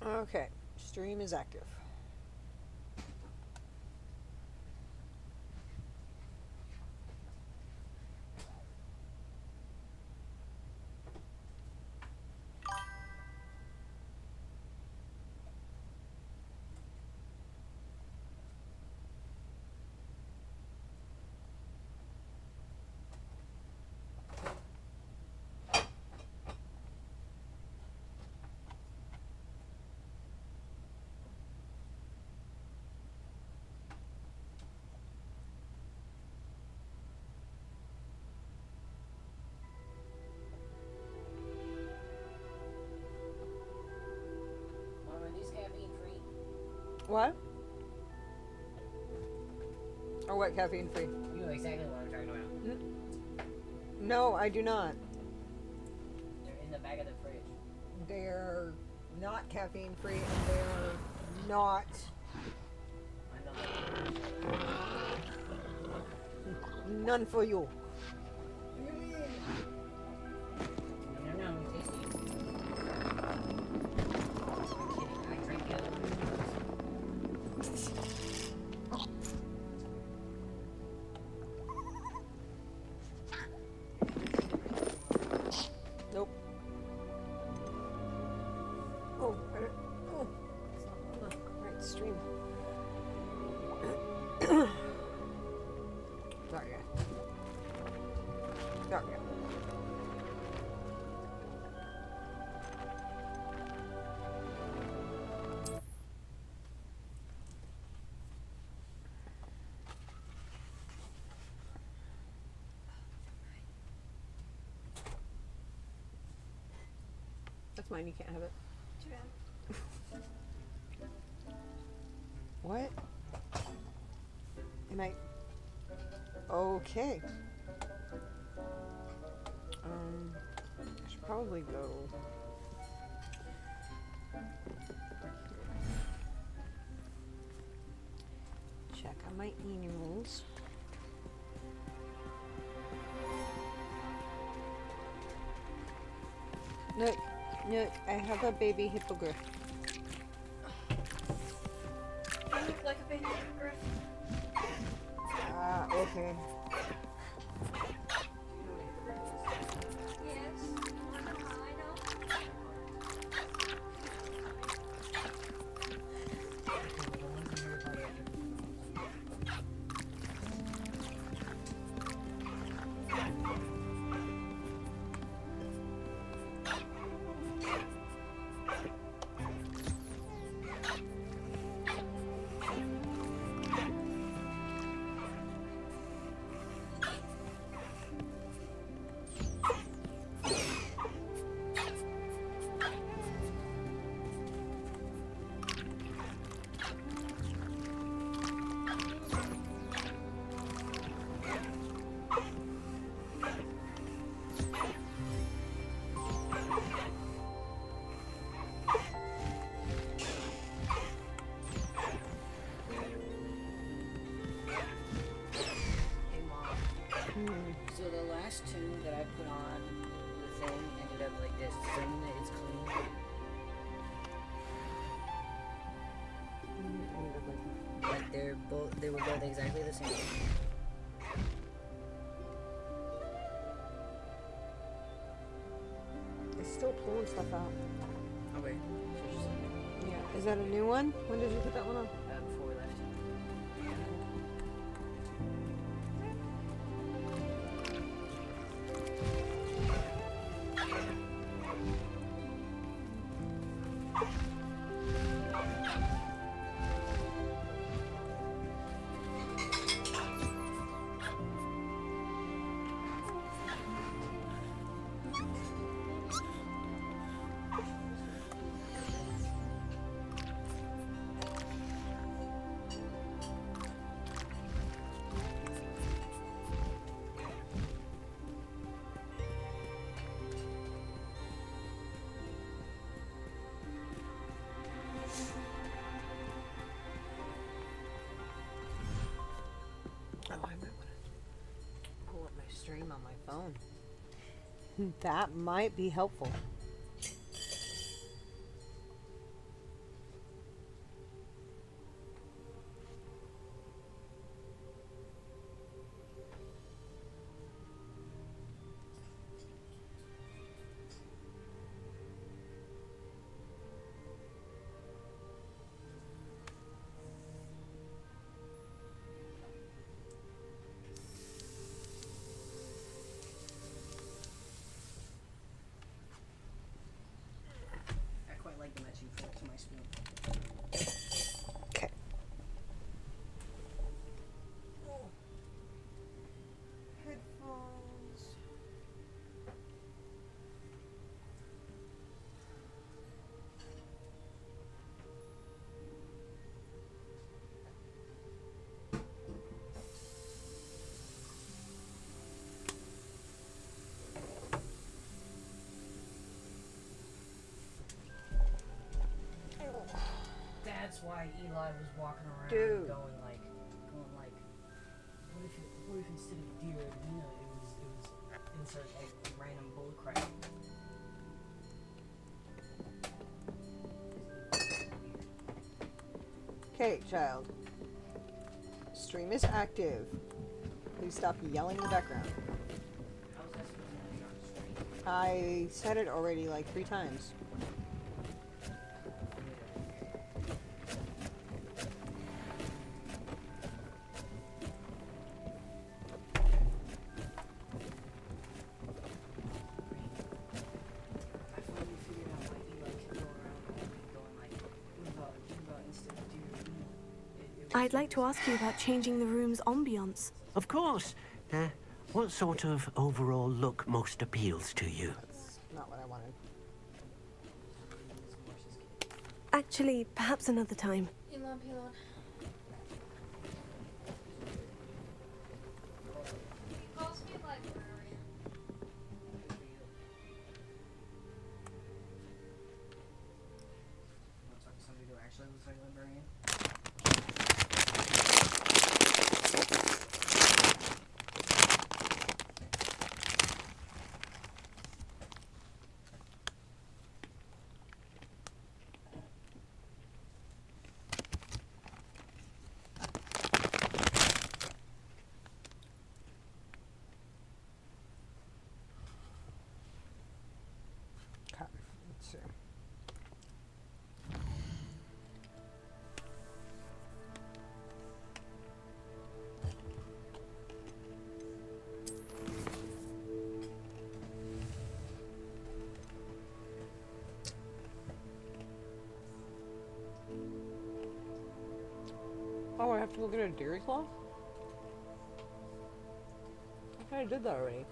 Okay, stream is active. Mom, are these caffeine free? What? Or what caffeine free? You know exactly what I'm talking about. No, I do not. They're in the back of the fridge. They're not caffeine free and they're not none for you. What do you mean? No, tasty. I'm kidding. I drank the other one. Nope. Oh, I don't, oh, it's not right stream. Sorry, guys. Sorry, guys. That's mine. You can't have it. Too bad. What? Am I okay? I should probably go. Check on my emails. Look, I have a baby hippogriff. You look like a baby hippogriff. Ah, okay. Yes. I know how I know. Hey, Mom. So the last two that I put on the thing ended up like this. Does that mean that it's clean? Like they were both exactly the same. It's still pulling stuff out. Okay. So just Yeah. Is that a new one? When did you put that one on? before we left. Oh, I might want to pull up my stream on my phone. That might be helpful. why Eli was walking around Dude. going like, what if instead of deer and Nina, it was insert like random bullcrap. Okay, child. Stream is active. Please stop yelling in the background. How's that supposed to be on the stream? I said it already like 3 times. I finally figured out why Eli could go around all week going like, what about instead of deer and Nina? I'd like to ask you about changing the room's ambiance. Of course. What sort of overall look most appeals to you? That's not what I wanted. Actually, perhaps another time. Elon. He calls me librarian. Want to talk to somebody who actually looks like a librarian? Okay, let's see. Oh, I have to go get a dairy cloth? I thought I did that already.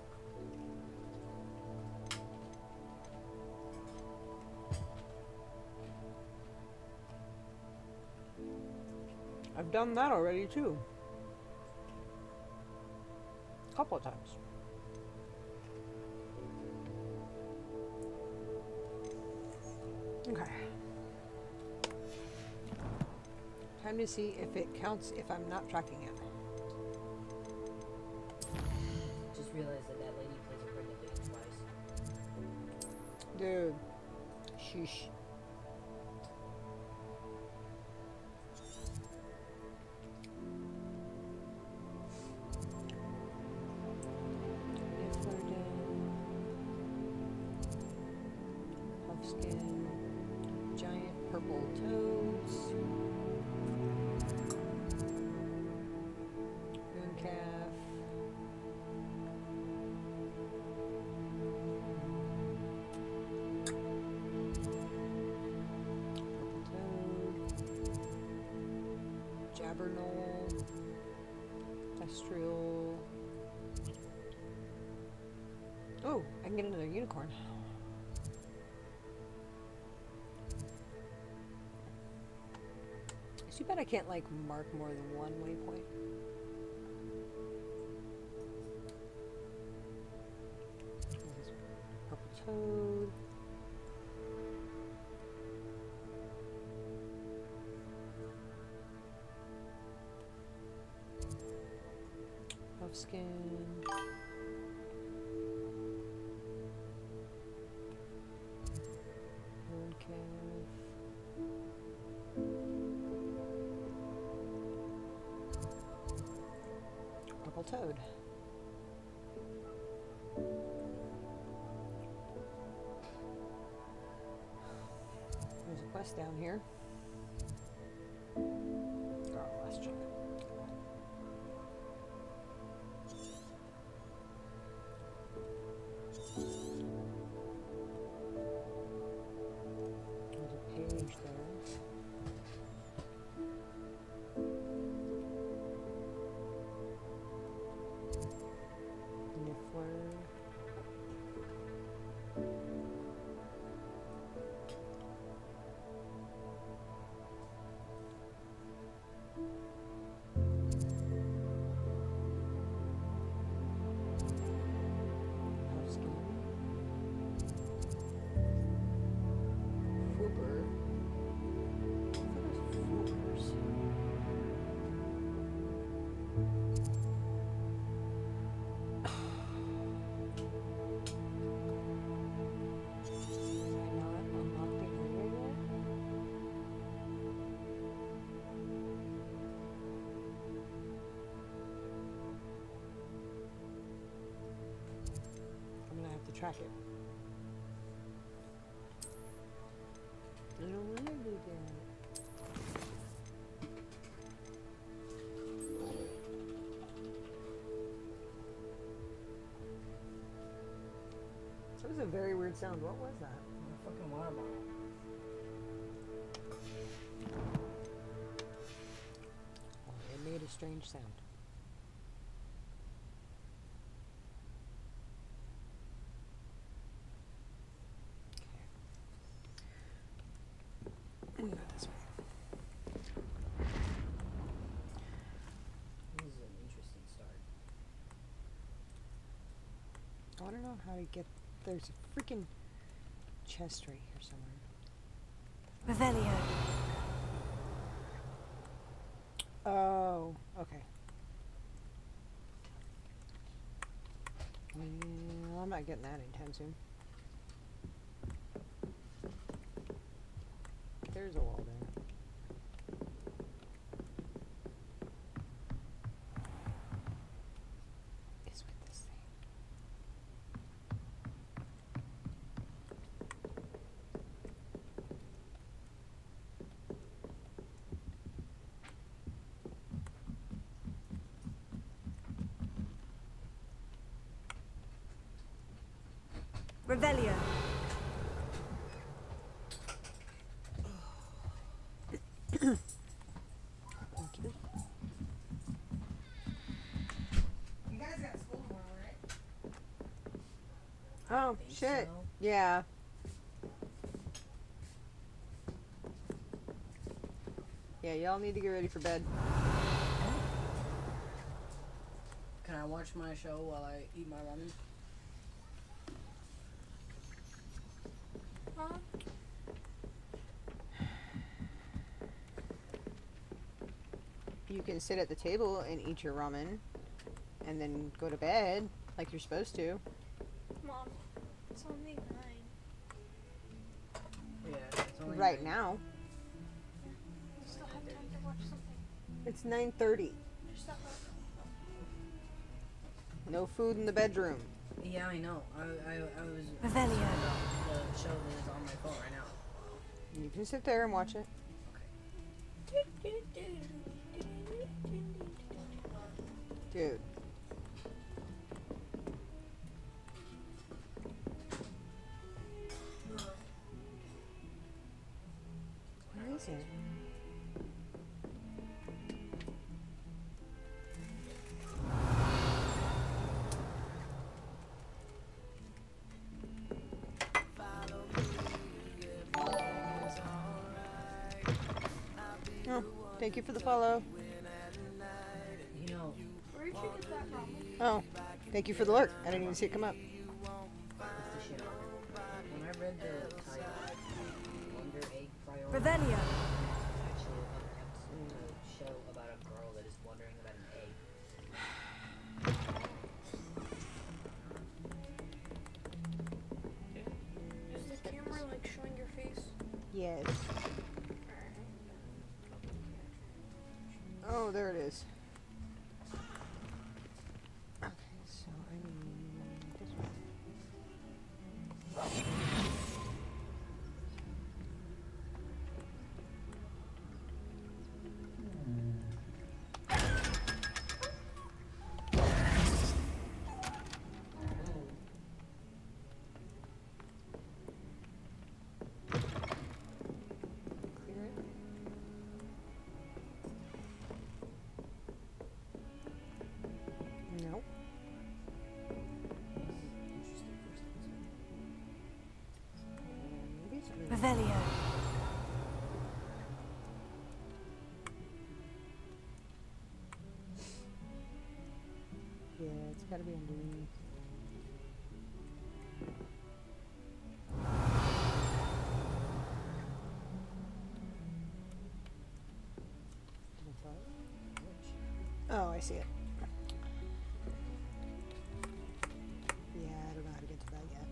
I've done that already too. A couple of times. Okay. Time to see if it counts if I'm not tracking it. Just realized that lady plays a pregnant lady twice. Dude. Sheesh. Puffskin. Giant purple toads. Mooncalf. Purple toad. Jabbernol. Kestrel. Oh, I can get another unicorn. It's too bad I can't like mark more than one waypoint. This is purple toad. Puffskin. Mooncalf. Purple toad. There's a quest down here. Oh, last check. There's a page there. Niffler. have to track it. I don't want to do that. That was a very weird sound. What was that? A fucking water bottle. Oh, it made a strange sound. Okay. We go this way. This is an interesting start. I want to know how to get. There's a freaking chest right here somewhere. Revelio. Oh, okay. Well, I'm not getting that anytime soon. There's a wall there. Is with this thing. Revelio. Thank you. You guys got school tomorrow, right? Oh, Think shit. so? Yeah. Yeah, y'all need to get ready for bed. Can I watch my show while I eat my ramen? You can sit at the table and eat your ramen and then go to bed like you're supposed to. Mom, it's only 9. Yeah, it's only Right 9. now. You still have time to watch something. It's 9:30. Just stop up. No food in the bedroom. Yeah, I know. I was Revelio. about the show that is on my phone right now. You can sit there and watch it. Dude. Where is it? Oh, thank you for the follow. You know, Where did you get that from? Oh, thank you for the lurk. I didn't even see it come up. it's the shit. When I read the title, Wonder Egg Priority, Revelio. actually a show about a girl that is wondering about an egg. Is the camera like showing your face? Yes. Oh, there it is. Okay, so I need this one. Clear it. Nope. Maybe it's really Revelio. yeah, it's gotta be underneath. Oh, I see it. Yeah, I don't know how to get to that yet.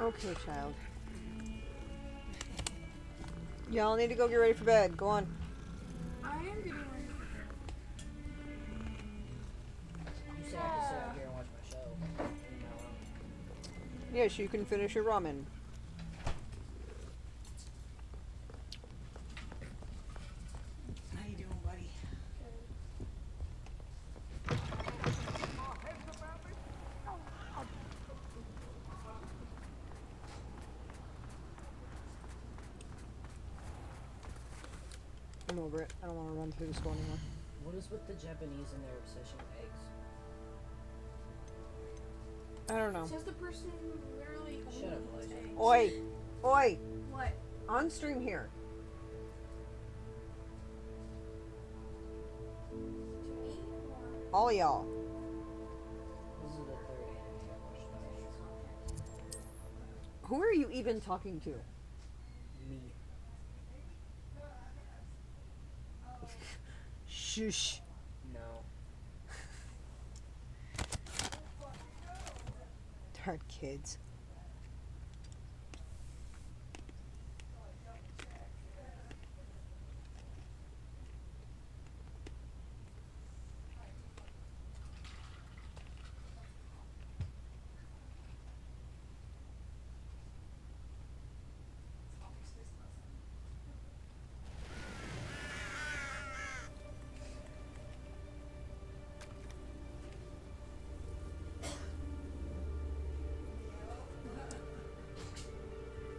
Okay, child. Y'all need to go get ready for bed. Go on. I am getting ready. You said I could sit out here and watch my show. Leave me alone. Yes, you can finish your ramen. How you doing, buddy? I'm over it. I don't want to run through the school anymore. What is with the Japanese and their obsession with eggs? I don't know. Says the person who literally Shut up, only eats Elijah. eggs. Oi! Oi! What? On stream here. To me? Or... All y'all. This is the third anime I've watched. Who are you even talking to? Me. Shush. No. Darn kids.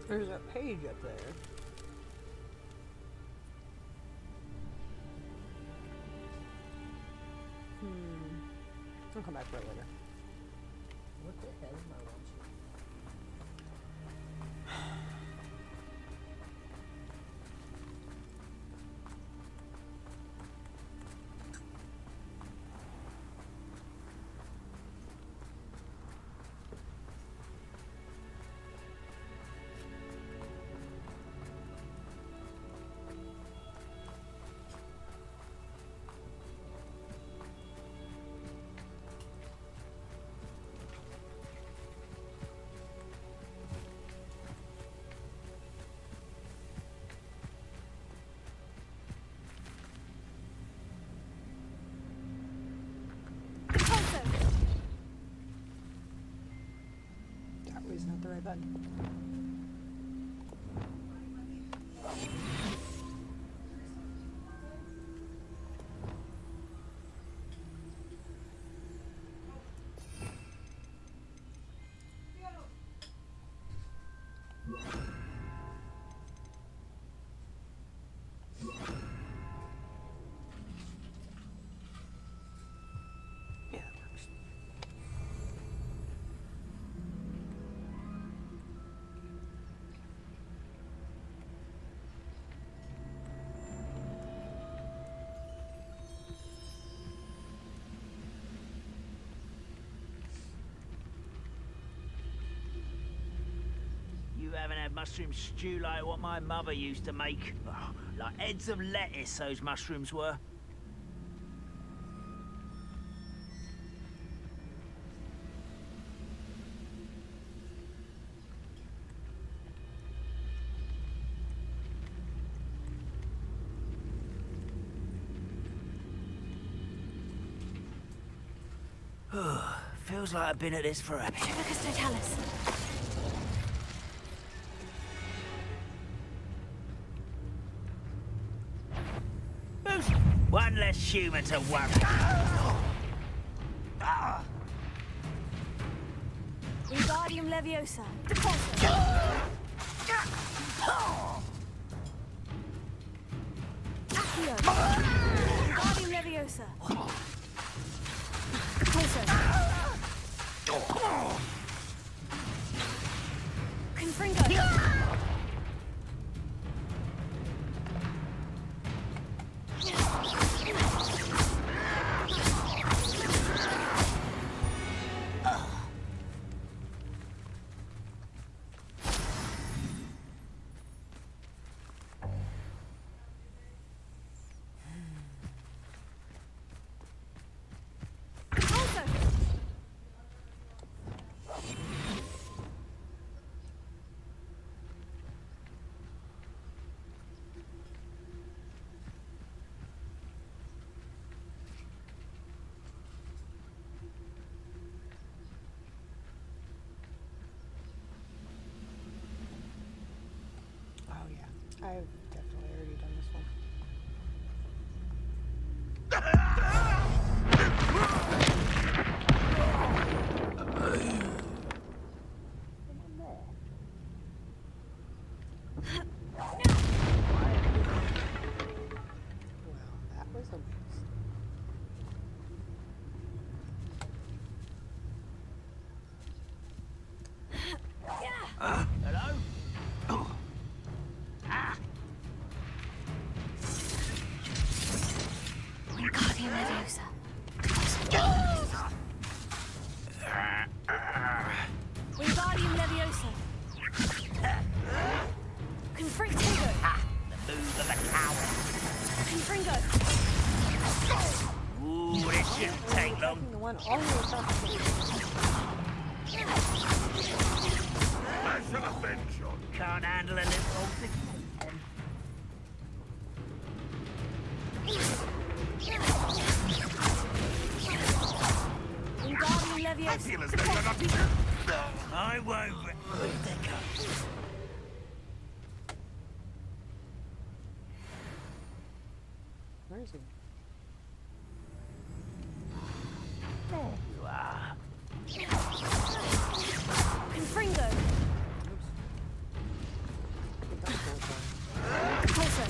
There's a page up there. I'll come back for it later. What the hell am I watching? That was not the right button. Yeah, that works. You haven't had mushroom stew like what my mother used to make. Oh, like heads of lettuce, those mushrooms were. Feels like I've been at this forever. Trivicus totalis. One less human to worry. Wingardium Leviosa. Depulso. Accio. Wingardium Leviosa. Depulso. Confringo. I've definitely already done this one. Well, that was a waste. Hello? Wingardium Leviosa. Wingardium Leviosa. Confringo. The move of a coward. Confringo. Ooh, this shouldn't take long. Attacking the one all the way across the table. Can't handle a little old thing. Wingardium Leviosa. I won't. There goes. Where is he? You are. Confringo. Oops. I think I'm full time. Pulsar.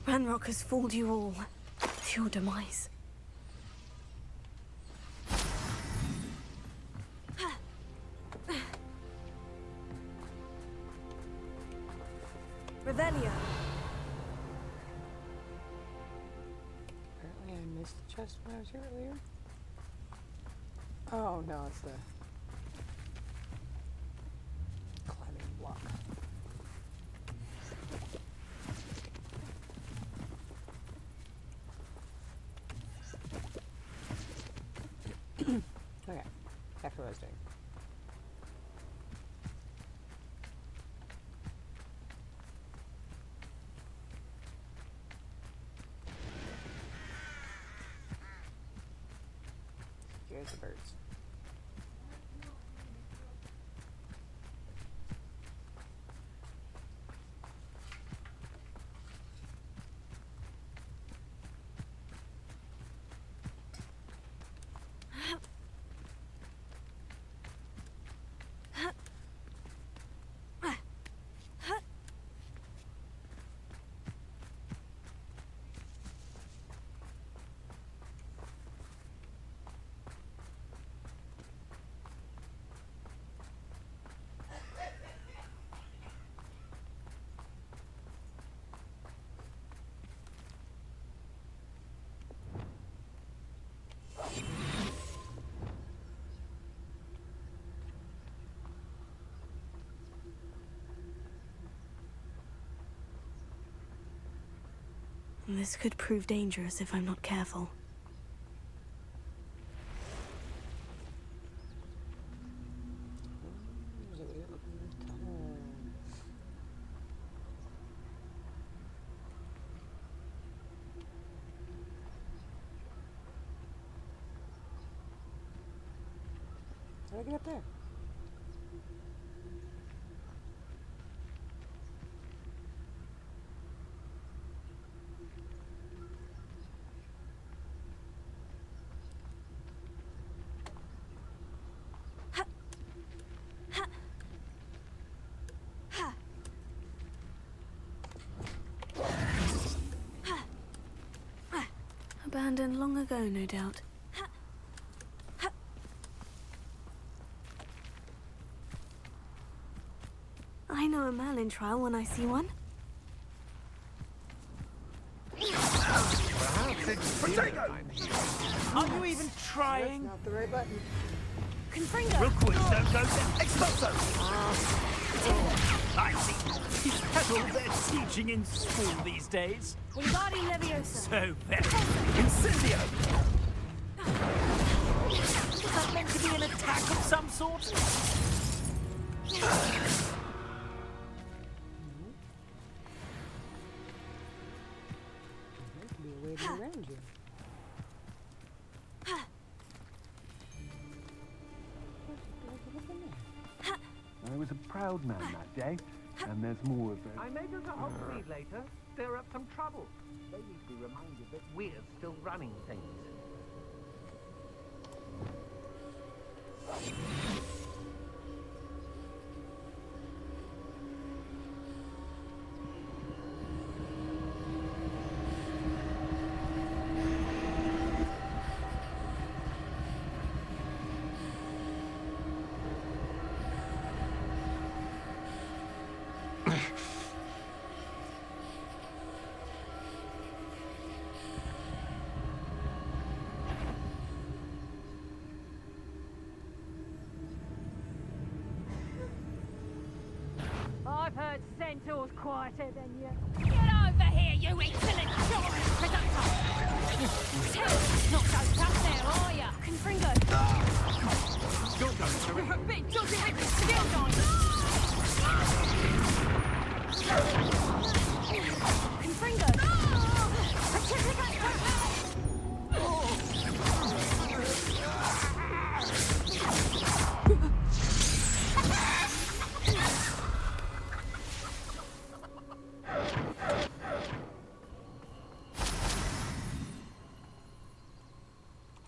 Ranrock has fooled you all to your demise. Revelio. Apparently I missed the chest when I was here earlier. Oh no, it's the climbing block. Okay, back to what I was doing. Here's the birds. This could prove dangerous if I'm not careful. There's a weird looking tunnel. How do I get up there? Abandoned long ago, no doubt. I know a Merlin trial when I see one. Are you even That's trying? not the right button. Confringo. Rookwoods don't go there. Expulso! I see. He's had all their teaching in school these days. Wingardium Leviosa. So very. Incendio! Was that meant to be an attack of some sort? was a proud man that day, and there's more of those. I may go to Hogsmeade later. Stir up some trouble. They need to be reminded that we're still running things. I've heard centaurs quieter than you. Get over here, you insolent giant predator! Not doped up there, are ya? Confringo. Don't go, Terry. You're a big dodgy head with skills on you! Confringo.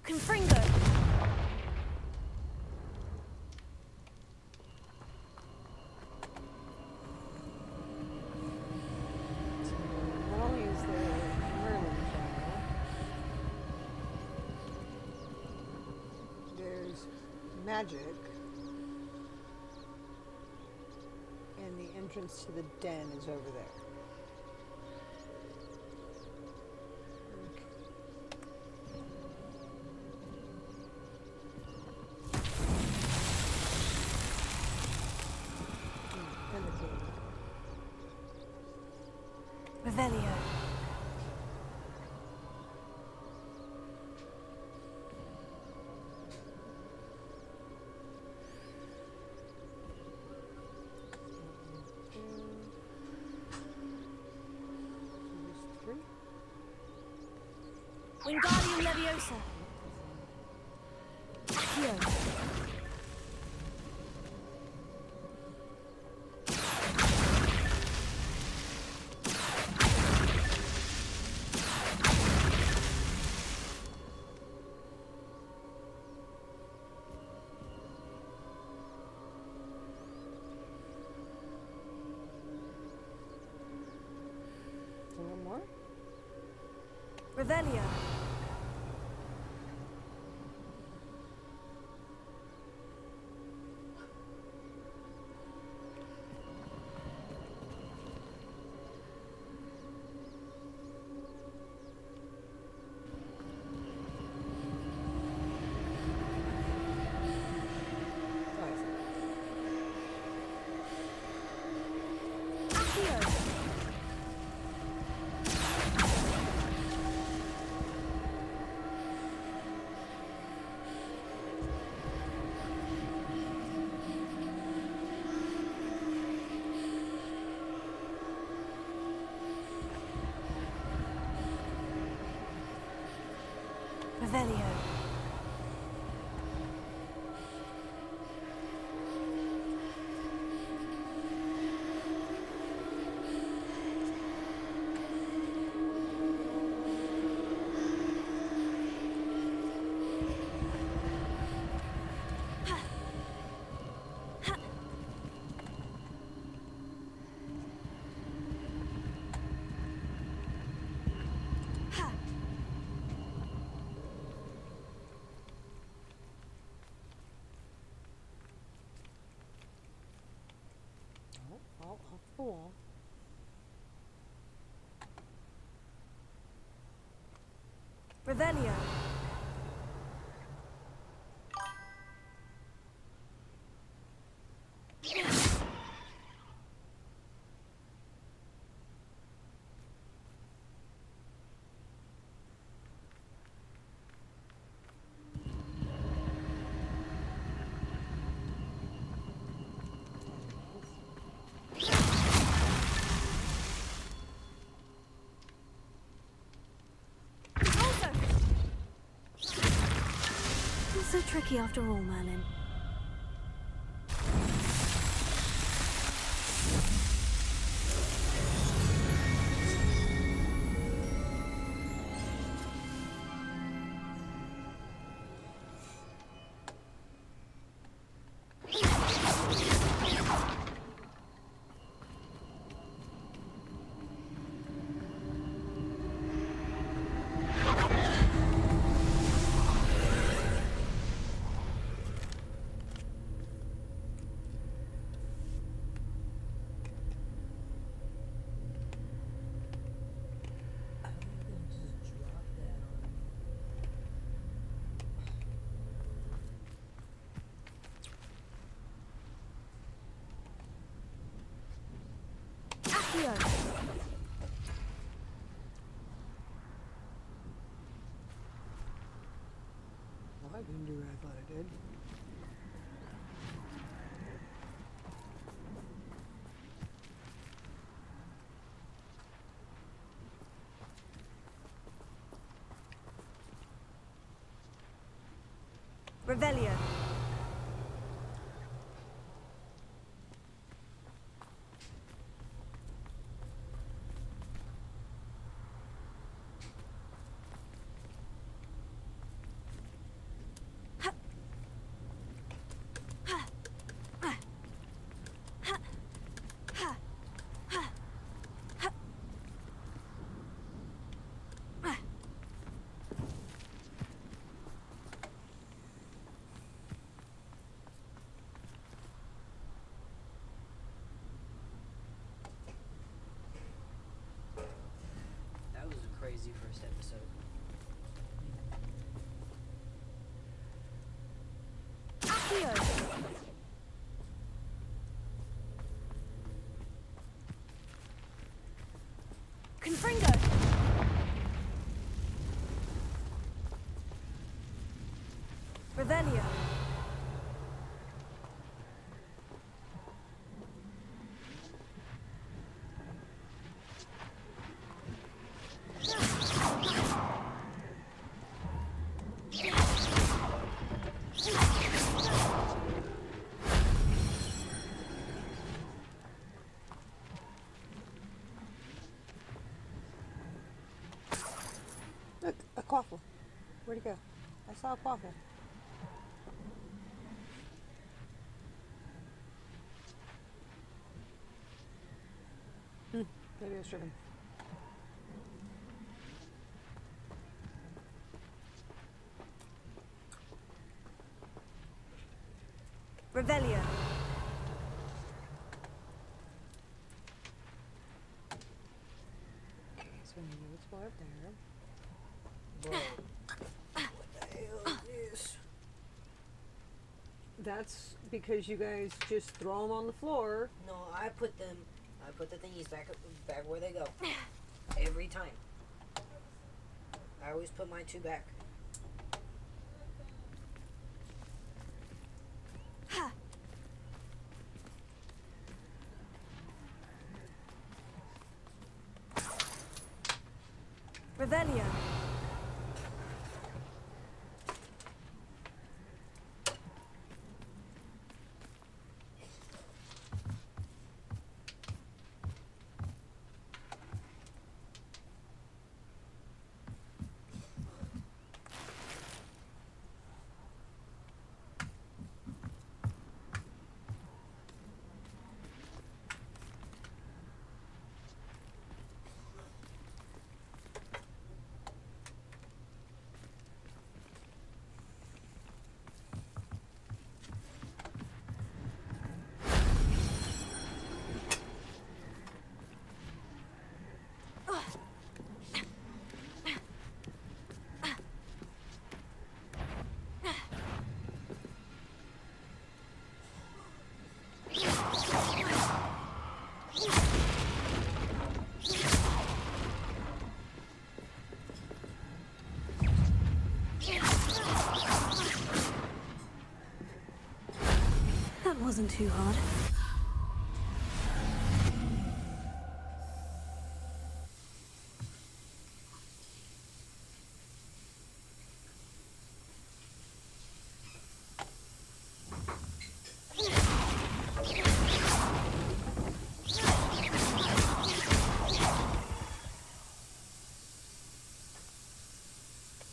Confringo. Not only is there Merlin trial, there's magic, and the entrance to the den is over there. And the king. Revelio. Wingardium Leviosa. Accio. One more? Revelio. Accio. Revelio. Off the wall. Revelio. So tricky after all, Merlin. Accio. Well, I didn't do what I thought I did. Revelio. That was a crazy first episode. Accio. Confringo. Revelio. Look, a quaffle. Where'd it go? I saw a quaffle. Maybe I was tripping. Revelio. So we know what's up there. Bro. What the hell is this? That's because you guys just throw them on the floor. No, I put the thingies back where they go. Every time. I always put my two back. Revelio. That wasn't too hard.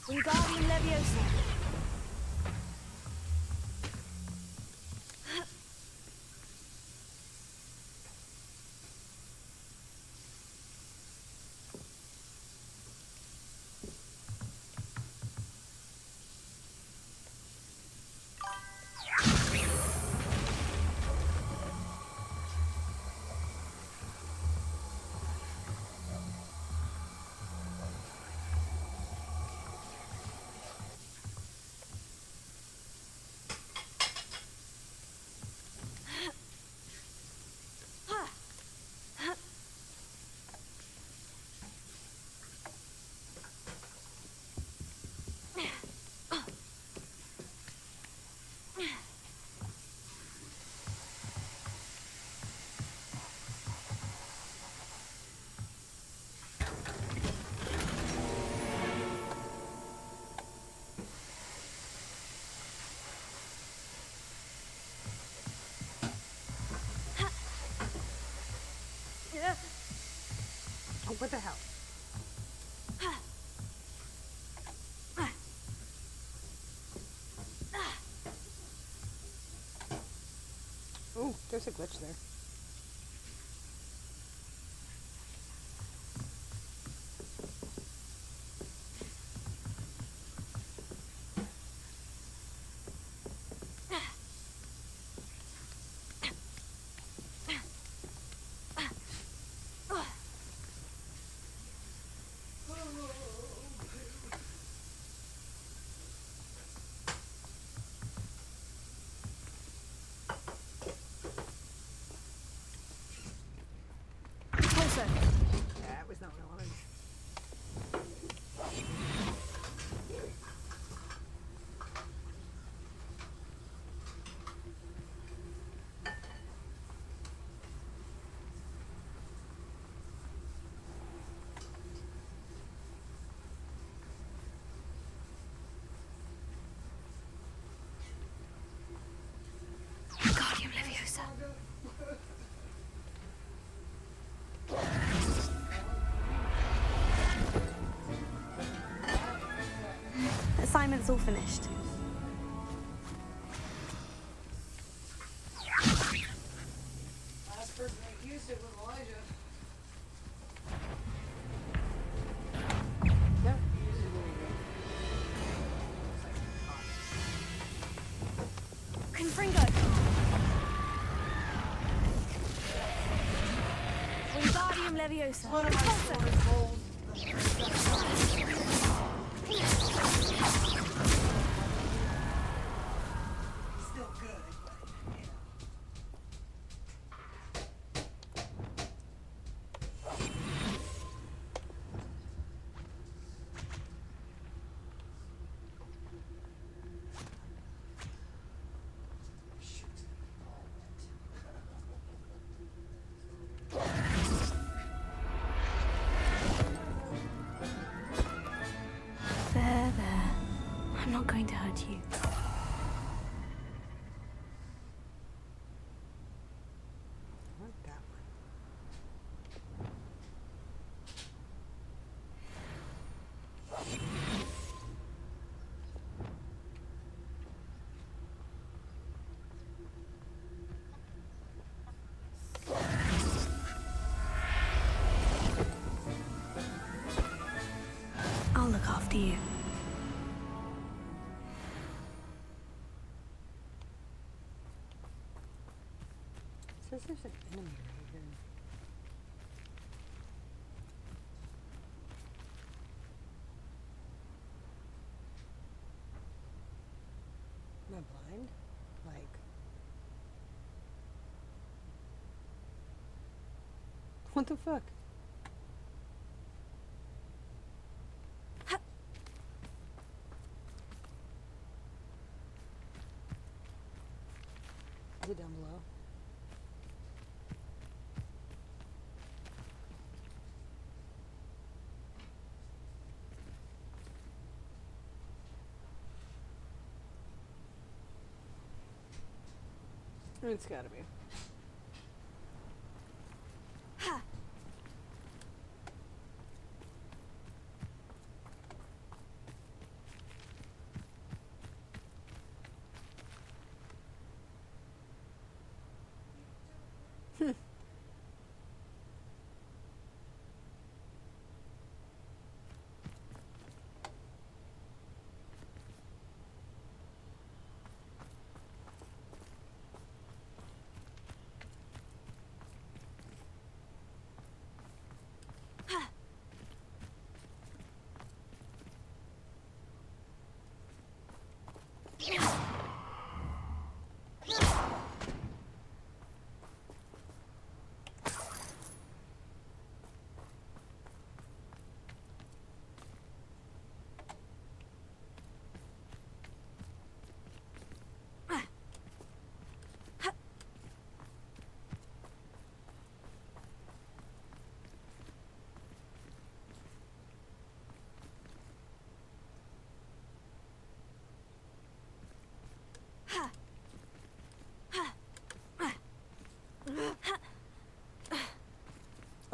Wingardium Leviosa. What the hell? Ooh, there's a glitch there. Also, That was not what I wanted. Wingardium Leviosa. Assignment's all finished. Last person that used it was Elijah. Yep. Confringo. Wingardium Leviosa. One of my storage bowls. Still good, but you know. There, there. I'm not going to hurt you. I like that one. I'll look after you. It says there's an enemy right here. Am I blind? Like... What the fuck? Is it down below? It's gotta be.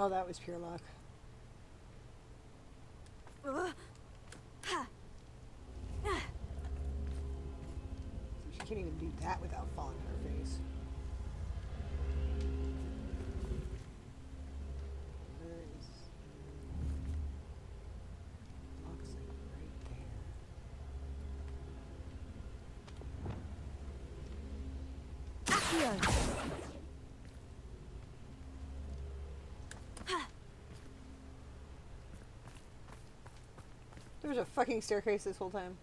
Oh, that was pure luck. Accio. There was a fucking staircase this whole time.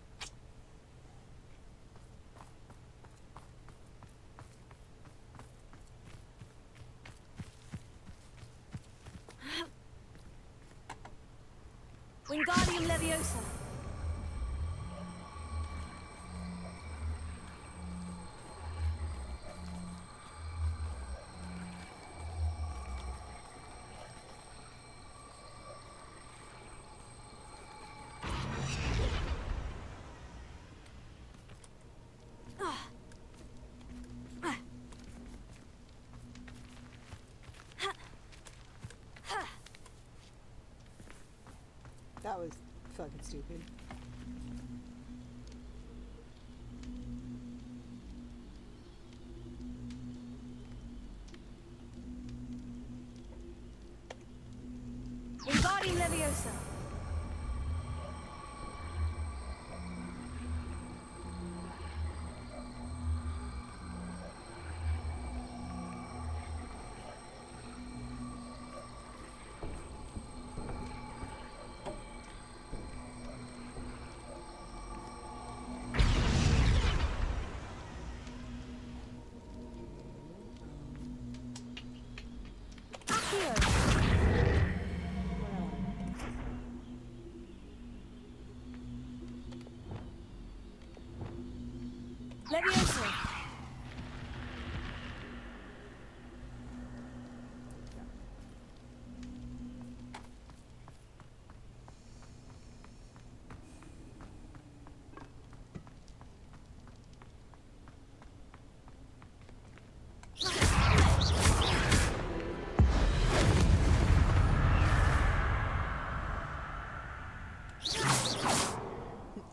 Wingardium Leviosa. That was fucking stupid. Wingardium Leviosa. Leviosa.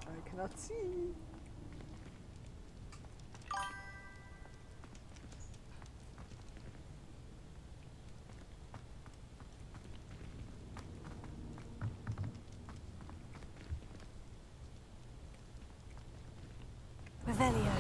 I cannot see. Revelio.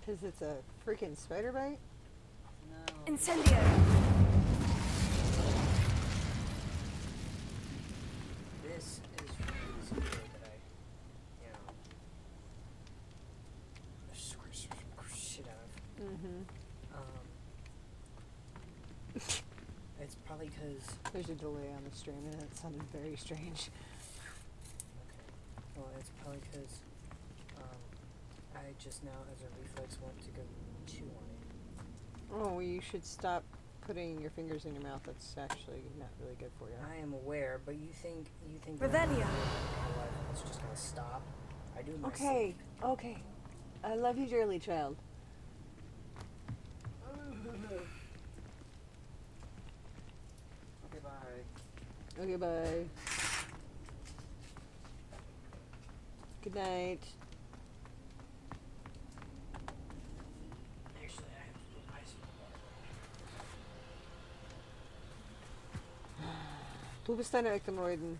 Because it's a freaking spider bite? No. Incendio. This is really secret that I, you know, shit out of. Mm-hmm. It's probably because. There's a delay on the stream and it sounded very strange. Okay. Well, it's probably because I just now, as a reflex, want to go chew on it. Oh, well, you should stop putting your fingers in your mouth. That's actually not really good for you. I am aware, but you think Revelio. that my life is just gonna stop? I do my Okay, okay. I love you dearly, child. Okay, bye. Okay, bye. Good night. Actually, I have to put ice in the water. Du bist deine Ektonoiden.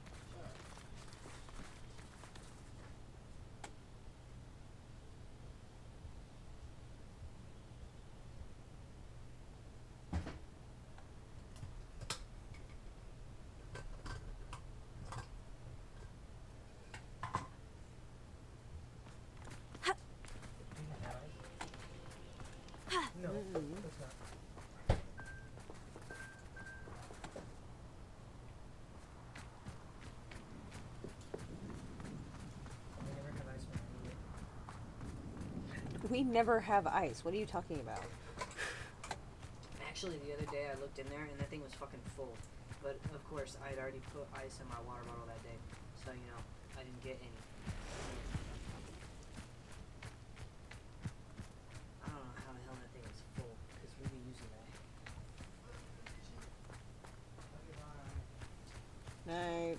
No, Mm-mm. it's not. We never have ice when I need it. We never have ice. What are you talking about? Actually, the other day I looked in there and that thing was fucking full. But of course, I had already put ice in my water bottle that day, so you know, I didn't get any. I don't know how the hell that thing is full, because we've been using that. Night.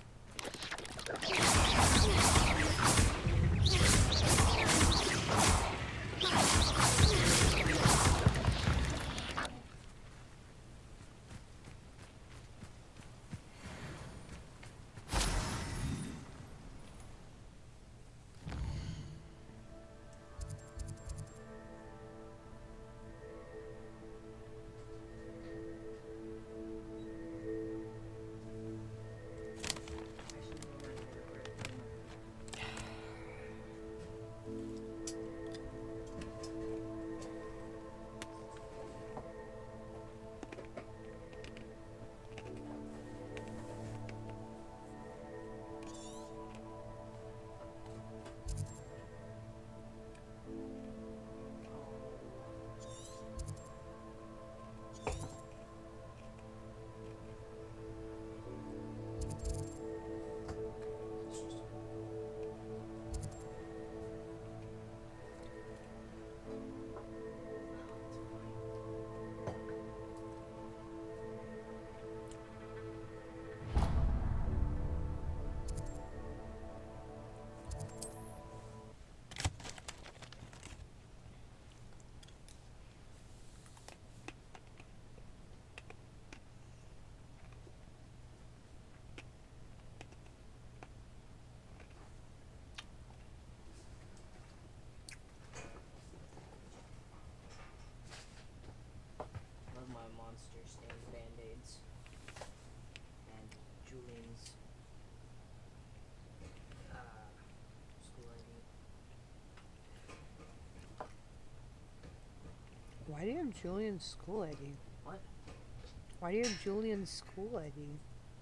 Why do you have Julian's school ID? What? Why do you have Julian's school ID?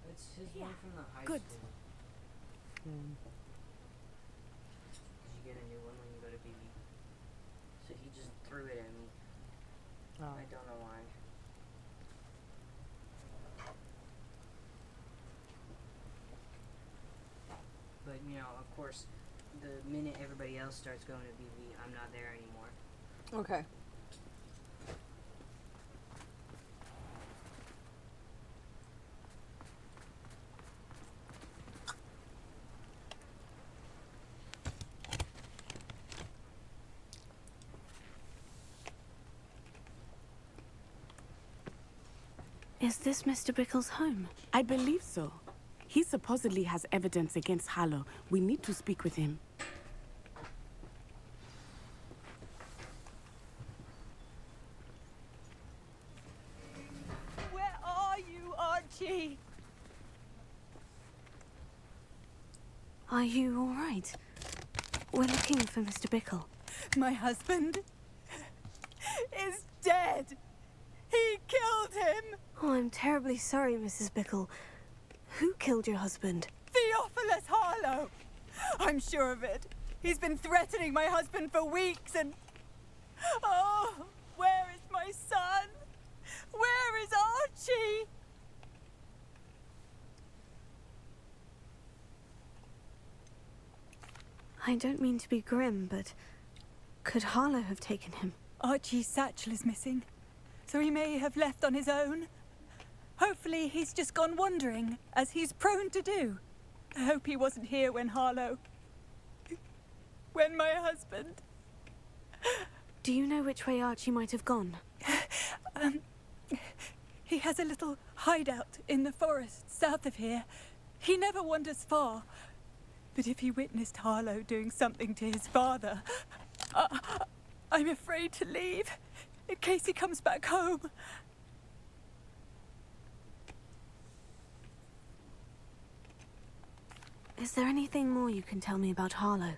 It's his one from the high Good. school. Hmm. Did you get a new one when you go to BB? So he just threw it at me. Oh. I don't know why. But, you know, of course, the minute everybody else starts going to BB, I'm not there anymore. Okay. Is this Mr. Bickle's home? I believe so. He supposedly has evidence against Harlow. We need to speak with him. Where are you, Archie? Are you all right? We're looking for Mr. Bickle. My husband is dead. He killed him. Oh, I'm terribly sorry, Mrs. Bickle. Who killed your husband? Theophilus Harlow. I'm sure of it. He's been threatening my husband for weeks and... Oh, where is my son? Where is Archie? I don't mean to be grim, but could Harlow have taken him? Archie's satchel is missing, so he may have left on his own. Hopefully he's just gone wandering, as he's prone to do. I hope he wasn't here when when my husband... Do you know which way Archie might have gone? He has a little hideout in the forest south of here. He never wanders far. But if he witnessed Harlow doing something to his father, I'm afraid to leave, in case he comes back home. Is there anything more you can tell me about Harlow?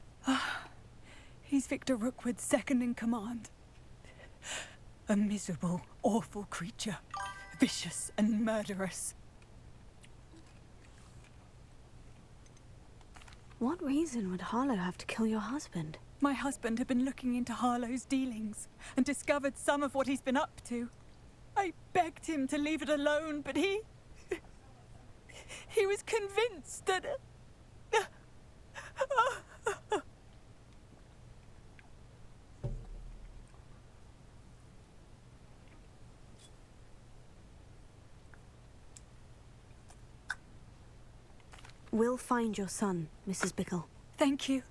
He's Victor Rookwood's second in command. A miserable, awful creature. Vicious and murderous. What reason would Harlow have to kill your husband? My husband had been looking into Harlow's dealings and discovered some of what he's been up to. I begged him to leave it alone, but he was convinced that... We'll find your son, Mrs. Bickle. Thank you.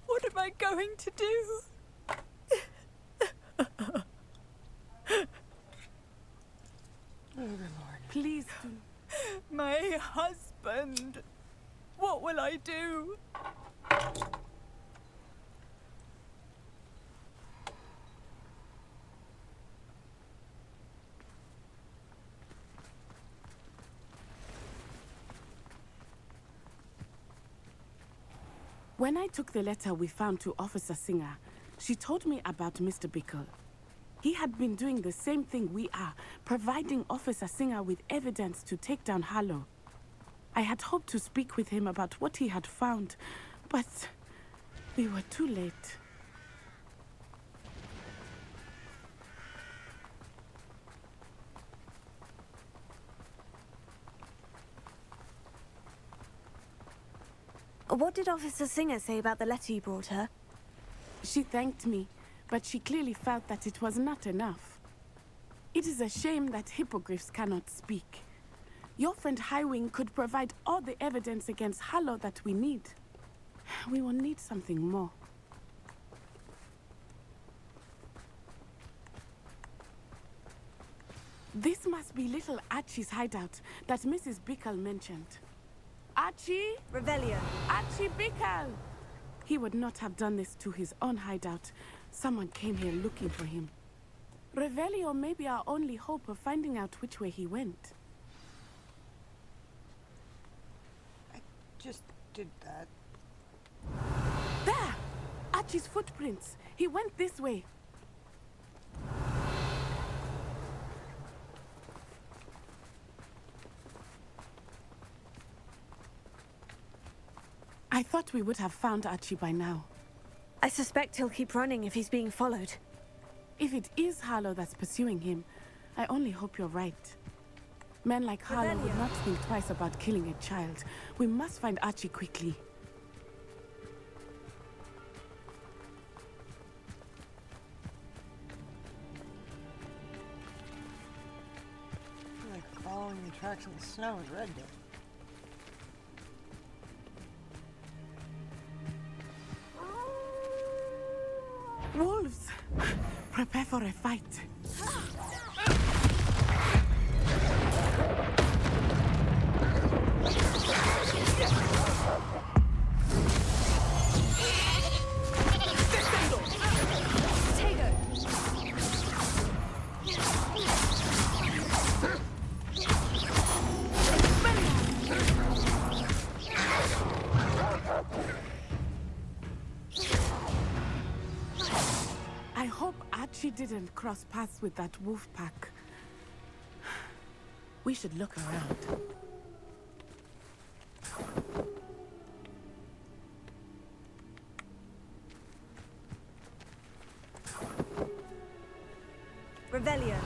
What am I going to do? Oh, Lord. Please do. My husband. What will I do? When I took the letter we found to Officer Singer, she told me about Mr. Bickle. He had been doing the same thing we are, providing Officer Singer with evidence to take down Harlow. I had hoped to speak with him about what he had found, but we were too late. What did Officer Singer say about the letter you brought her? She thanked me, but she clearly felt that it was not enough. It is a shame that hippogriffs cannot speak. Your friend Highwing could provide all the evidence against Harlow that we need. We will need something more. This must be little Archie's hideout that Mrs. Bickle mentioned. Archie? Revelio. Archie Bickle! He would not have done this to his own hideout. Someone came here looking for him. Revelio may be our only hope of finding out which way he went. I just did that. There! Archie's footprints. He went this way. I thought we would have found Archie by now. I suspect he'll keep running if he's being followed. If it is Harlow that's pursuing him, I only hope you're right. Men like Harlow would not think twice about killing a child. We must find Archie quickly. I feel like following the tracks in the snow is Red Dead. Wolves! Prepare for a fight. I hope Archie didn't cross paths with that wolf pack. We should look around. Revelio.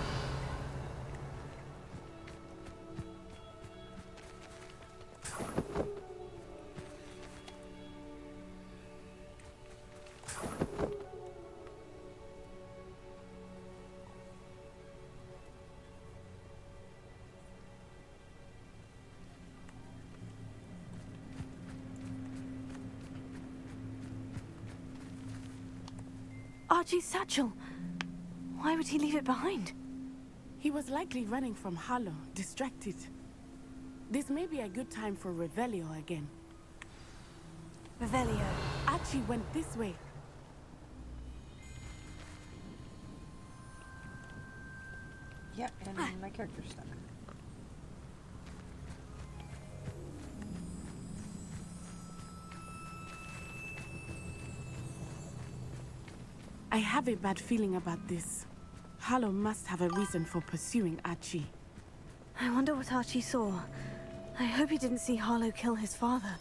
Archie's satchel. Why would he leave it behind? He was likely running from Harlow, distracted. This may be a good time for Revelio again. Revelio. Archie went this way. Yep, and my character's stuck. I have a bad feeling about this. Harlow must have a reason for pursuing Archie. I wonder what Archie saw. I hope he didn't see Harlow kill his father.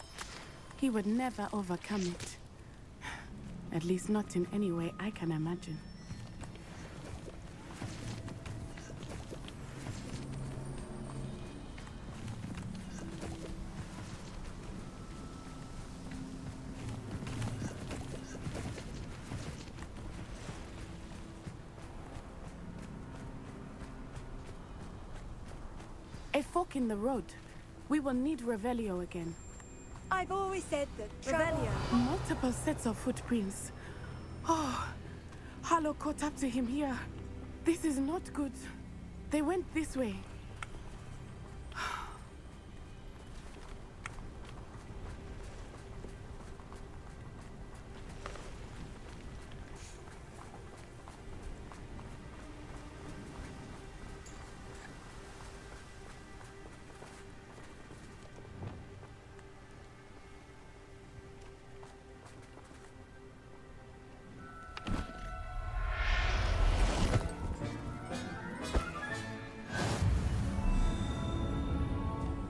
He would never overcome it. At least not in any way I can imagine. A fork in the road. We will need Revelio again. I've always said that Revelio. Multiple sets of footprints. Oh, Harlow caught up to him here. This is not good. They went this way.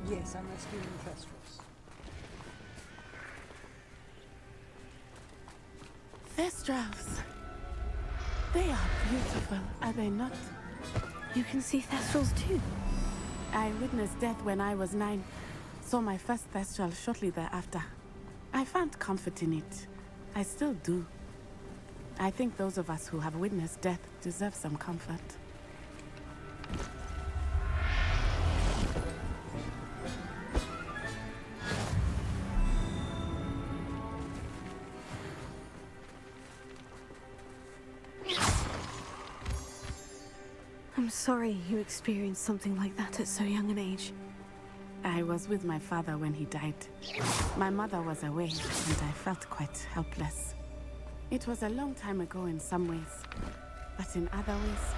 Yes, I'm rescuing the Thestrals. Thestrals. They are beautiful, are they not? You can see Thestrals too. I witnessed death when I was 9. Saw my first Thestral shortly thereafter. I found comfort in it. I still do. I think those of us who have witnessed death deserve some comfort. I'm sorry you experienced something like that at so young an age. I was with my father when he died. My mother was away, and I felt quite helpless. It was a long time ago in some ways, but in other ways,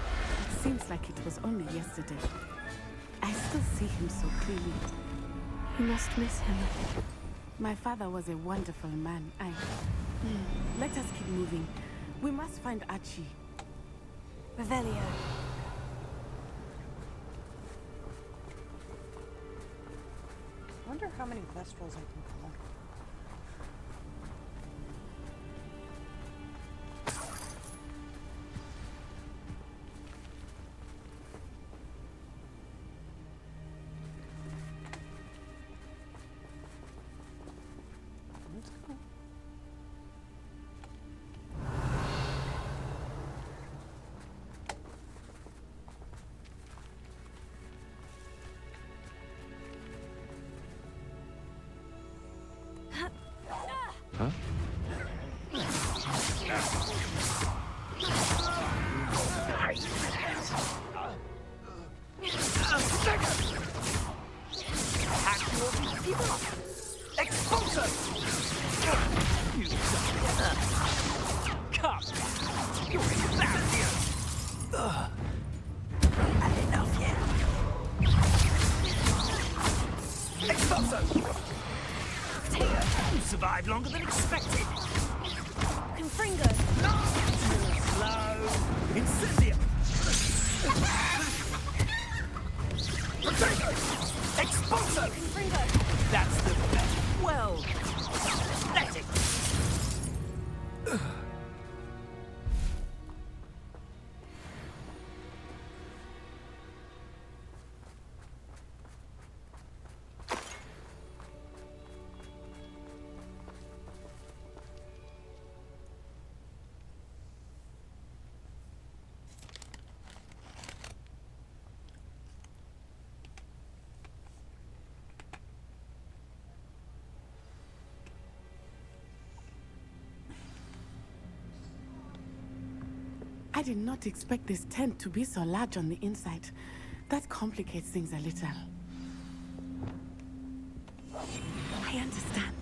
it seems like it was only yesterday. I still see him so clearly. You must miss him. My father was a wonderful man. Let us keep moving. We must find Archie. Revelio. I wonder how many Thestrals I can collect. Expulso! You survived longer than expected. Confringo. Slow. Incendio. Potato. Expulso. Confringo. That's the best. Well, let it. I did not expect this tent to be so large on the inside. That complicates things a little. I understand.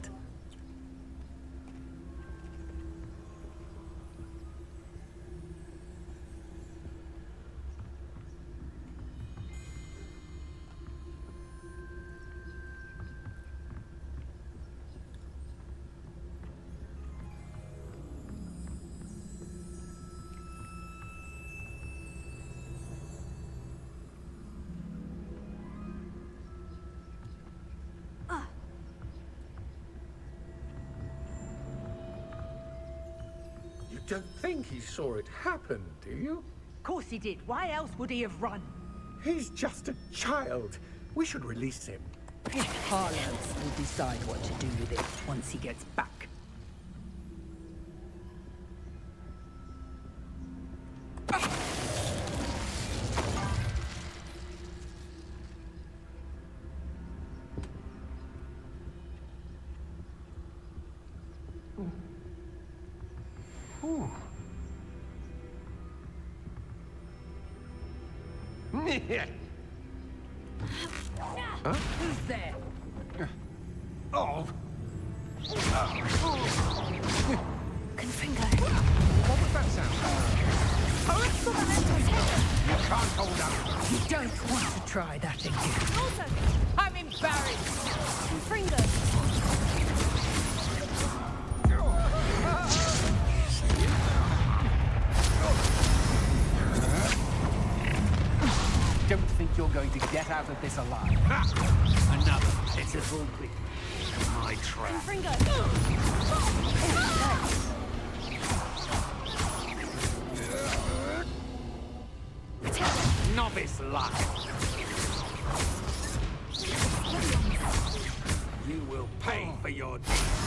You don't think he saw it happen, do you? Of course he did. Why else would he have run? He's just a child. We should release him. Carlos will decide what to do with it once he gets back. Huh? Who's there? Oh! Confringo. What was that sound? You can't hold up. You don't want to try that again. Also, I'm embarrassed. Confringo. Don't think you're going to get out of this alive. Another pitiful bit of my trap. Confringo. Novice luck. You will pay for your deeds.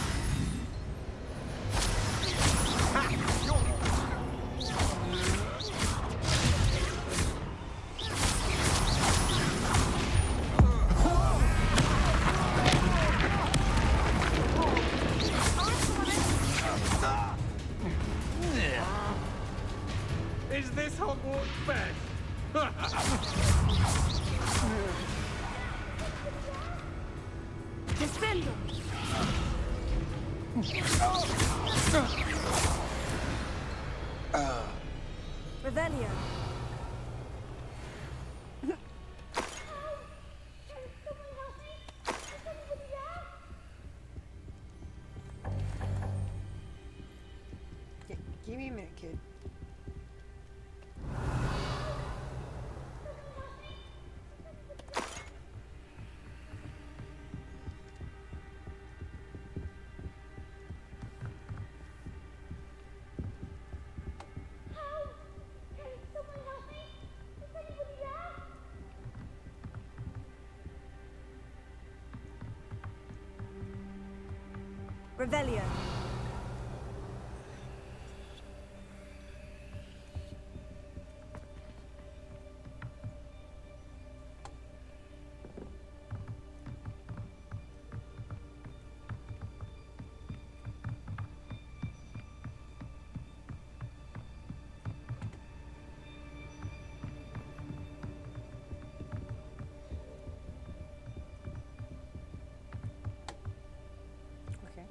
Is this Hogwarts best? Descendo. Revelio. Give me a minute, kid. Revelio. Okay.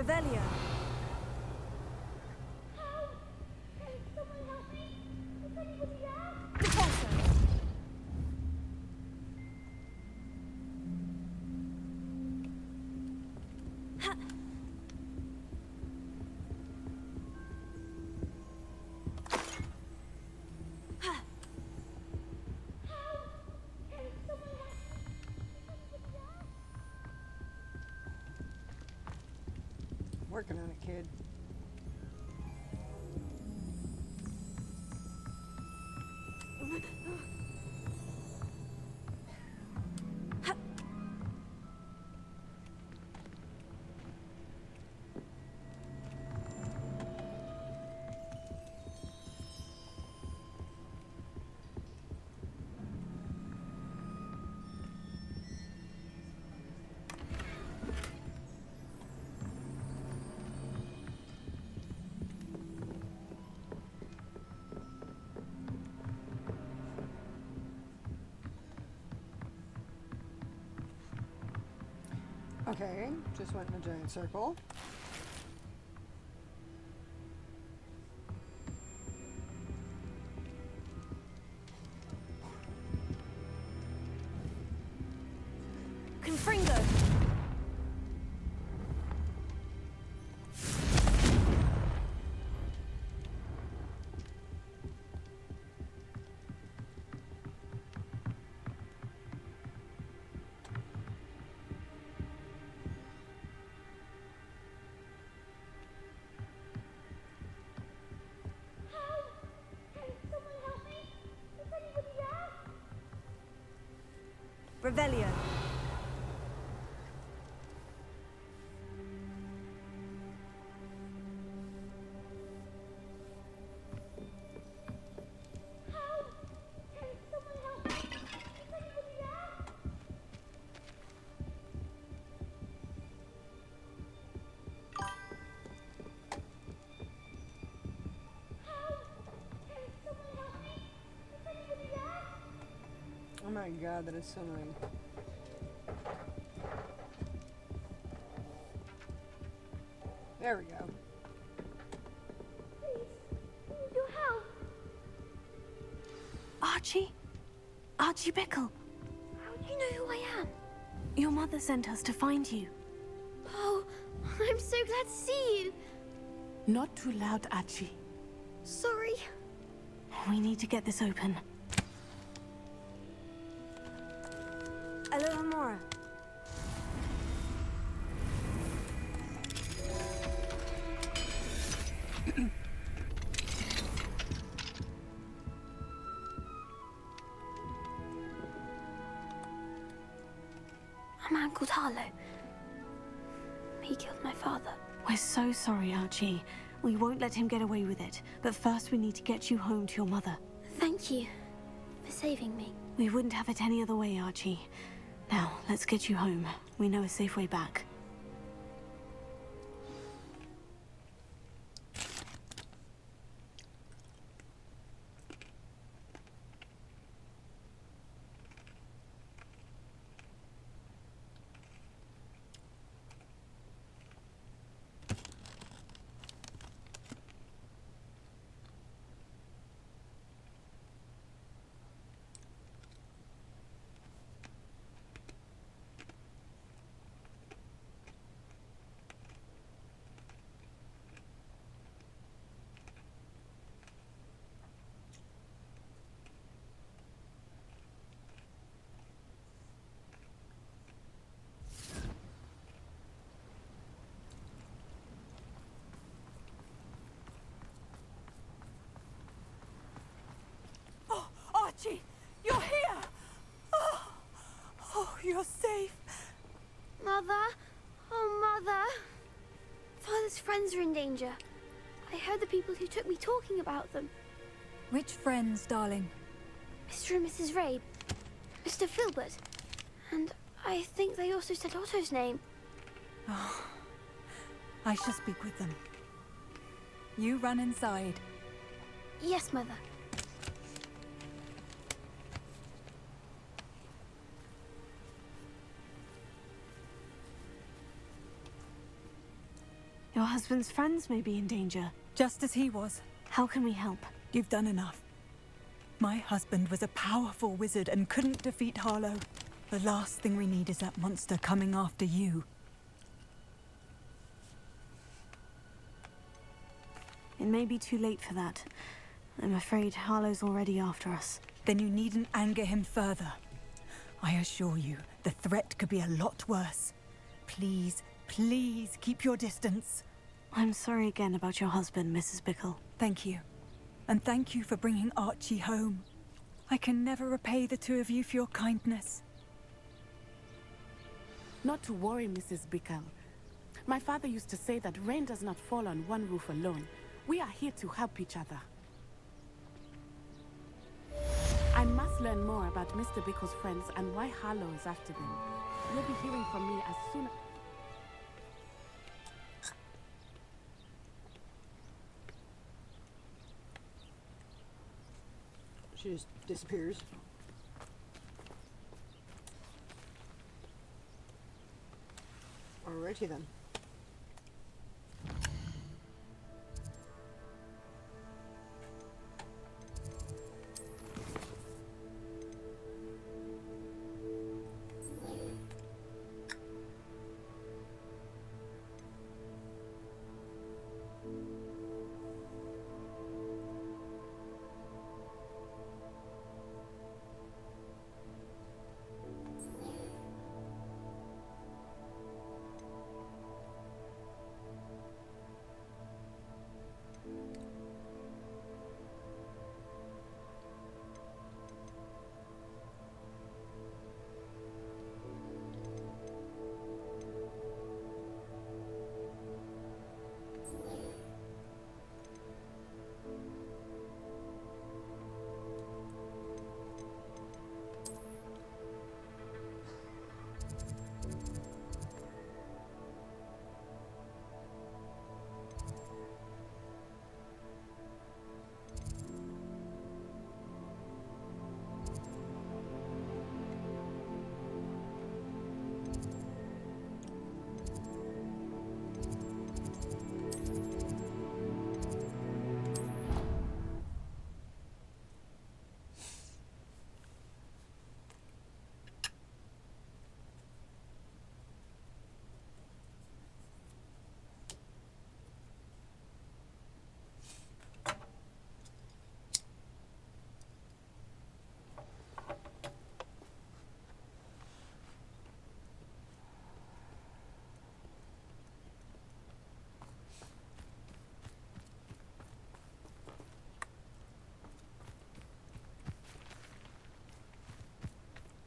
Revelio. Someone help me! Is anybody there? Repulso. Working on it, kid. Okay, just went in a giant circle. Confringo. Someone help me! Is anybody there? Revelio. Someone help me! Is anybody there? Someone help me! Is anybody there? Oh my god, that is so annoying. There we go. Please, I need your help. Archie? Archie Bickle. How do you know who I am? Your mother sent us to find you. Oh, I'm so glad to see you. Not too loud, Archie. Sorry. We need to get this open. Alohomora. A man called Harlow. He killed my father. We're so sorry, Archie. We won't let him get away with it. But first we need to get you home to your mother. Thank you for saving me. We wouldn't have it any other way, Archie. Now, let's get you home. We know a safe way back. Archie, you're here! Oh, you're safe. Mother? Oh, Mother. Father's friends are in danger. I heard the people who took me talking about them. Which friends, darling? Mr. and Mrs. Rabe. Mr. Filbert. And I think they also said Otto's name. Oh, I shall speak with them. You run inside. Yes, Mother. Your husband's friends may be in danger. Just as he was. How can we help? You've done enough. My husband was a powerful wizard and couldn't defeat Harlow. The last thing we need is that monster coming after you. It may be too late for that. I'm afraid Harlow's already after us. Then you needn't anger him further. I assure you, the threat could be a lot worse. Please, please keep your distance. I'm sorry again about your husband, Mrs. Bickle. Thank you. And thank you for bringing Archie home. I can never repay the two of you for your kindness. Not to worry, Mrs. Bickle. My father used to say that rain does not fall on one roof alone. We are here to help each other. I must learn more about Mr. Bickle's friends and why Harlow is after them. You'll be hearing from me as soon as... She just disappears. Alrighty then.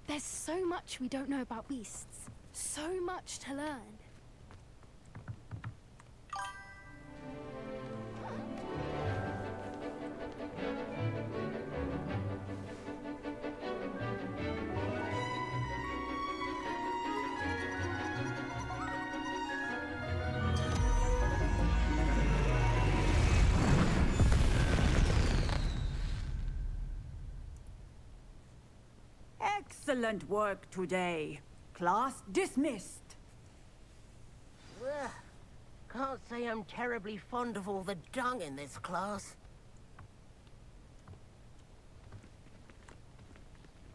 There's so much we don't know about beasts. So much to learn. Excellent work today. Class dismissed. Ugh. Can't say I'm terribly fond of all the dung in this class.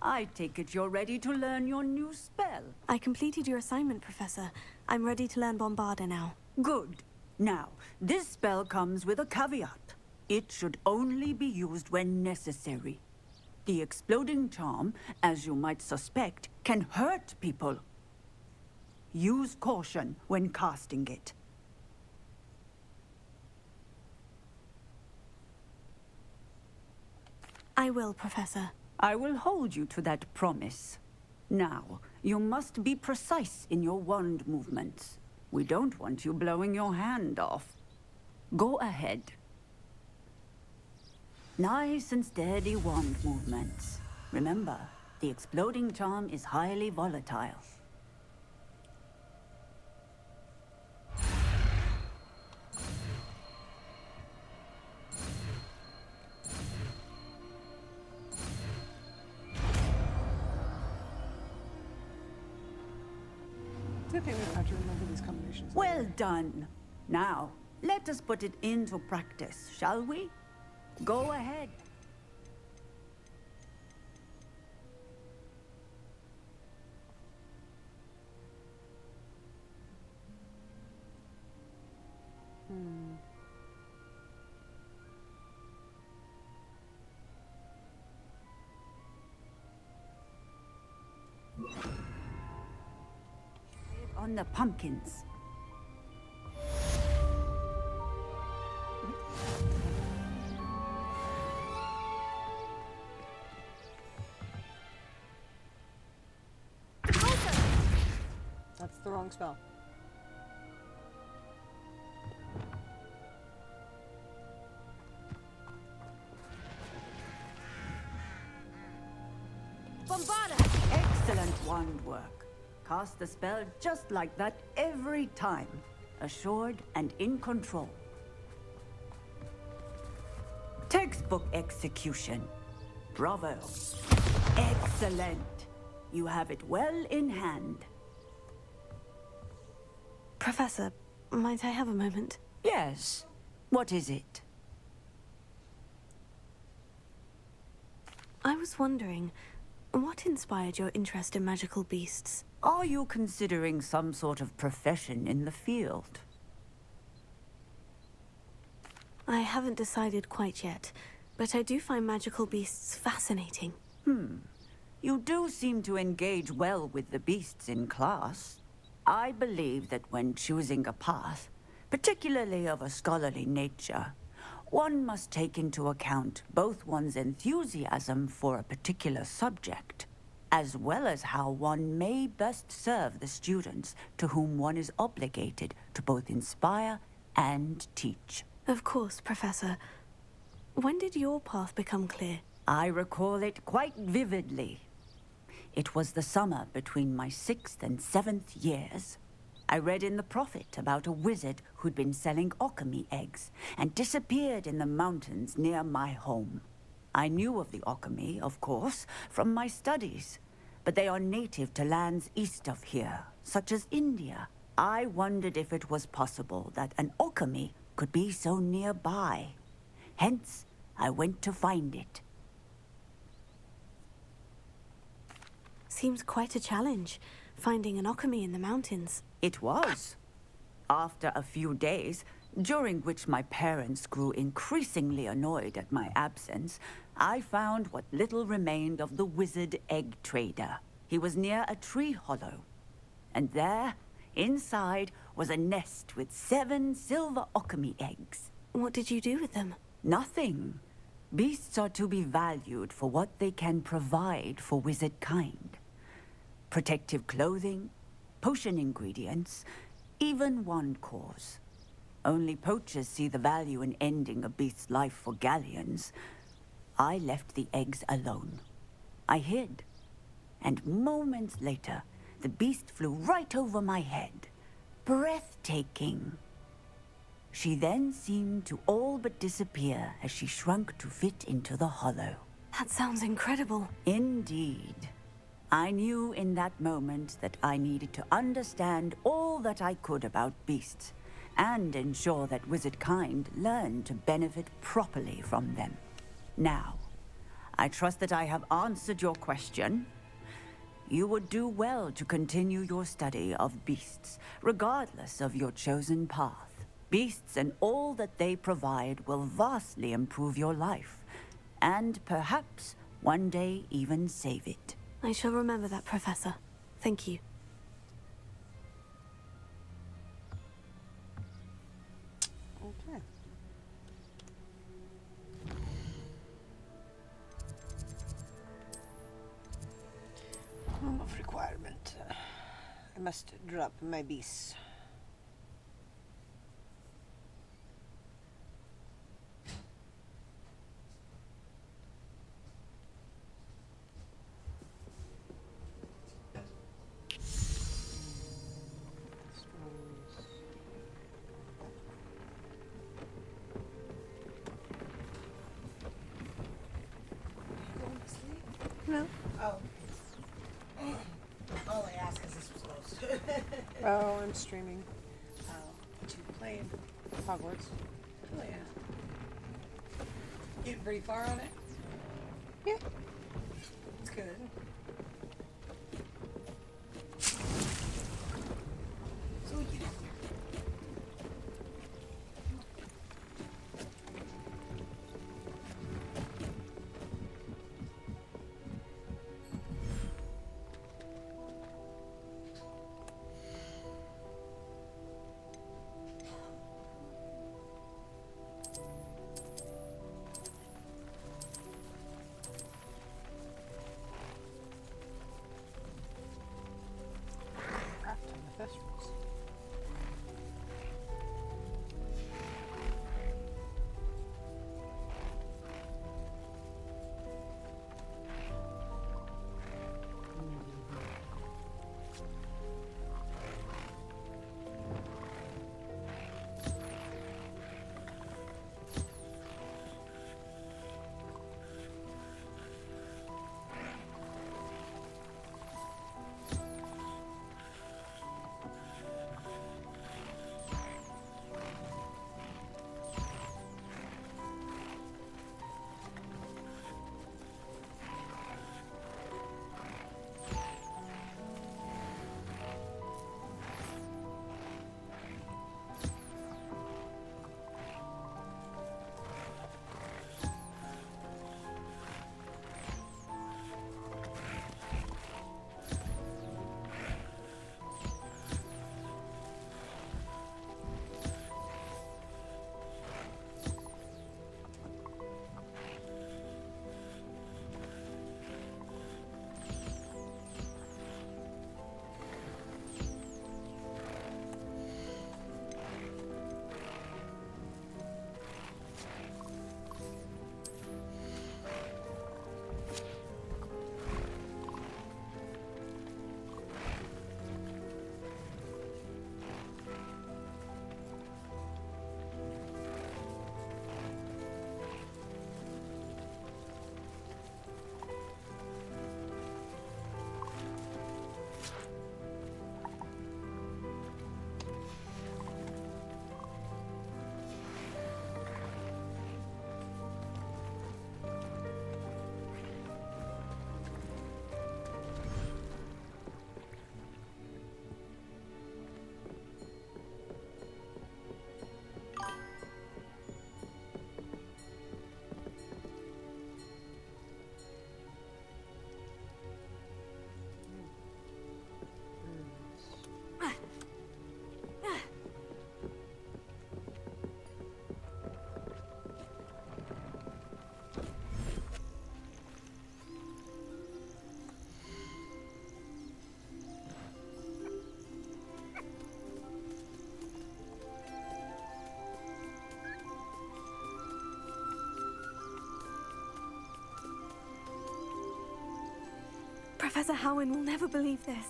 I take it you're ready to learn your new spell. I completed your assignment, Professor. I'm ready to learn Bombarda now. Good. Now, this spell comes with a caveat. It should only be used when necessary. The exploding charm, as you might suspect, can hurt people. Use caution when casting it. I will, Professor. I will hold you to that promise. Now, you must be precise in your wand movements. We don't want you blowing your hand off. Go ahead. Nice and steady wand movements. Remember, the exploding charm is highly volatile. It's okay, we don't have to remember these combinations. Well done. Now, let us put it into practice, shall we? Go ahead. On the pumpkins. That's the wrong spell. Excellent wand work. Cast the spell just like that every time. Assured and in control. Textbook execution. Bravo. Excellent. You have it well in hand. Professor, might I have a moment? Yes. What is it? I was wondering, what inspired your interest in magical beasts? Are you considering some sort of profession in the field? I haven't decided quite yet, but I do find magical beasts fascinating. You do seem to engage well with the beasts in class. I believe that when choosing a path, particularly of a scholarly nature, one must take into account both one's enthusiasm for a particular subject, as well as how one may best serve the students to whom one is obligated to both inspire and teach. Of course, Professor. When did your path become clear? I recall it quite vividly. It was the summer between my 6th and 7th years. I read in the Prophet about a wizard who'd been selling alchemy eggs and disappeared in the mountains near my home. I knew of the alchemy, of course, from my studies, but they are native to lands east of here, such as India. I wondered if it was possible that an alchemy could be so nearby. Hence, I went to find it. Seems quite a challenge, finding an alchemy in the mountains. It was. After a few days, during which my parents grew increasingly annoyed at my absence, I found what little remained of the wizard egg trader. He was near a tree hollow. And there, inside, was a nest with 7 silver alchemy eggs. What did you do with them? Nothing. Beasts are to be valued for what they can provide for wizard kind. Protective clothing, potion ingredients, even wand cores. Only poachers see the value in ending a beast's life for galleons. I left the eggs alone. I hid. And moments later, the beast flew right over my head. Breathtaking. She then seemed to all but disappear as she shrunk to fit into the hollow. That sounds incredible. Indeed. I knew in that moment that I needed to understand all that I could about beasts and ensure that wizard kind learned to benefit properly from them. Now, I trust that I have answered your question. You would do well to continue your study of beasts, regardless of your chosen path. Beasts and all that they provide will vastly improve your life, and perhaps one day even save it. I shall remember that, Professor. Thank you. Okay. Room of requirement. I must drop my beasts. No. Oh. All I ask is this was close. Oh, I'm streaming. To playing? Hogwarts. Oh yeah. Getting pretty far on it? Yeah. It's good. So we can. Professor Howin will never believe this.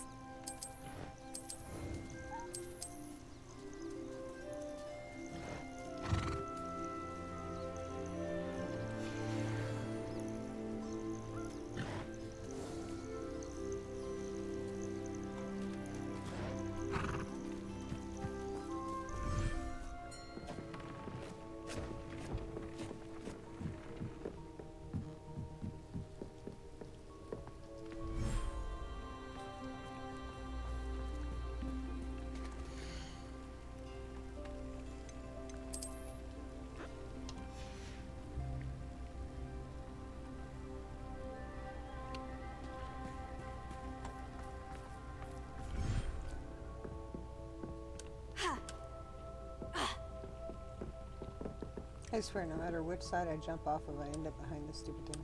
I swear, no matter which side I jump off of, I end up behind this stupid thing.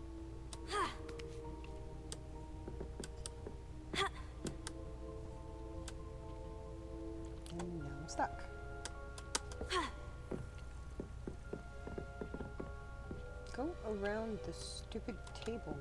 And now I'm stuck. Go around the stupid table.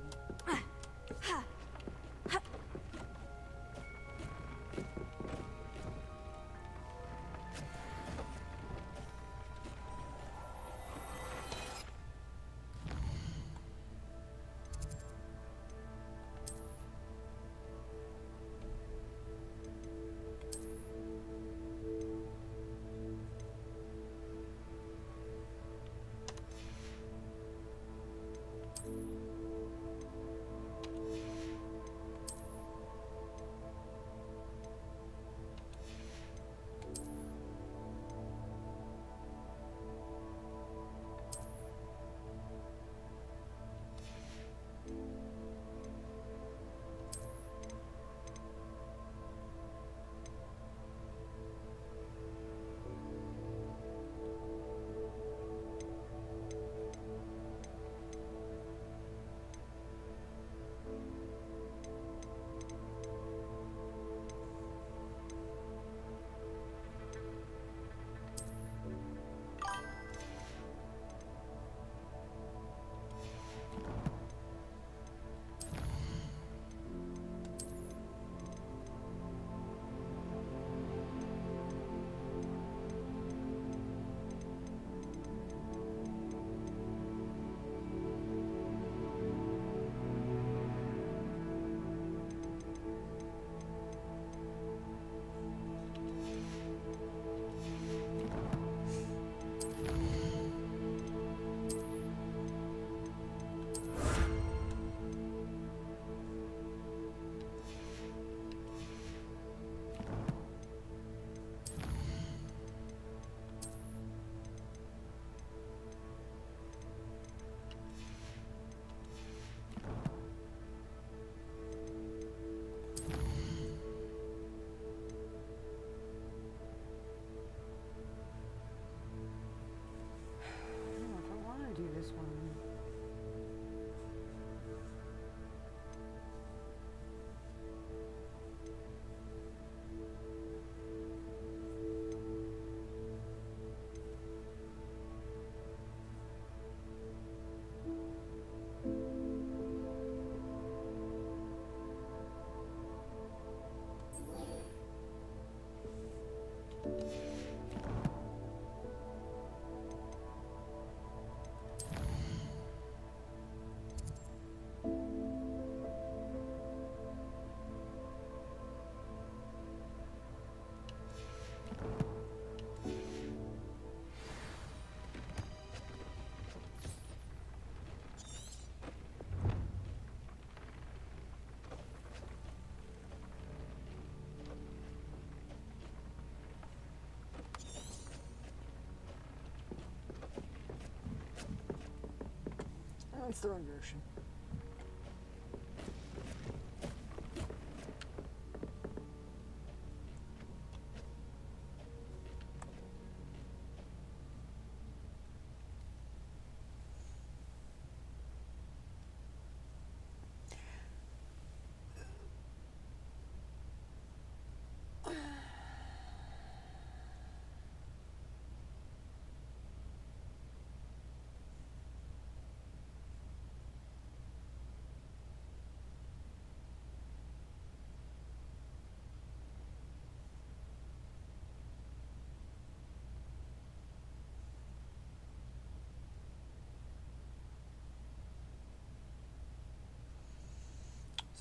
It's the wrong direction.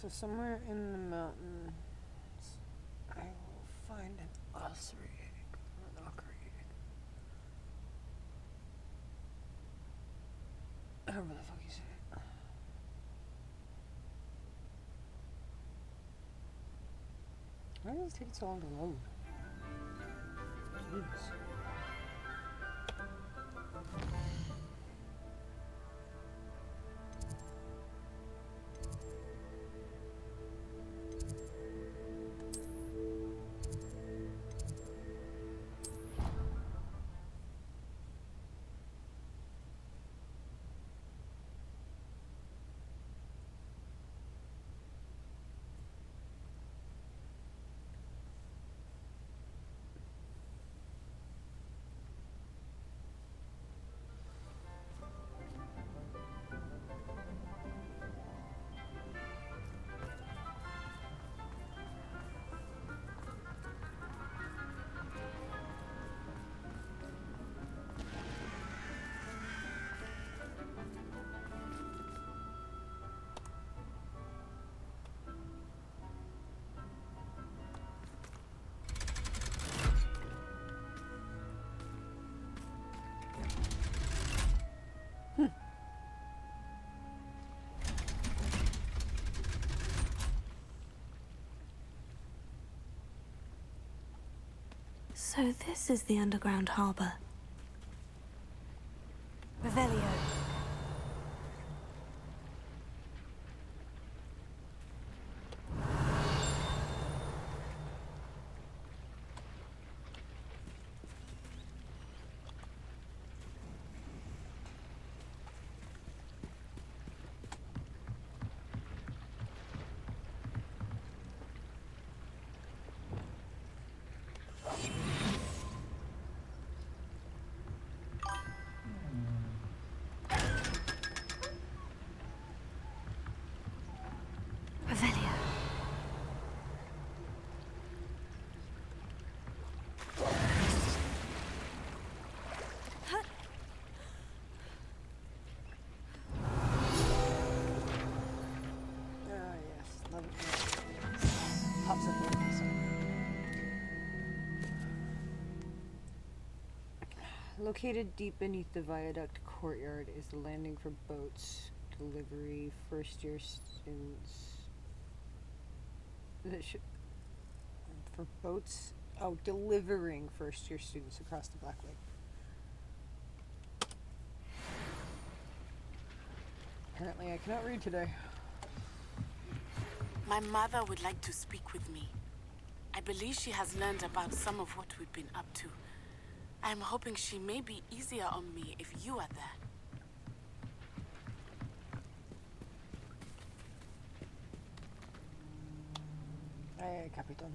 So somewhere in the mountains, I will find an ossuary egg or an ochre egg. However the fuck you say it. Why does it take so long to load? Jeez. So this is the underground harbor. Revelio. Located deep beneath the viaduct courtyard is the landing for boats. Delivery, first year students. For boats? Oh, delivering first year students across the Black Lake. Apparently I cannot read today. My mother would like to speak with me. I believe she has learned about some of what we've been up to. I'm hoping she may be easier on me if you are there. Aye, aye, Capitan.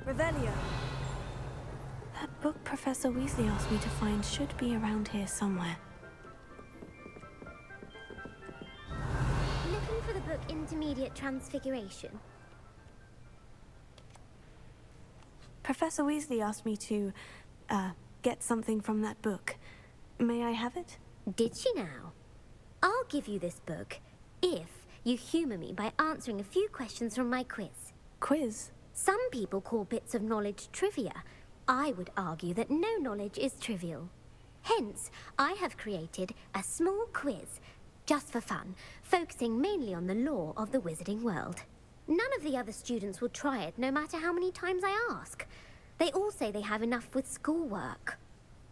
Revelio. That book Professor Weasley asked me to find should be around here somewhere. Looking for the book Intermediate Transfiguration? Professor Weasley asked me to, get something from that book. May I have it? Did she now? I'll give you this book if you humour me by answering a few questions from my quiz. Quiz? Some people call bits of knowledge trivia. I would argue that no knowledge is trivial. Hence, I have created a small quiz, just for fun, focusing mainly on the lore of the wizarding world. None of the other students will try it, no matter how many times I ask. They all say they have enough with schoolwork.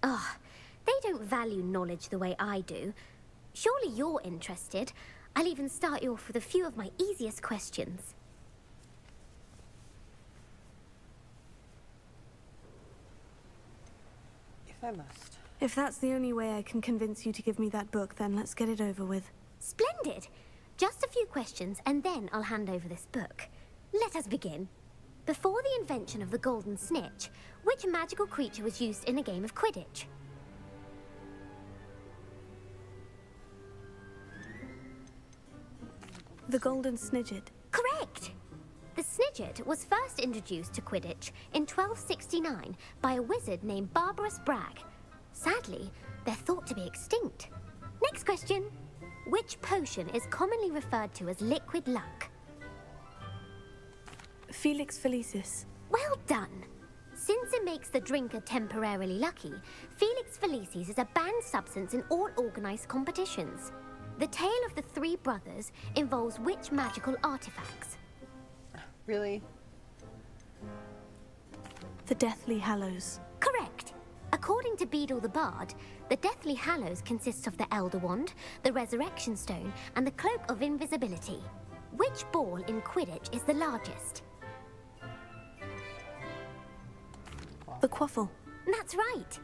Ugh, they don't value knowledge the way I do. Surely you're interested. I'll even start you off with a few of my easiest questions. If I must. If that's the only way I can convince you to give me that book, then let's get it over with. Splendid! Just a few questions, and then I'll hand over this book. Let us begin. Before the invention of the golden snitch, which magical creature was used in a game of Quidditch? The golden snidget. Correct! The snidget was first introduced to Quidditch in 1269 by a wizard named Barbarous Bragg. Sadly, they're thought to be extinct. Next question. Which potion is commonly referred to as liquid luck? Felix Felicis. Well done! Since it makes the drinker temporarily lucky, Felix Felicis is a banned substance in all organised competitions. The tale of the three brothers involves which magical artifacts? Really? The Deathly Hallows. Correct! According to Beedle the Bard, the Deathly Hallows consists of the Elder Wand, the Resurrection Stone, and the Cloak of Invisibility. Which ball in Quidditch is the largest? The Quaffle. That's right!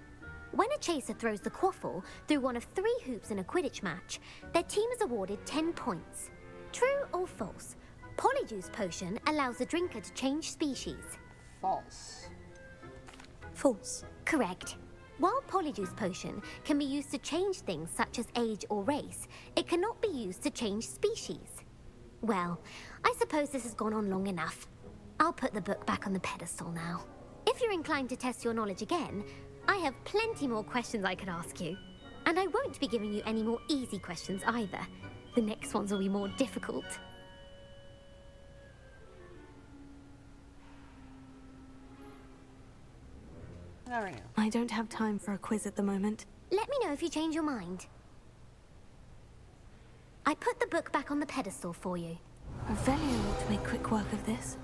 When a chaser throws the quaffle through one of 3 hoops in a Quidditch match, their team is awarded 10 points. True or false? Polyjuice Potion allows the drinker to change species. False. False. Correct. While Polyjuice Potion can be used to change things such as age or race, it cannot be used to change species. Well, I suppose this has gone on long enough. I'll put the book back on the pedestal now. If you're inclined to test your knowledge again, I have plenty more questions I could ask you. And I won't be giving you any more easy questions either. The next ones will be more difficult. Not right now. I don't have time for a quiz at the moment. Let me know if you change your mind. I put the book back on the pedestal for you. Revelio ought to make quick work of this.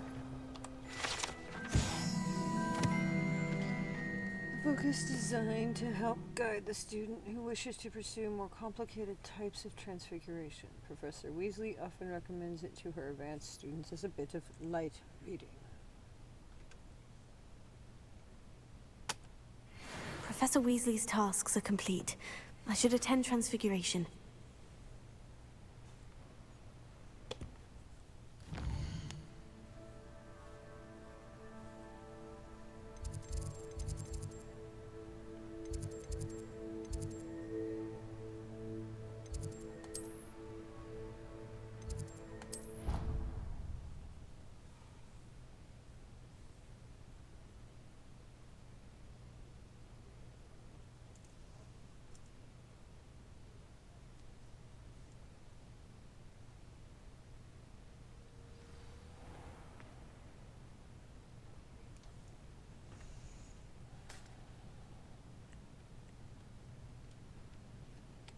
The book is designed to help guide the student who wishes to pursue more complicated types of transfiguration. Professor Weasley often recommends it to her advanced students as a bit of light reading. Professor Weasley's tasks are complete. I should attend Transfiguration.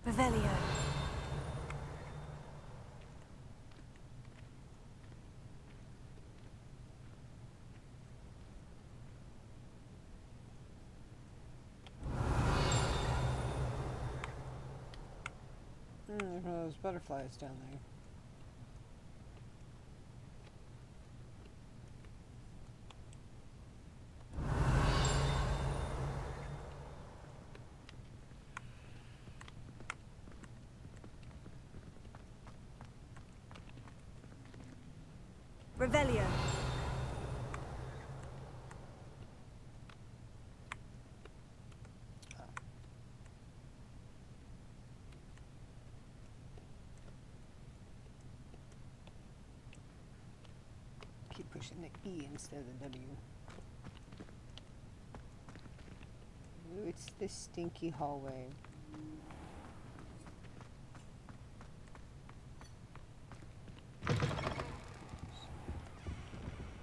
Revelio. There's one of those butterflies down there. Revelio. pushing the E instead of the W. Ooh, it's this stinky hallway.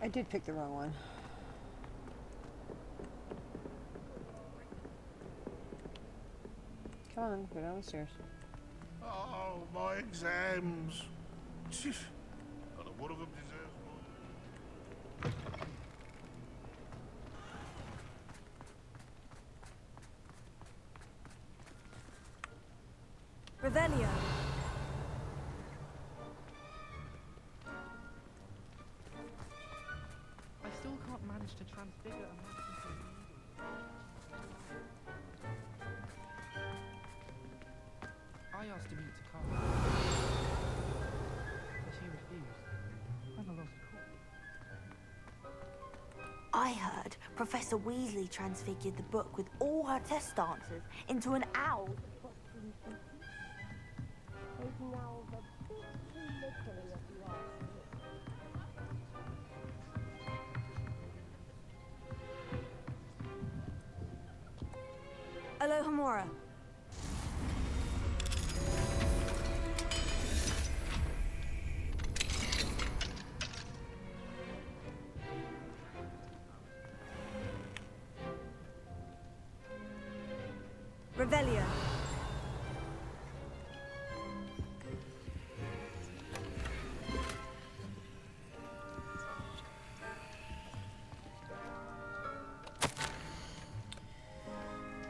I did pick the wrong one. Come on, go down the stairs. Oh, my exams. Not a one of them deserves more. Revelio. I still can't manage to transfigure a mouse into a needle. I asked him to come, but he refused. I'm a lost cause. I heard Professor Weasley transfigured the book with all her test answers into an owl. Alohomora. Revelio.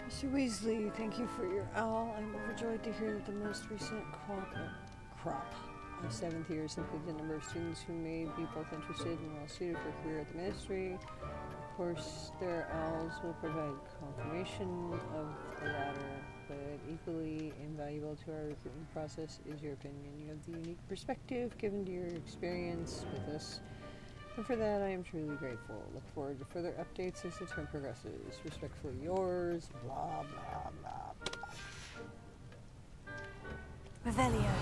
Mr. Weasley, thank you for your owl. I'm overjoyed to hear that the most recent crop of 7th years includes a number of students who may be both interested and well suited for a career at the Ministry. Of course, their owls will provide confirmation of the latter, but equally invaluable to our recruitment process is your opinion. You have the unique perspective given to your experience with us, and for that I am truly grateful. Look forward to further updates as the term progresses. Respectfully yours, blah, blah, blah, blah. Revelio.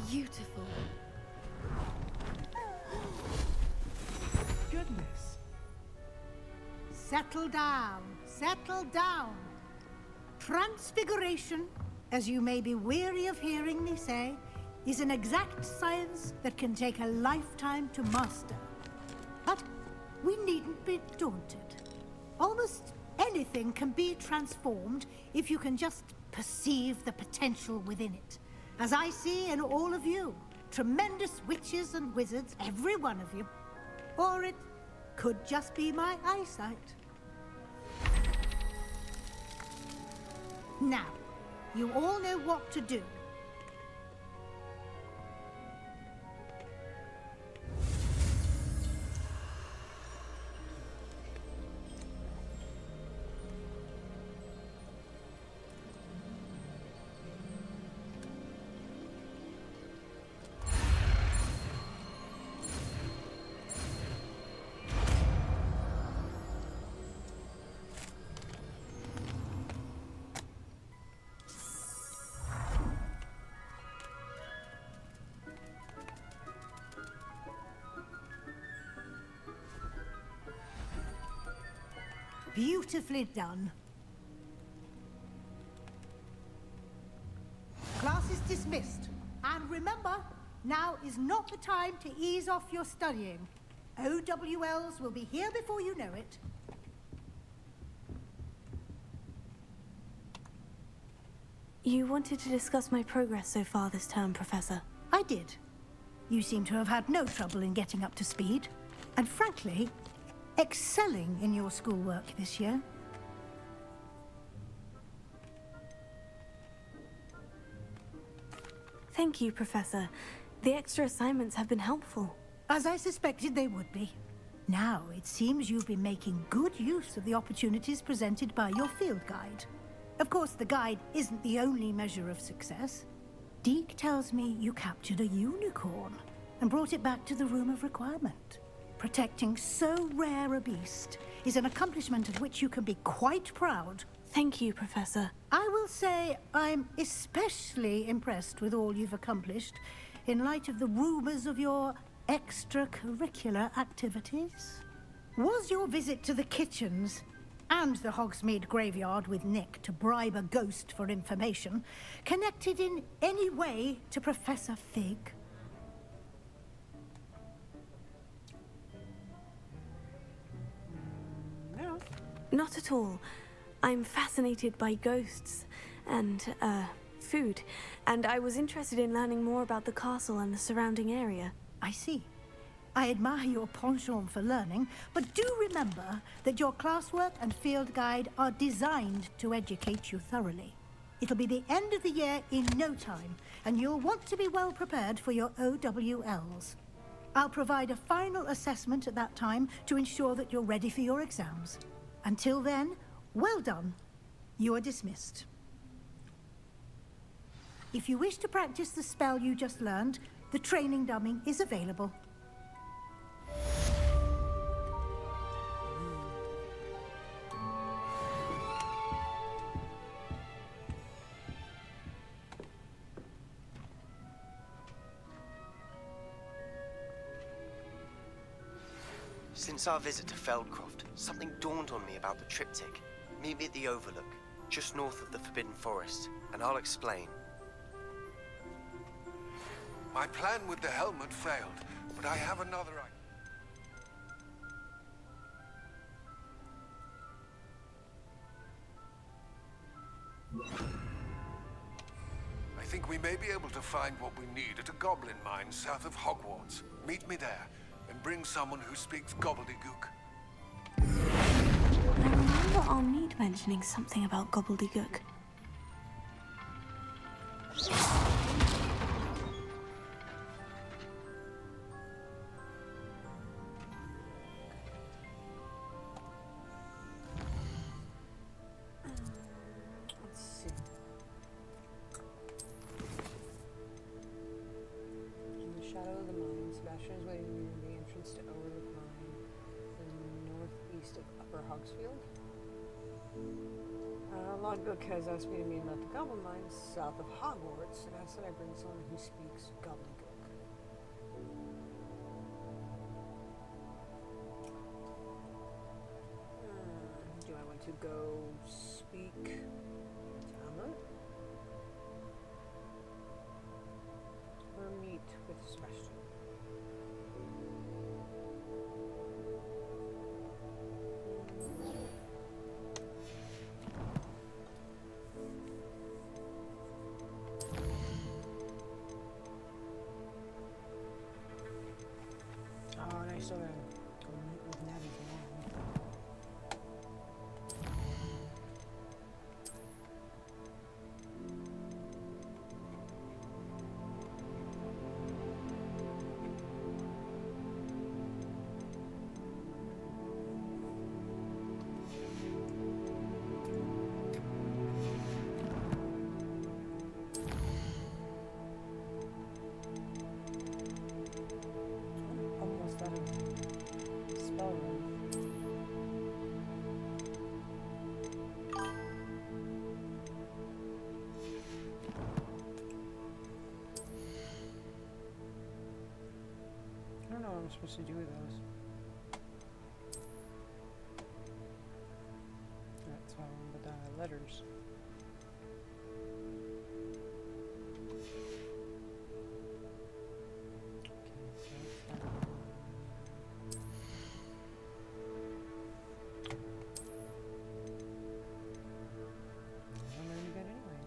Beautiful. Goodness. Settle down. Settle down. Transfiguration, as you may be weary of hearing me say, is an exact science that can take a lifetime to master. But we needn't be daunted. Almost anything can be transformed if you can just perceive the potential within it. As I see in all of you, tremendous witches and wizards, every one of you. Or it could just be my eyesight. Now, you all know what to do. Beautifully done. Class is dismissed. And remember, now is not the time to ease off your studying. OWLs will be here before you know it. You wanted to discuss my progress so far this term, Professor. I did. You seem to have had no trouble in getting up to speed. And frankly, excelling in your schoolwork this year. Thank you, Professor. The extra assignments have been helpful. As I suspected they would be. Now, it seems you've been making good use of the opportunities presented by your field guide. Of course, the guide isn't the only measure of success. Deke tells me you captured a unicorn and brought it back to the Room of Requirement. Protecting so rare a beast is an accomplishment of which you can be quite proud. Thank you, Professor. I will say I'm especially impressed with all you've accomplished in light of the rumors of your extracurricular activities. Was your visit to the kitchens and the Hogsmeade graveyard with Nick to bribe a ghost for information connected in any way to Professor Fig? No. Not at all. I'm fascinated by ghosts and, food, and I was interested in learning more about the castle and the surrounding area. I see. I admire your penchant for learning, but do remember that your classwork and field guide are designed to educate you thoroughly. It'll be the end of the year in no time, and you'll want to be well prepared for your OWLs. I'll provide a final assessment at that time to ensure that you're ready for your exams. Until then, well done. You are dismissed. If you wish to practice the spell you just learned, the training dummy is available. Since our visit to Feldcroft, something dawned on me about the triptych. Meet me at the Overlook, just north of the Forbidden Forest, and I'll explain. My plan with the helmet failed, but I have another idea. I think we may be able to find what we need at a goblin mine south of Hogwarts. Meet me there, and bring someone who speaks gobbledygook. I remember Almeid mentioning something about gobbledygook. Let's see. In the shadow of the mine, Sebastian is waiting near the entrance to Overlook Mine, the northeast of Upper Hogsfield. Logbook has asked me to meet him at the Goblin Mine south of Hogwarts and asked that I bring someone who speaks gobbledygook. Do I want to go speak to Hamlet? Or meet with Sebastian? Oh, and I still gotta go meet with Navi's mom. Almost out of spell room. I don't know what I'm supposed to do with those. That's with the letters. I'm really good anyway.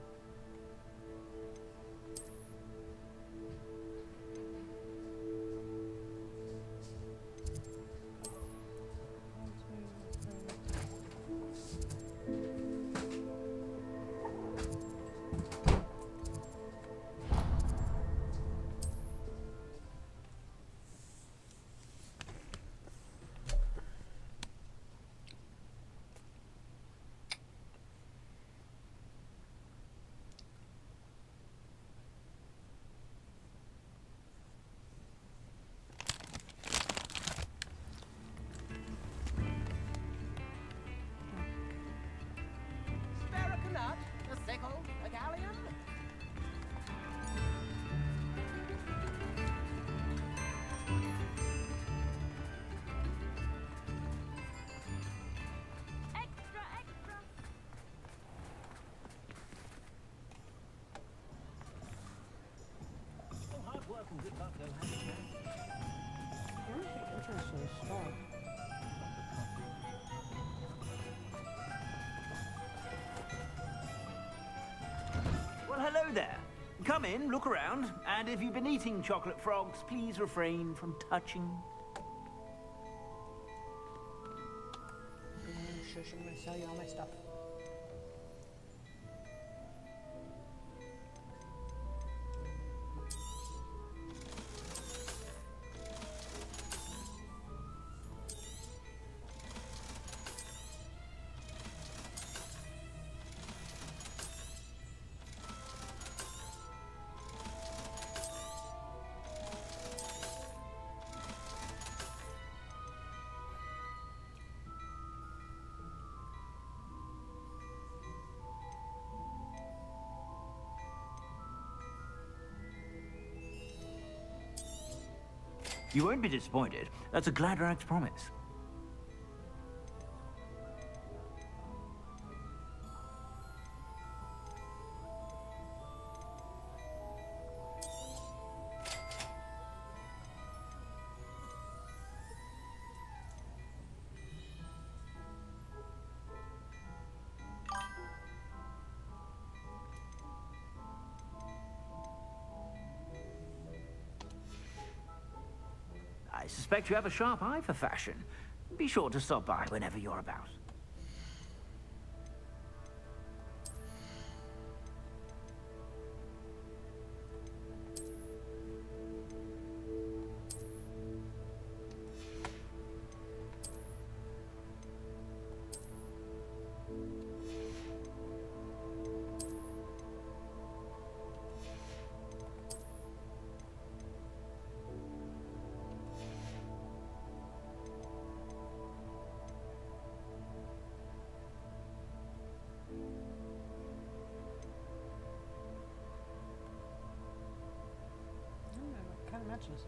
there. Come in, look around, and if you've been eating chocolate frogs, please refrain from touching. Shush, I'm gonna sell you all my stuff. You won't be disappointed. That's a Gladrax promise. I suspect you have a sharp eye for fashion. Be sure to stop by whenever you're about. Kind of matches.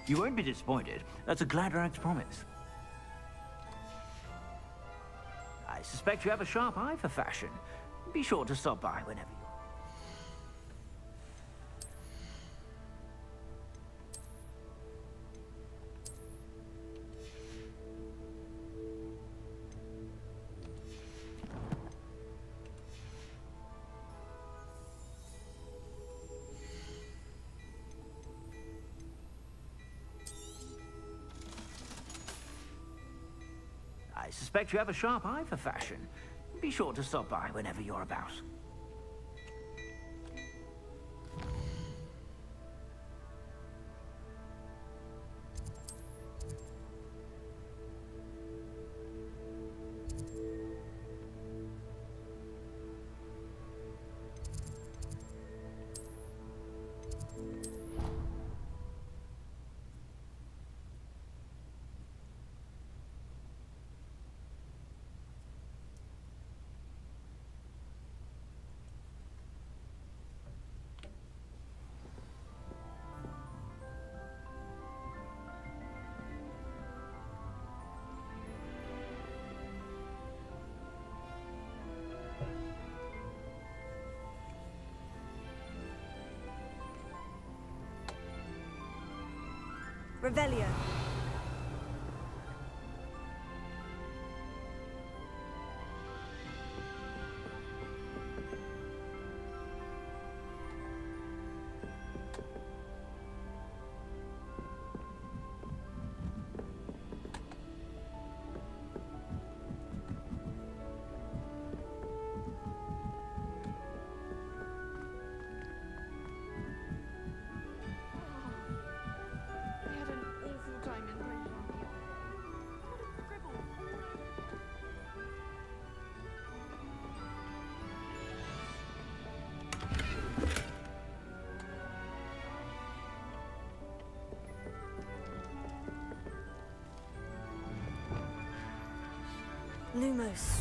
You won't be disappointed. That's a Gladrax promise. I suspect you have a sharp eye for fashion. Be sure to stop by whenever you're... I suspect you have a sharp eye for fashion. Be sure to stop by whenever you're about. Revelio. I had an awful time in prison. Lumos.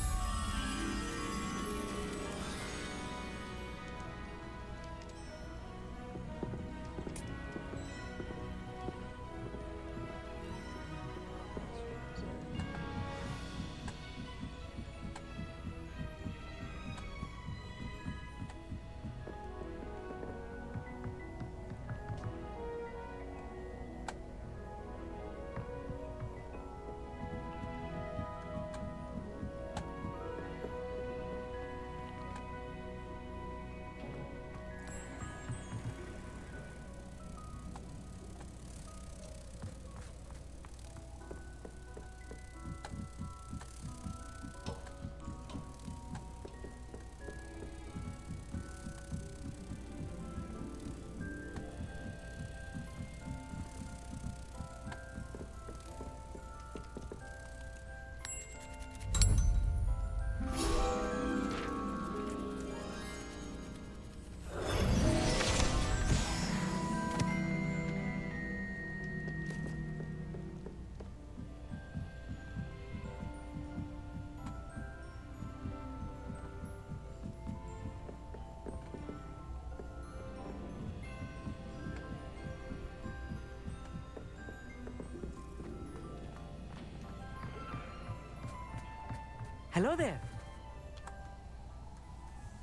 Hello there.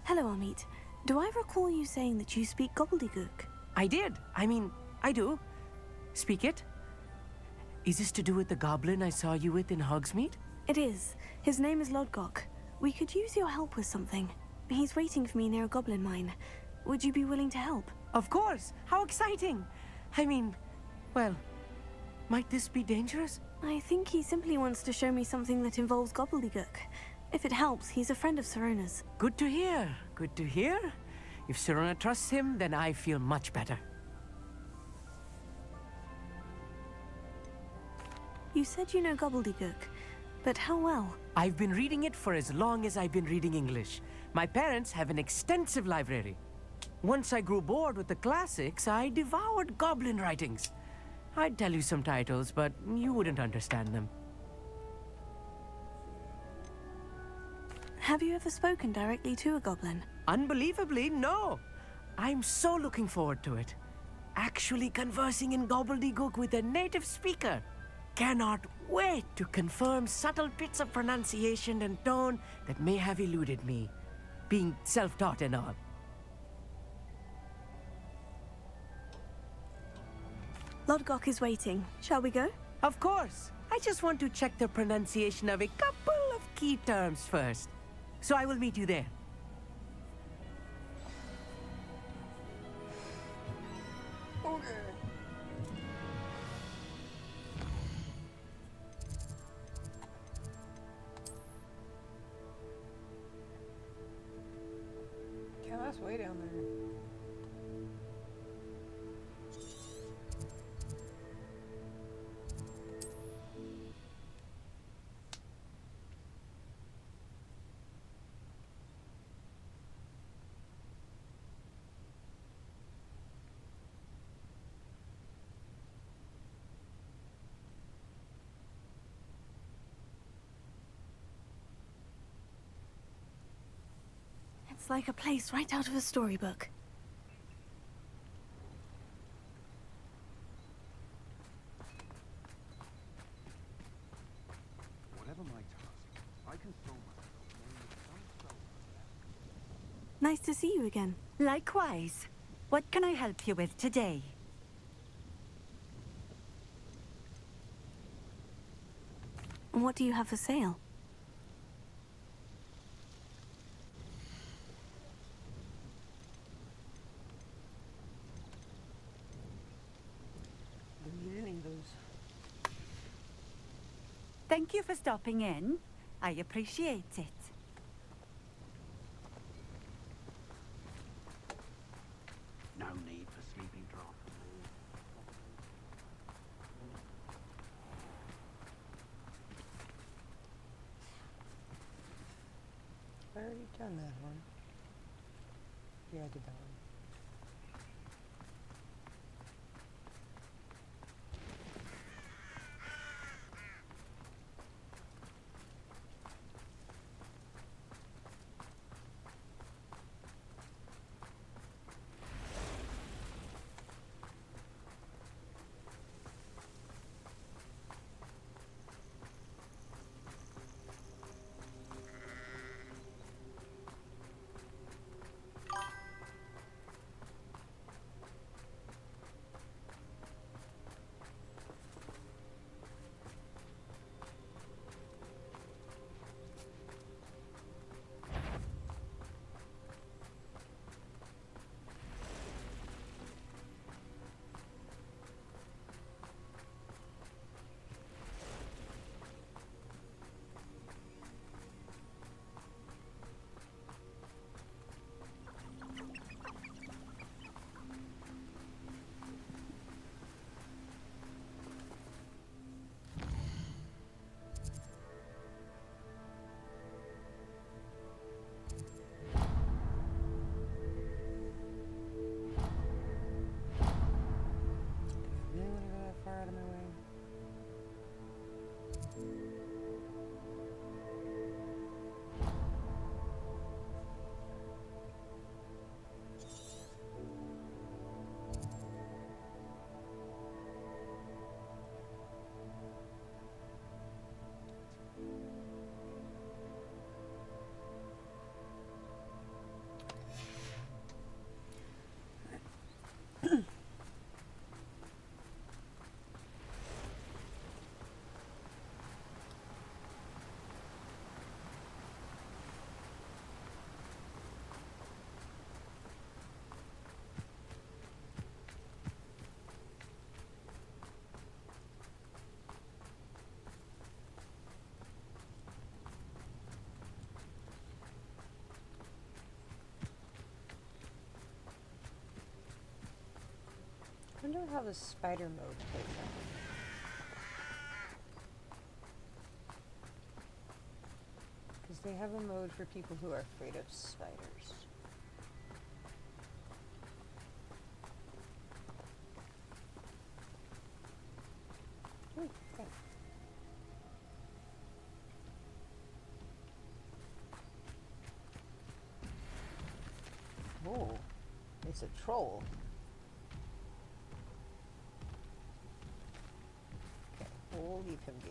Hello, Amit. Do I recall you saying that you speak gobbledygook? I did. I do. Speak it. Is this to do with the goblin I saw you with in Hogsmeade? It is. His name is Lodgok. We could use your help with something. He's waiting for me near a goblin mine. Would you be willing to help? Of course. How exciting. Well, might this be dangerous? I think he simply wants to show me something that involves gobbledygook. If it helps, he's a friend of Sirona's. Good to hear. Good to hear. If Sirona trusts him, then I feel much better. You said you know gobbledygook, but how well? I've been reading it for as long as I've been reading English. My parents have an extensive library. Once I grew bored with the classics, I devoured goblin writings. I'd tell you some titles, but you wouldn't understand them. Have you ever spoken directly to a goblin? Unbelievably, no. I'm so looking forward to it. Actually conversing in gobbledygook with a native speaker. Cannot wait to confirm subtle bits of pronunciation and tone that may have eluded me, being self-taught and all. Lodgok is waiting. Shall we go? Of course. I just want to check the pronunciation of a couple of key terms first. So I will meet you there. Okay. Yeah, that's way down there. It's like a place right out of a storybook. Whatever my task, I can solve myself. Nice to see you again. Likewise. What can I help you with today? And what do you have for sale? Thank you for stopping in. I appreciate it. No need for sleeping draught. I already done that one. Yeah, I did that one. wonder how the spider mode plays out. Because they have a mode for people who are afraid of spiders. Ooh, okay. Oh, it's a troll. Okay, all you can be.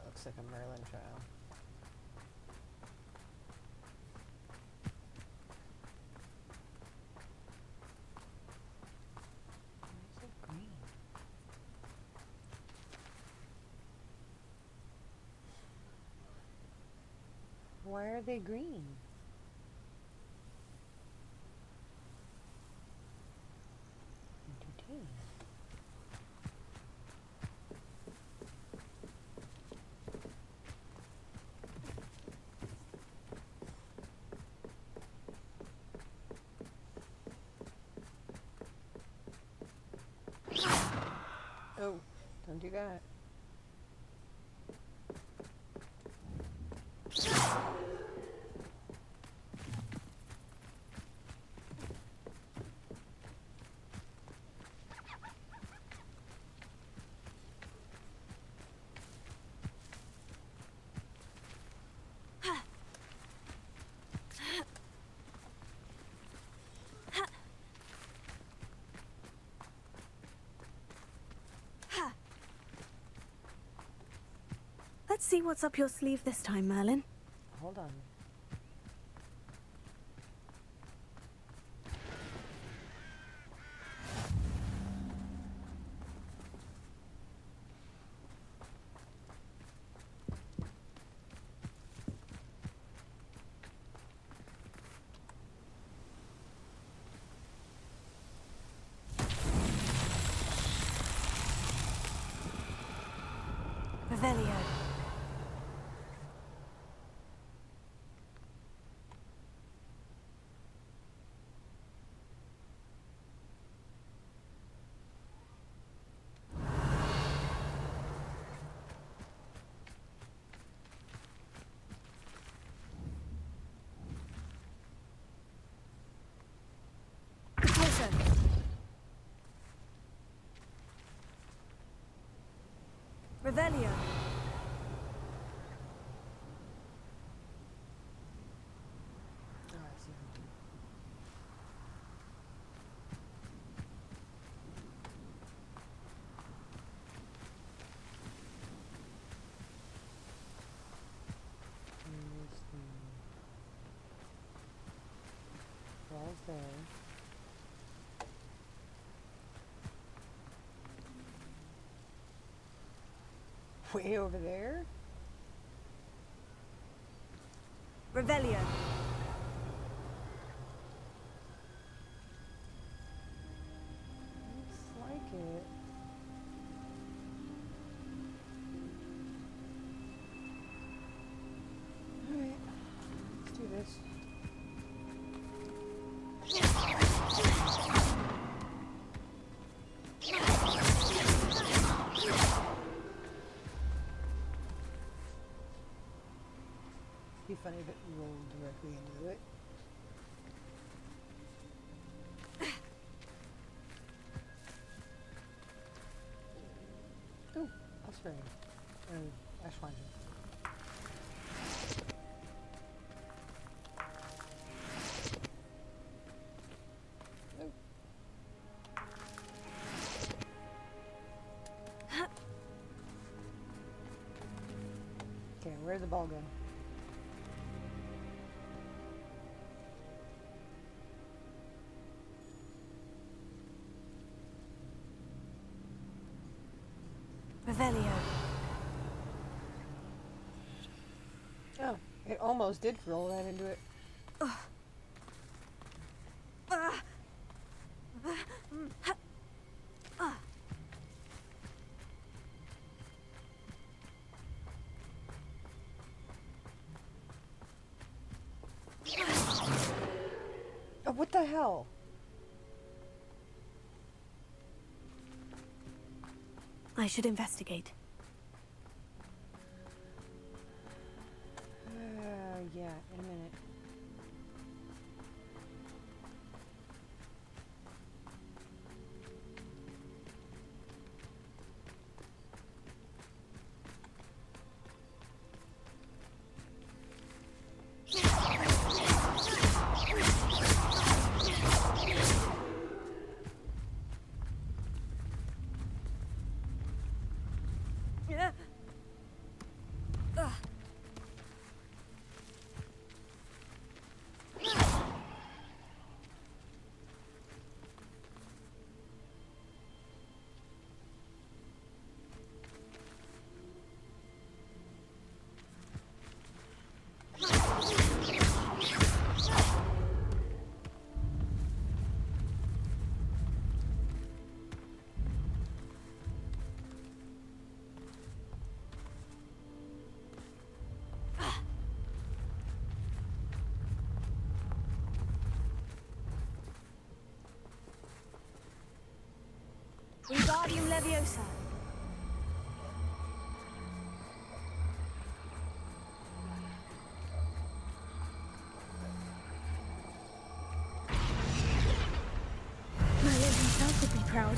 Looks like a Merlin trial. Why is it green? Why are they green? Entertaining. Oh, don't do that. Let's see what's up your sleeve this time, Merlin. Hold on. Revelio. Closer. Revelio. Wall's there. Way over there? Revelio. Looks like it. Alright, let's do this. Be funny if it rolled directly into it. Oh, that's right. Ash wine. Oh. Okay, where'd the ball go? Revelio. Oh, it almost did roll that into it. Oh, what the hell? I should investigate. Yeah, in a minute. Wingardium Leviosa. Merlin himself would be proud.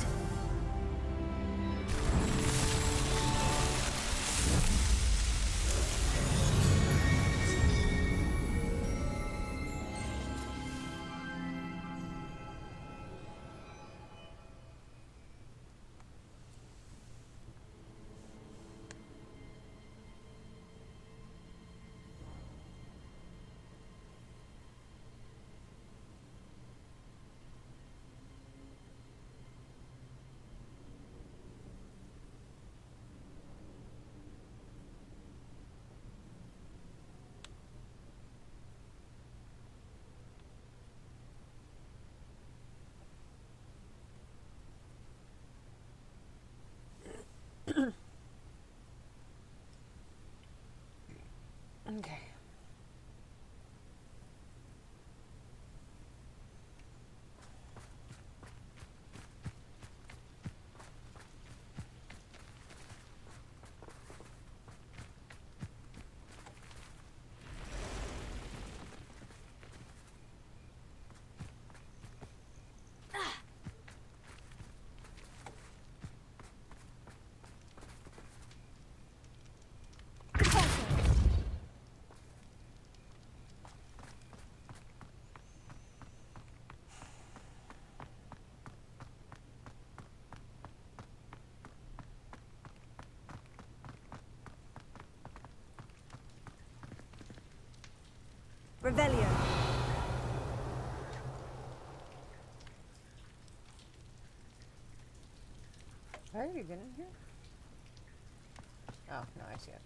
Okay. Revelio. How did you get in here? Oh, no, I see it.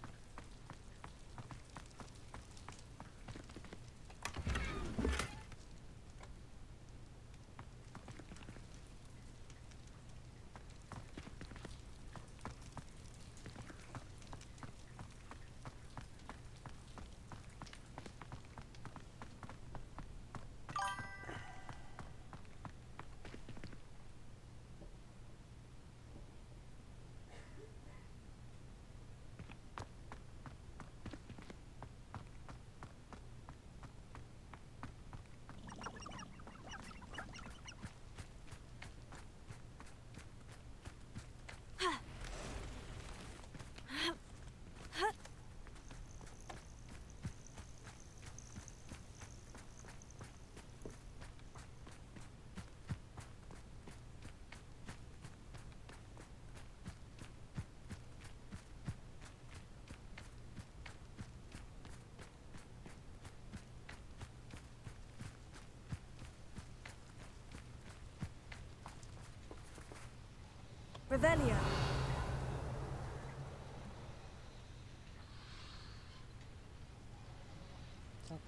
Revelio.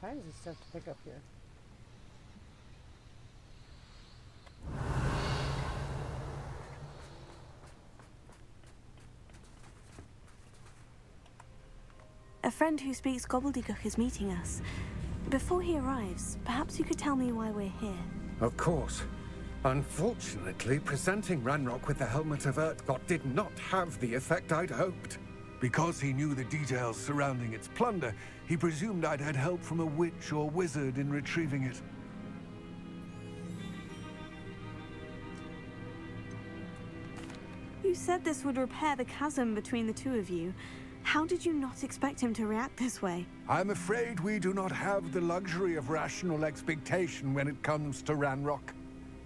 kinds of stuff to pick up here. A friend who speaks gobbledygook is meeting us. Before he arrives, perhaps you could tell me why we're here. Of course. Unfortunately, presenting Ranrock with the Helmet of Urtkot did not have the effect I'd hoped. Because he knew the details surrounding its plunder, he presumed I'd had help from a witch or wizard in retrieving it. You said this would repair the chasm between the two of you. How did you not expect him to react this way? I'm afraid we do not have the luxury of rational expectation when it comes to Ranrock.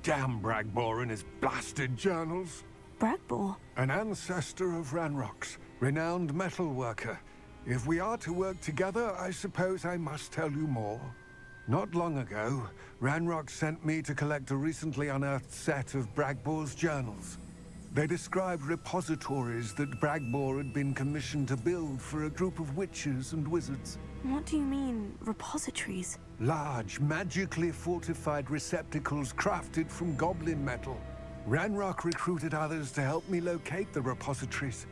Damn Bragbor and his blasted journals. Bragbor? An ancestor of Ranrock's, renowned metal worker. If we are to work together, I suppose I must tell you more. Not long ago, Ranrock sent me to collect a recently unearthed set of Bragbor's journals. They described repositories that Bragbor had been commissioned to build for a group of witches and wizards. What do you mean, repositories? Large, magically fortified receptacles crafted from goblin metal. Ranrock recruited others to help me locate the repositories.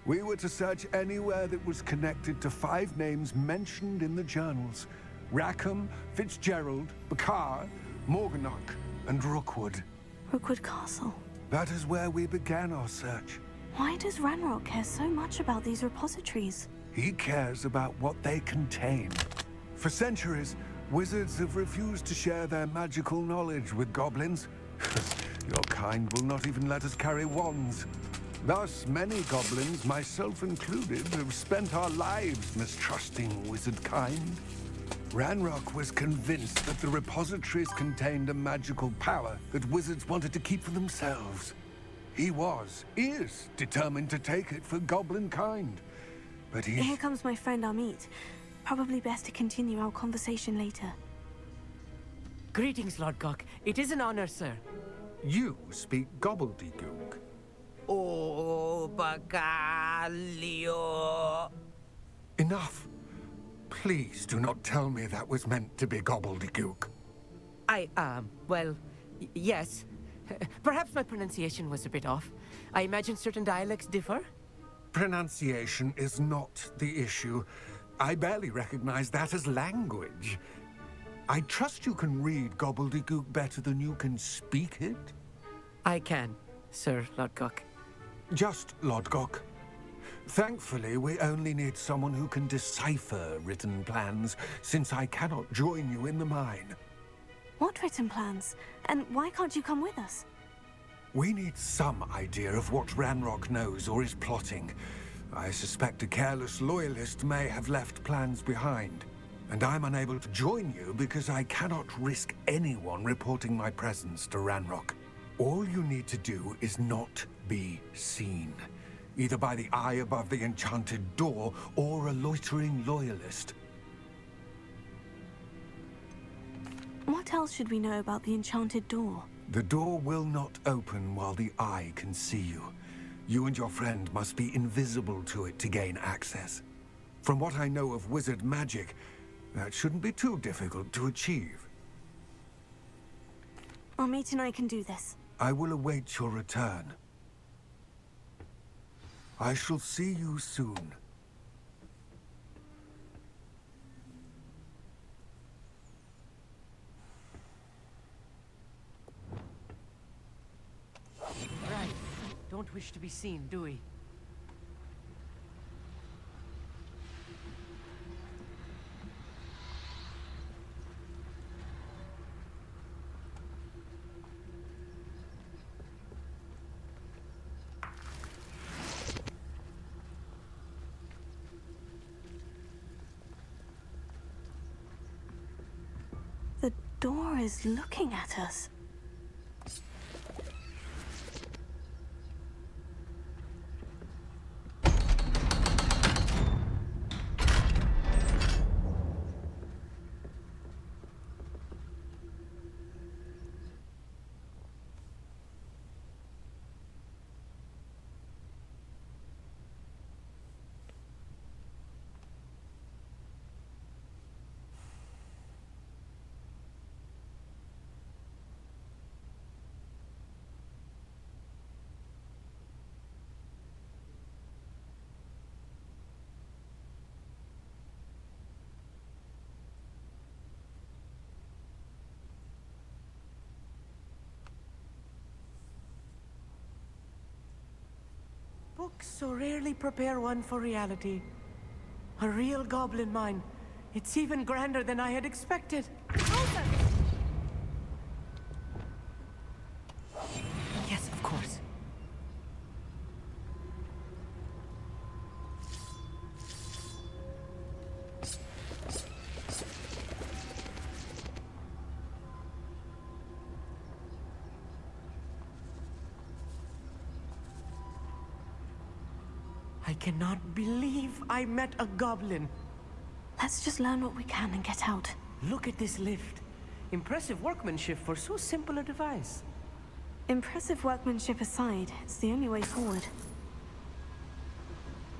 We were to search anywhere that was connected to 5 names mentioned in the journals: Rackham, Fitzgerald, Bakar, Morganach, and Rookwood. Rookwood Castle. That is where we began our search. Why does Ranrock care so much about these repositories? He cares about what they contain. For centuries, wizards have refused to share their magical knowledge with goblins. Your kind will not even let us carry wands. Thus, many goblins, myself included, have spent our lives mistrusting wizard kind. Ranrock was convinced that the repositories contained a magical power that wizards wanted to keep for themselves. He is determined to take it for goblin kind. But Here comes my friend Amit. Probably best to continue our conversation later. Greetings, Lord Gok. It is an honor, sir. You speak gobbledygook. Oh, Bagalio. Enough. Please do not tell me that was meant to be gobbledygook. Yes. Perhaps my pronunciation was a bit off. I imagine certain dialects differ. Pronunciation is not the issue. I barely recognize that as language. I trust you can read gobbledygook better than you can speak it? I can, Sir Lord Gok. Just Lord Gok. Thankfully, we only need someone who can decipher written plans, since I cannot join you in the mine. What written plans? And why can't you come with us? We need some idea of what Ranrock knows or is plotting. I suspect a careless loyalist may have left plans behind. And I'm unable to join you because I cannot risk anyone reporting my presence to Ranrock. All you need to do is not be seen. Either by the eye above the enchanted door, or a loitering loyalist. What else should we know about the enchanted door? The door will not open while the eye can see you. You and your friend must be invisible to it to gain access. From what I know of wizard magic, that shouldn't be too difficult to achieve. Amit and I can do this. I will await your return. I shall see you soon. Right. Don't wish to be seen, do we? The door is looking at us. so rarely prepare one for reality. A real goblin mine. It's even grander than I had expected. Yes, of course. I cannot believe I met a goblin. Let's just learn what we can and get out. Look at this lift. Impressive workmanship for so simple a device. Impressive workmanship aside, it's the only way forward.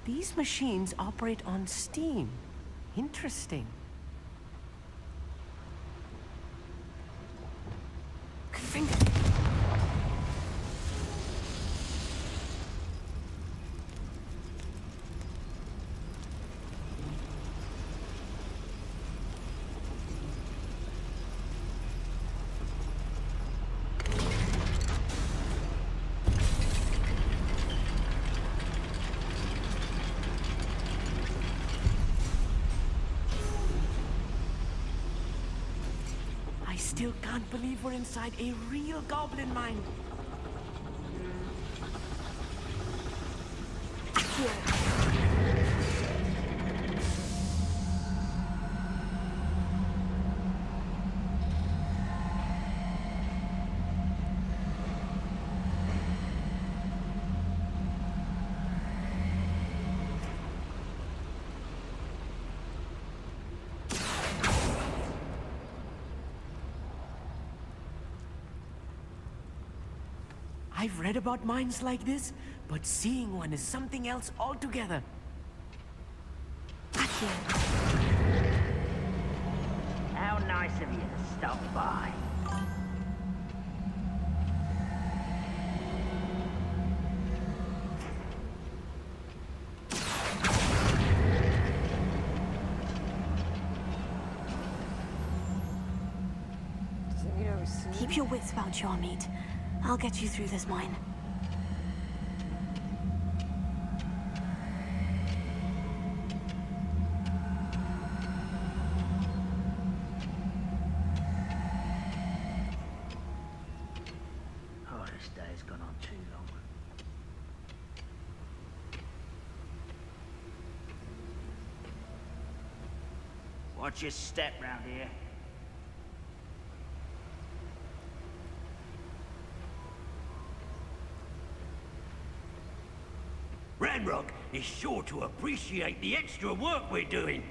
These machines operate on steam. Interesting. I still can't believe we're inside a real goblin mine. I've read about mines like this, but seeing one is something else altogether. How nice of you to stop by. Keep your wits about you, Amit. I'll get you through this mine. Oh, this day's gone on too long. Watch your step round here. Ranrock is sure to appreciate the extra work we're doing.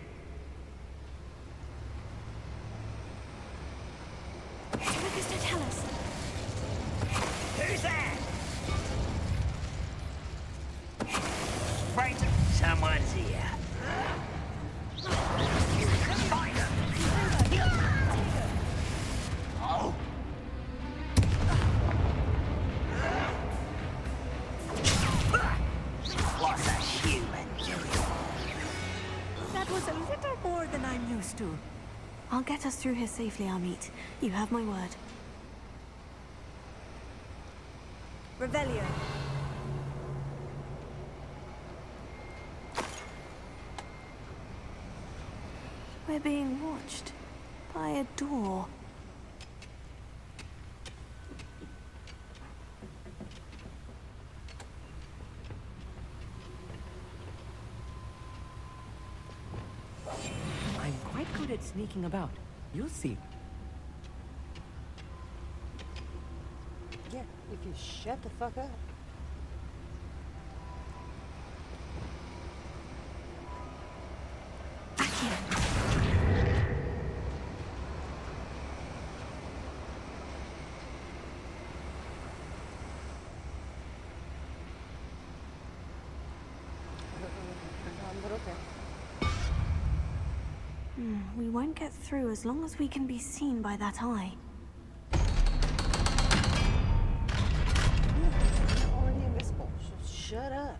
Lucas, to tell us. Who's that? Right, someone's here. Oh. What's a human doing? That was a little more than I'm used to. I'll get us through here safely, Amit. You have my word. Revelio. We're being watched by a door. I'm quite good at sneaking about. You'll see. Yeah, if you shut the fuck up. But okay. We won't get through as long as we can be seen by that eye. You're already invisible, so shut up.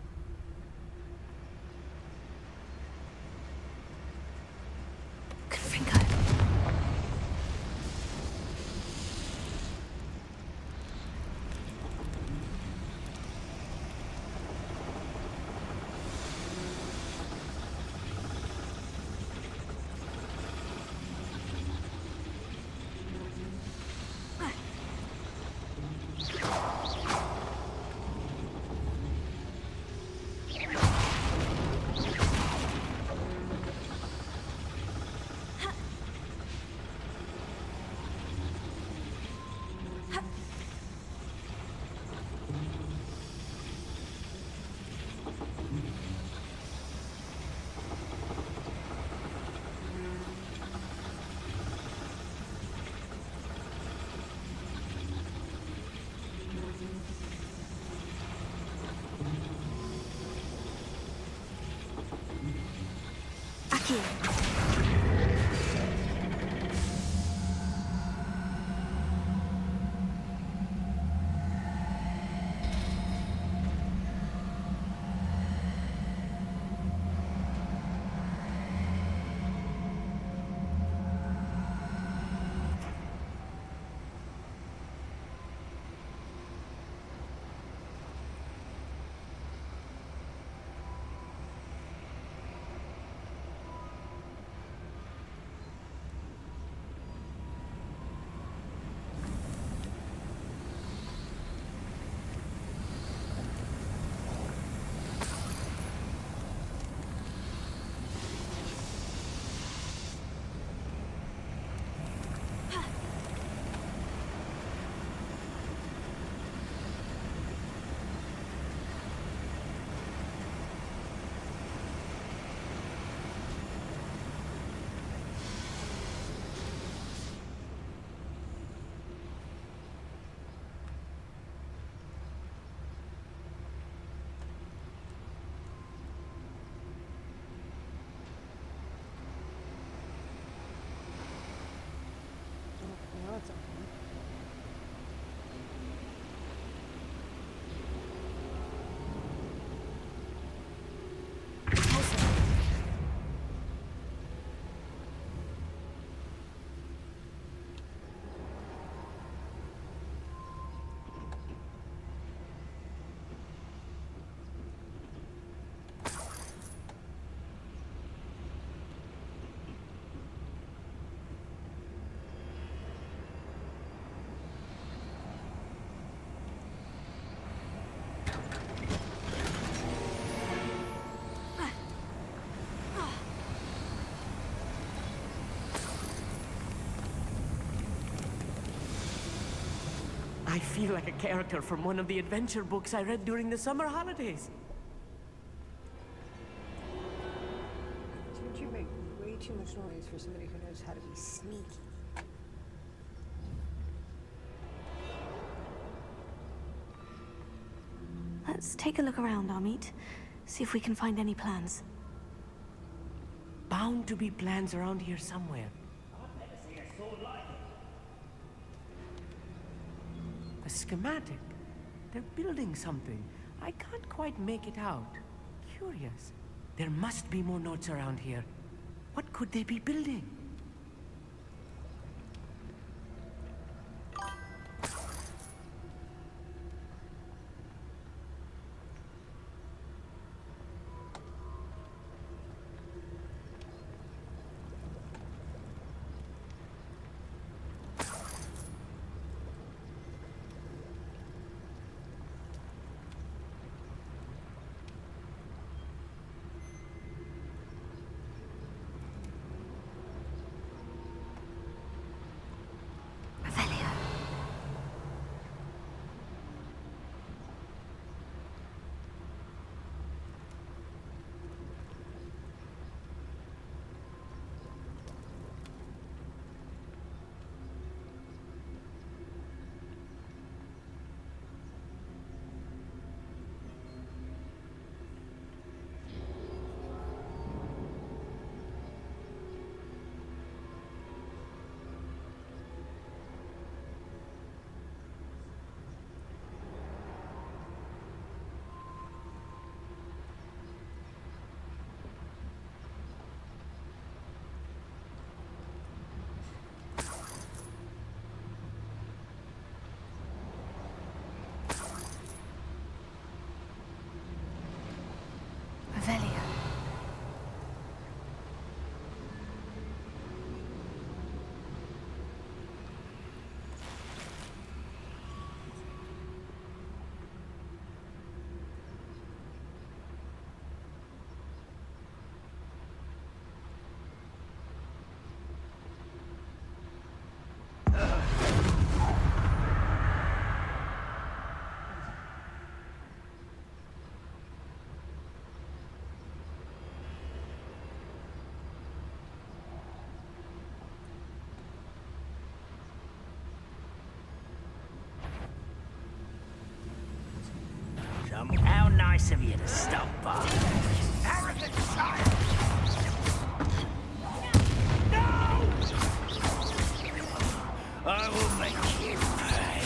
you. Now it's open. I feel like a character from one of the adventure books I read during the summer holidays. Didn't you make way too much noise for somebody who knows how to be sneaky? Let's take a look around, Amit. See if we can find any plans. Bound to be plans around here somewhere. A schematic. They're building something. I can't quite make it out. Curious. There must be more notes around here. What could they be building? How nice of you to stop by. Arrogant child! I will make you pay.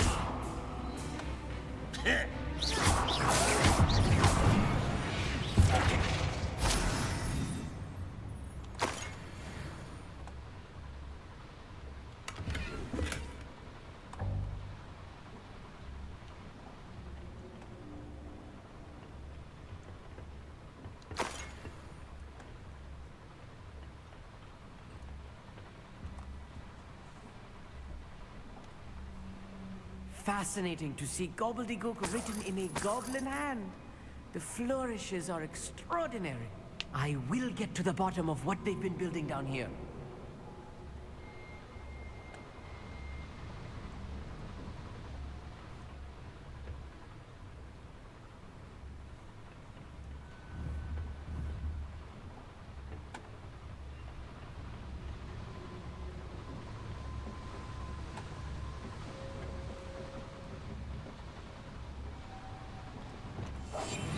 Fascinating to see gobbledygook written in a goblin hand. The flourishes are extraordinary. I will get to the bottom of what they've been building down here.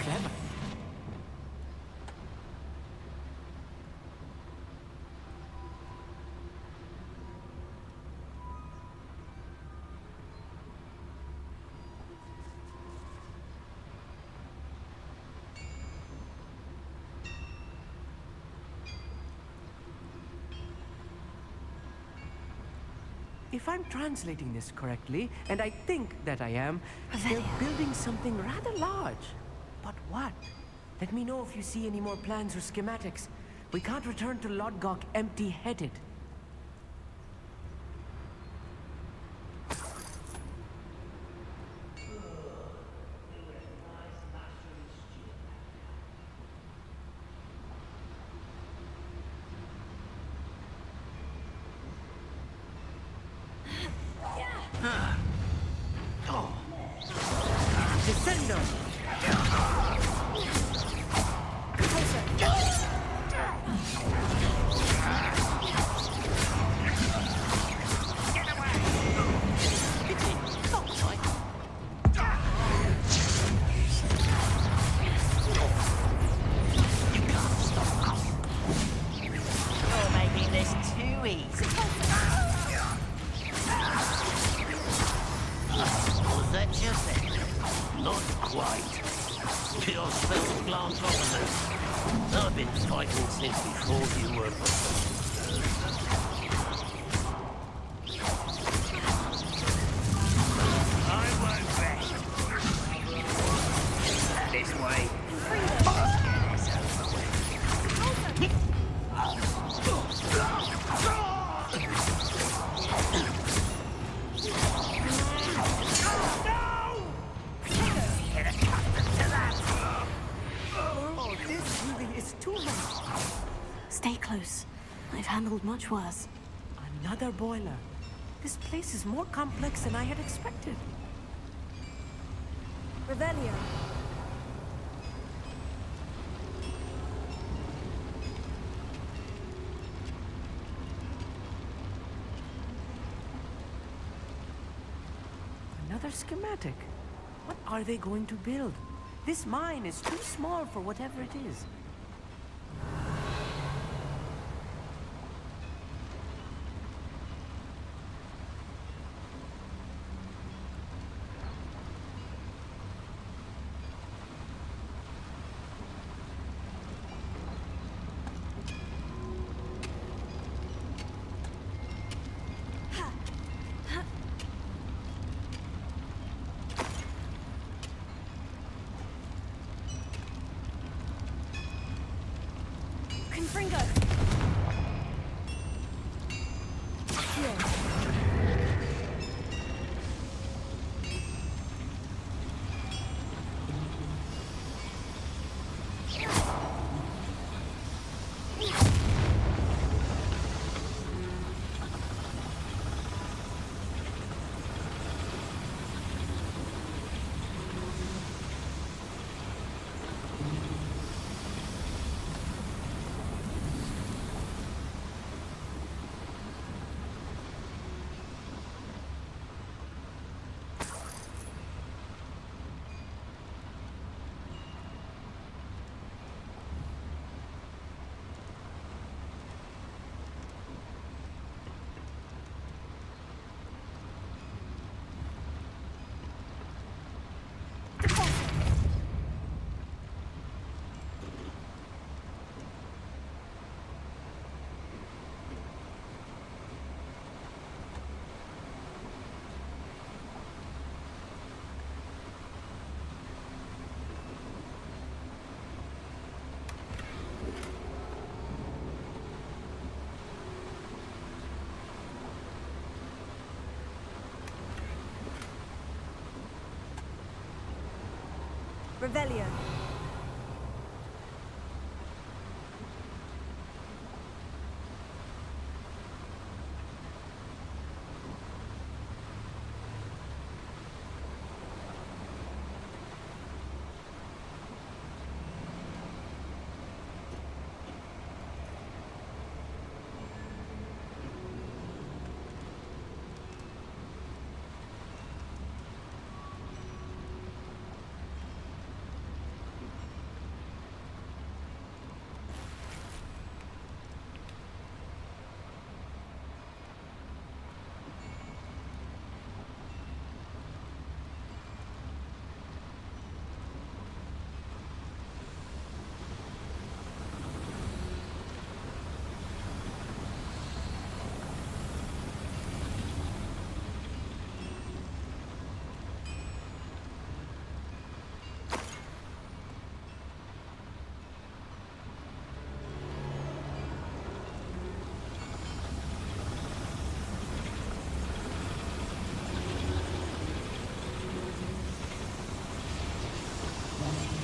Clever. If I'm translating this correctly, and I think that I am, they're building something rather large. But what? Let me know if you see any more plans or schematics. We can't return to Lodgok empty-headed. Descendo! You're making this too easy. Was that just it? Not quite. Your spells glance opposite. I've been fighting since before you were born. I won't rest. This way. Oh, this really is too much. Stay close. I've handled much worse. Another boiler. This place is more complex than I had expected. Revelio. Another schematic. What are they going to build? This mine is too small for whatever it is. Confringo. Revelio.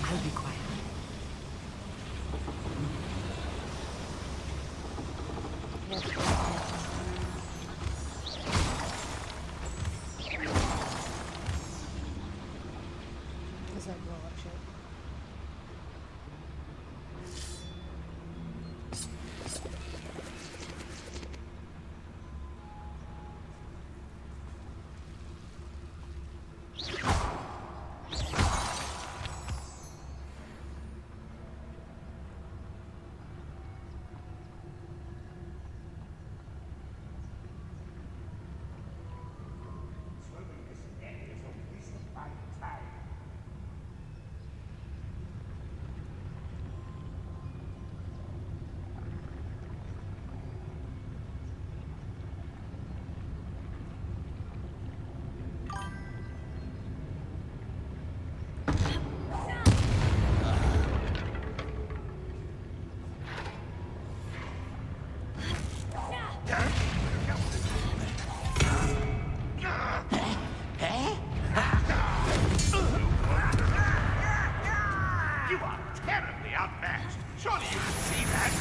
I'll be quiet. Is that blow up shit? You are terribly outmatched. Surely you can see that.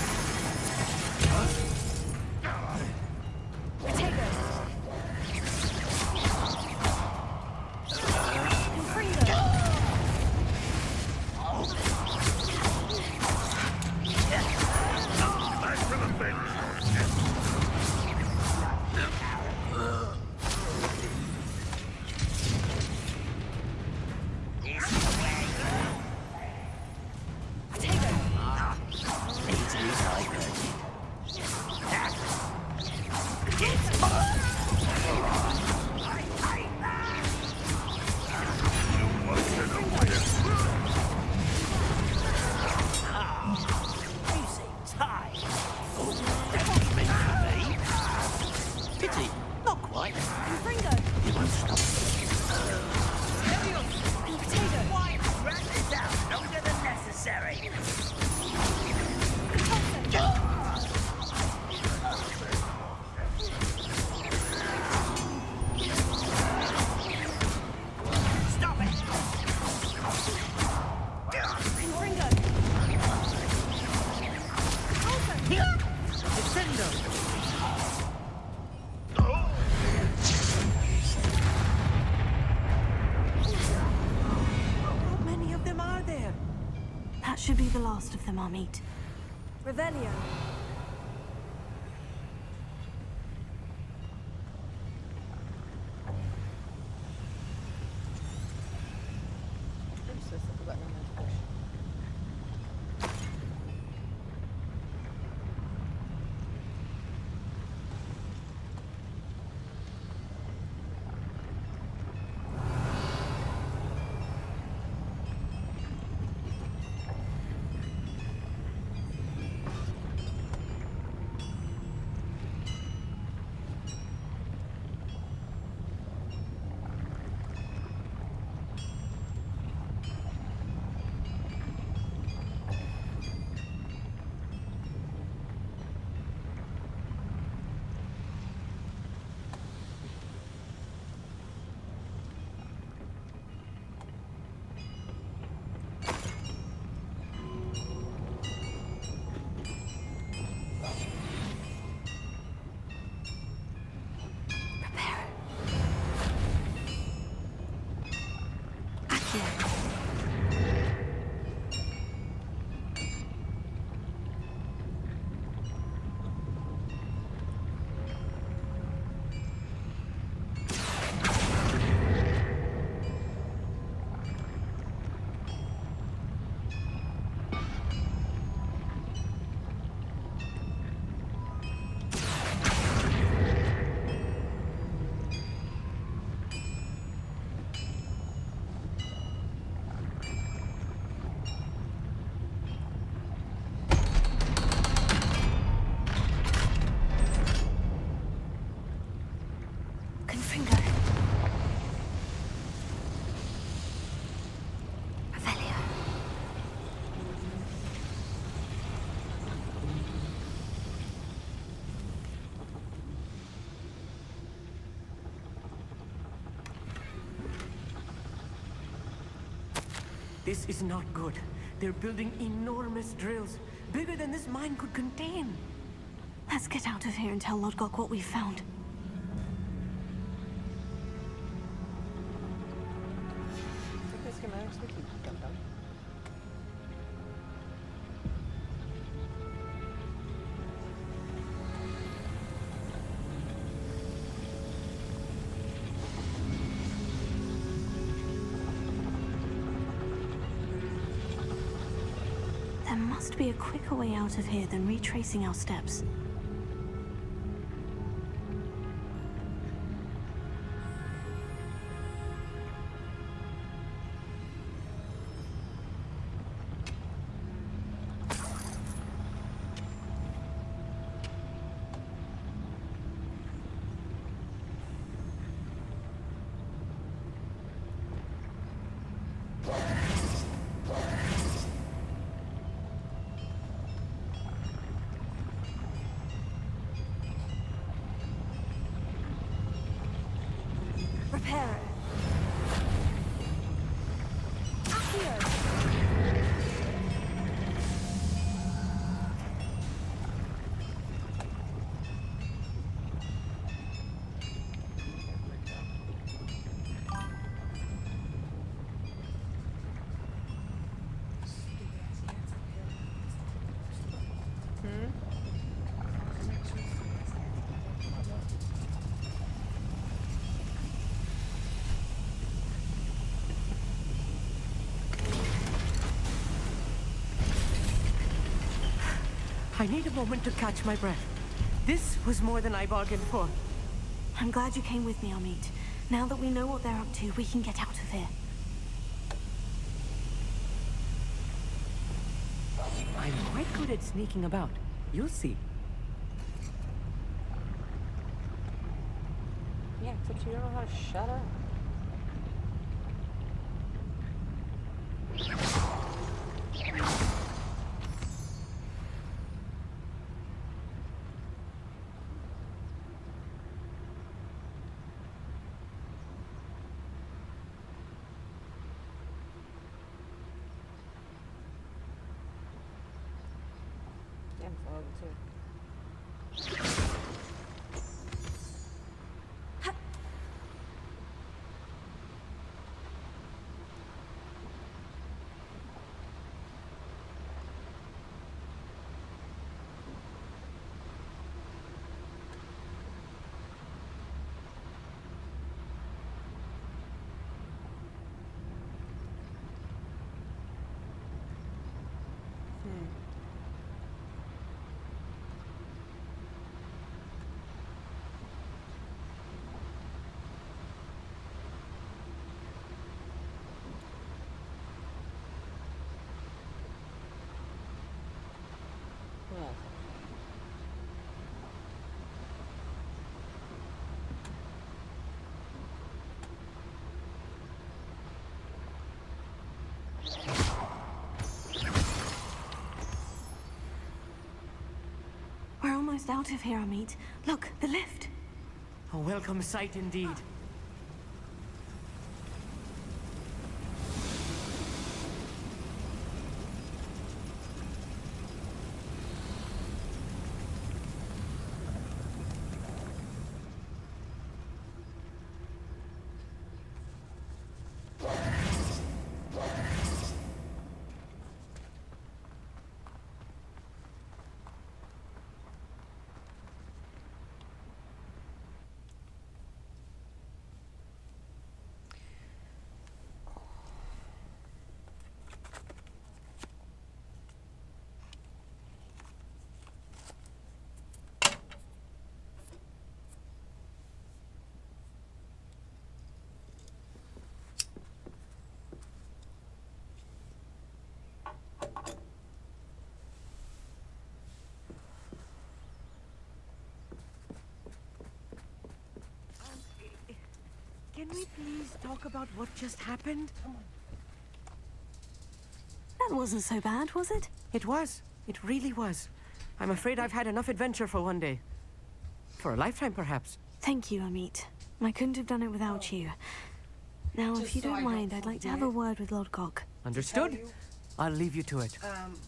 Pity, not quite. You won't stop. Why drag this out longer than necessary? Stop it! How many of them are there? That should be the last of them, Amit. Revelio. yet. This is not good. They're building enormous drills, bigger than this mine could contain. Let's get out of here and tell Lodgok what we found. I think the schematics we keep them done. There must be a quicker way out of here than retracing our steps. Repairer. Accio. I need a moment to catch my breath. This was more than I bargained for. I'm glad you came with me, Amit. Now that we know what they're up to, we can get out of here. I'm quite good at sneaking about. You'll see. Yeah, except you don't know how to shut up. Yeah, I'm following too. We're almost out of here, Amit. Look, the lift. A welcome sight indeed. Can we please talk about what just happened? That wasn't so bad, was it? It was. It really was. I'm afraid I've had enough adventure for one day. For a lifetime, perhaps. Thank you, Amit. I couldn't have done it without you. Now, Just if you so don't I don't mind, I'd like to have a word with Lodcock. Understood? I'll leave you to it.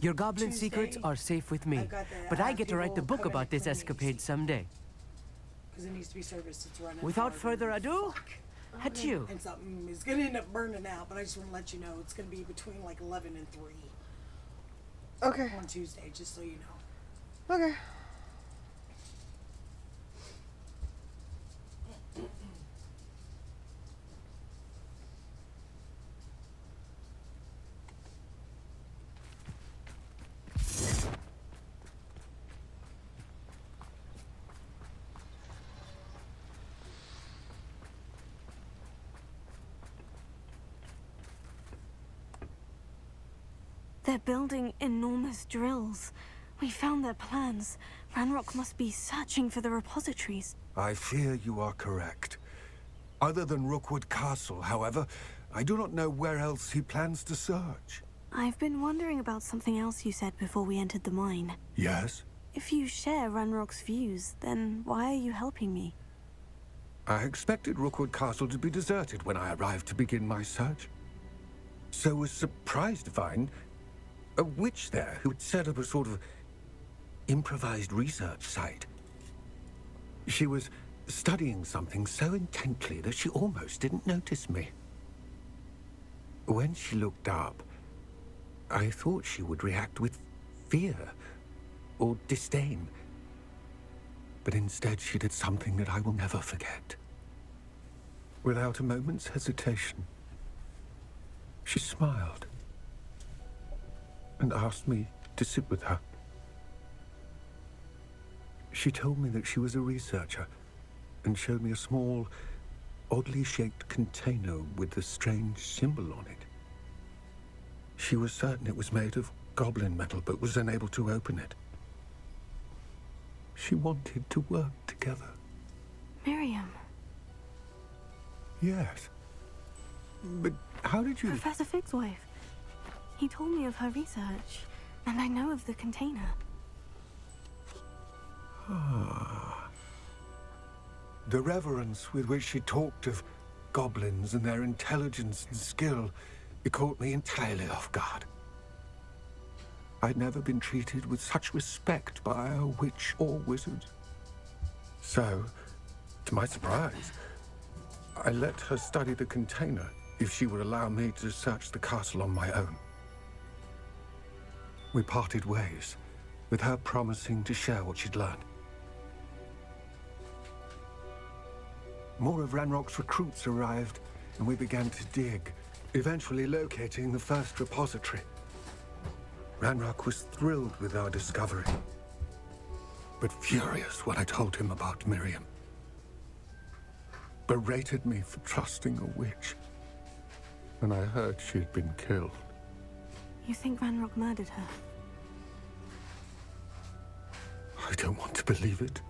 Your goblin Tuesday, secrets are safe with me. I've got the, But I get to write the people book coming about to this clean the escapade someday. Because it needs to be serviced. It's running. Without hard. further ado, adieu. And something is going to end up burning out, but I just want to let you know it's going to be between like 11 and 3. Okay. On Tuesday, just so you know. Okay. They're building enormous drills. We found their plans. Ranrock must be searching for the repositories. I fear you are correct. Other than Rookwood Castle, however, I do not know where else he plans to search. I've been wondering about something else you said before we entered the mine. Yes? If you share Ranrock's views, then why are you helping me? I expected Rookwood Castle to be deserted when I arrived to begin my search. So was surprised to find a witch there who had set up a sort of improvised research site. She was studying something so intently that she almost didn't notice me. When she looked up, I thought she would react with fear or disdain. But instead she did something that I will never forget. Without a moment's hesitation, she smiled and asked me to sit with her. She told me that she was a researcher and showed me a small, oddly shaped container with a strange symbol on it. She was certain it was made of goblin metal, but was unable to open it. She wanted to work together. Miriam. Yes. But how did you... Professor Fig's wife. He told me of her research, and I know of the container. Ah. The reverence with which she talked of goblins and their intelligence and skill, it caught me entirely off guard. I'd never been treated with such respect by a witch or wizard. So, to my surprise, I let her study the container if she would allow me to search the castle on my own. We parted ways, with her promising to share what she'd learned. More of Ranrock's recruits arrived, and we began to dig, eventually locating the first repository. Ranrock was thrilled with our discovery, but furious when I told him about Miriam. Berated me for trusting a witch, and I heard she'd been killed. You think Ranrock murdered her? I don't want to believe it,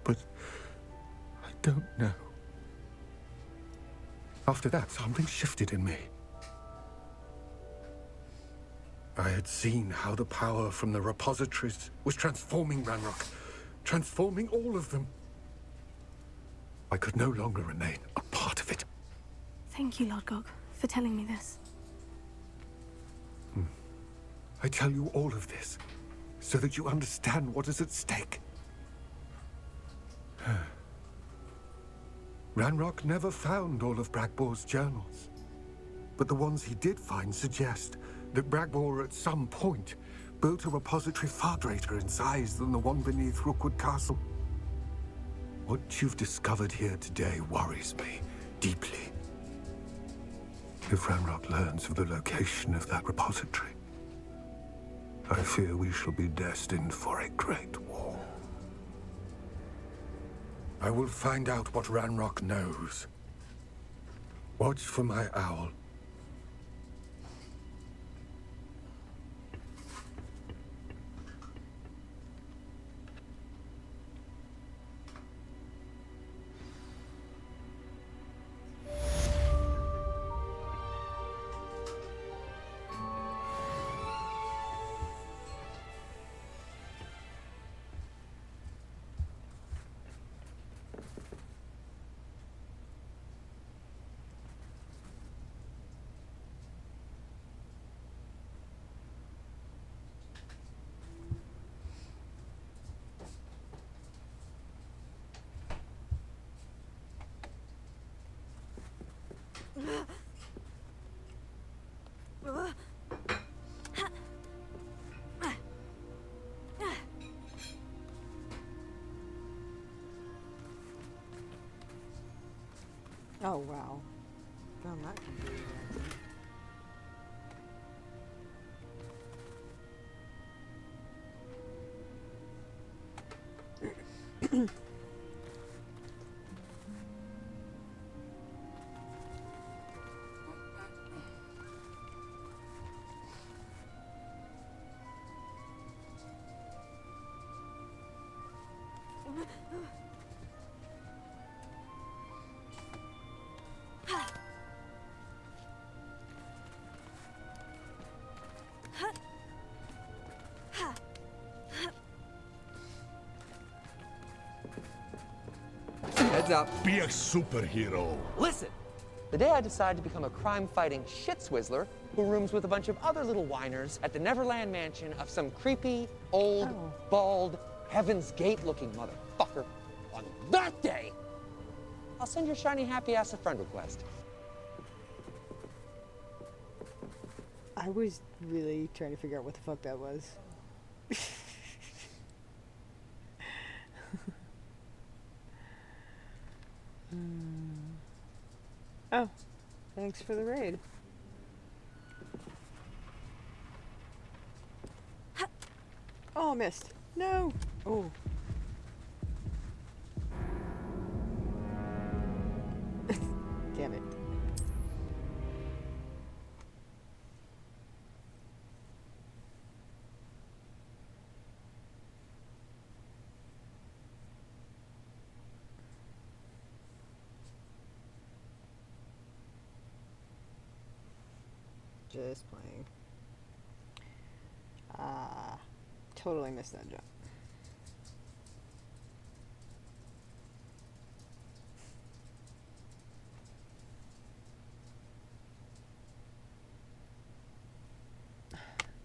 but I don't know. After that, something shifted in me. I had seen how the power from the repositories was transforming Ranrock, transforming all of them. I could no longer remain a part of it. Thank you, Lodgok, for telling me this. I tell you all of this so that you understand what is at stake. Ranrock never found all of Bragbor's journals, but the ones he did find suggest that Bragbor at some point built a repository far greater in size than the one beneath Rookwood Castle. What you've discovered here today worries me deeply. If Ranrock learns of the location of that repository, I fear we shall be destined for a great war. I will find out what Ranrock knows. Watch for my owl. Oh, wow. Found that completely accident. Heads up. Be a superhero. Listen, the day I decided to become a crime-fighting shit-swizzler who rooms with a bunch of other little whiners at the Neverland mansion of some creepy, old, bald, Heaven's Gate-looking motherfucker, on that day, I'll send your shiny happy ass a friend request. I was really trying to figure out what the fuck that was. Oh, thanks for the raid. Oh, missed. No. Oh. Damn it. Just playing. Totally missed that jump.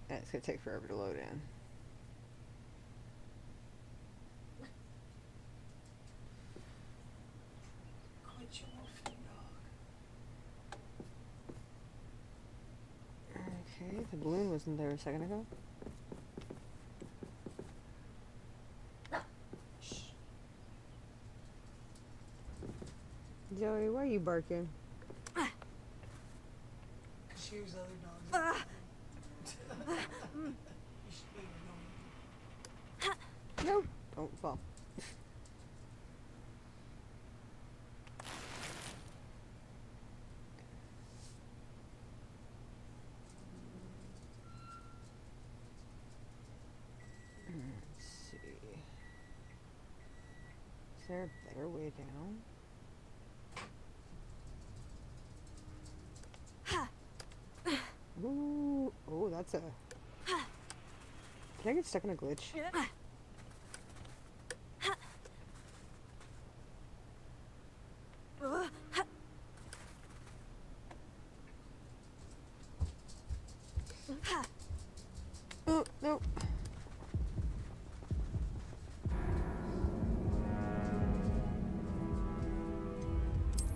And it's gonna take forever to load in. Okay, the balloon wasn't there a second ago. Joey, why are you barking? Shears other dogs. Nope. Don't fall. Let's see. Is there a better way down? Ooh, oh, that's a... Can I get stuck in a glitch? Oh, no.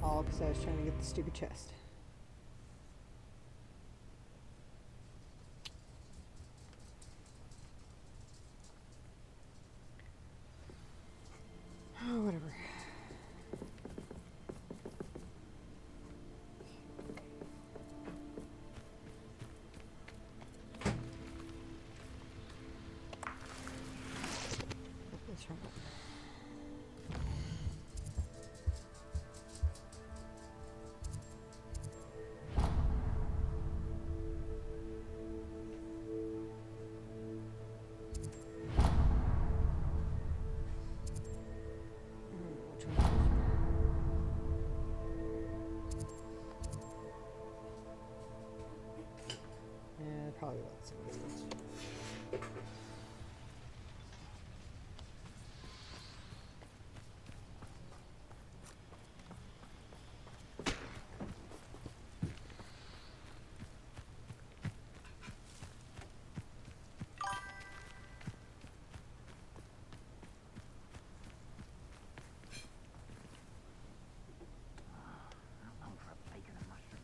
All because I was trying to get the stupid chest. Oh, whatever. What's wrong? Yeah, probably about some distance. How long for a bacon and mushroom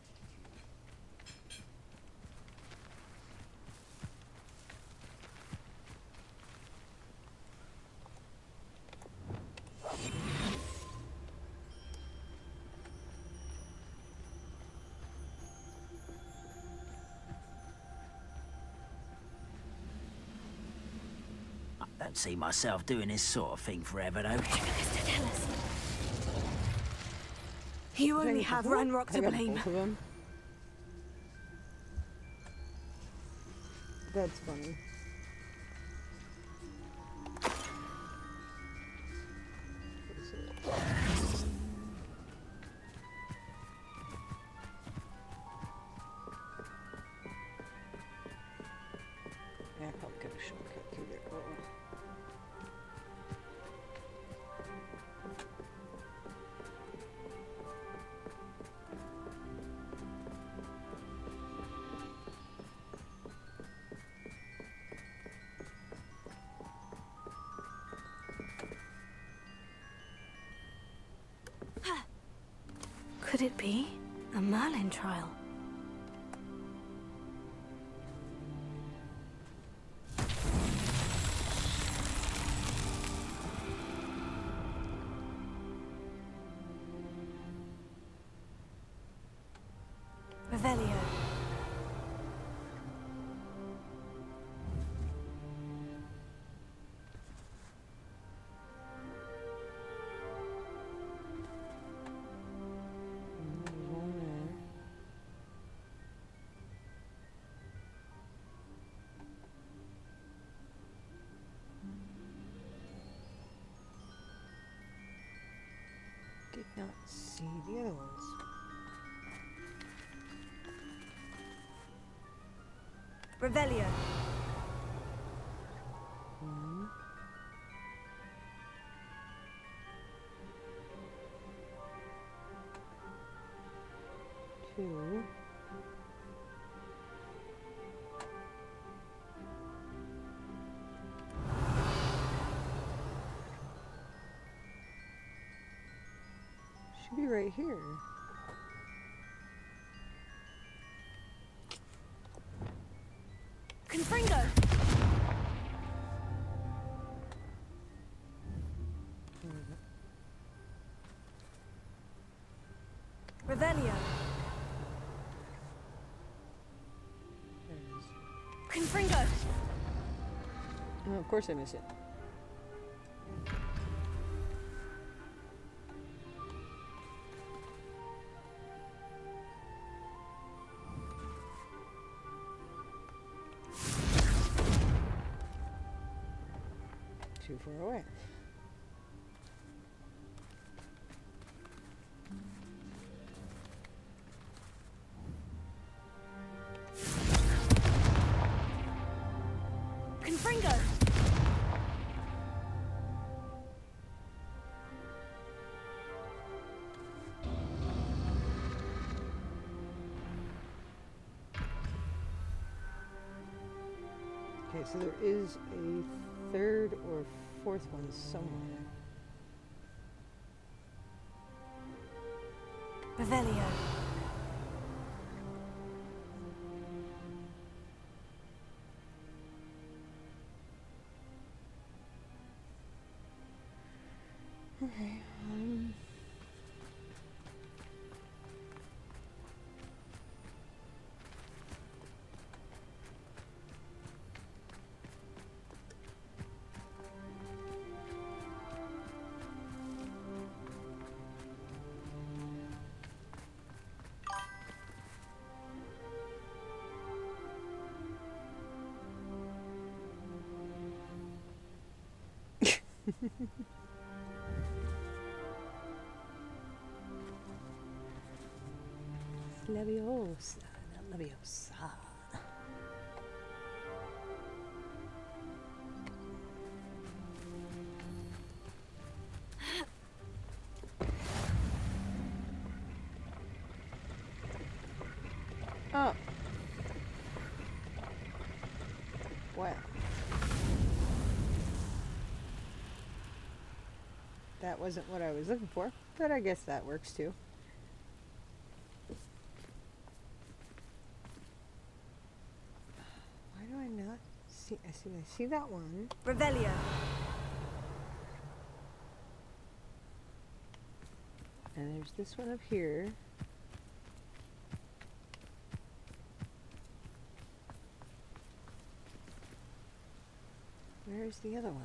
Don't see myself doing this sort of thing forever, though. Tell us. You only have Ranrock to blame. Both of them. That's funny. Yeah, I probably could have shortcut through there. Oh, well. Could it be a Merlin trial? Revelio. Did not see the other ones. Revelio. 1, 2. Should be right here. Confringo. Revelio. Confringo. Oh, of course I miss it. Too far away. Confringo. Okay, so there is a third or fourth one somewhere. Revelio. Okay, Leviosa, not Leviosa. Oh. Well. That wasn't what I was looking for, but I guess that works too. Why do I not see? I see that one. Revelio. And there's this one up here. Where Where's the other one?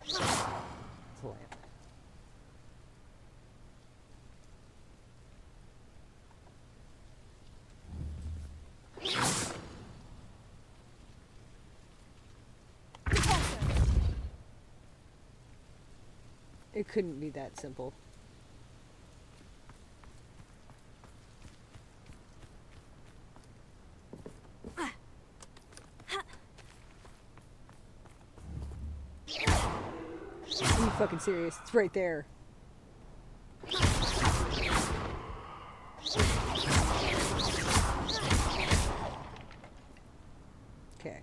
It's a lamp. It couldn't be that simple. Are you fucking serious? It's right there. Okay.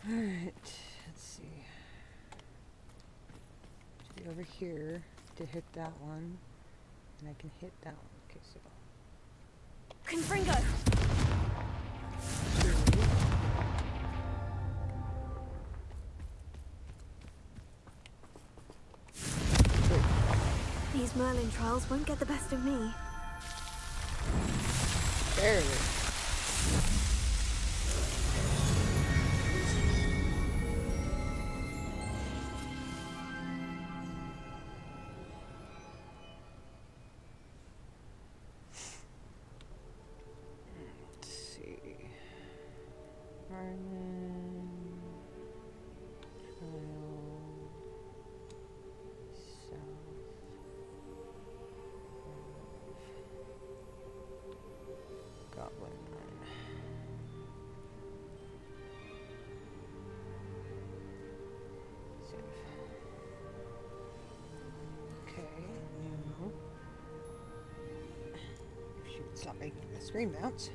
Alright, let's see. Should be over here to hit that one. And I can hit that one. Okay, so. Confringo! These Merlin trials won't get the best of me. There it is. Let's see. Merlin trial. Goblin one. Save. Okay, now. If she would stop making the screen bounce.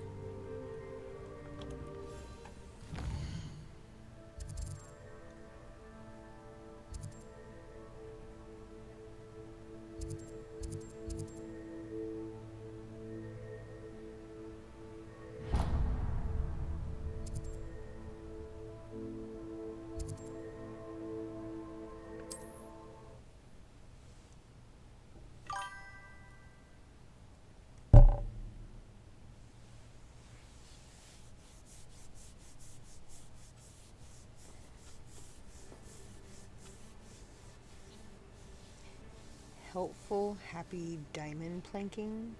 Helpful, happy diamond planking.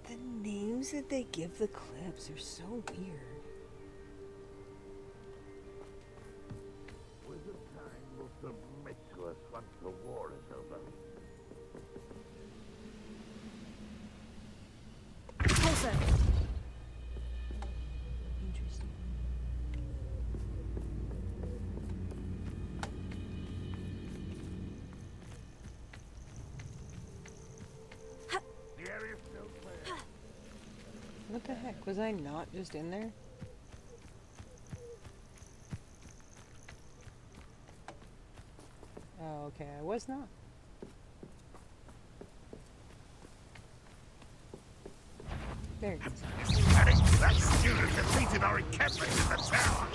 The names that they give the clips are so weird. Wizard kind will submit to us once the war is over. Pulsar! Interesting. The area's still clear. What the heck? Was I not just in there? Oh, okay. I was not. There it is. Panic! That student defeated our encampment in the tower!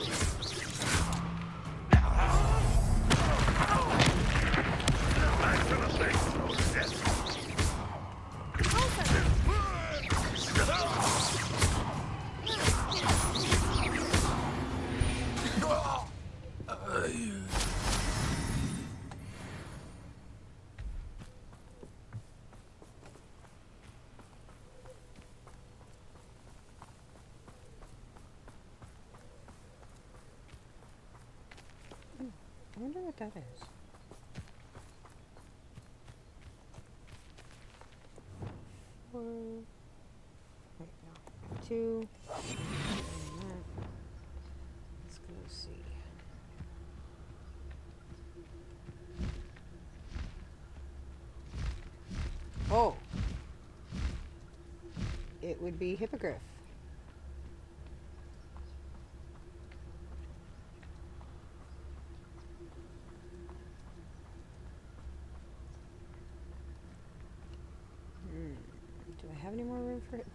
Back to the base, old death. I wonder what that is. Four. Wait, no. 2. Let's go see. Oh! It would be Hippogriff. Do I have any more room for it?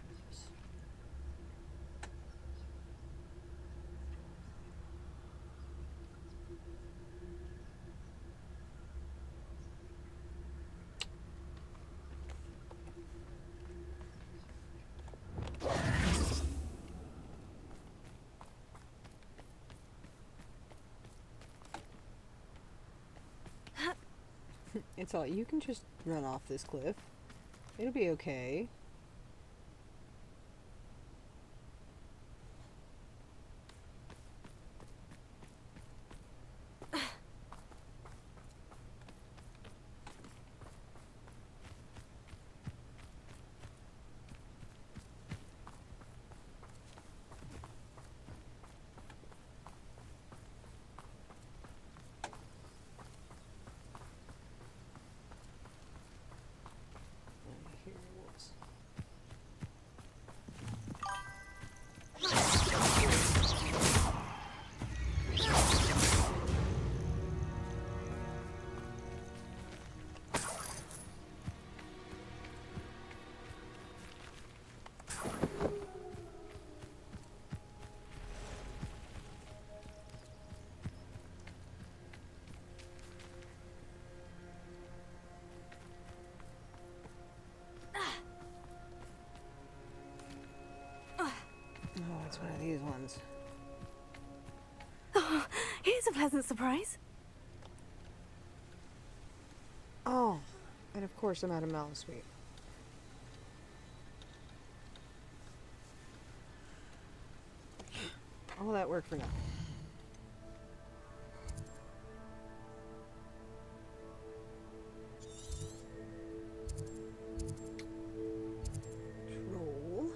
It's all, you can just run off this cliff. It'll be okay. Oh, it's one of these ones. Oh, here's a pleasant surprise. Oh, and of course I'm out of Mallow Sweet. All that work for nothing. Troll.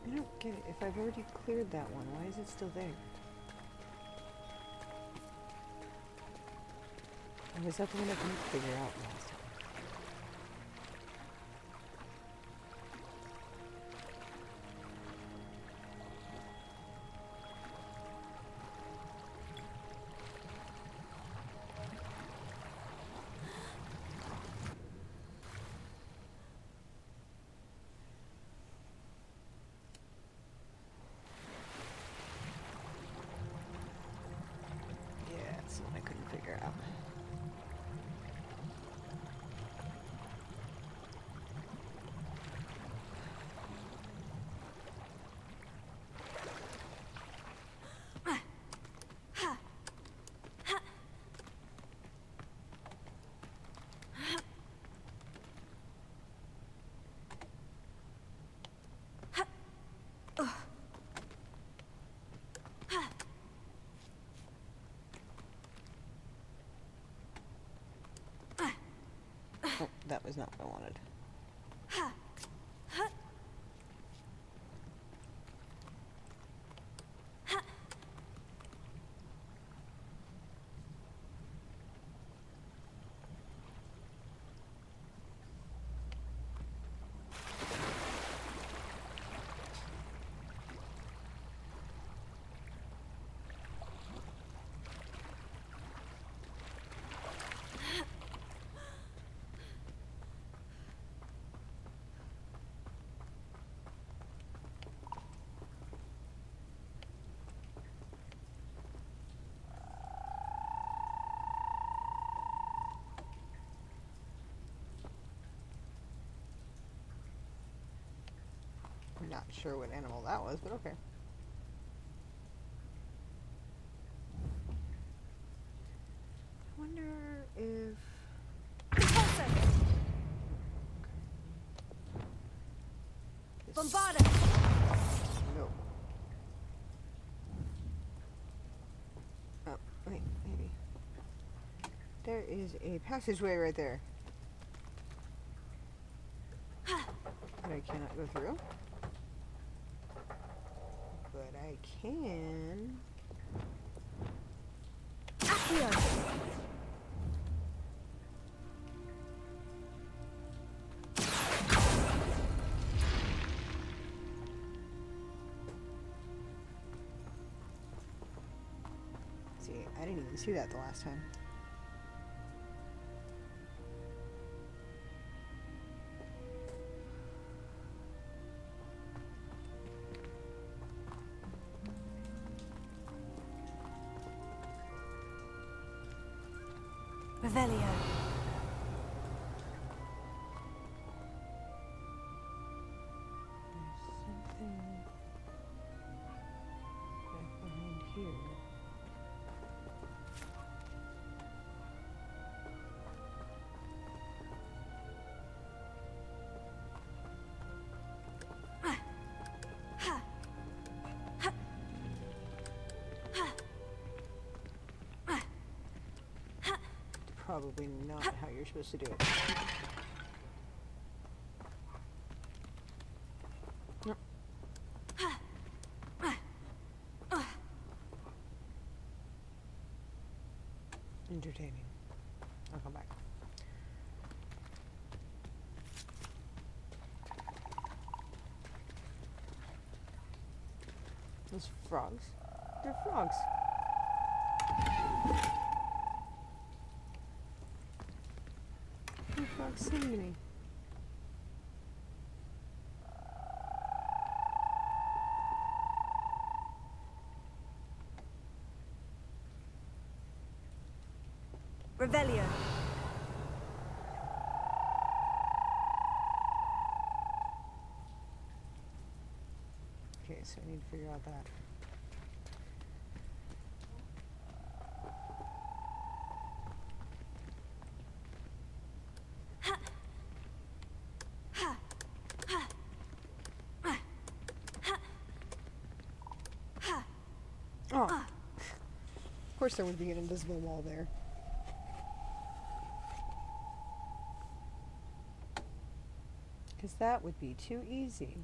I don't get it. If I've already cleared that one, why is it still there? Or was that the one I couldn't figure out last time? Yeah, it's the one I couldn't figure out. Oh, that was not what I wanted. I'm not sure what animal that was, but okay. I wonder if... Bombard it! No. Oh, wait, maybe. There is a passageway right there. That I cannot go through. But I can... Accio. See, I didn't even see that the last time. Revelio. Something back behind here. Probably not how you're supposed to do it. Nope. Entertaining. I'll come back. Those frogs? They're frogs. The frogs sing to me. Revelio. Okay, so I need to figure out that. Oh. Of course there would be an invisible wall there. Because that would be too easy.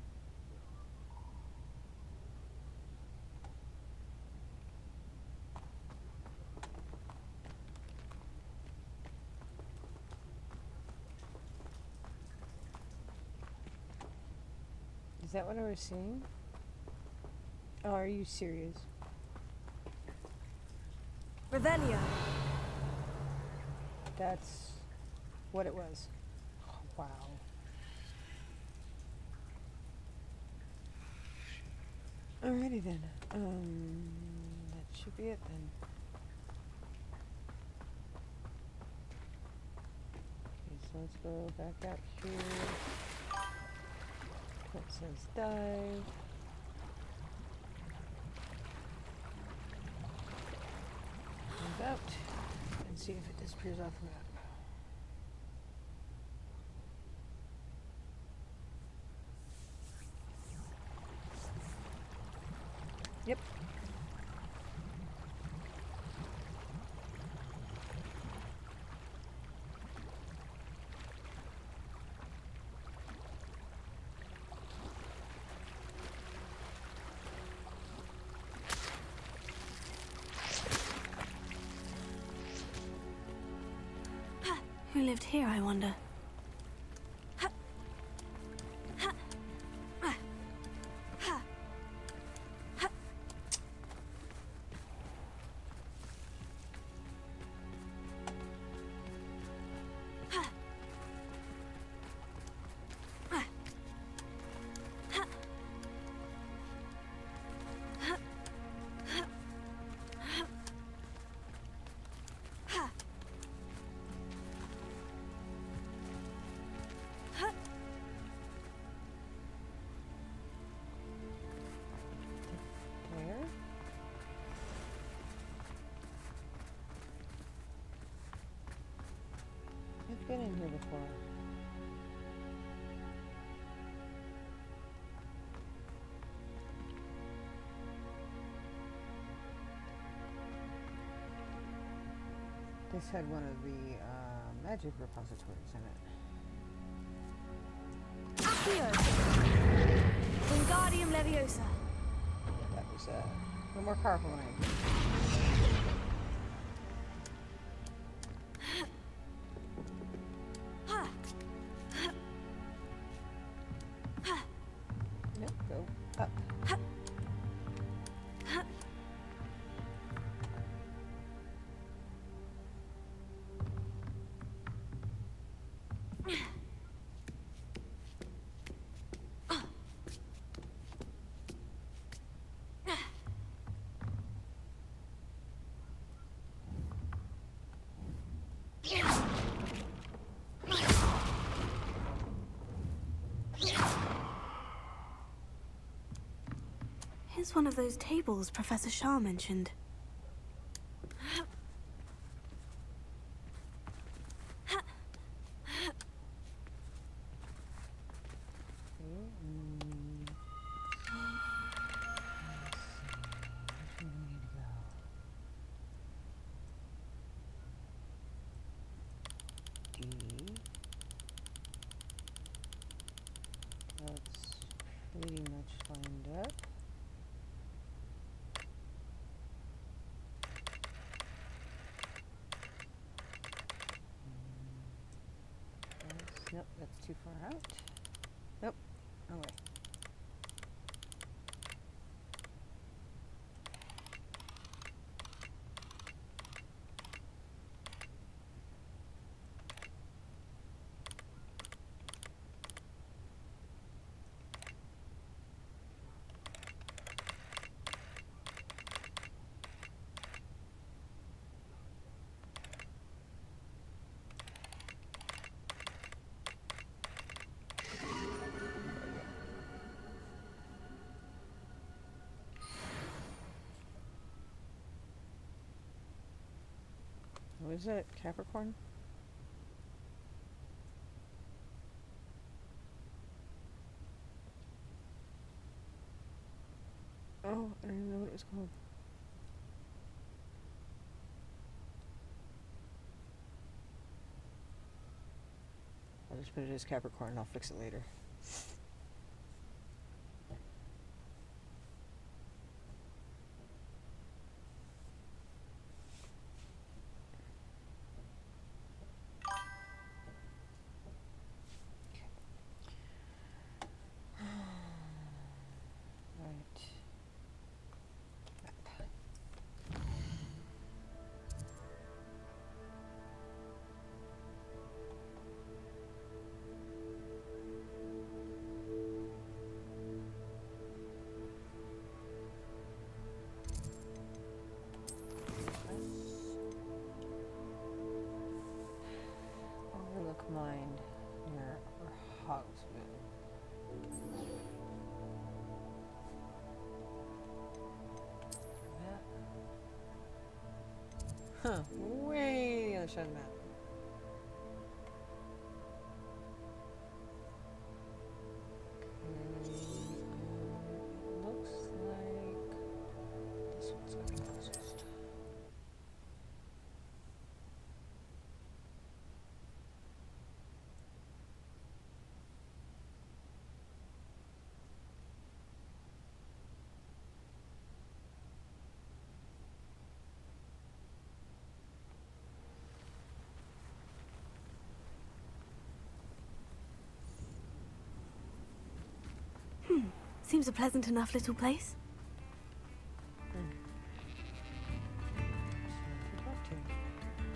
Is that what I was seeing? Oh, are you serious? Revelio. That's what it was. Oh, wow. Alrighty then. That should be it then. Okay, so let's go back out here. That says dive. Move out and see if it disappears off the map. Yep. Who lived here, I wonder? I've been in here before. This had one of the magic repositories in it. Accio. Wingardium Leviosa. That was a little more powerful than I Up. Here's one of those tables Professor Shah mentioned. That's pretty much lined up. Nope, that's too far out. Nope, no way. What is it? Capricorn? Oh, I don't even know what it was called. I'll just put it as Capricorn and I'll fix it later. Overlook Mine near Hogsmeade. Huh, way the other side of the map. Looks like this one's gonna be closest. Seems a pleasant enough little place.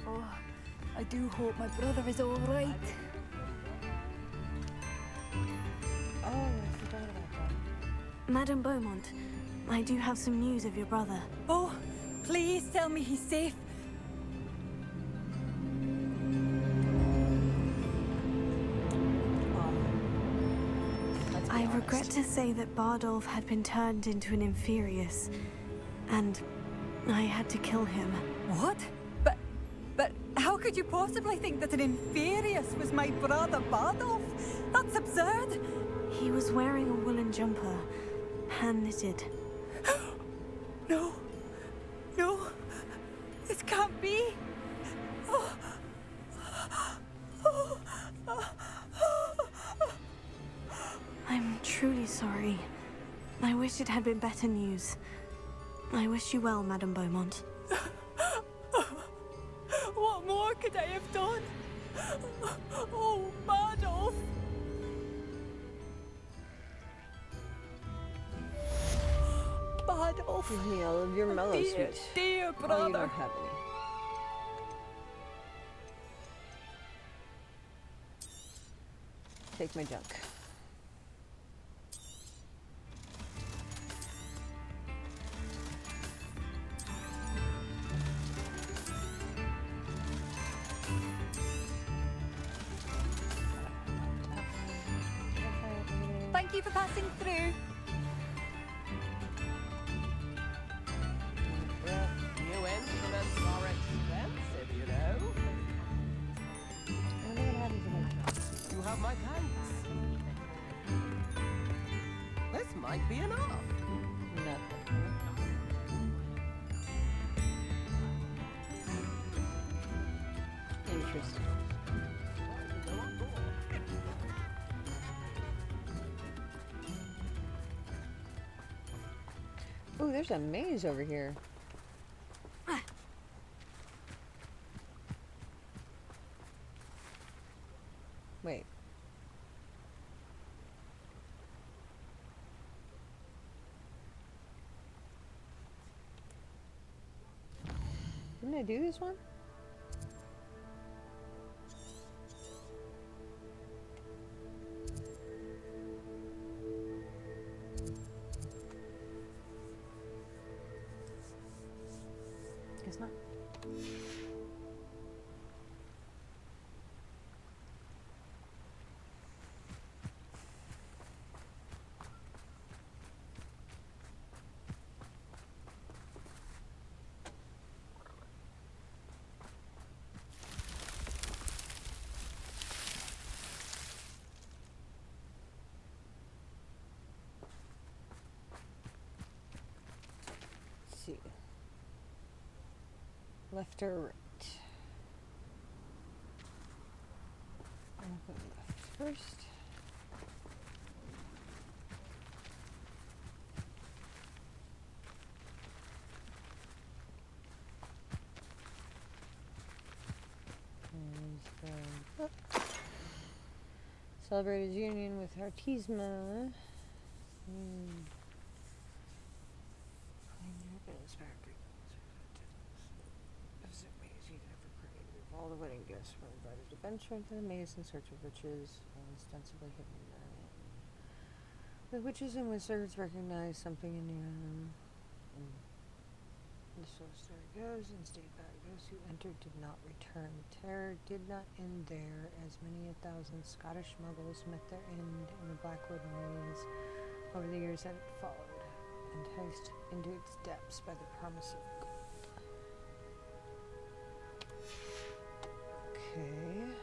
Oh, I do hope my brother is all right. Oh, I forgot about that. Madame Beaumont, I do have some news of your brother. Oh, please tell me he's safe. I regret to say that Bardolph had been turned into an Inferius, and I had to kill him. What? But how could you possibly think that an Inferius was my brother Bardolph? That's absurd. He was wearing a woolen jumper, hand-knitted. No. No. This can't be. Oh. I'm truly sorry. I wish it had been better news. I wish you well, Madame Beaumont. What more could I have done? Oh, Bardolph! off. Give me all of your mellow Dear, sweet. dear Oh, you brother. don't have any. Take my junk. Thank you for passing through. New instruments are expensive, you know. You have my thanks. This might be enough. Interesting. Ooh, there's a maze over here. Wait. Didn't I do this one? Guess not. Let's see. Left or right? I'll go left first. Celebrate his union with Artisma. All the wedding guests were invited to venture into the maze in search of witches and ostensibly hidden therein. The witches and wizards recognized something in the and so the story goes, and stayed back. Those who entered did not return. The terror did not end there, as many 1,000 Scottish muggles met their end in the Blackwood maze over the years that followed, enticed into its depths by the promise of gold. Okay.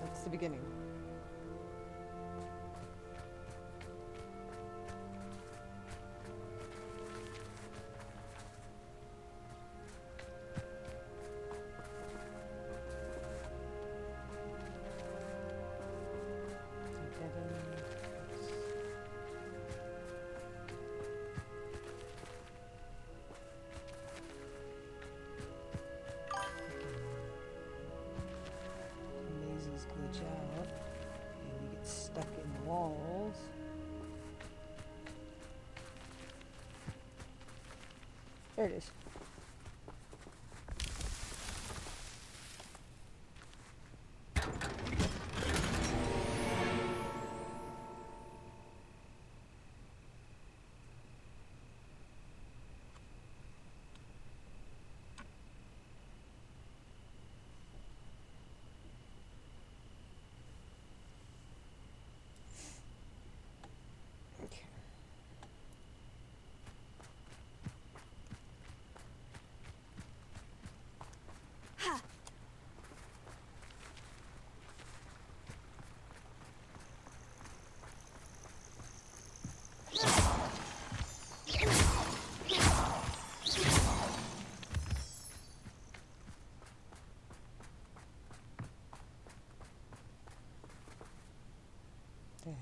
That's the beginning. Mazes glitch out, and you get stuck in the walls. There it is.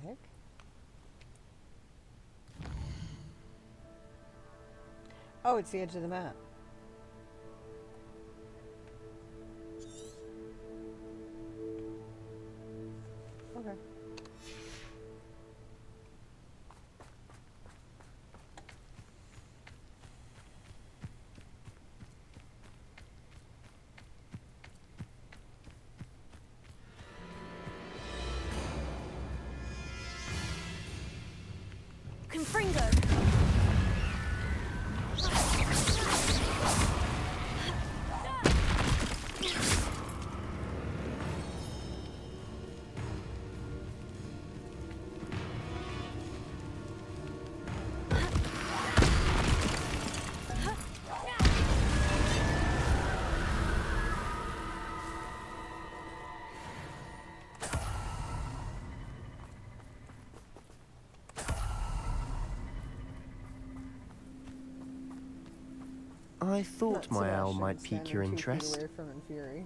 heck? Oh, it's the edge of the map. Okay. Confringo! I thought my owl might pique your interest. Away from Infuri.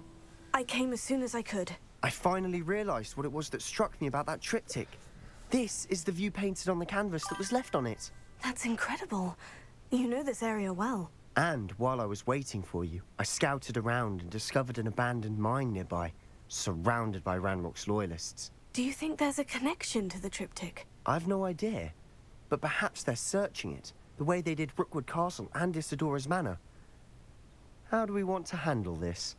I came as soon as I could. I finally realised what it was that struck me about that triptych. This is the view painted on the canvas that was left on it. That's incredible. You know this area well. And while I was waiting for you, I scouted around and discovered an abandoned mine nearby, surrounded by Ranrock's loyalists. Do you think there's a connection to the triptych? I've no idea, but perhaps they're searching it, the way they did Rookwood Castle and Isidora's Manor. How do we want to handle this?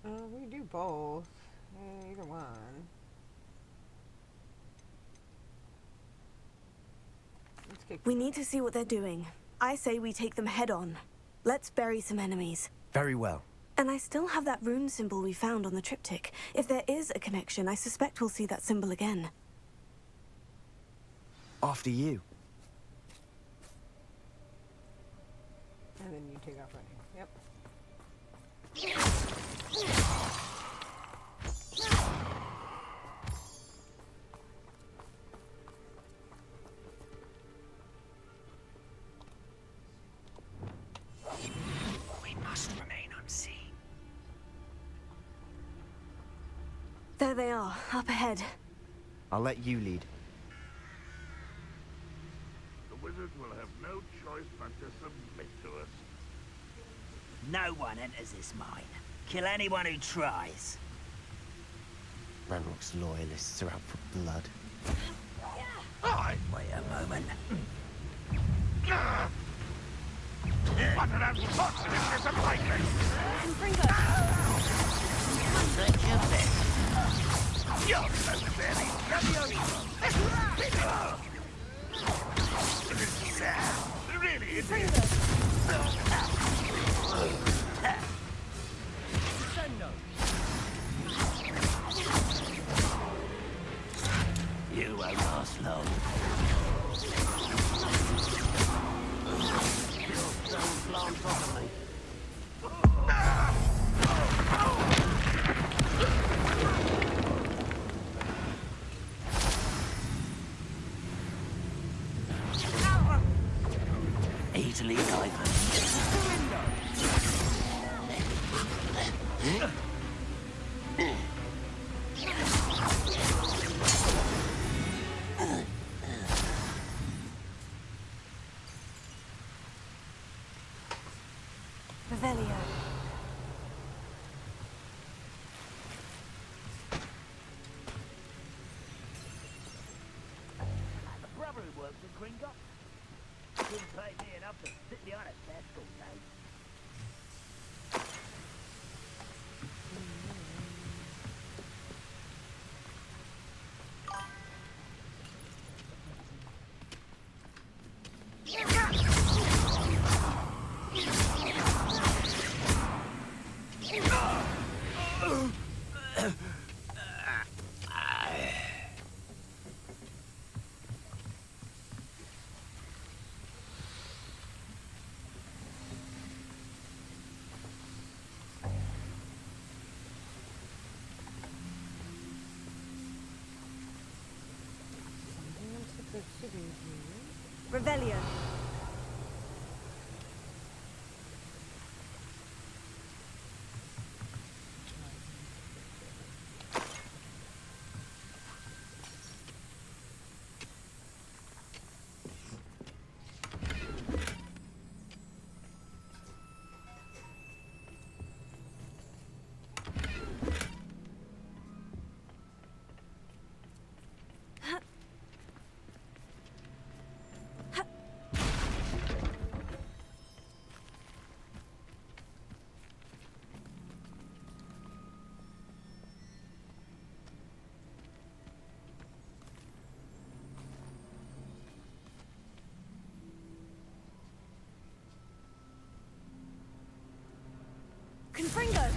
We do both. Either one. We need to see what they're doing. I say we take them head on. Let's bury some enemies. Very well. And I still have that rune symbol we found on the triptych. If there is a connection, I suspect we'll see that symbol again. After you. And then you take off running. Yep. We must remain unseen. There they are, up ahead. I'll let you lead. The wizard will have no choice but to submit to us. No one enters this mine. Kill anyone who tries. Ranrock's loyalists are out for blood. Wait a moment. What an unfortunate disappointment! Take your pick. You're necessary. It is sad. Really, it is. You won't last long. Don't plant properly. Easily diver. Revelio. The brother who works in Gringot. Couldn't pay me enough to sit behind a desk all day. Revelio. Confringo!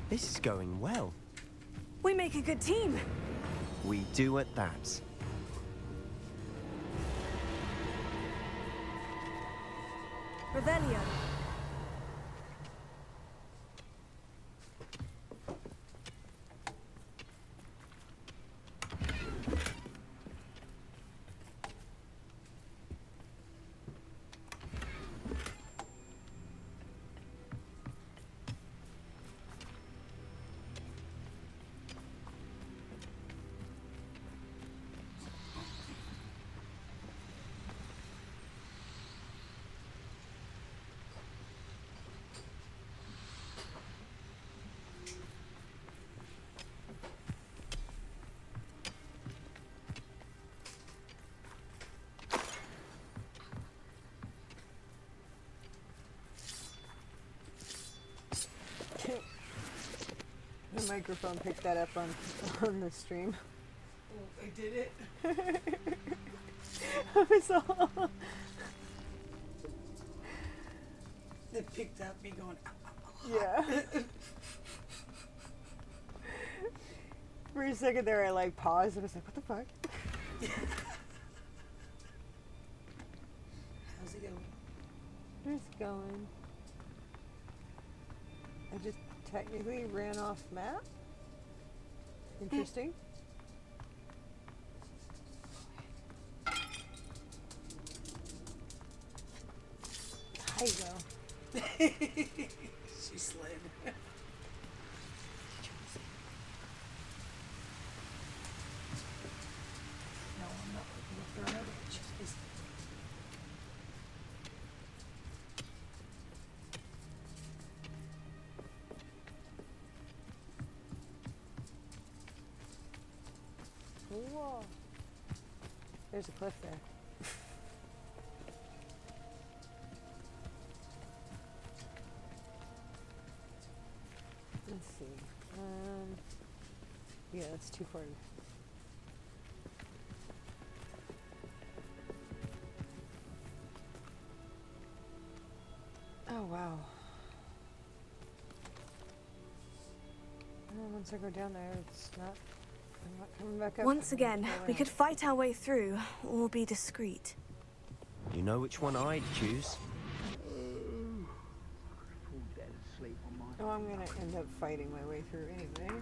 This is going well. We make a good team. We do at that. Revelio. The microphone picked that up on the stream. Oh, I did it. I saw. It picked up me going. Yeah. For a second there, I like paused and was like, "What the fuck?" How's it going? It's going. I just technically ran off map. Interesting. There you go. She slid. No, I'm not looking for another cheese. Whoa. There's a cliff there. Let's see. Yeah, that's too far. Oh wow. Well, once I go down there, it's not. I'm not coming back up. Once again, we could fight our way through, or be discreet. You know which one I'd choose? Oh, I'm gonna end up fighting my way through anyway.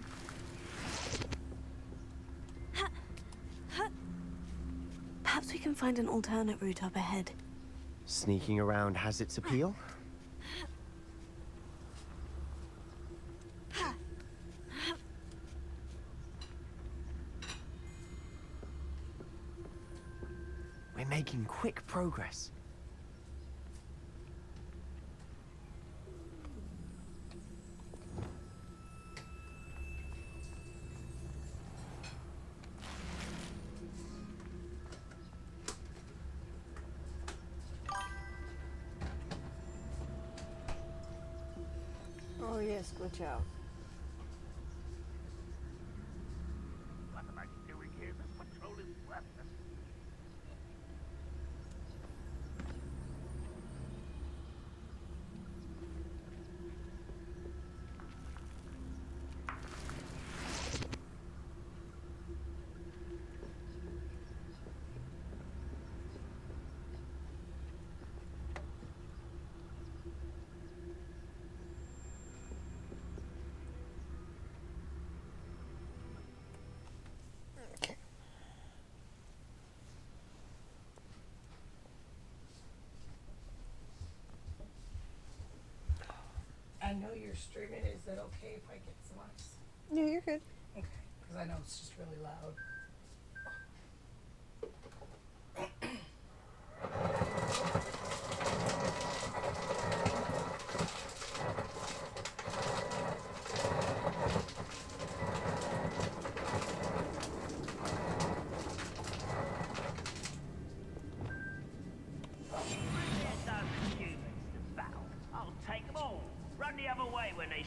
Perhaps we can find an alternate route up ahead. Sneaking around has its appeal. We're making quick progress. Oh yes, glitch out. What am I doing here? This patrol is worthless. I know you're streaming. Is that okay if I get some ice? Yeah, you're good. Okay, because I know it's just really loud.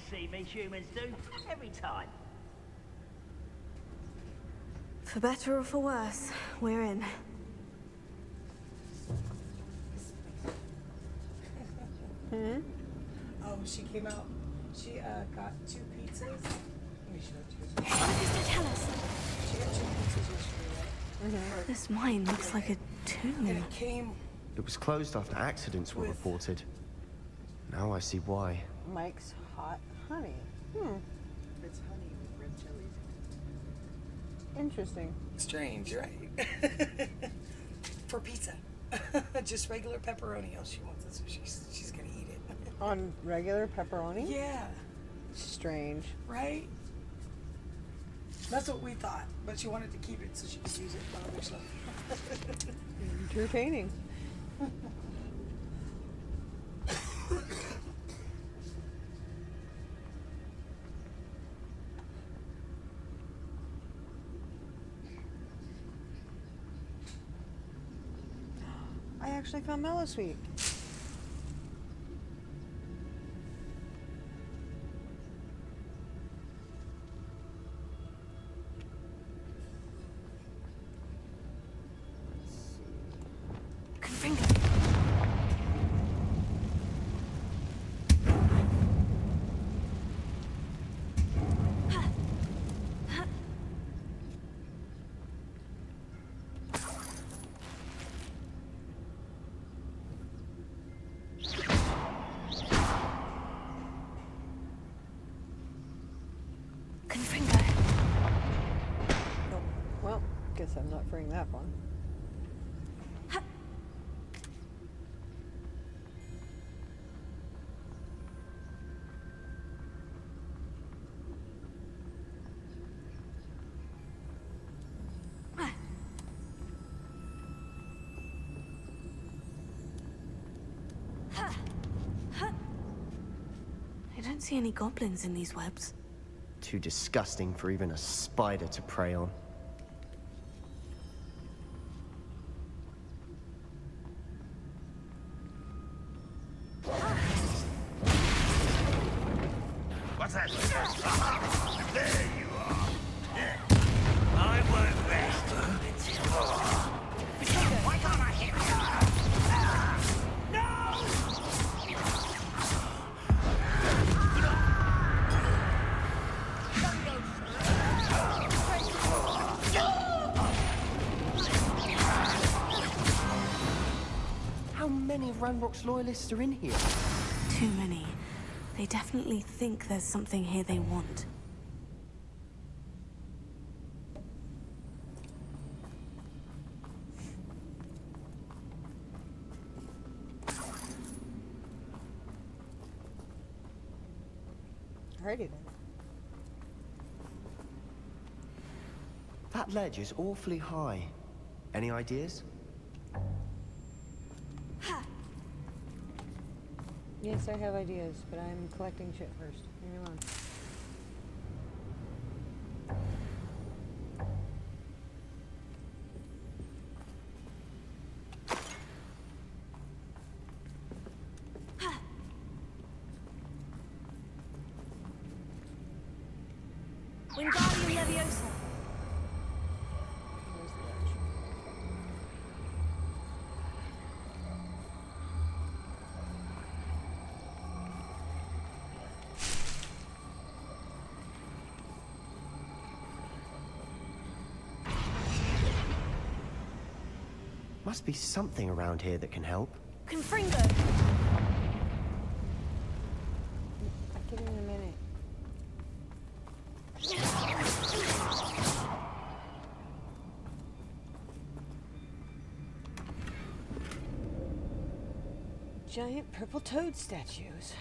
See me, humans do, every time. For better or for worse, we're in. Hmm? Oh, she came out. She got 2 pizzas. Let me show it to you. What does that tell us? She got 2 pizzas yesterday, right? This mine looks like a tomb. And it came. It was closed after accidents were reported. Now I see why. Mike's hot honey. It's honey with red chilies in Interesting. Strange, right? For pizza. Just regular pepperoni. Oh, she wants it, so she's gonna eat it. On regular pepperoni? Yeah. Strange. Right? That's what we thought, but she wanted to keep it so she could use it on other stuff. Entertaining. I actually found Mellow Sweet. Well, guess I'm not freeing that one. I don't see any goblins in these webs. Too disgusting for even a spider to prey on. What's that? There you are. I won't rest until... Why can't I hit you? How many of Ranrock's loyalists are in here? Too many. They definitely think there's something here they want. Alrighty then. That ledge is awfully high. Any ideas? Yes, I have ideas, but I'm collecting shit first. Leave me alone. Wingardium Leviosa. Where's the ledge? Must be something around here that can help. Confringo. Give me a minute. Giant purple toad statues.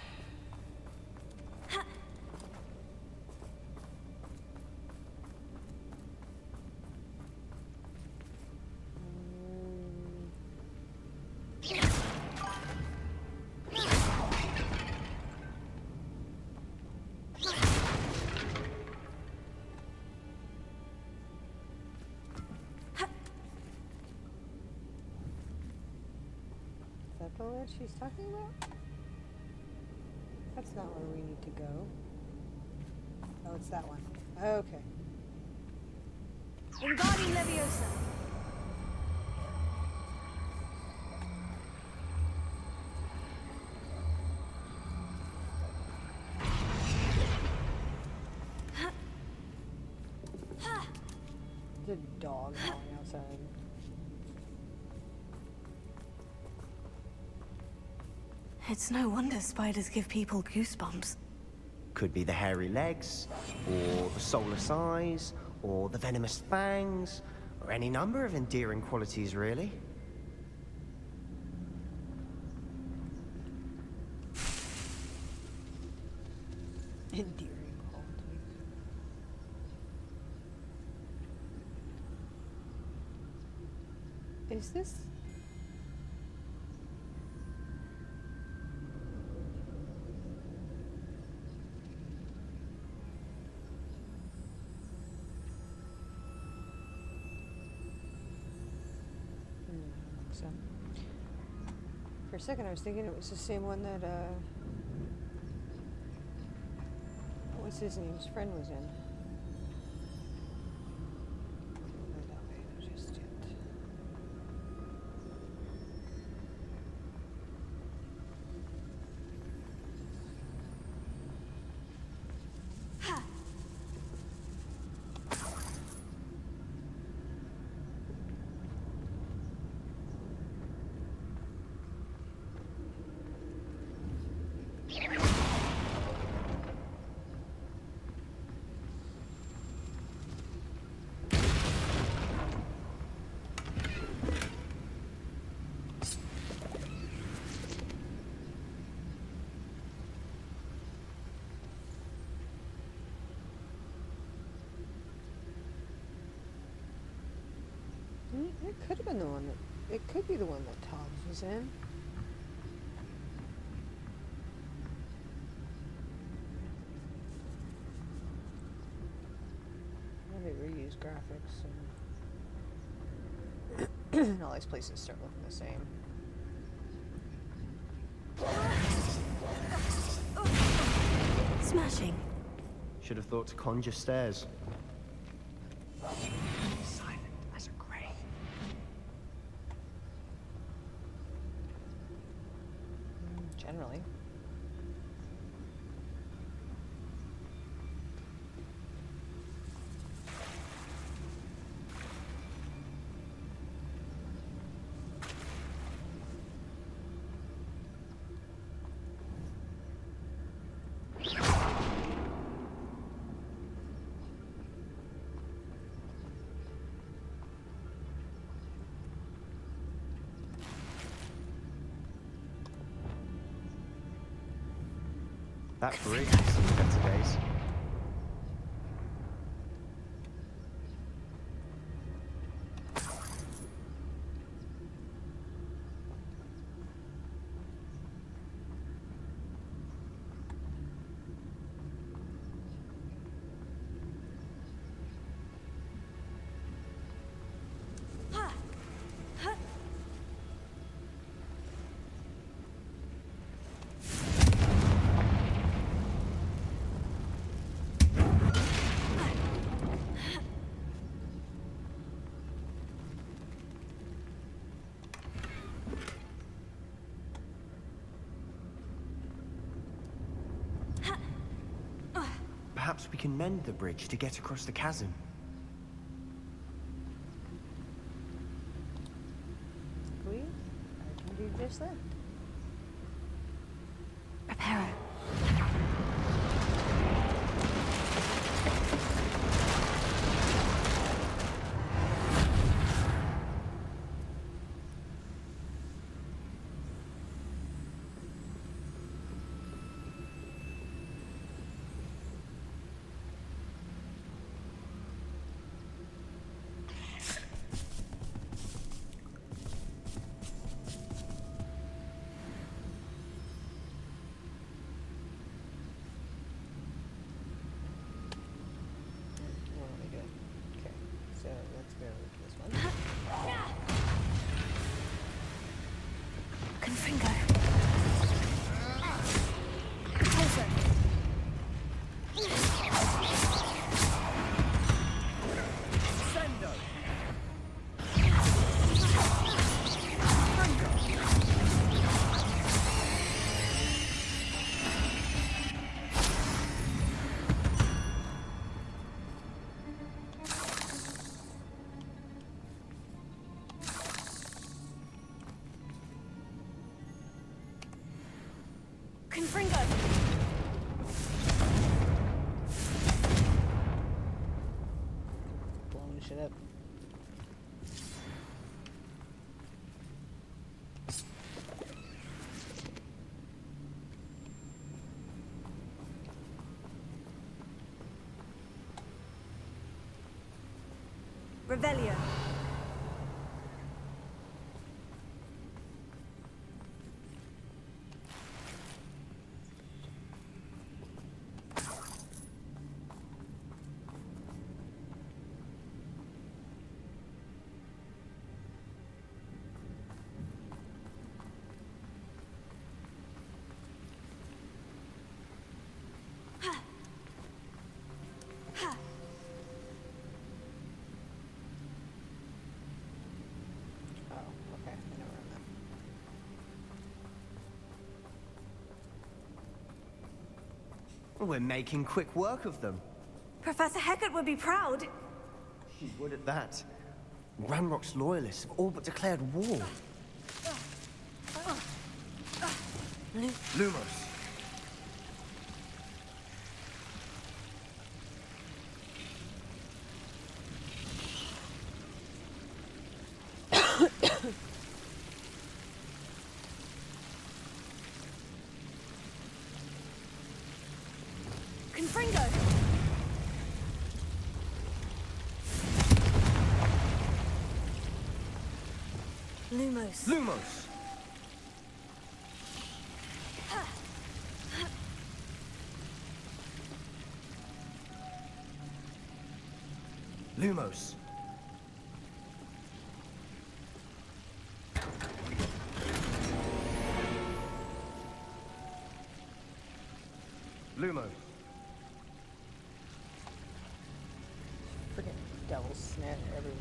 Is that the ledge she's talking about? That's not where we need to go. Oh, it's that one. Okay. Wingardium Leviosa. The dog howling outside. It's no wonder spiders give people goosebumps. Could be the hairy legs, or the soulless eyes, or the venomous fangs, or any number of endearing qualities, really. Endearing qualities. Is this? So, for a second I was thinking it was the same one that, what's his name's friend was in. Not that way just yet. It could have been the one that, it could be the one that Tobbs was in. They reuse graphics and all these places start looking the same. Smashing. Should have thought to conjure stairs. Silent as a grave. Generally. That bridge has seen better days. Perhaps we can mend the bridge to get across the chasm. Please, I can do just that. Prepare. Confringo! Blowing shit up. Revelio. We're making quick work of them. Professor Hecat would be proud. She would at that. Ranrock's loyalists have all but declared war. Lumos. Confringo! Lumos. Lumos! Lumos. Lumos. Freaking devil snare everywhere.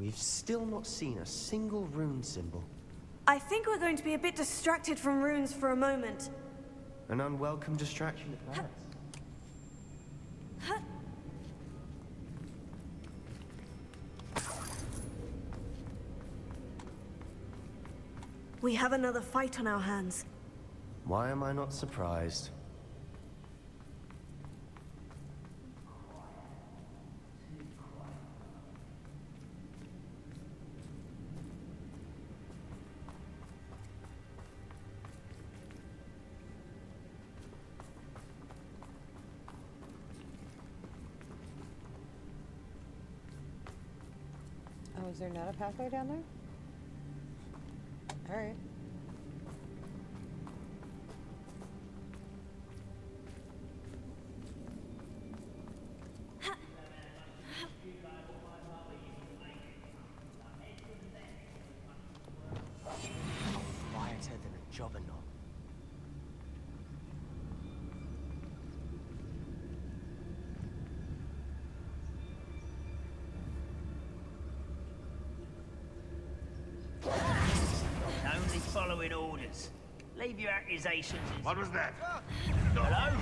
We've still not seen a single rune symbol. I think we're going to be a bit distracted from runes for a moment. An unwelcome distraction at that. We have another fight on our hands. Why am I not surprised? Oh, is there not a pathway down there? Alright. Quieter than a jobberknoll. Only following orders. Leave your accusations. What was that? Hello?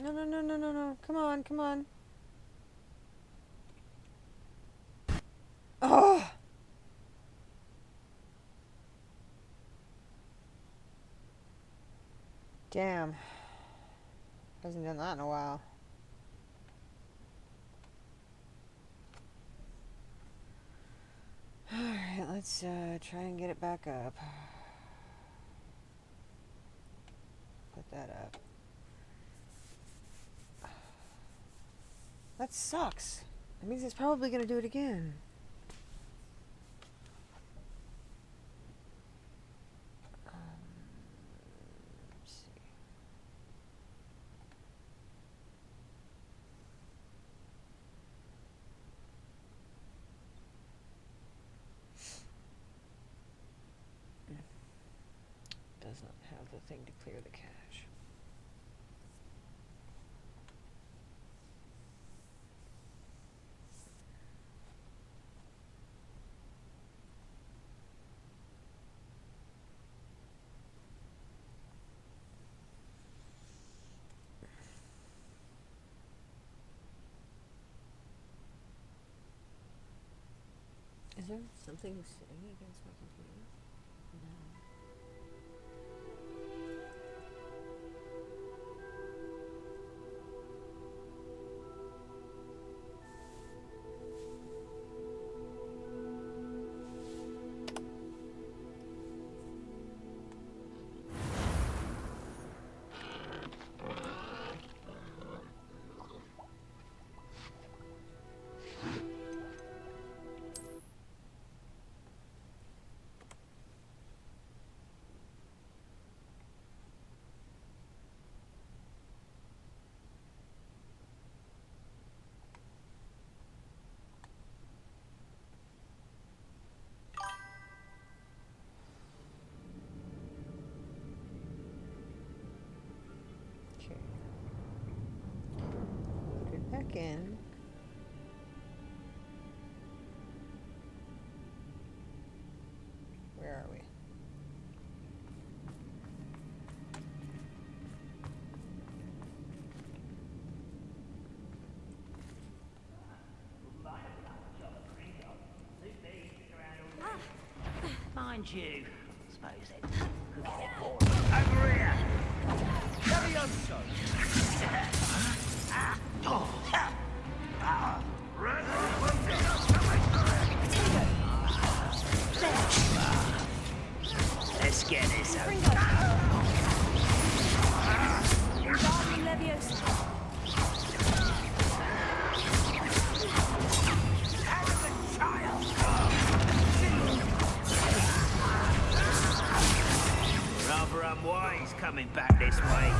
No, no, no, no, no, no. Come on, come on. Oh! Damn. Hasn't done that in a while. Alright, let's try and get it back up. Put that up. That sucks. That means it's probably going to do it again. Let's see. Does not have the thing to clear the cache. Is there something sitting against my computer? No. Load it back in. Where are we? Mind you, suppose it could get bored. Over here! Levioso! Let's get this over. Rather unwise coming back this way.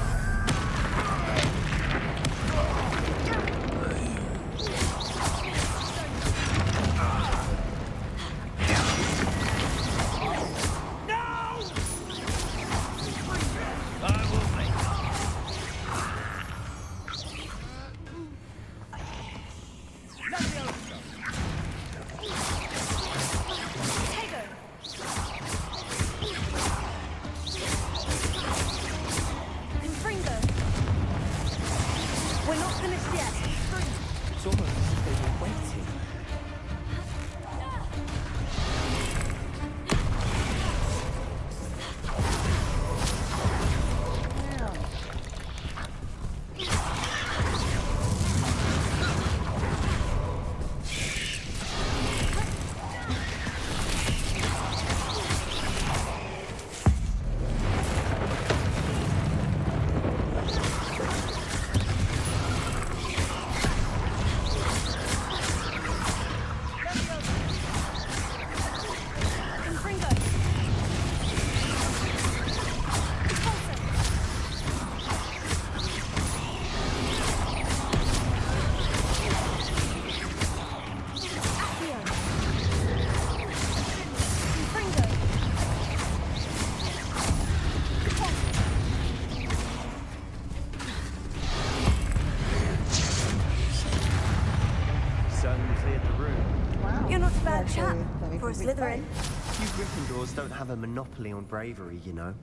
For a Slytherin. You Gryffindors don't have a monopoly on bravery, you know.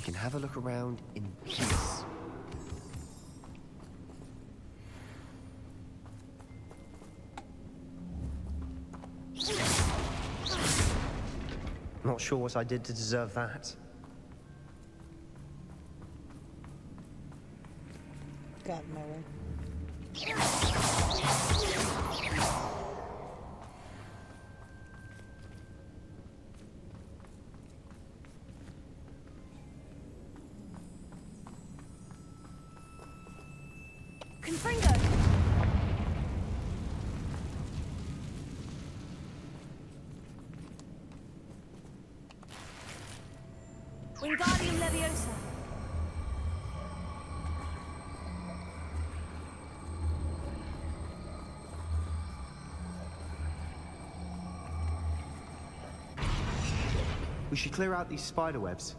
can have a look around in peace. Not sure what I did to deserve that. Got in my way. Confringo! Wingardium Leviosa. We should clear out these spider webs.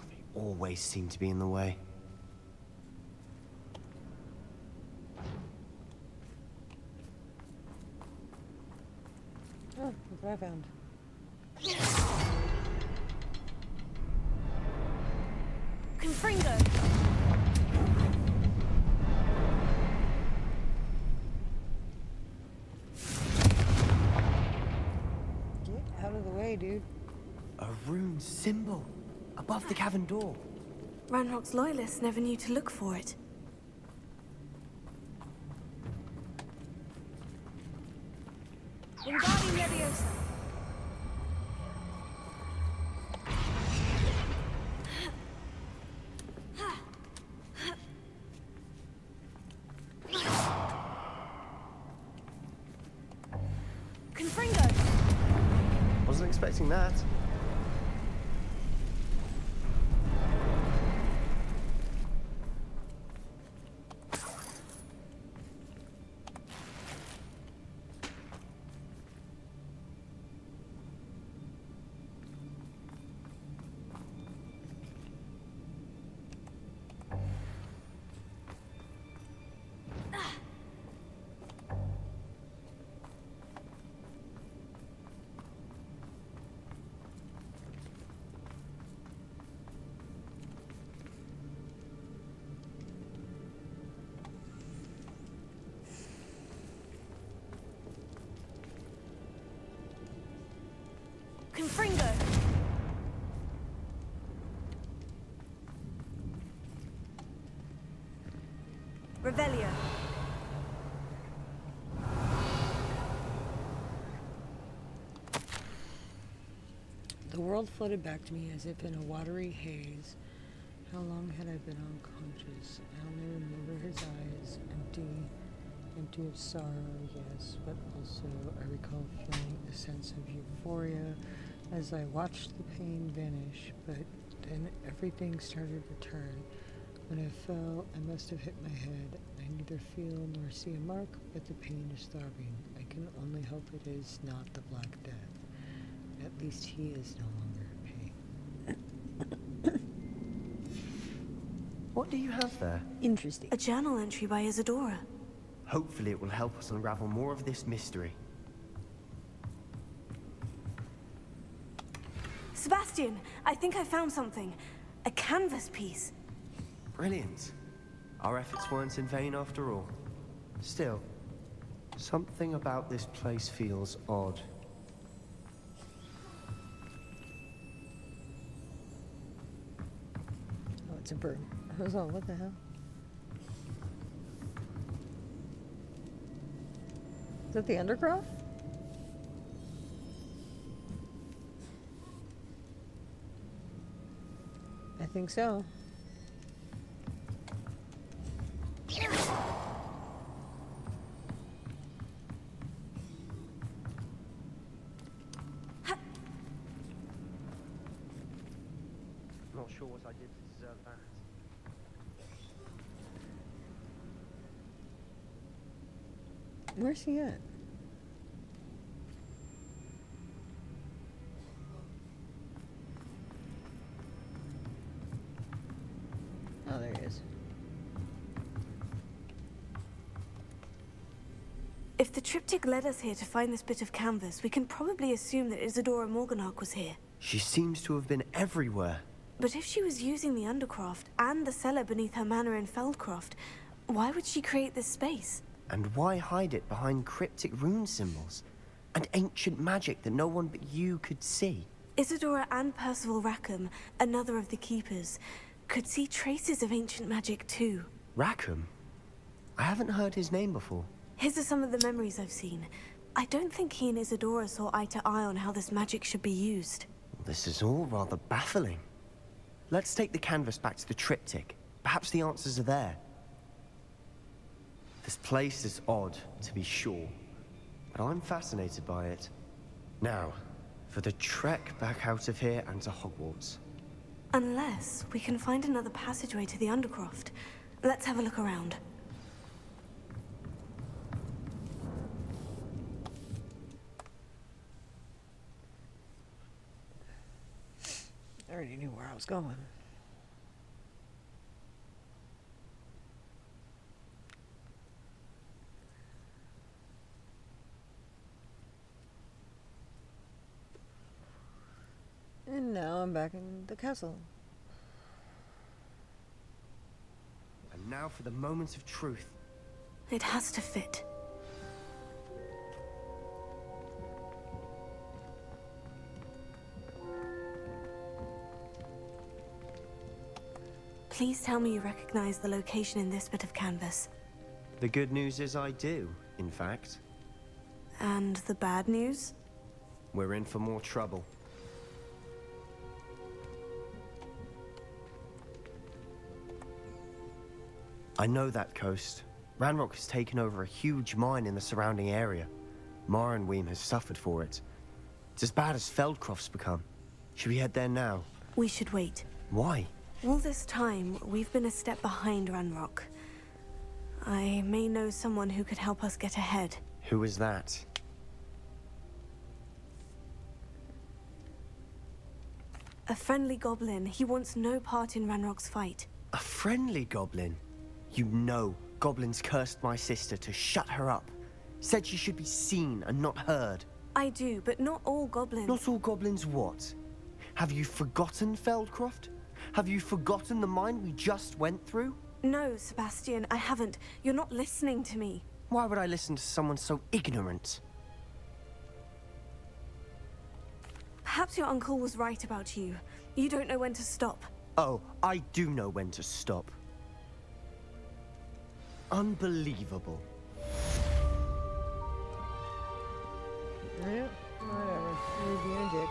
They always seem to be in the way. Oh, look what I found. Confringo! Get out of the way, dude. A rune symbol above the cavern door. Ranrock's loyalists never knew to look for it. Wingardium Leviosa. Confringo. Wasn't expecting that. Confringo. Revelio. The world floated back to me as if in a watery haze. How long had I been unconscious? I only remember his eyes, empty of sorrow, yes, but also I recall feeling a sense of euphoria as I watched the pain vanish, but then everything started to turn. When I fell, I must have hit my head. I neither feel nor see a mark, but the pain is throbbing. I can only hope it is not the Black Death. At least he is no longer in pain. What do you have there? Interesting. A journal entry by Isadora. Hopefully it will help us unravel more of this mystery. Sebastian, I think I found something. A canvas piece. Brilliant. Our efforts weren't in vain after all. Still, something about this place feels odd. Oh, it's a bird. Hold on, what the hell? Is that the Undercroft? I think so. Not sure what I did to deserve that. Where's he at? Oh, there he is. If the triptych led us here to find this bit of canvas, we can probably assume that Isadora Morganach was here. She seems to have been everywhere. But if she was using the Undercroft and the cellar beneath her manor in Feldcroft, why would she create this space? And why hide it behind cryptic rune symbols? And ancient magic that no one but you could see? Isadora and Percival Rackham, another of the Keepers, could see traces of ancient magic too. Rackham? I haven't heard his name before. His are some of the memories I've seen. I don't think he and Isadora saw eye to eye on how this magic should be used. This is all rather baffling. Let's take the canvas back to the triptych. Perhaps the answers are there. This place is odd, to be sure, but I'm fascinated by it. Now, for the trek back out of here and to Hogwarts. Unless we can find another passageway to the Undercroft. Let's have a look around. I already knew where I was going. And now I'm back in the castle. And now for the moment of truth. It has to fit. Please tell me you recognize the location in this bit of canvas. The good news is I do, in fact. And the bad news? We're in for more trouble. I know that coast. Ranrock has taken over a huge mine in the surrounding area. Mornweem has suffered for it. It's as bad as Feldcroft's become. Should we head there now? We should wait. Why? All this time, we've been a step behind Ranrock. I may know someone who could help us get ahead. Who is that? A friendly goblin. He wants no part in Ranrock's fight. A friendly goblin? You know, goblins cursed my sister to shut her up. Said she should be seen and not heard. I do, but not all goblins. Not all goblins what? Have you forgotten Feldcroft? Have you forgotten the mine we just went through? No, Sebastian, I haven't. You're not listening to me. Why would I listen to someone so ignorant? Perhaps your uncle was right about you. You don't know when to stop. Oh, I do know when to stop. Unbelievable. Yeah, whatever. You're being a dick.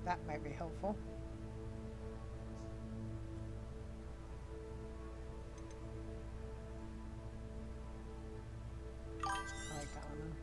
That might be helpful. I like that one.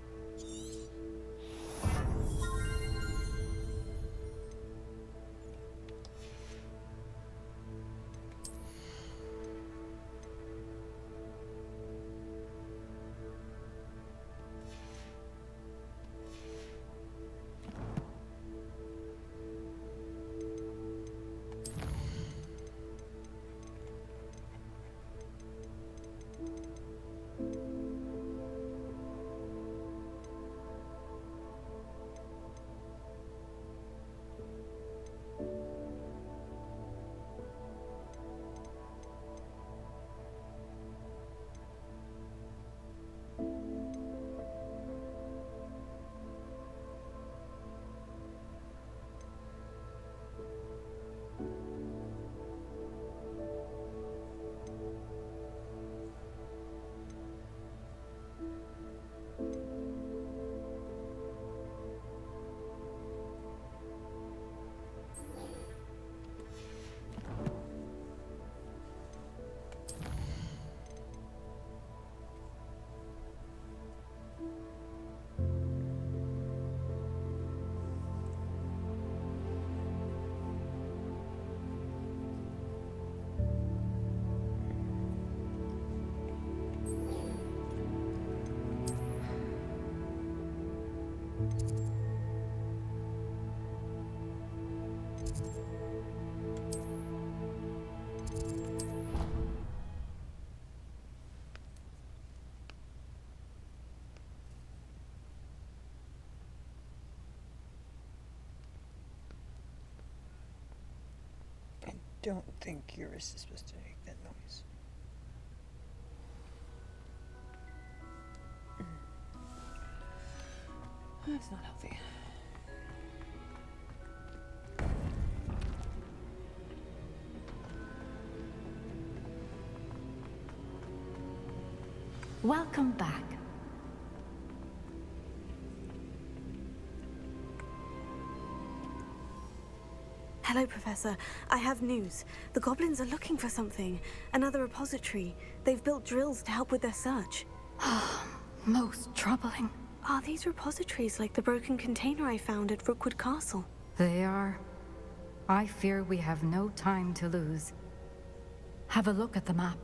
don't think your wrist is supposed to make that noise. That's not healthy. Welcome back. Hello, Professor. I have news. The goblins are looking for something. Another repository. They've built drills to help with their search. Most troubling. Are these repositories like the broken container I found at Rookwood Castle? They are. I fear we have no time to lose. Have a look at the map.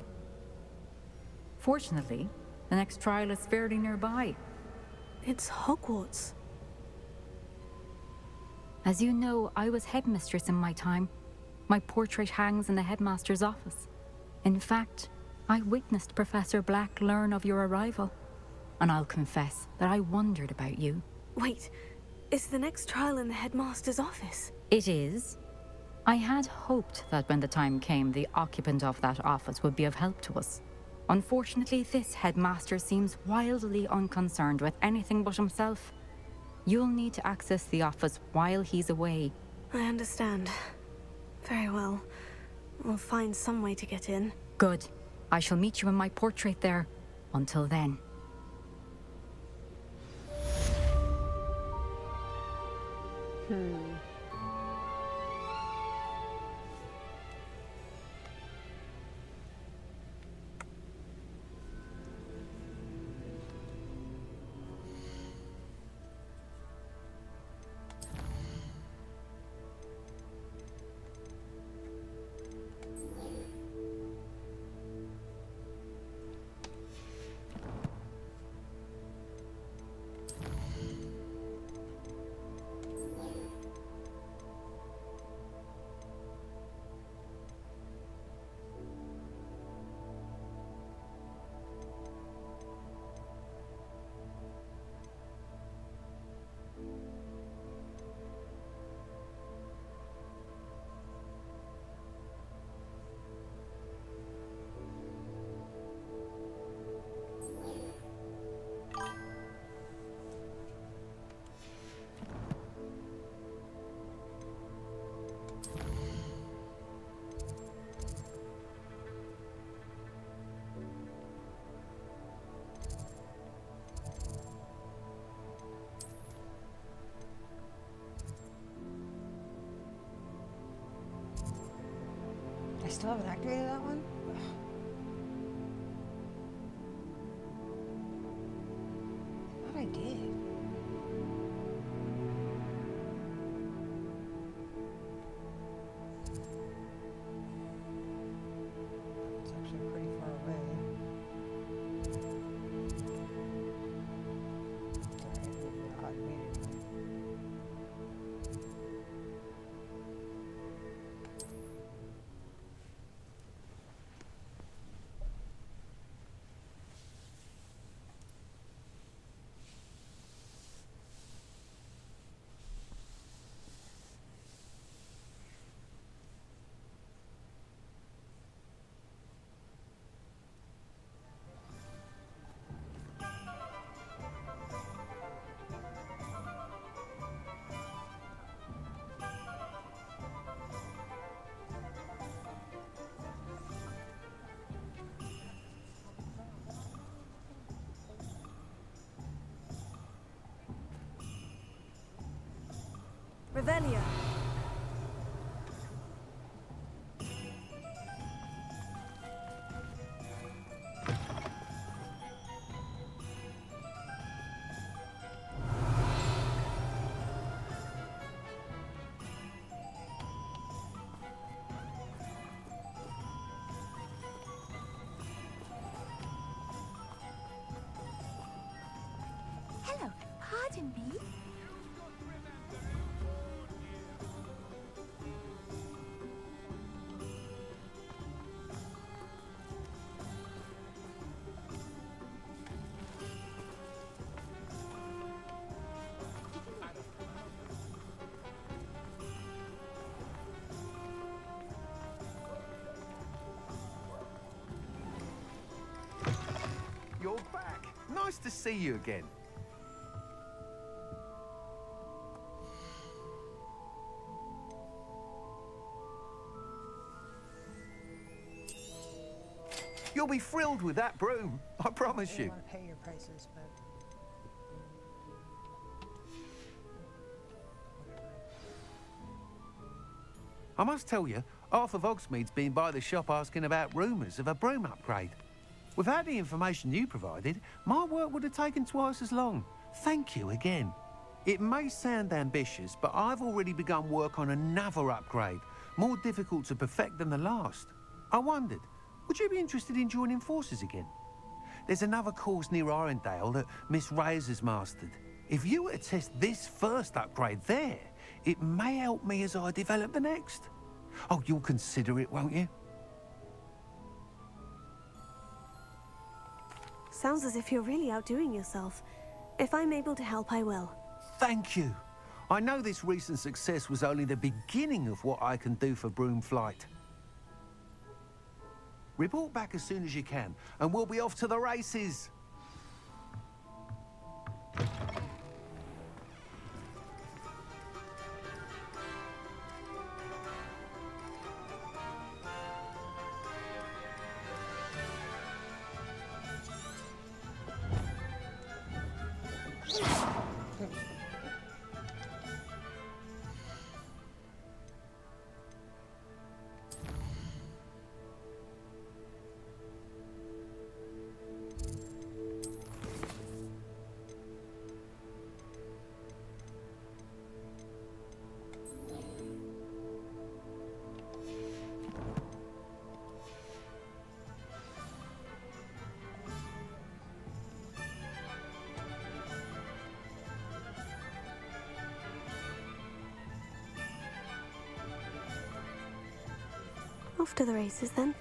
Fortunately, the next trial is fairly nearby. It's Hogwarts. As you know, I was headmistress in my time. My portrait hangs in the headmaster's office. In fact, I witnessed Professor Black learn of your arrival. And I'll confess that I wondered about you. Wait, is the next trial in the headmaster's office? It is. I had hoped that when the time came, the occupant of that office would be of help to us. Unfortunately, this headmaster seems wildly unconcerned with anything but himself. You'll need to access the office while he's away. I understand. Very well. We'll find some way to get in. Good. I shall meet you in my portrait there. Until then. I still haven't activated that one? I thought I did. It's actually pretty far away. Sorry, I didn't know how to meet it. Revelia. Hello, pardon me. Nice to see you again. You'll be thrilled with that broom, I promise you. I want to pay your prices, but I must tell you, half of Hogsmeade's been by the shop asking about rumours of a broom upgrade. Without the information you provided, my work would have taken twice as long. Thank you again. It may sound ambitious, but I've already begun work on another upgrade, more difficult to perfect than the last. I wondered, would you be interested in joining forces again? There's another course near Arendelle that Miss Reyes has mastered. If you were to test this first upgrade there, it may help me as I develop the next. Oh, you'll consider it, won't you? Sounds as if you're really outdoing yourself. If I'm able to help, I will. Thank you. I know this recent success was only the beginning of what I can do for Broomflight. Report back as soon as you can, and we'll be off to the races. Off to the races, then.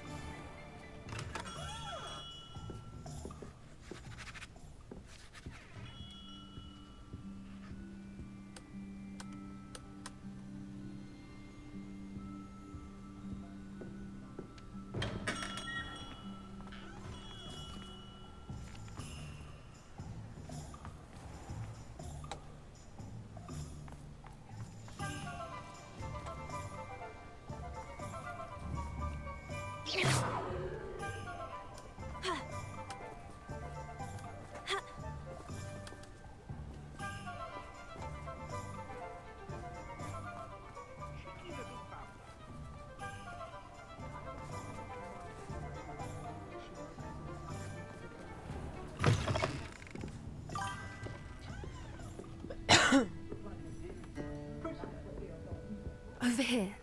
Over here.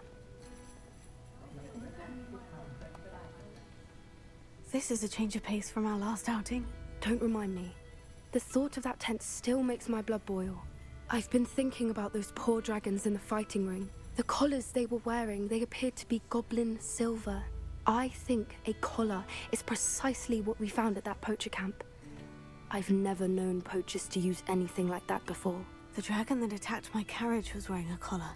This is a change of pace from our last outing. Don't remind me. The thought of that tent still makes my blood boil. I've been thinking about those poor dragons in the fighting ring. The collars they were wearing, they appeared to be goblin silver. I think a collar is precisely what we found at that poacher camp. I've never known poachers to use anything like that before. The dragon that attacked my carriage was wearing a collar,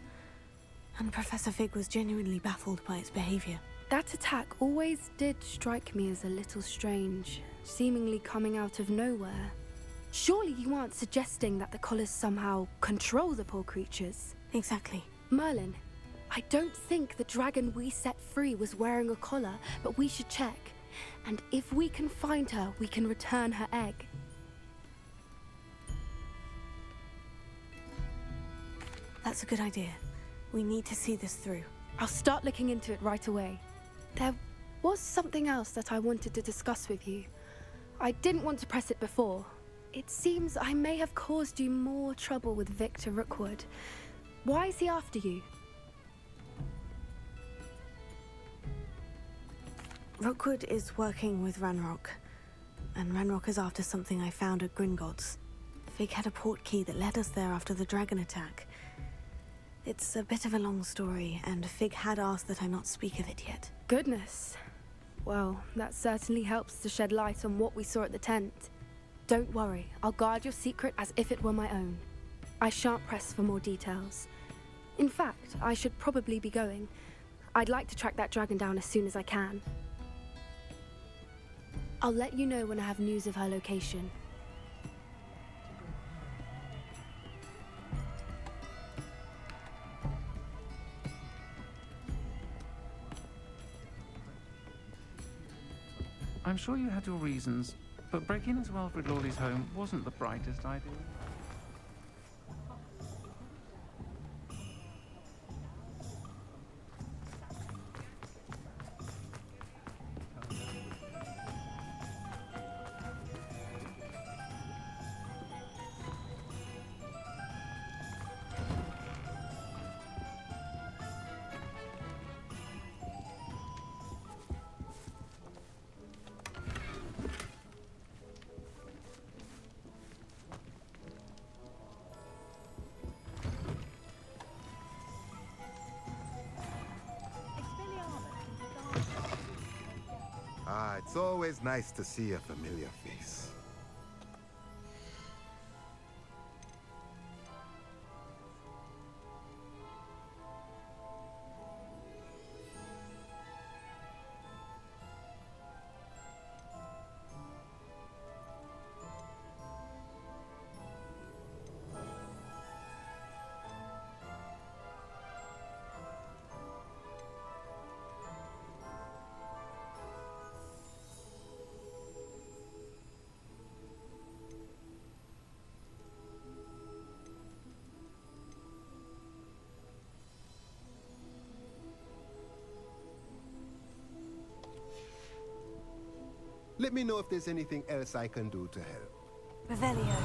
and Professor Fig was genuinely baffled by its behavior. That attack always did strike me as a little strange, seemingly coming out of nowhere. Surely you aren't suggesting that the collars somehow control the poor creatures? Exactly. Merlin, I don't think the dragon we set free was wearing a collar, but we should check. And if we can find her, we can return her egg. That's a good idea. We need to see this through. I'll start looking into it right away. There was something else that I wanted to discuss with you. I didn't want to press it before. It seems I may have caused you more trouble with Victor Rookwood. Why is he after you? Rookwood is working with Ranrock, and Ranrock is after something I found at Gringotts. Fig had a port key that led us there after the dragon attack. It's a bit of a long story, and Fig had asked that I not speak of it yet. Goodness. Well, that certainly helps to shed light on what we saw at the tent. Don't worry, I'll guard your secret as if it were my own. I shan't press for more details. In fact, I should probably be going. I'd like to track that dragon down as soon as I can. I'll let you know when I have news of her location. I'm sure you had your reasons, but breaking into Alfred Lawley's home wasn't the brightest idea. Ah, it's always nice to see a familiar face. Let me know if there's anything else I can do to help. Revelio.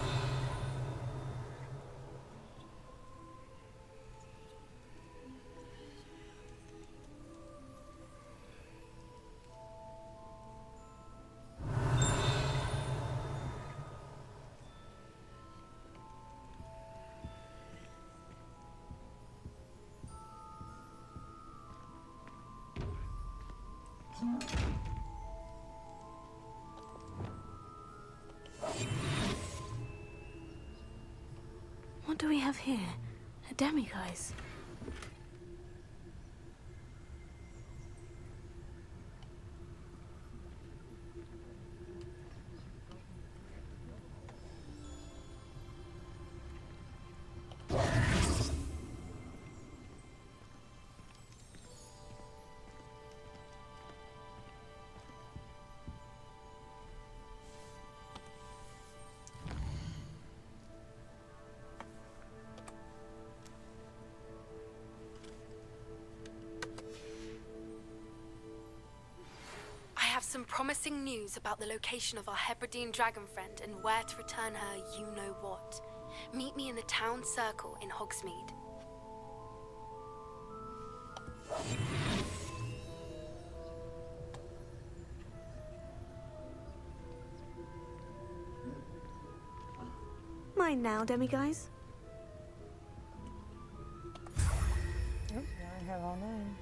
What do we have here? A demiguise. I have some promising news about the location of our Hebridean dragon friend and where to return her you-know-what. Meet me in the town circle in Hogsmeade. Mine now, demiguise. Oh, now I have all 9.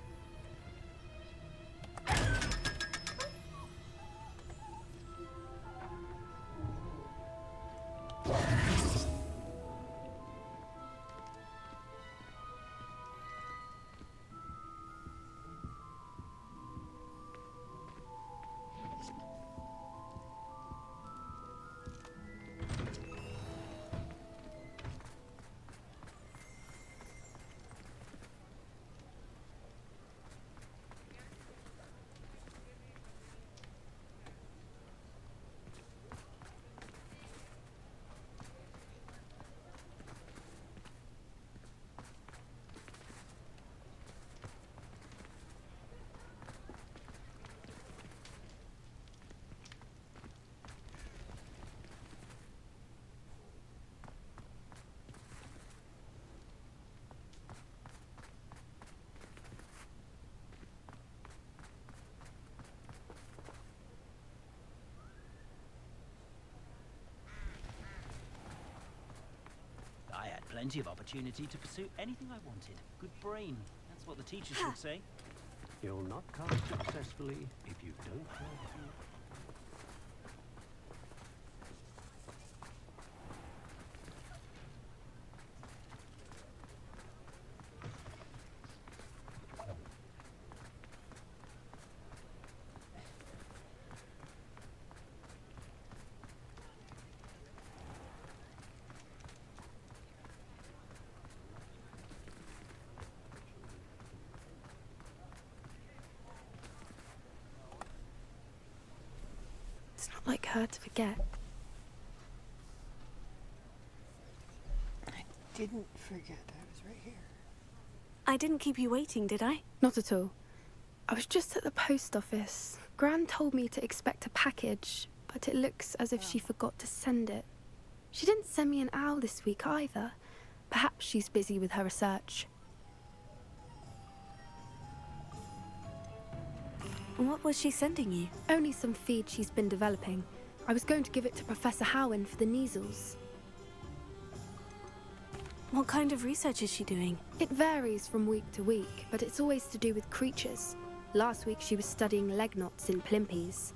I had plenty of opportunity to pursue anything I wanted. Good brain. That's what the teachers should say. You'll not come successfully if you don't try to. It's not like her to forget. I didn't forget. I was right here. I didn't keep you waiting, did I? Not at all. I was just at the post office. Gran told me to expect a package, but it looks as if she forgot to send it. She didn't send me an owl this week either. Perhaps she's busy with her research. What was she sending you? Only some feed she's been developing. I was going to give it to Professor Howen for the measles. What kind of research is she doing? It varies from week to week, but it's always to do with creatures. Last week she was studying leg knots in plimpies.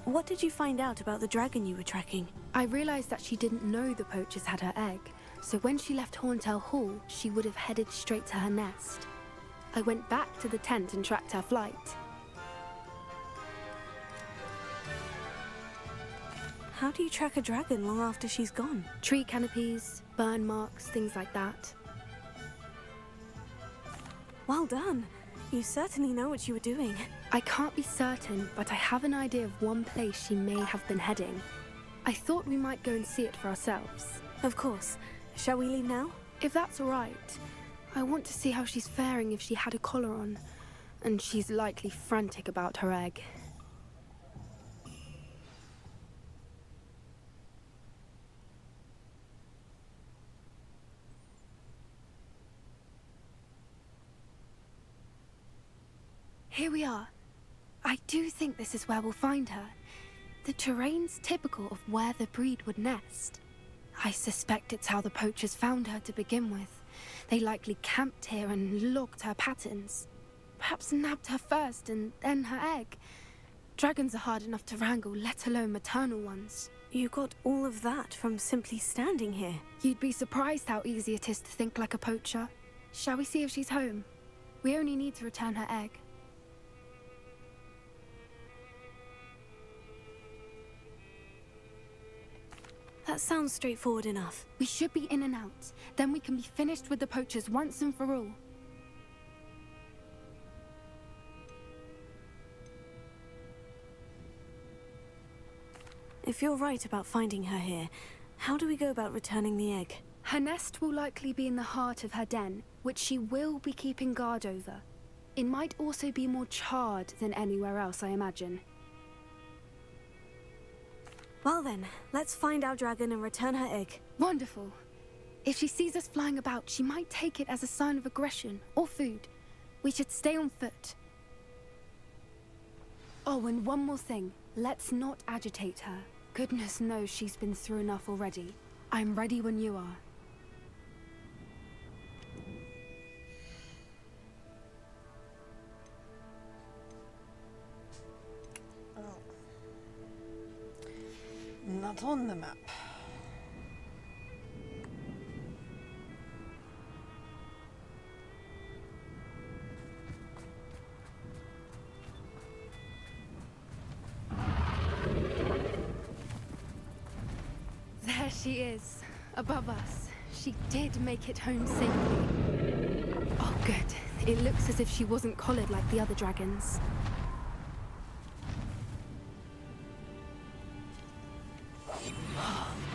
What did you find out about the dragon you were tracking? I realized that she didn't know the poachers had her egg, so when she left Horntail Hall, she would have headed straight to her nest. I went back to the tent and tracked her flight. How do you track a dragon long after she's gone? Tree canopies, burn marks, things like that. Well done. You certainly know what you were doing. I can't be certain, but I have an idea of one place she may have been heading. I thought we might go and see it for ourselves. Of course. Shall we leave now? If that's all right. I want to see how she's faring if she had a collar on. And she's likely frantic about her egg. Here we are. I do think this is where we'll find her. The terrain's typical of where the breed would nest. I suspect it's how the poachers found her to begin with. They likely camped here and logged her patterns. Perhaps nabbed her first and then her egg. Dragons are hard enough to wrangle, let alone maternal ones. You got all of that from simply standing here. You'd be surprised how easy it is to think like a poacher. Shall we see if she's home? We only need to return her egg. That sounds straightforward enough. We should be in and out. Then we can be finished with the poachers once and for all. If you're right about finding her here, how do we go about returning the egg? Her nest will likely be in the heart of her den, which she will be keeping guard over. It might also be more charred than anywhere else, I imagine. Well then, let's find our dragon and return her egg. Wonderful. If she sees us flying about, she might take it as a sign of aggression or food. We should stay on foot. Oh, and one more thing. Let's not agitate her. Goodness knows she's been through enough already. I'm ready when you are. Not on the map. There she is, above us. She did make it home safely. Oh, good. It looks as if she wasn't collared like the other dragons.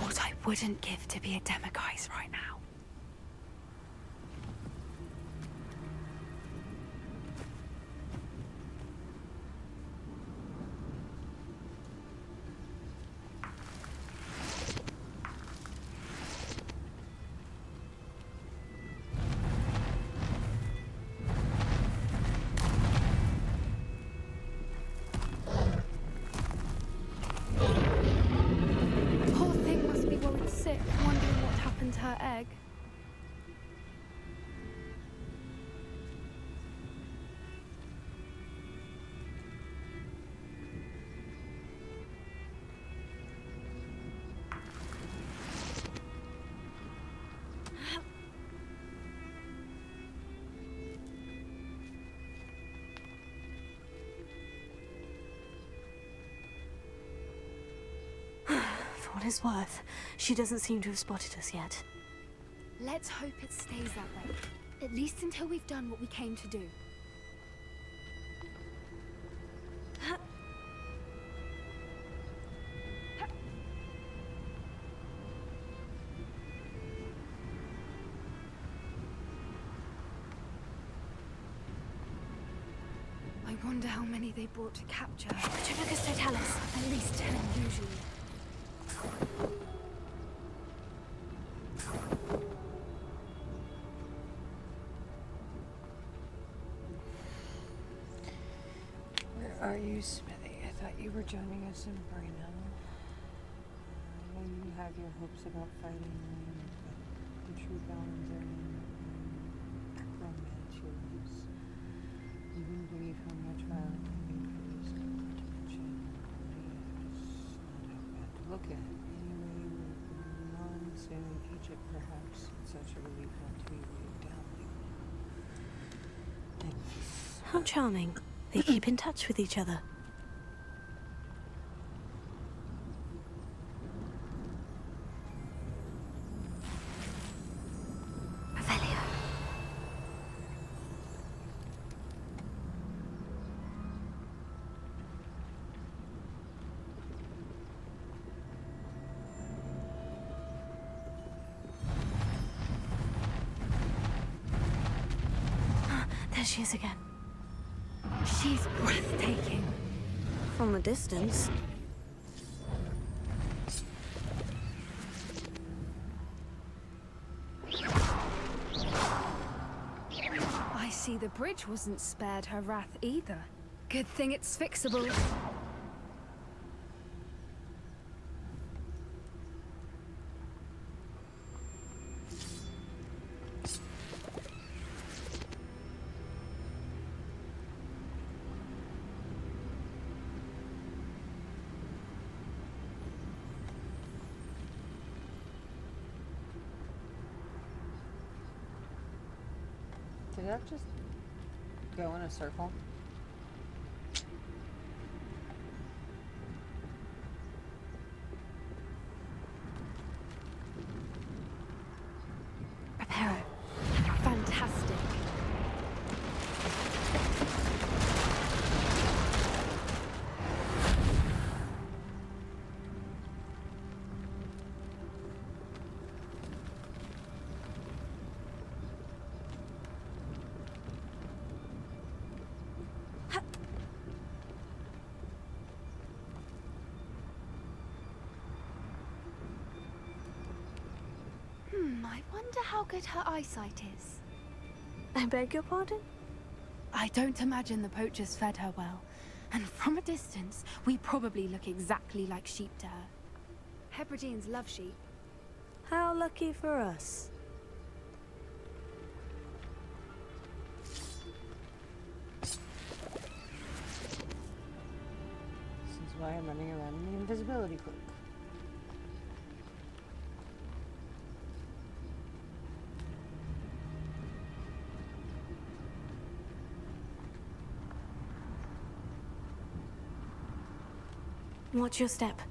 What I wouldn't give to be a Demiguise right now. Her egg. For what it's worth, she doesn't seem to have spotted us yet. Let's hope it stays that way. At least until we've done what we came to do. wonder how many they brought to capture. Tribicus totalis. At least 10 usually. Where are you, Smithy? I thought you were joining us in Brino. I know you have your hopes about fighting William, but the true balance are in acromantulas. You wouldn't believe how much violent I made for this, not to mention it's not how bad to look at. Anyway, we're on soon. Egypt, perhaps. It's such a relief not to be weighed down like this. How charming. They keep in touch with each other. There she is again. She's breathtaking. From a distance. I see the bridge wasn't spared her wrath either. Good thing it's fixable. Did that just go in a circle? Reparo. Fantastic. I wonder how good her eyesight is. I beg your pardon? I don't imagine the poachers fed her well. And from a distance, we probably look exactly like sheep to her. Hebrideans love sheep. How lucky for us. This is why I'm running around in the invisibility cloak. Watch your step.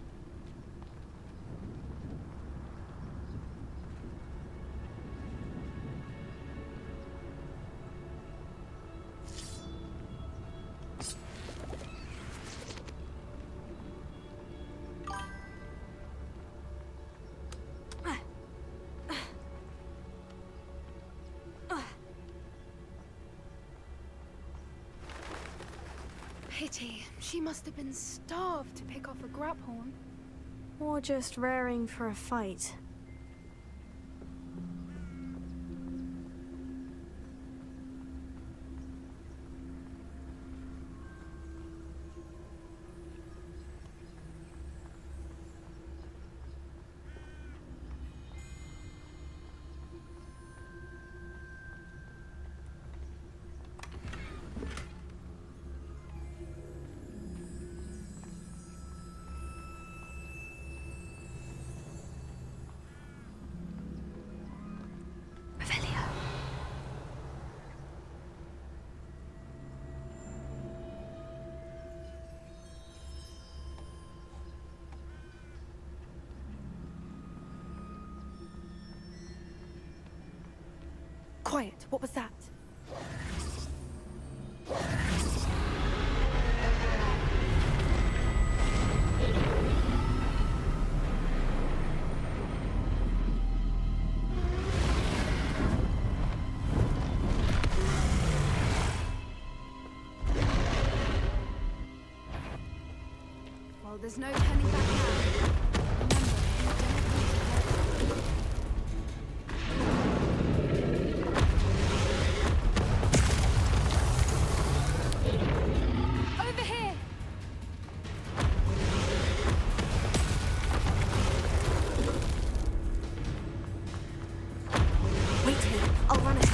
Pity. She must have been starved to pick off a grabhorn. Or just raring for a fight. Quiet, what was that? There's no turning back now. Over here! Wait here. I'll run ahead.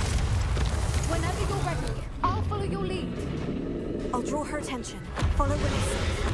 Whenever you're ready, I'll follow your lead. I'll draw her attention. Follow when it's safe.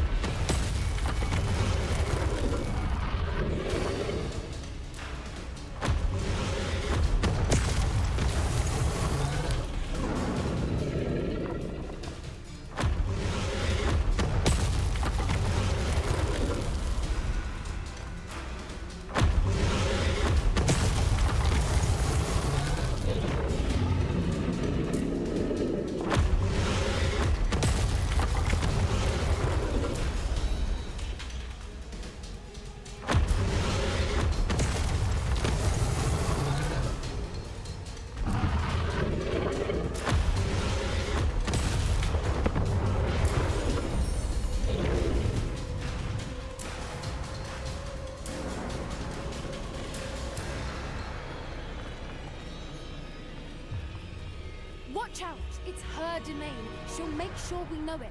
Watch out! It's her domain. She'll make sure we know it.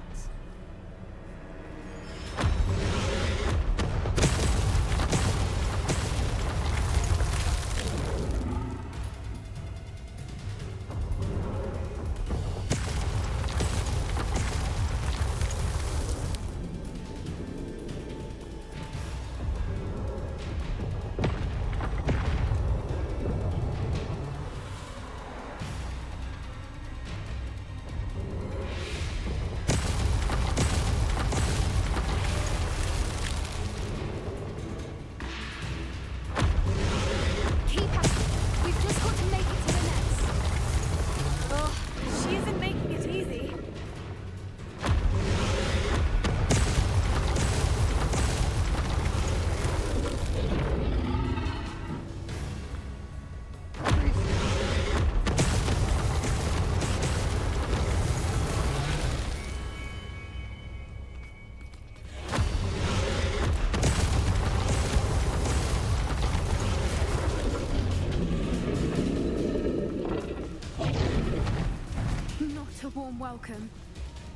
Warm welcome.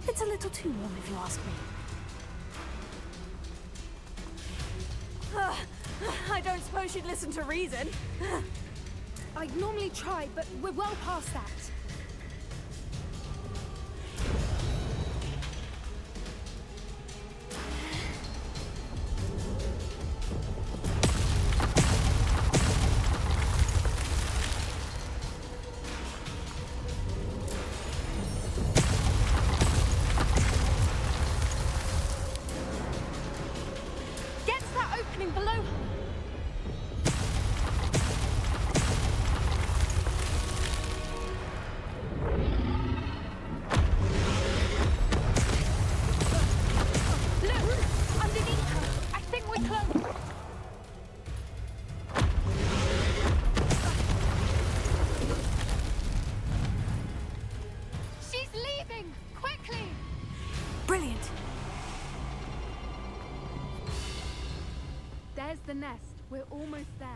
It's a little too warm, if you ask me. I don't suppose she'd listen to reason. I'd normally try, but we're well past that. There's the nest. We're almost there.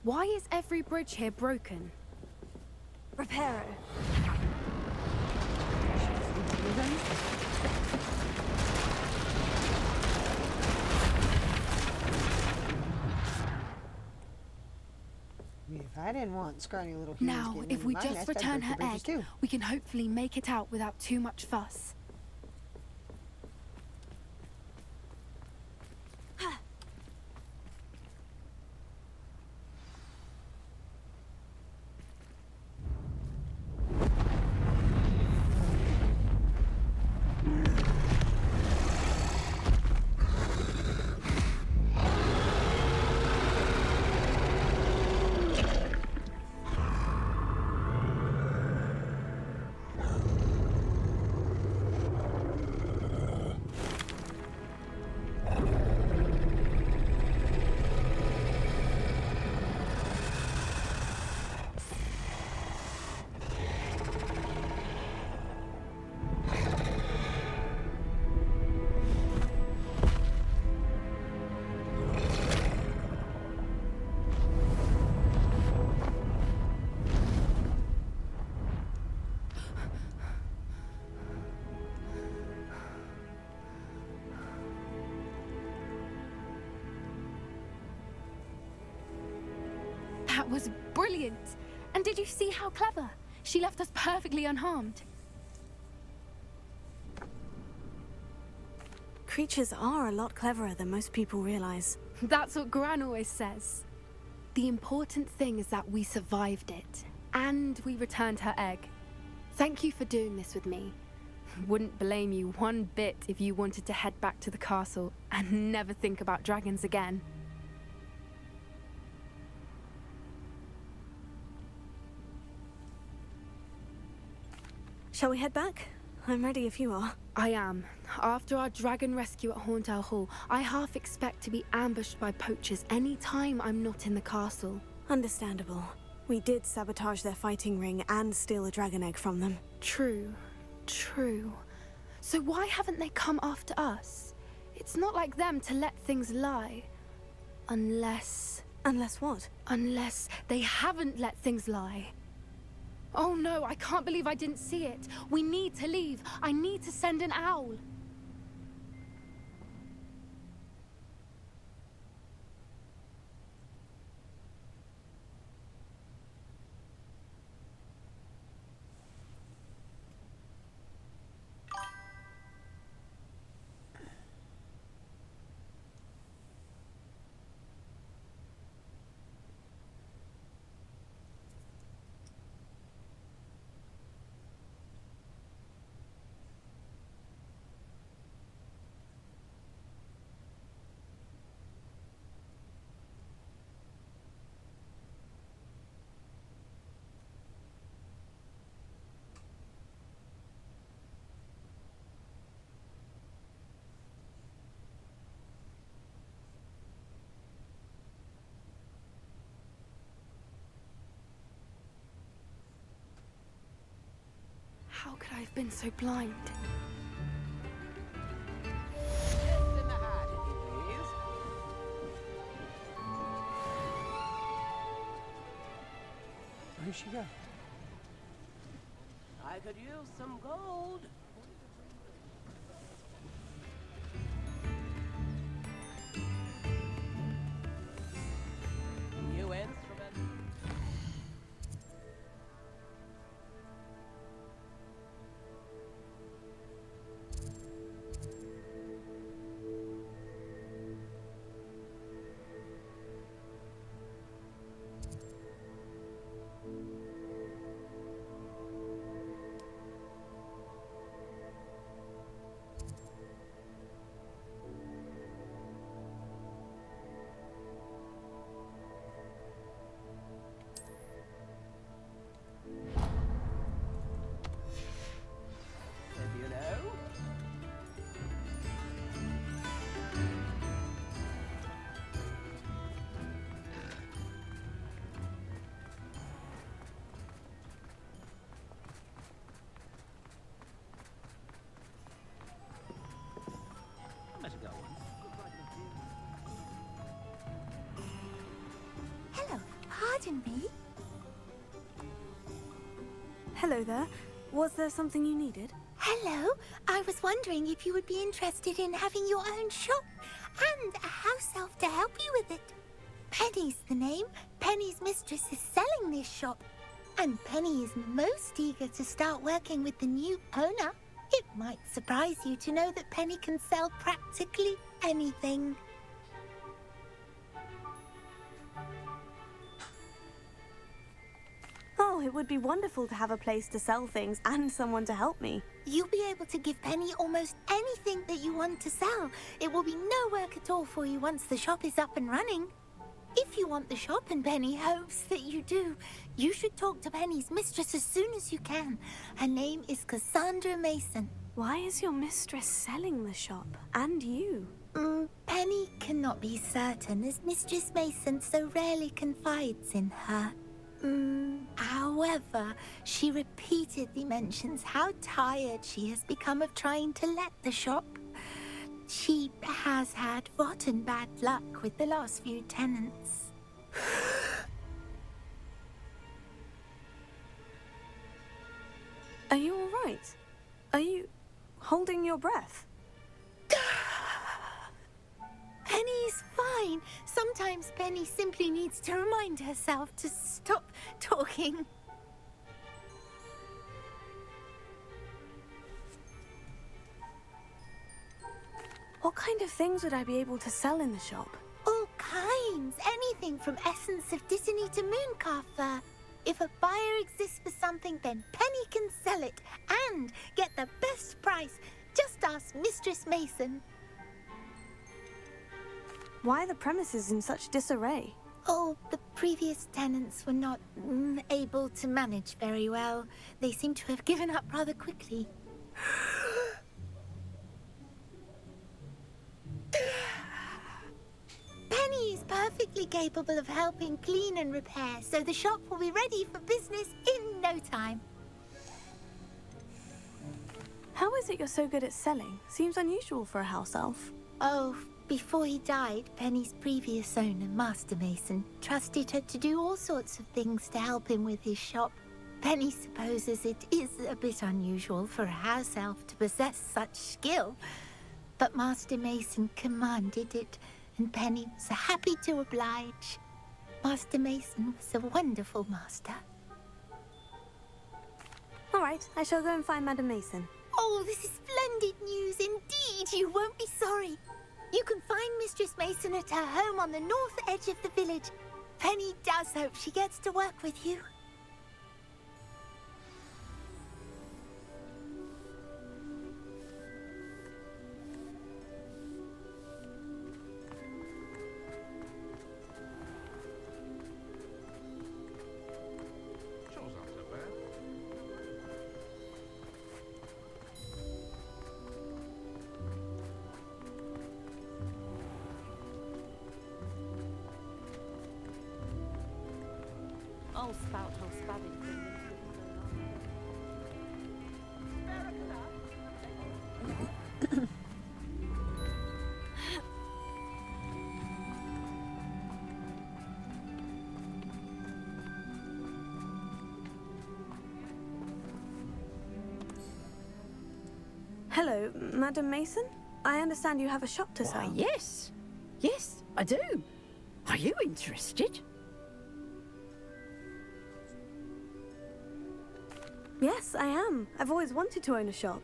Why is every bridge here broken? Repair it. If I didn't want scrawny little humans Now, getting if into we my just nest, I'd return break her the bridges egg, too. we can hopefully make it out without too much fuss. That was brilliant. And did you see how clever? She left us perfectly unharmed. Creatures are a lot cleverer than most people realize. That's what Gran always says. The important thing is that we survived it, and we returned her egg. Thank you for doing this with me. Wouldn't blame you one bit if you wanted to head back to the castle and never think about dragons again. Shall we head back? I'm ready if you are. I am. After our dragon rescue at Haunted Hall, I half expect to be ambushed by poachers any time I'm not in the castle. Understandable. We did sabotage their fighting ring and steal a dragon egg from them. True. So why haven't they come after us? It's not like them to let things lie. Unless... Unless what? Unless they haven't let things lie. Oh no, I can't believe I didn't see it. We need to leave. I need to send an owl. How could I have been so blind? In the hat, if you please. Where'd she go? I could use some gold. New instrument. If you know. I better go. Hello, pardon me. Hello there. Was there something you needed? Hello, I was wondering if you would be interested in having your own shop and a house elf to help you with it. Penny's the name. Penny's mistress is selling this shop. And Penny is most eager to start working with the new owner. It might surprise you to know that Penny can sell practically anything. Oh, it would be wonderful to have a place to sell things and someone to help me. You'll be able to give Penny almost anything that you want to sell. It will be no work at all for you once the shop is up and running. If you want the shop and Penny hopes that you do, you should talk to Penny's mistress as soon as you can. Her name is Cassandra Mason. Why is your mistress selling the shop? And you? Penny cannot be certain, as Mistress Mason so rarely confides in her. However, she repeatedly mentions how tired she has become of trying to let the shop. She has had rotten bad luck with the last few tenants. Are you all right? Are you holding your breath? Penny's fine. fine. Sometimes Penny simply needs to remind herself to stop talking. What kind of things would I be able to sell in the shop? All kinds. Anything from essence of Disney to mooncalf fur. If a buyer exists for something, then Penny can sell it and get the best price. Just ask Mistress Mason. Why are the premises in such disarray? Oh, the previous tenants were not able to manage very well. They seem to have given up rather quickly. Penny is perfectly capable of helping clean and repair, so the shop will be ready for business in no time. How is it you're so good at selling? Seems unusual for a house elf. Oh, before he died, Penny's previous owner, Master Mason, trusted her to do all sorts of things to help him with his shop. Penny supposes it is a bit unusual for a house elf to possess such skill, but Master Mason commanded it, and Penny was happy to oblige. Master Mason was a wonderful master. All right, I shall go and find Madam Mason. Oh, this is splendid news indeed. You won't be sorry. You can find Mistress Mason at her home on the north edge of the village. Penny does hope she gets to work with you. Shore's not so bad. I'll spout whole spabbing thing. Hello, Madam Mason? I understand you have a shop to sell. Yes. Yes, I do. Are you interested? Yes, I am. I've always wanted to own a shop.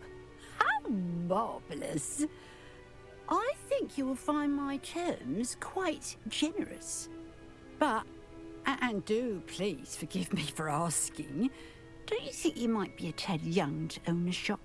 How marvellous. I think you will find my terms quite generous. But, and do please forgive me for asking, don't you think you might be a tad young to own a shop?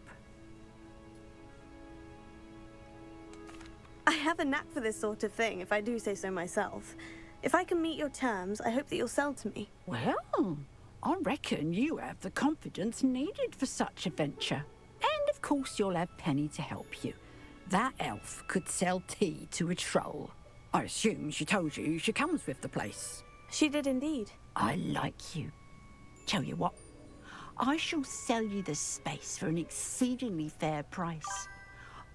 I have a knack for this sort of thing, if I do say so myself. If I can meet your terms, I hope that you'll sell to me. Well, I reckon you have the confidence needed for such a venture. And of course you'll have Penny to help you. That elf could sell tea to a troll. I assume she told you she comes with the place. She did indeed. I like you. Tell you what, I shall sell you the space for an exceedingly fair price.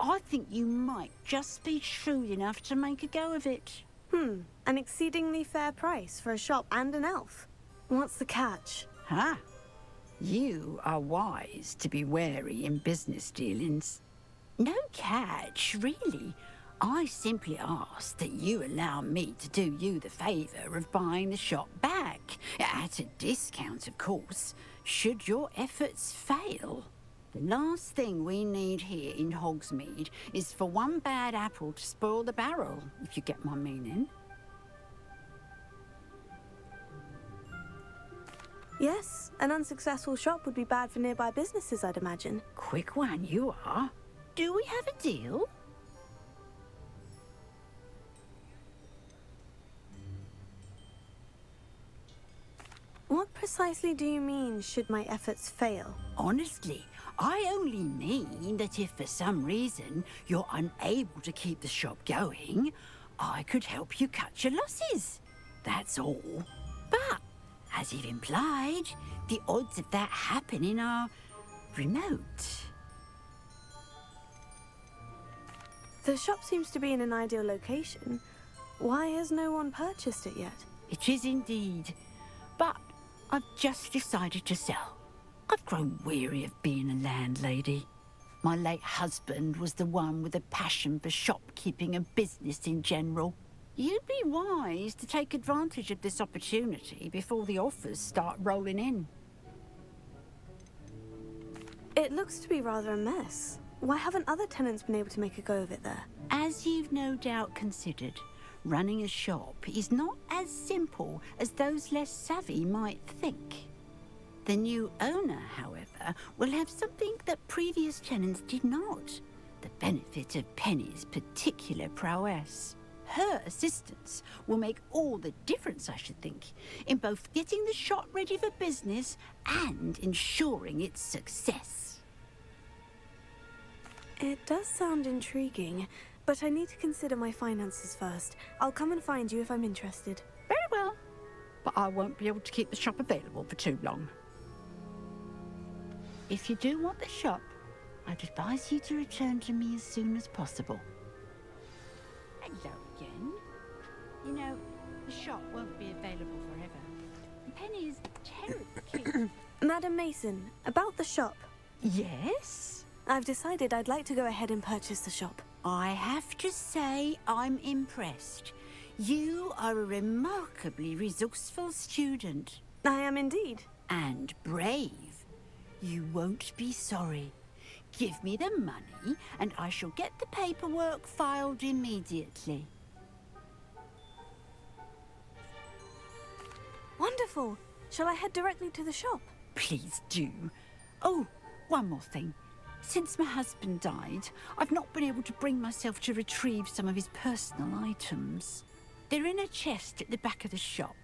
I think you might just be shrewd enough to make a go of it. An exceedingly fair price for a shop and an elf. What's the catch? Huh? You are wise to be wary in business dealings. No catch, really. I simply ask that you allow me to do you the favour of buying the shop back. At a discount, of course, should your efforts fail. The last thing we need here in Hogsmeade is for one bad apple to spoil the barrel, if you get my meaning. Yes, an unsuccessful shop would be bad for nearby businesses, I'd imagine. Quick one, you are. Do we have a deal? What precisely do you mean, should my efforts fail? Honestly, I only mean that if for some reason you're unable to keep the shop going, I could help you cut your losses. That's all. But, as you've implied, the odds of that happening are remote. The shop seems to be in an ideal location. Why has no one purchased it yet? It is indeed. But I've just decided to sell. I've grown weary of being a landlady. My late husband was the one with a passion for shopkeeping and business in general. You'd be wise to take advantage of this opportunity before the offers start rolling in. It looks to be rather a mess. Why haven't other tenants been able to make a go of it there? As you've no doubt considered, running a shop is not as simple as those less savvy might think. The new owner, however, will have something that previous tenants did not. The benefit of Penny's particular prowess. Her assistance will make all the difference, I should think, in both getting the shop ready for business and ensuring its success. It does sound intriguing, but I need to consider my finances first. I'll come and find you if I'm interested. Very well, but I won't be able to keep the shop available for too long. If you do want the shop, I'd advise you to return to me as soon as possible. Hello again. You know, the shop won't be available forever. Penny is terribly keen. Madam Mason, about the shop. Yes? I've decided I'd like to go ahead and purchase the shop. I have to say I'm impressed. You are a remarkably resourceful student. I am indeed. And brave. You won't be sorry. Give me the money, and I shall get the paperwork filed immediately. Wonderful. Shall I head directly to the shop? Please do. Oh, one more thing. Since my husband died, I've not been able to bring myself to retrieve some of his personal items. They're in a chest at the back of the shop.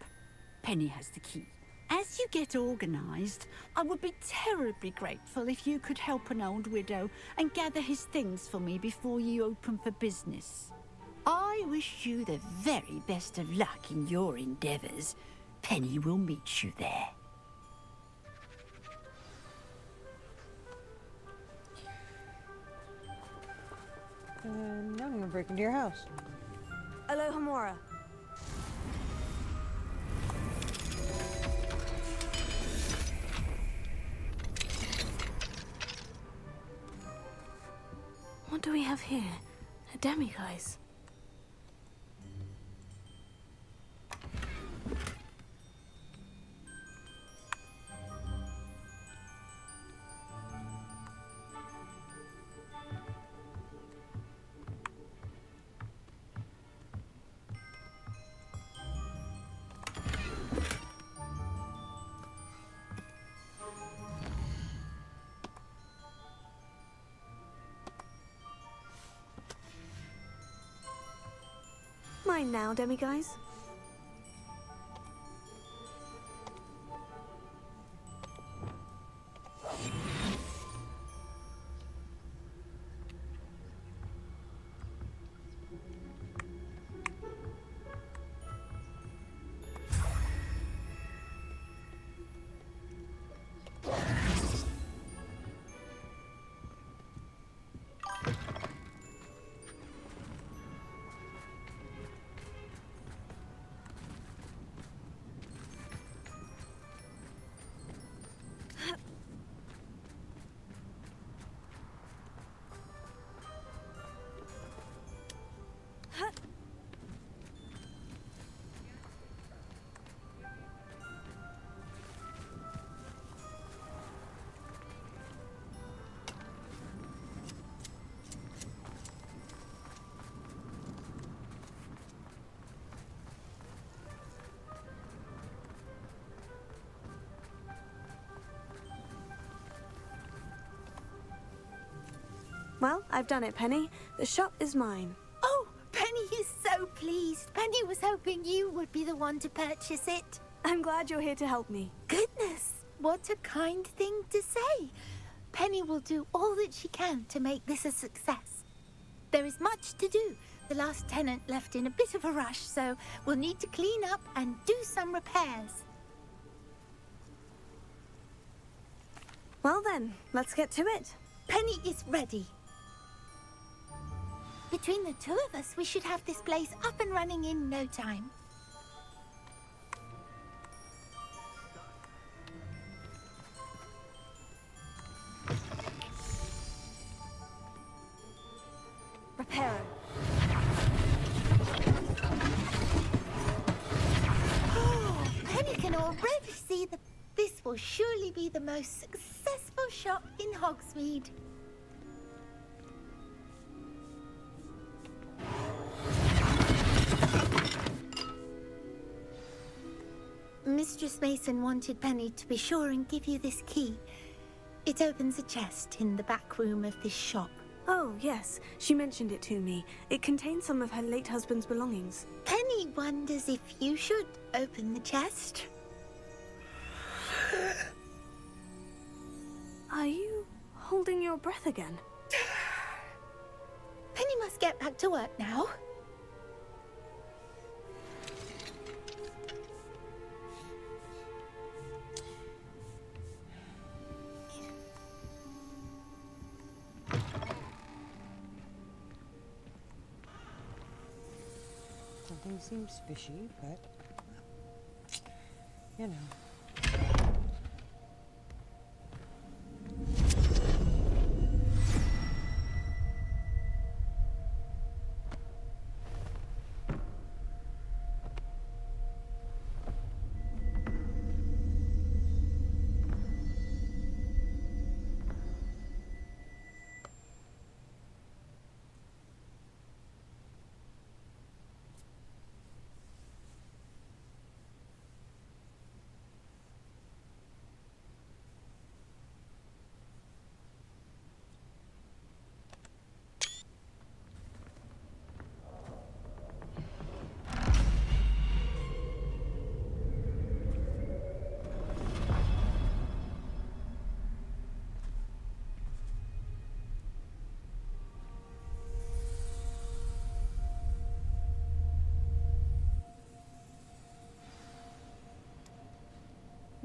Penny has the key. As you get organised, I would be terribly grateful if you could help an old widow and gather his things for me before you open for business. I wish you the very best of luck in your endeavours. Penny will meet you there. Now I'm gonna break into your house. Aloha Mora. What do we have here? A demiguise. Mine now, demiguise. Well, I've done it, Penny. The shop is mine. Oh, Penny is so pleased. Penny was hoping you would be the one to purchase it. I'm glad you're here to help me. Goodness, what a kind thing to say. Penny will do all that she can to make this a success. There is much to do. The last tenant left in a bit of a rush, so we'll need to clean up and do some repairs. Well then, let's get to it. Penny is ready. Between the two of us, we should have this place up and running in no time. Reparo. will surely be the most successful shop in Hogsmeade. Mistress Mason wanted Penny to be sure and give you this key. It opens a chest in the back room of this shop. Oh, yes. She mentioned it to me. It contains some of her late husband's belongings. Penny wonders if you should open the chest. Are you holding your breath again? Penny must get back to work now. Something seems fishy, but, you know.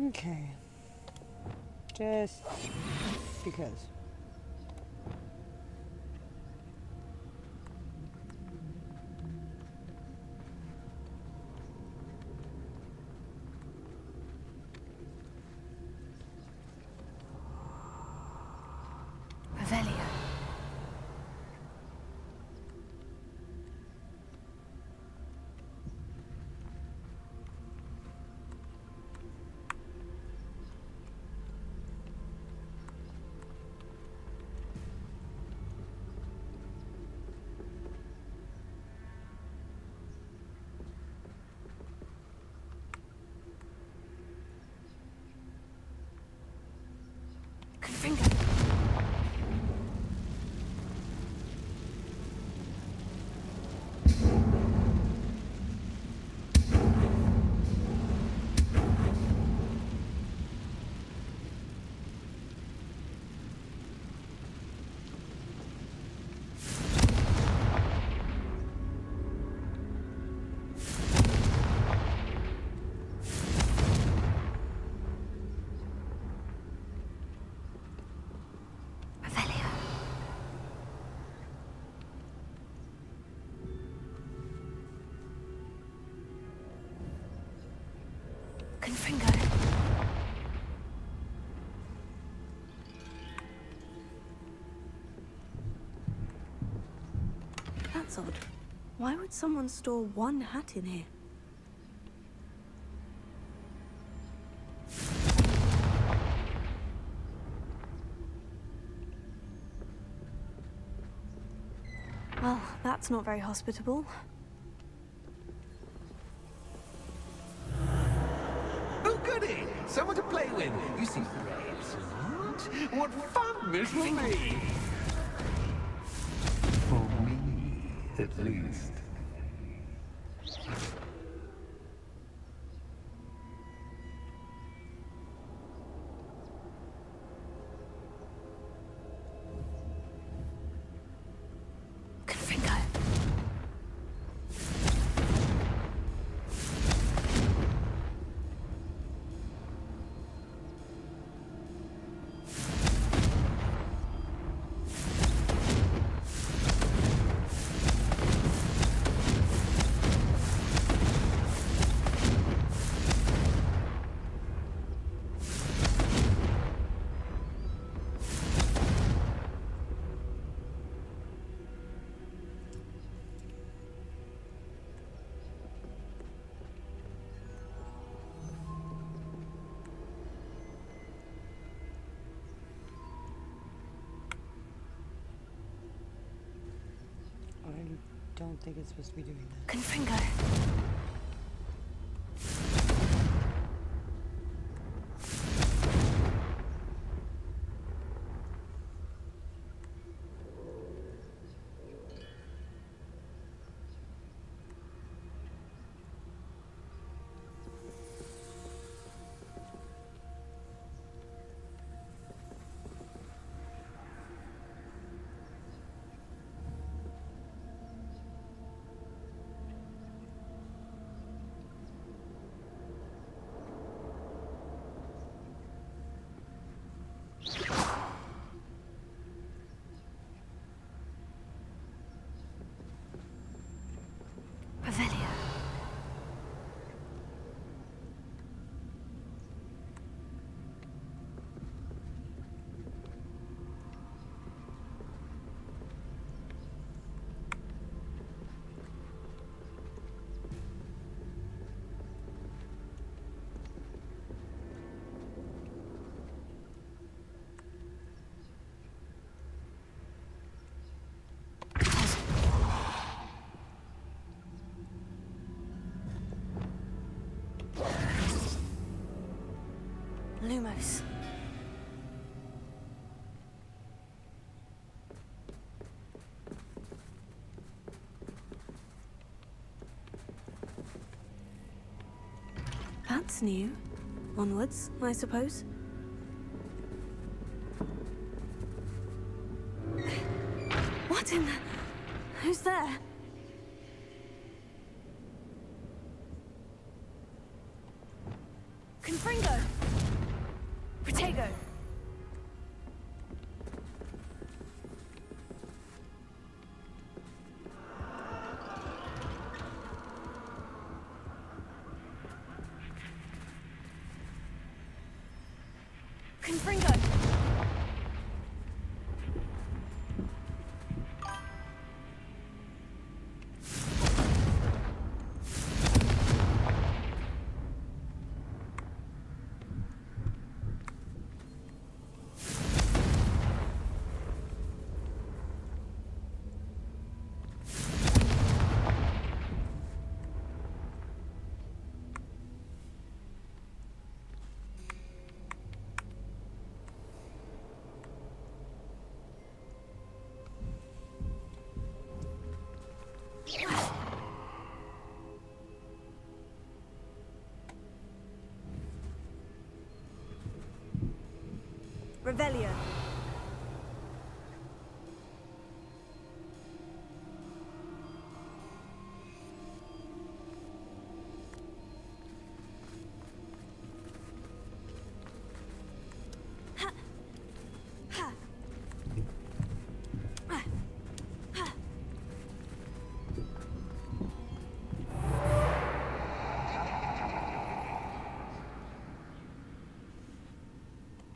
Okay. Just because. Revelio. Confringo. Confringo. That's odd. Why would someone store one hat in here? Well, that's not very hospitable. Oh, goody! Someone to play with. You seem brave, smart. What fun this will be! For me, at least. don't think it's supposed to be doing that. Confringo. Revelio. Lumos. That's new. Onwards, I suppose. What in the... Who's there? Confringo! Protego! Confringo! Revelio.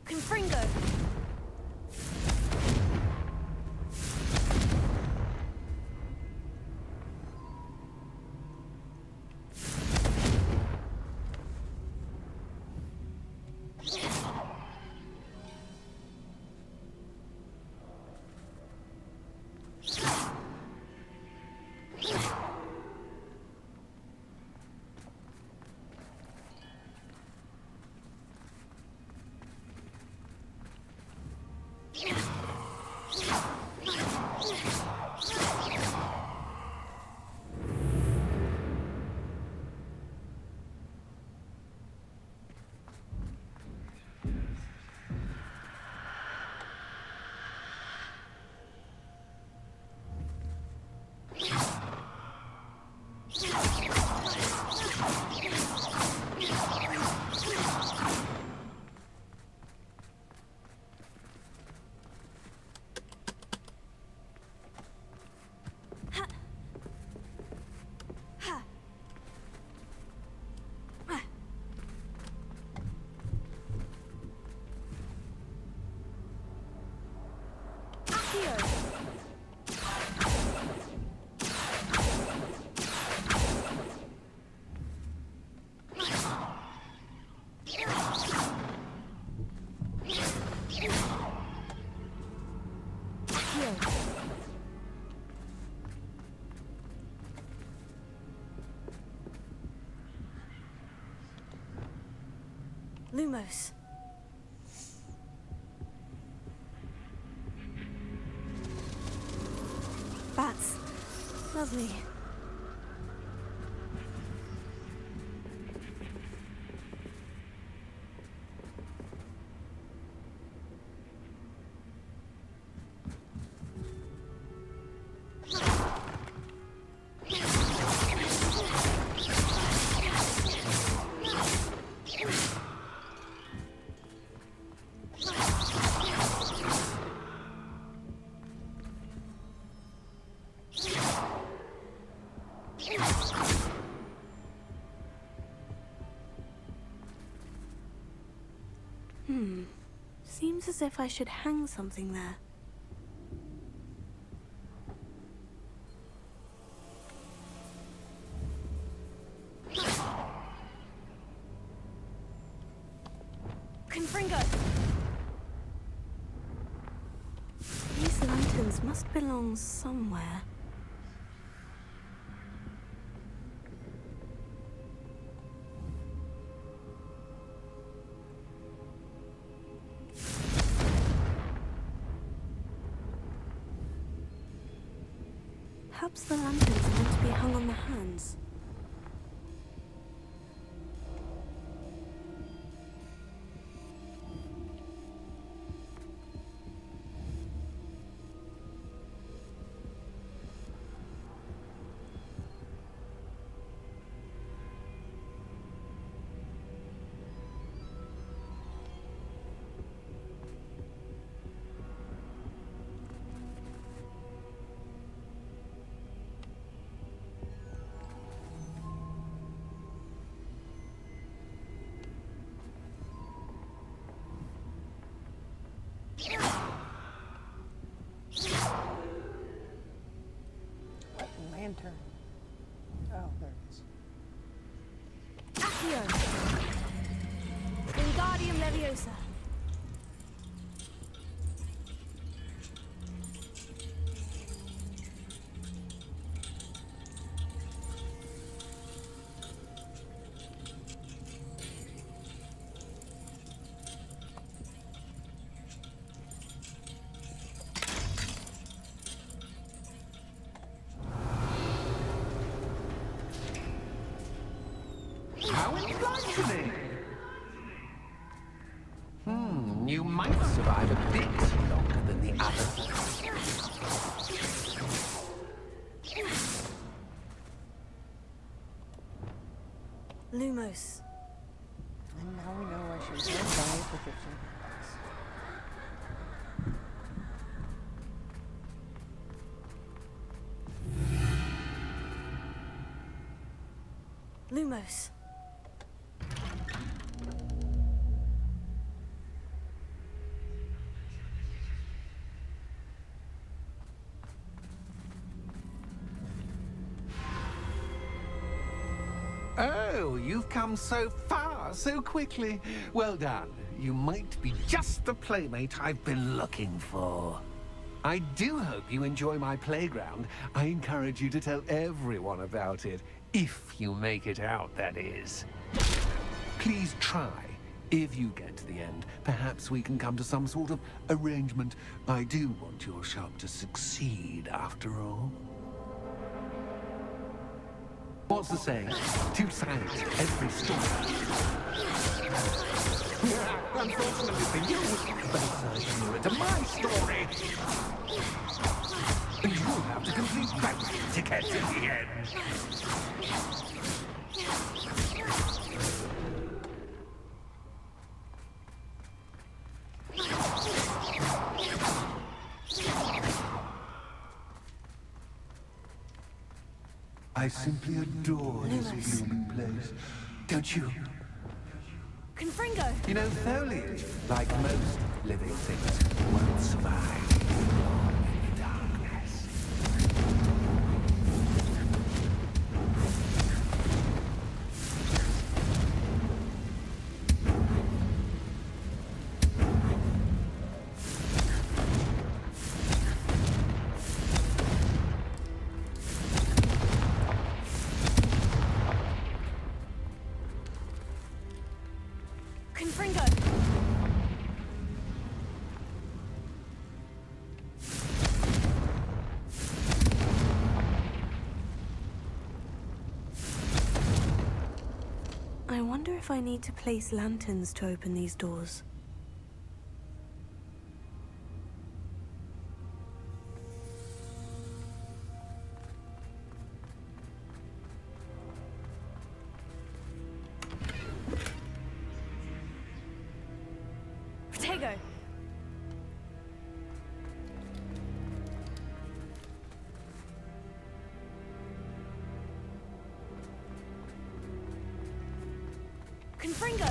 Confringo. Lumos. Bats. Lovely. Seems as if I should hang something there. Confringo! These lanterns must belong somewhere. Perhaps the lanterns are meant to be hung on the hands. What lantern? Oh, there it is. Accio! Wingardium Leviosa. How enlightening! You might survive a bit longer than the others. Lumos. And now we know why she was going to buy it for 15 bucks. Lumos. Oh, you've come so far so quickly. Well done. You might be just the playmate I've been looking for. I do hope you enjoy my playground. I encourage you to tell everyone about it. If you make it out, that is. Please try. If you get to the end, perhaps we can come to some sort of arrangement. I do want your shop to succeed, after all. What's the saying? Two sides to every story. Unfortunately for you, both sides mirror to my story. And you'll have to complete both to get to the end. I simply adore this blooming place. Don't you? Confringo! You know, foliage, like most living things, won't survive long in the darkness. Confringo! I wonder if I need to place lanterns to open these doors. Protego! Confringo!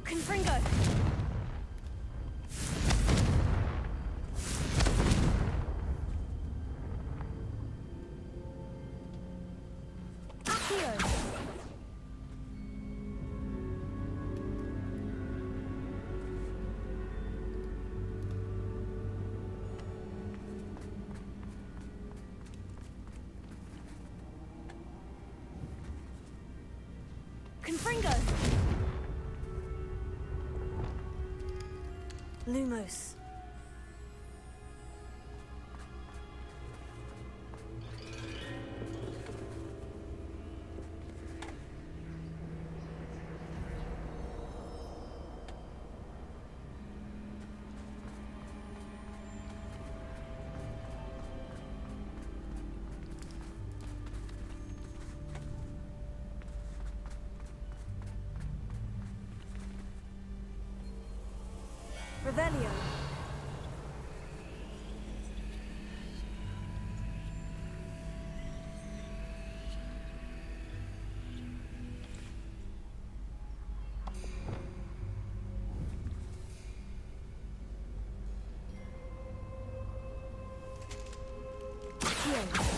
Confringo! Accio! Confringo! Lumos. Revelio. Accio.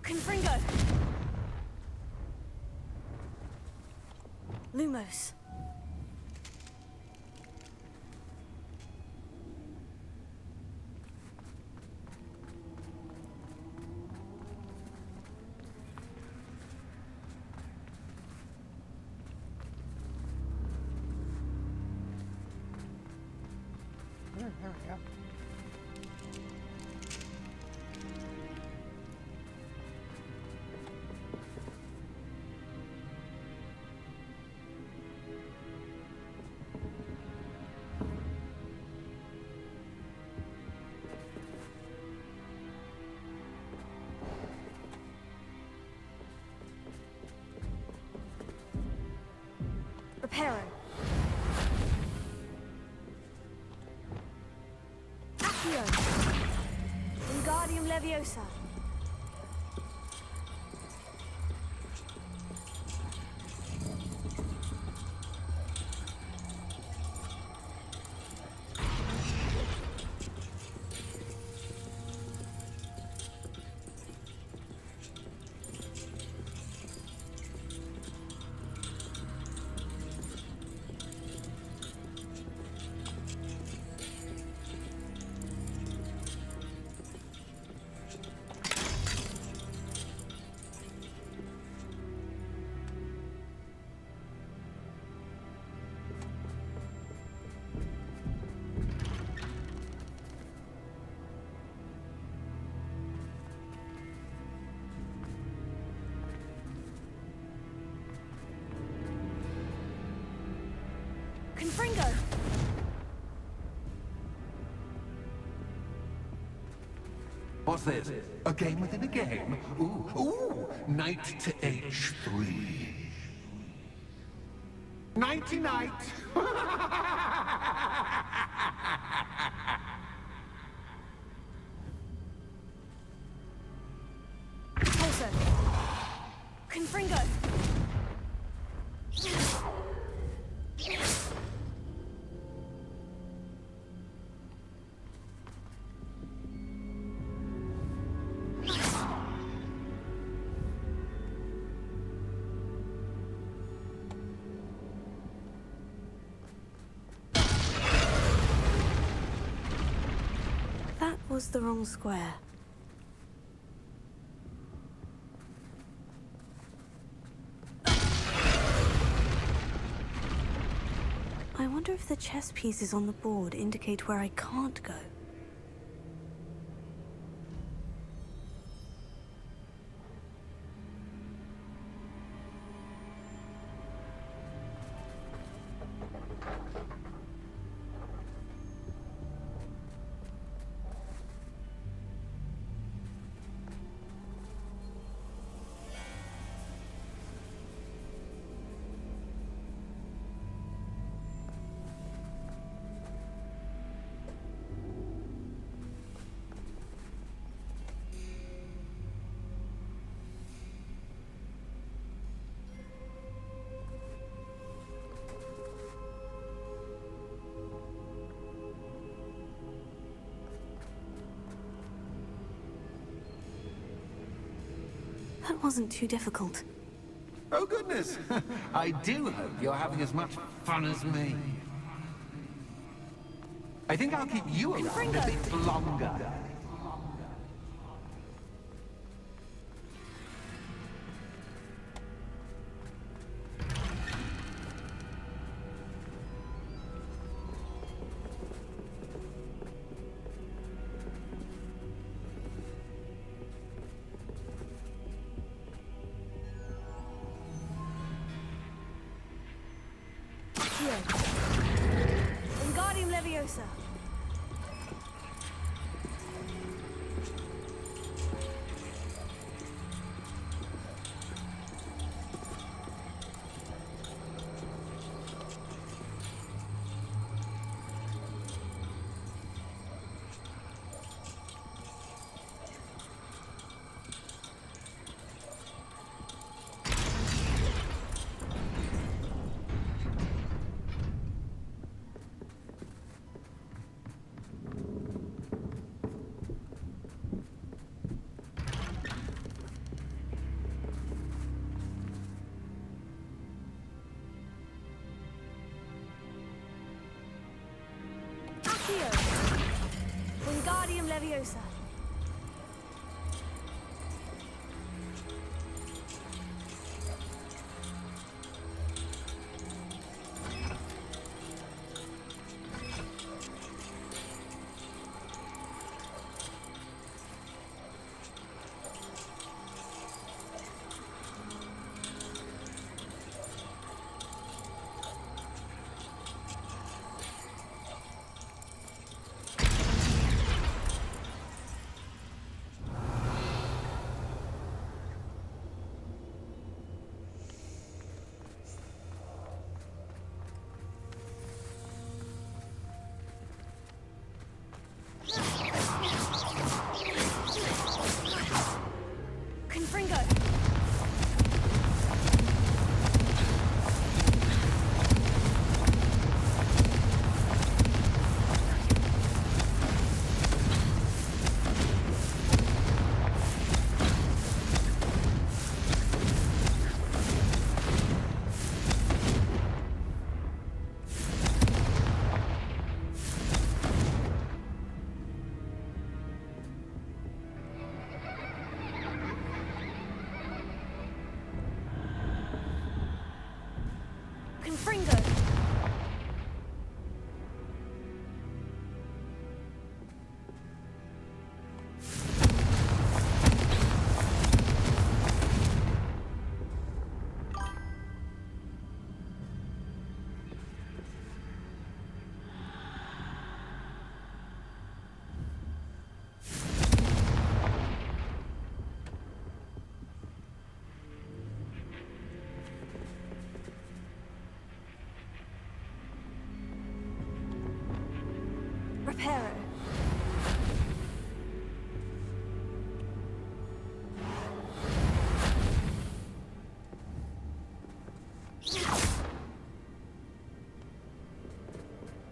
Confringo! Lumos. There we go. Reparo. Accio. Wingardium Leviosa. Confringo! What's this? A game within a game? Ooh, knight to H3. Nighty-night! Pulso! Confringo! That was the wrong square. I wonder if the chess pieces on the board indicate where I can't go. That wasn't too difficult. Oh, goodness! I do hope you're having as much fun as me. I think I'll keep you around a bit longer. Wingardium Leviosa! Wingardium Leviosa. Confringo! Confringo! Reparo.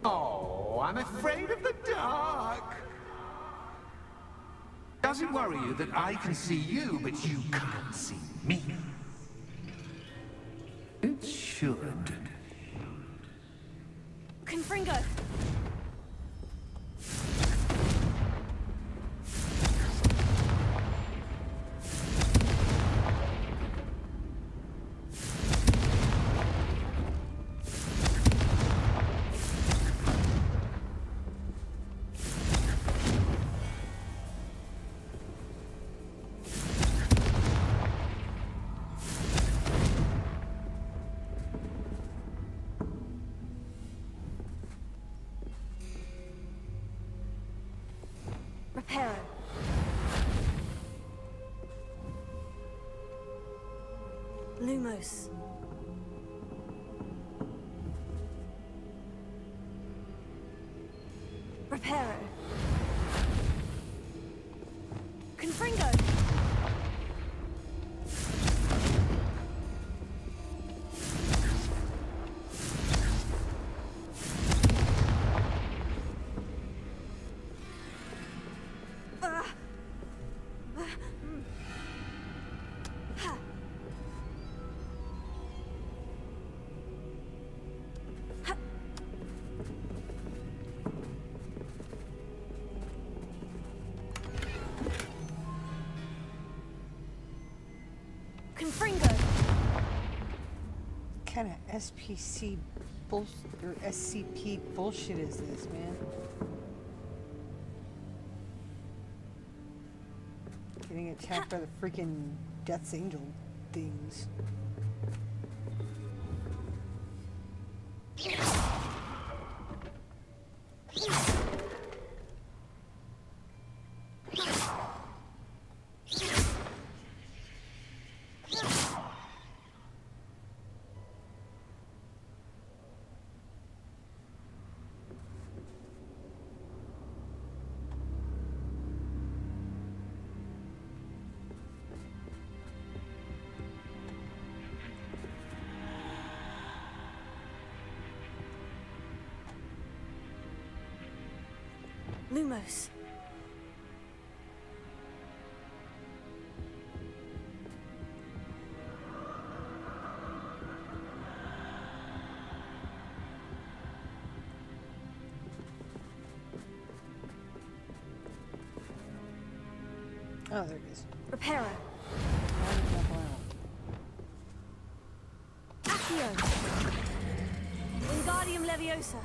Oh, I'm afraid of the dark. Does it worry you that I can see you, but you can't see me? It should. Confringo. Reparo. Lumos. Reparo. Confringo. Confringo. What kind of SPC bullshit or SCP bullshit is this, man? Getting attacked by the freaking Death's Angel things. Lumos. Oh, there it is. Reparo. Accio. Wingardium Leviosa.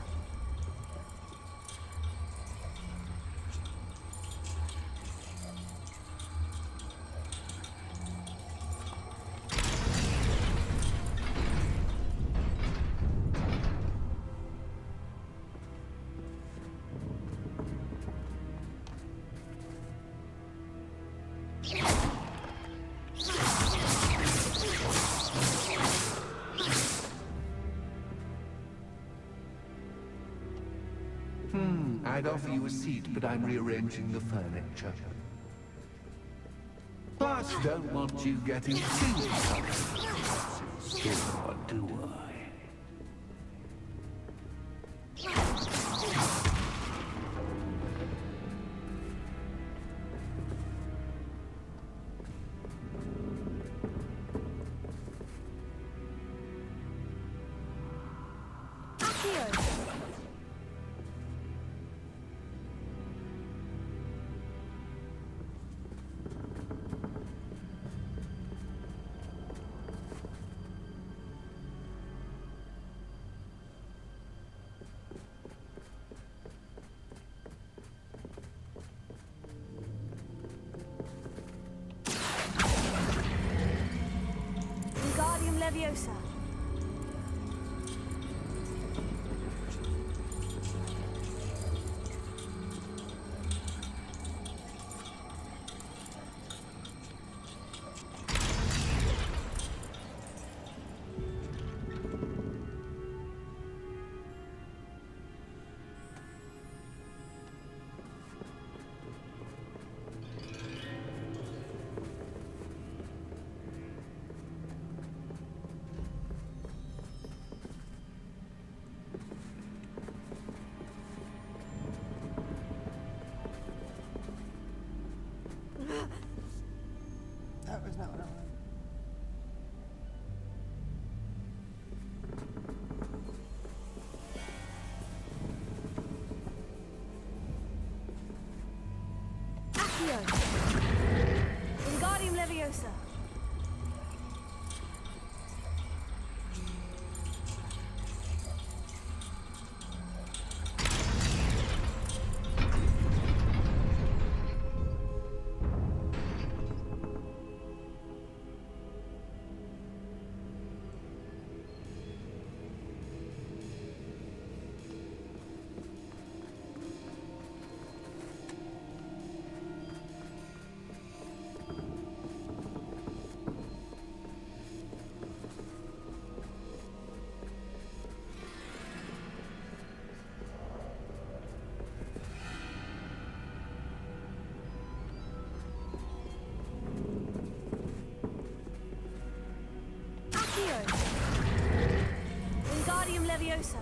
I'd offer you a seat, but I'm rearranging the furniture. Plus, don't want you getting too comfortable in store, do I? Wingardium Leviosa. Wingardium Leviosa. Wingardium Leviosa.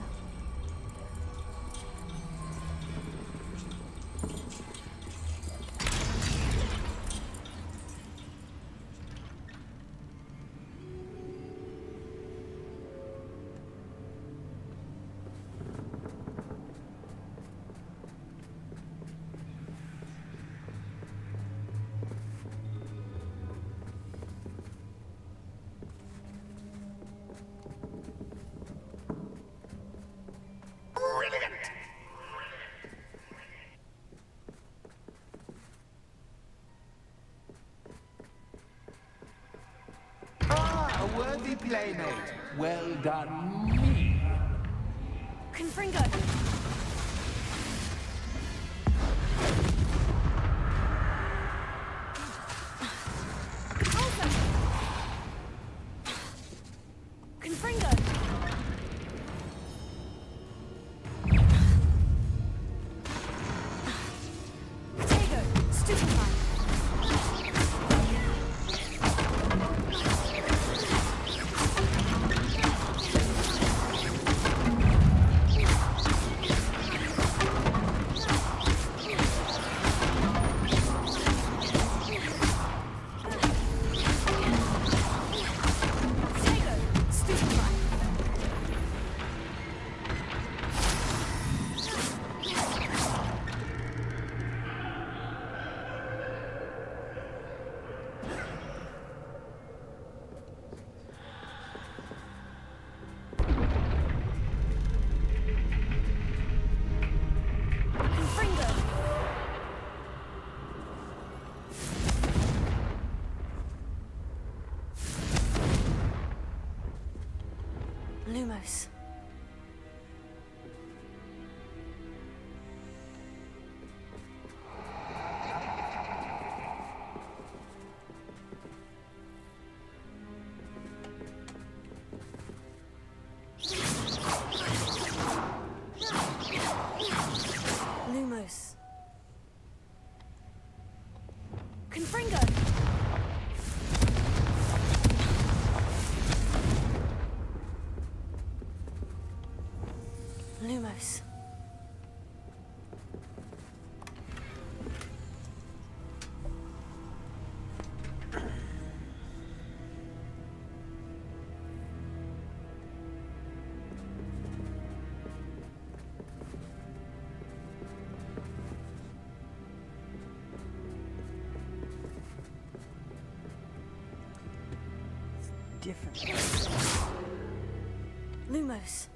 Ah, a worthy playmate. Well done, me. Confringo. Confringo. Potato. Stupefy. Lumos. Lumos. Confringo. Lumos. Different. Lumos.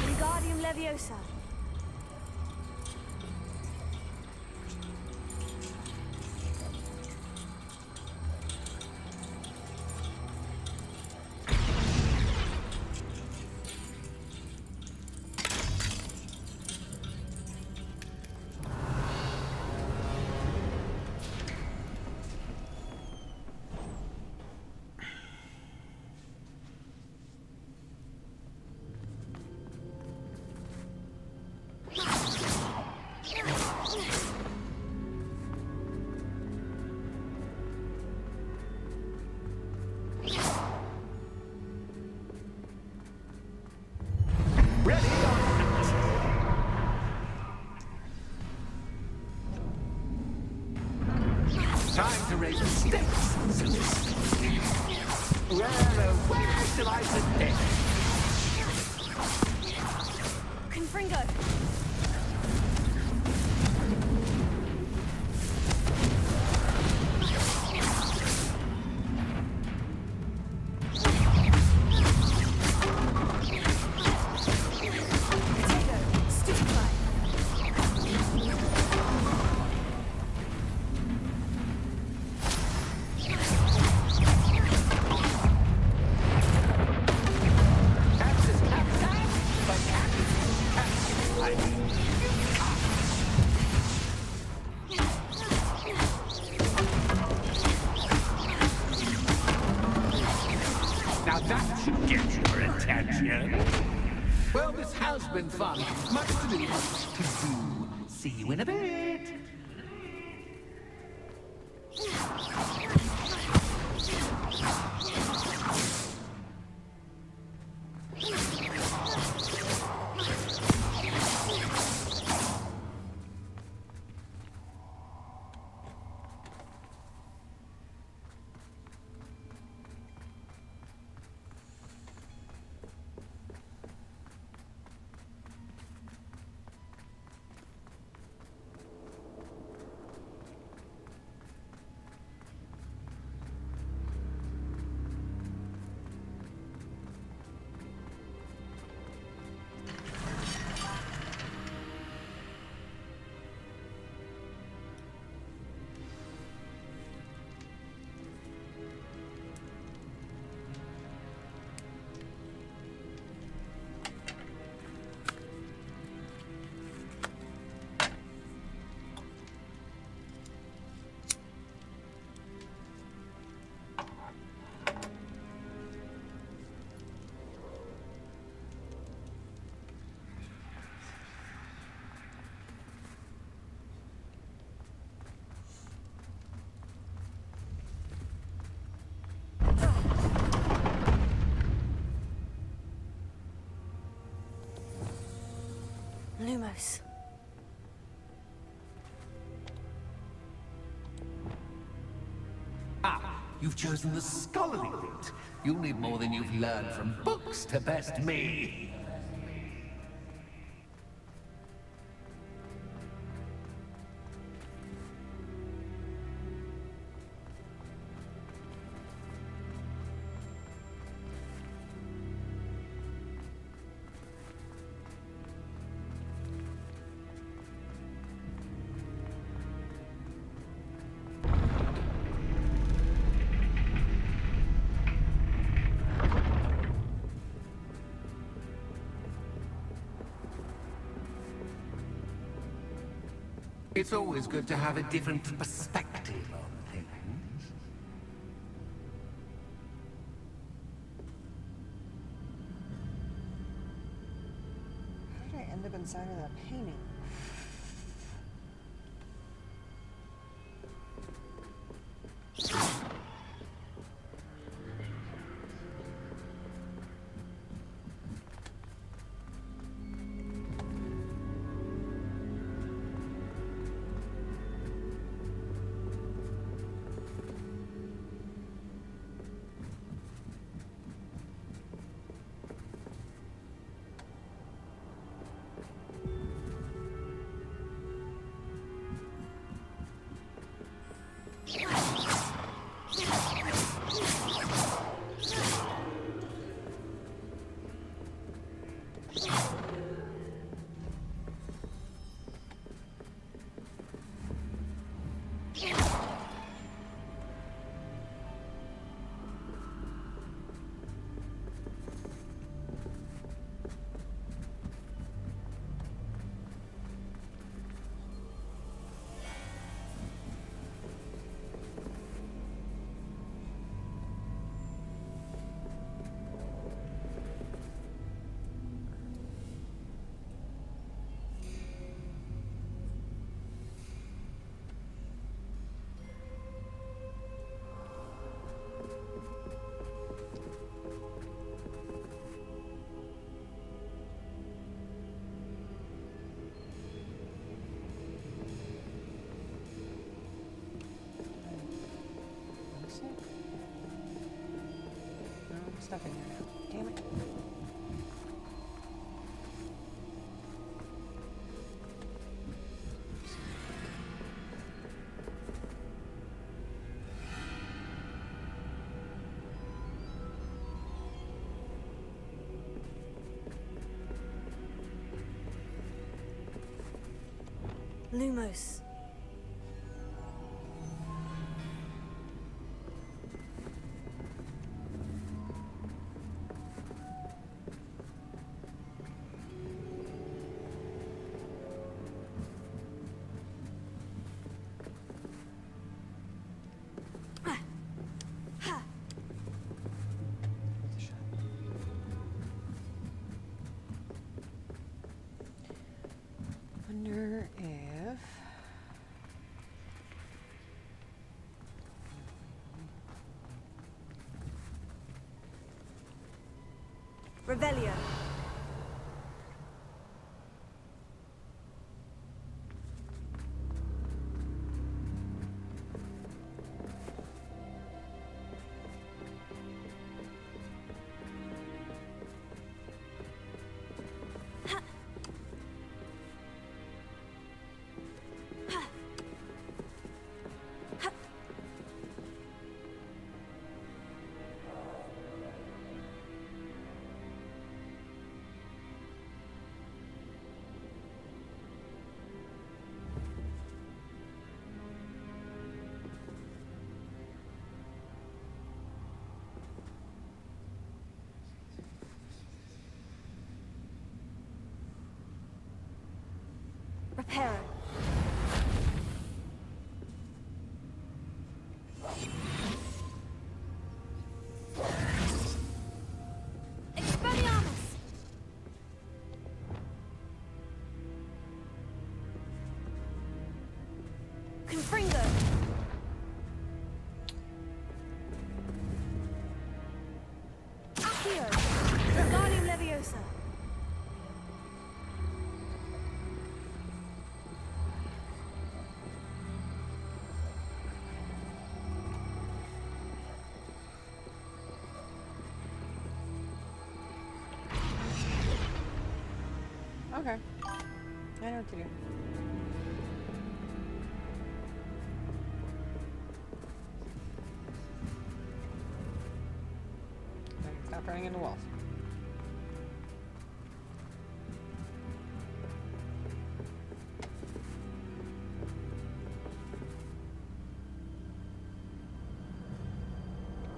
Wingardium Leviosa. Time to raise the stakes. Where shall I put this? Confringo! Now that should get your attention. Well, this has been fun. Much to do, much to do. See you in a bit. Lumos. Ah, you've chosen the scholarly route. You'll need more than you've learned from books to best me. It's always good to have a different perspective on things. How did I end up inside of that painting? stuff in here now. Damn it. Lumos. Wonder if... Revelio. Reparo. Expelliarmus. Confringo. Accio. Wingardium Leviosa. Okay. I know what to do. Stop running into walls.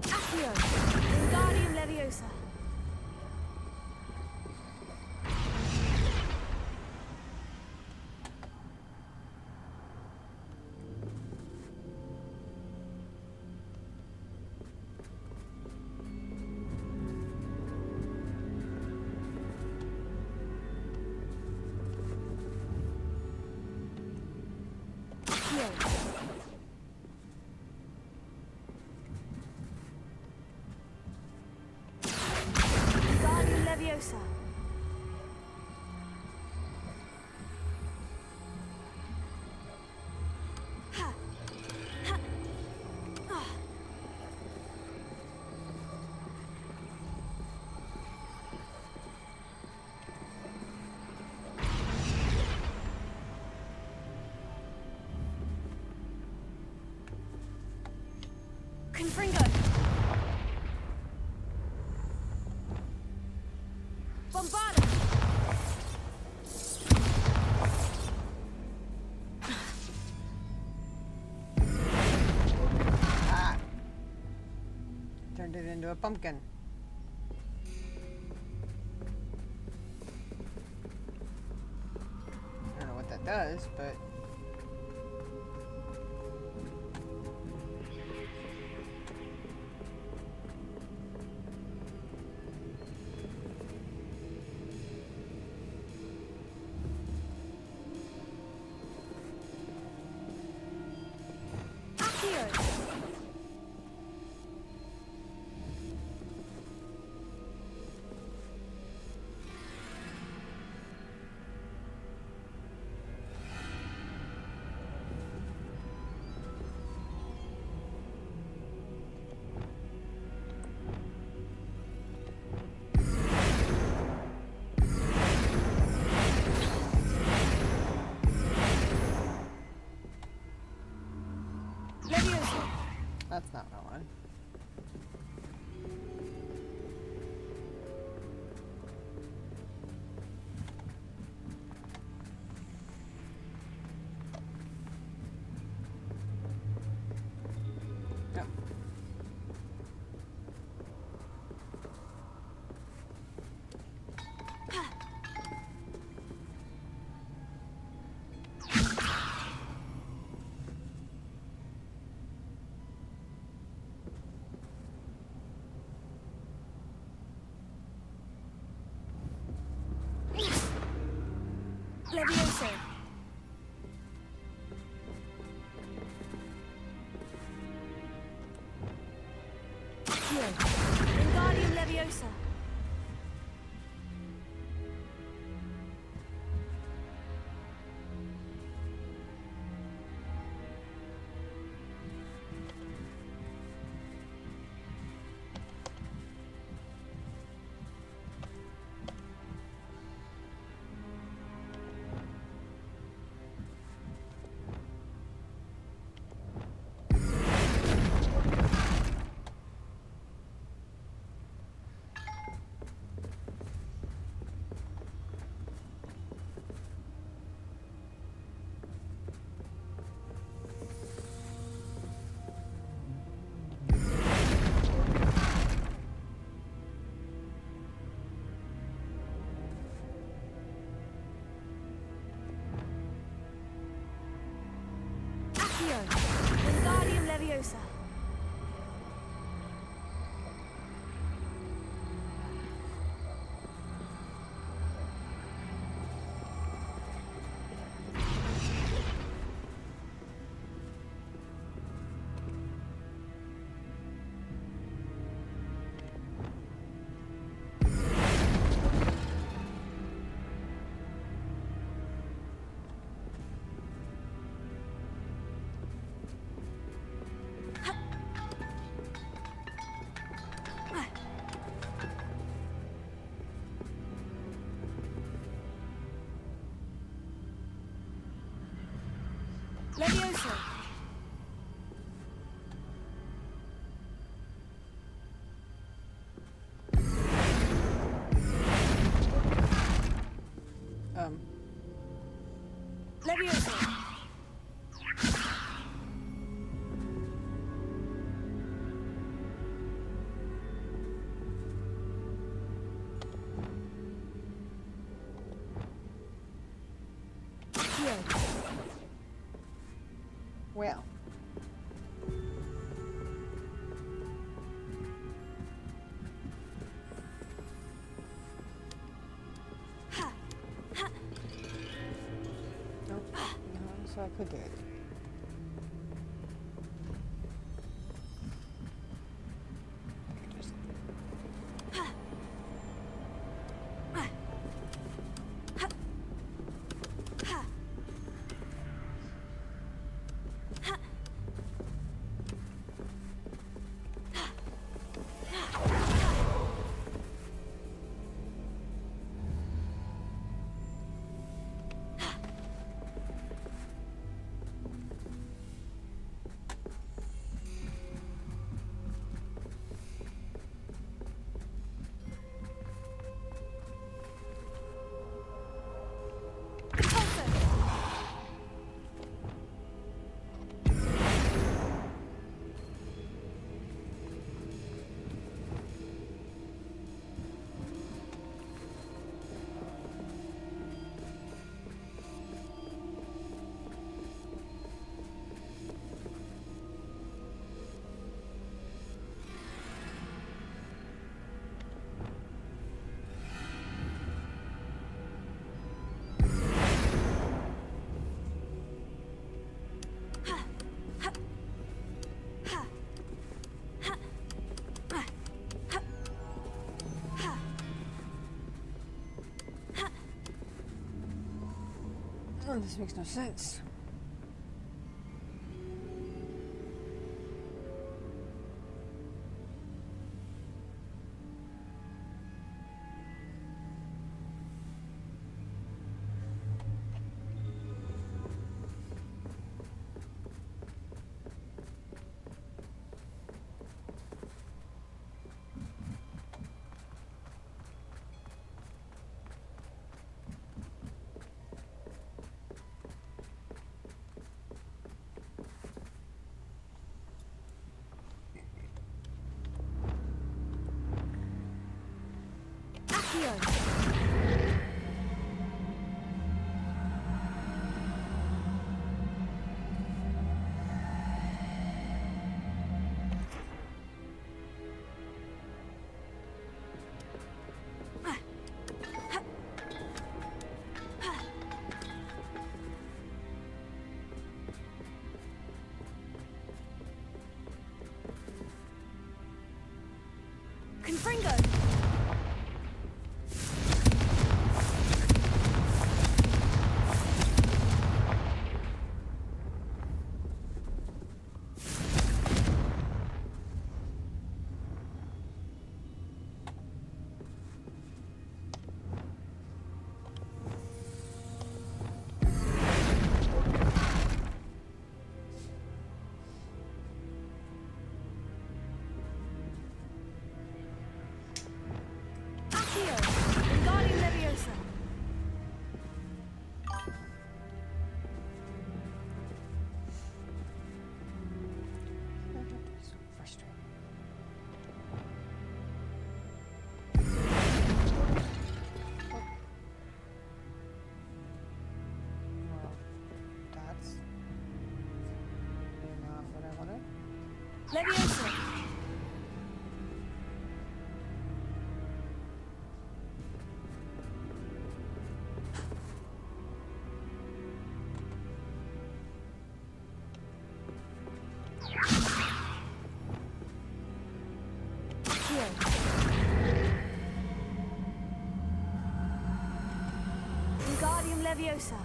Accio. Wingardium Leviosa. Wingardium Leviosa. Ha. Ha. Ah. Confringo. Bombarda. Ah! Turned it into a pumpkin. I don't know what that does, but... Leviosa. That's not what I want. No. Leviosa. Accio. Wingardium Leviosa. Accio. Wingardium Leviosa. Leviosa. Leviosa. Accio. Well. Nope. No, so I could do it. Just Oh, this makes no sense. Confringo! Accio! Wingardium Leviosa! So frustrating. Well, that's not what I wanted. Leviosa! Accio! Wingardium Leviosa!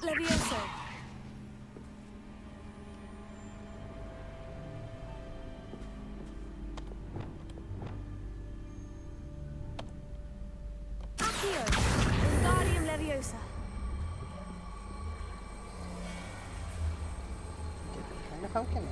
Leviosa! Accio! Wingardium Leviosa! Kind of pumpkin it.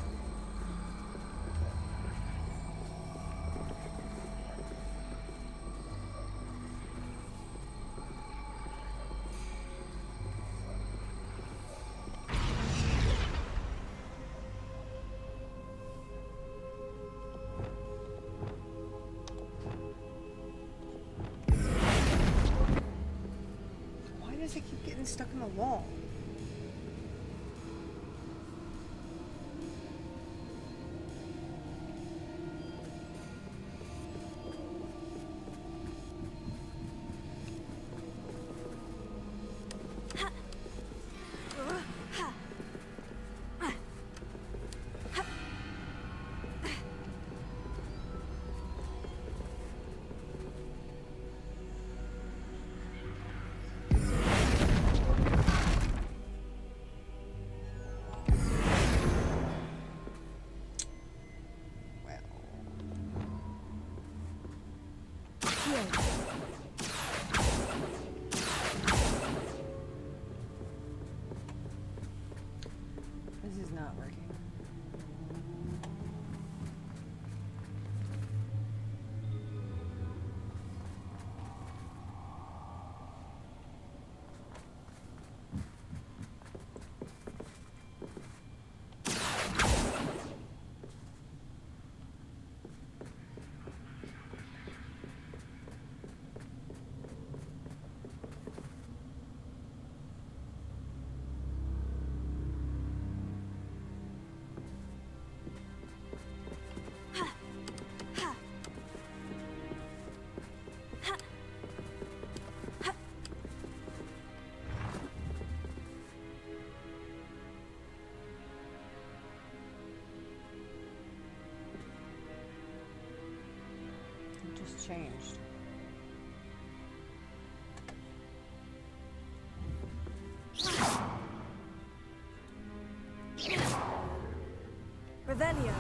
Why does it keep getting stuck in the wall? This is not working. It just changed. Revelio!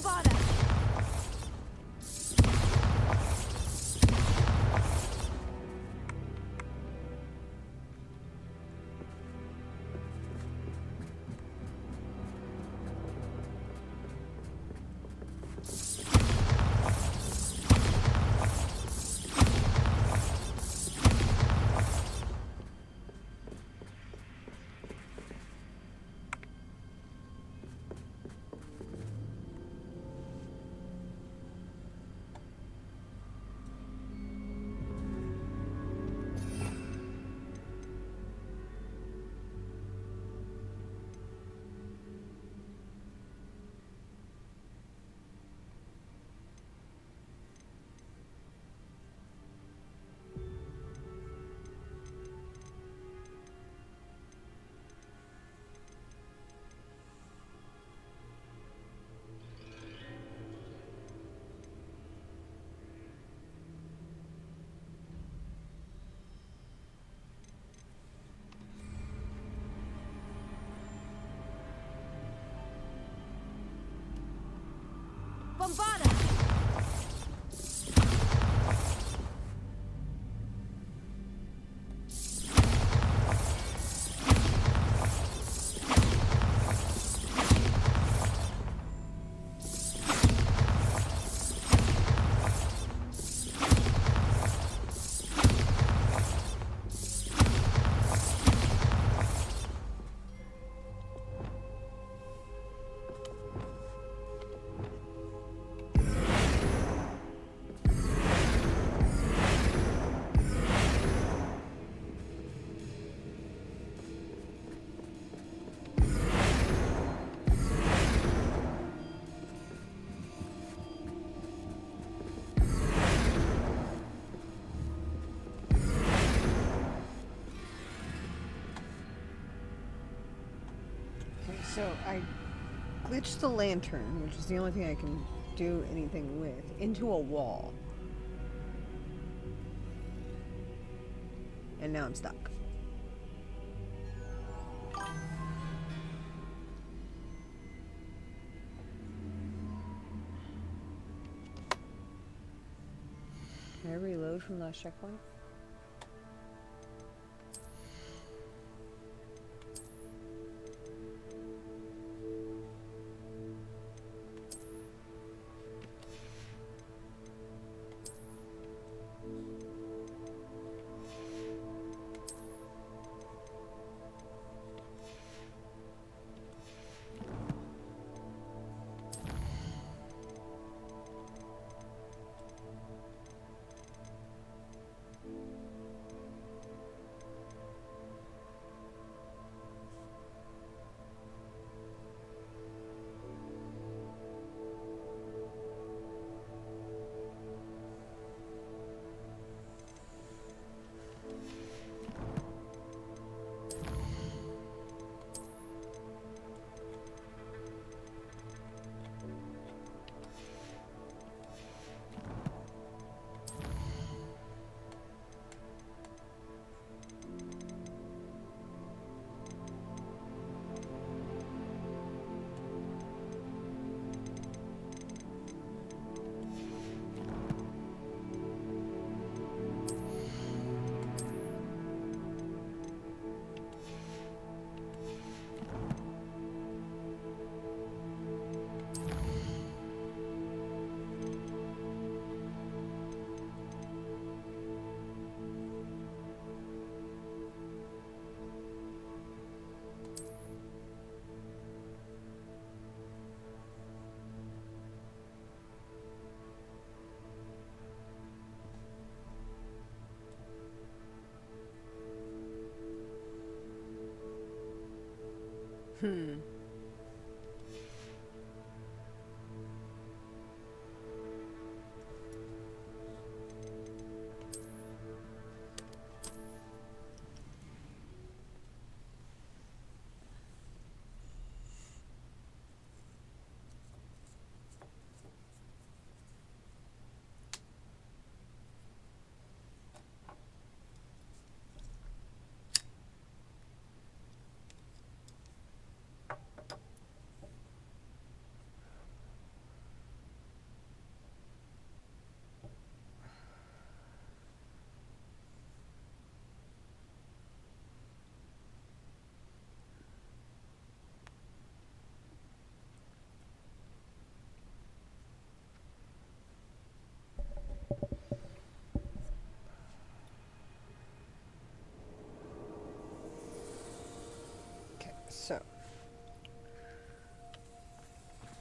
Bombarda! Bombarda! So I glitched the lantern, which is the only thing I can do anything with, into a wall. And now I'm stuck. Can I reload from last checkpoint?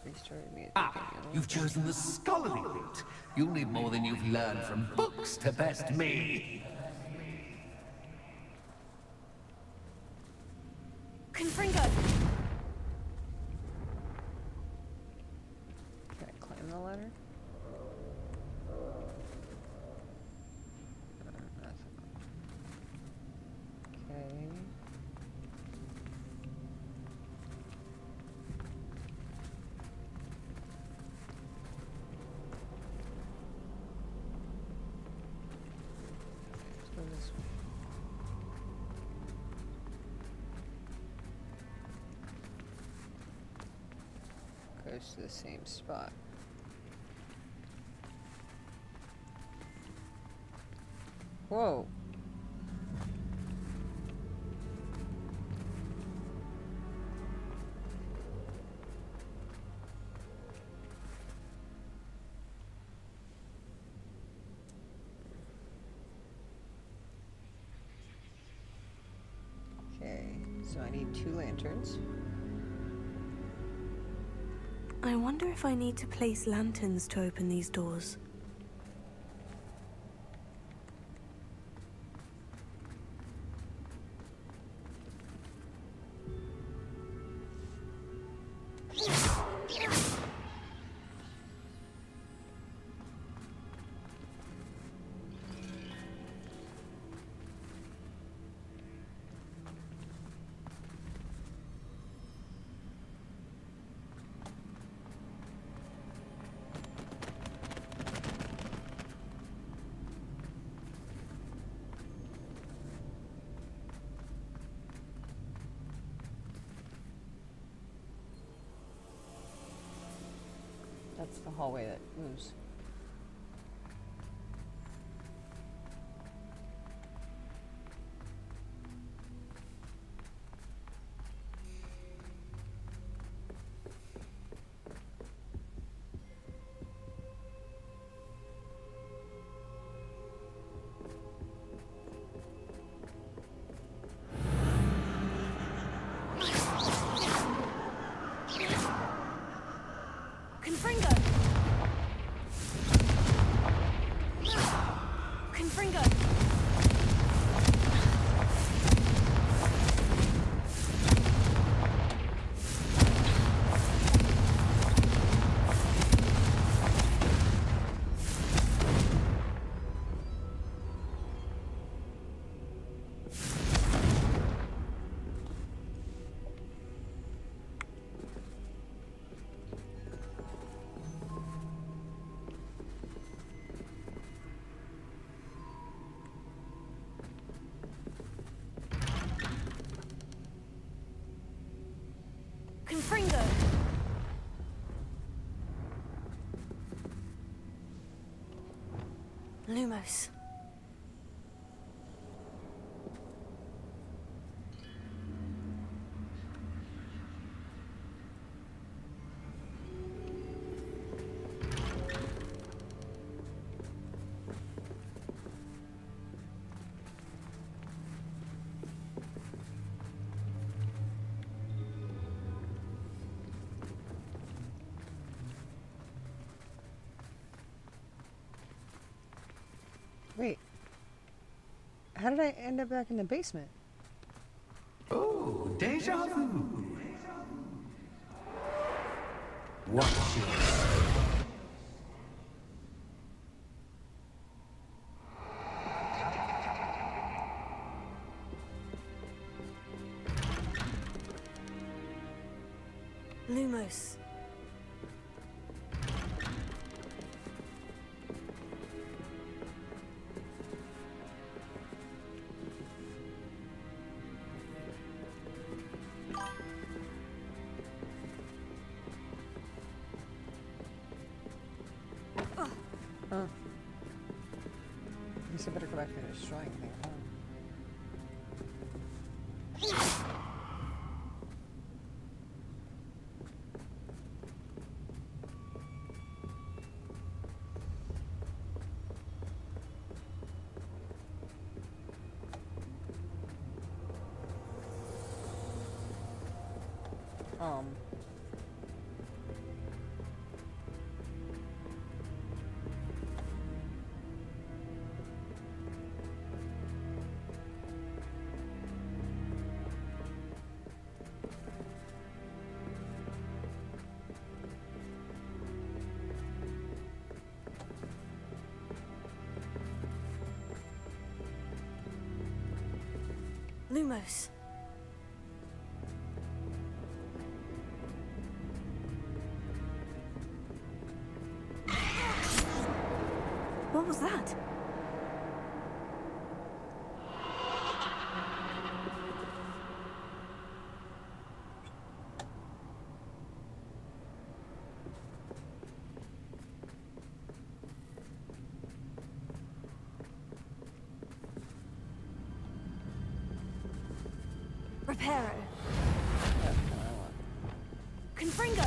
restarted me at the Ah, beginning. you've chosen the scholarly route. You'll need more than you've learned from books to best me. Confringo! Can I climb the ladder? Okay. Let's go this way. Goes to the same spot. Whoa. Okay, so I need 2 lanterns. I wonder if I need to place lanterns to open these doors. That's the hallway that moves. Confringo! Confringo! Confringo! Lumos. Wait. How did I end up back in the basement? Oh, deja vu. Watch yourself. Lumos. Huh. I guess I better go back to destroying things, huh? Lumos. What was that? Reparo. Confringo.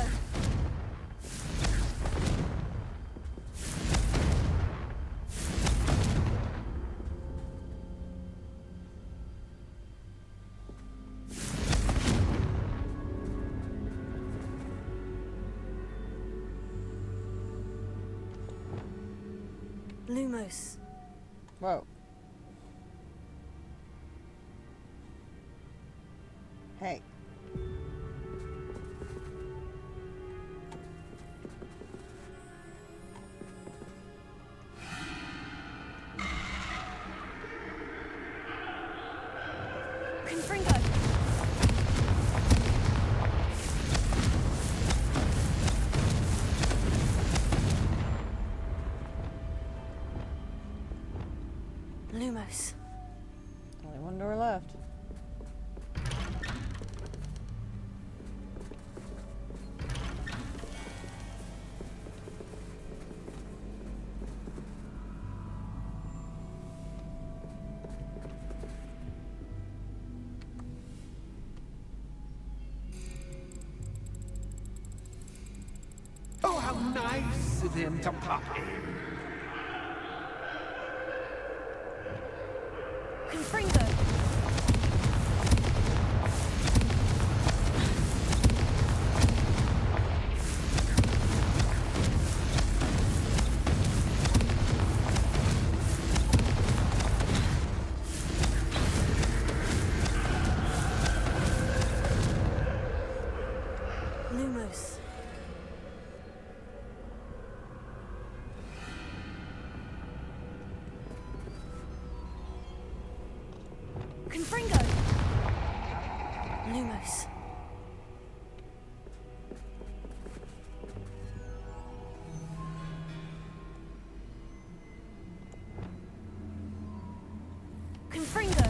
Lumos. Whoa. Hey. Confringo. Lumos. Only one door left. Oh, how nice of him to pop in. Confringo. Lumos. Confringo. Lumos. Confringo.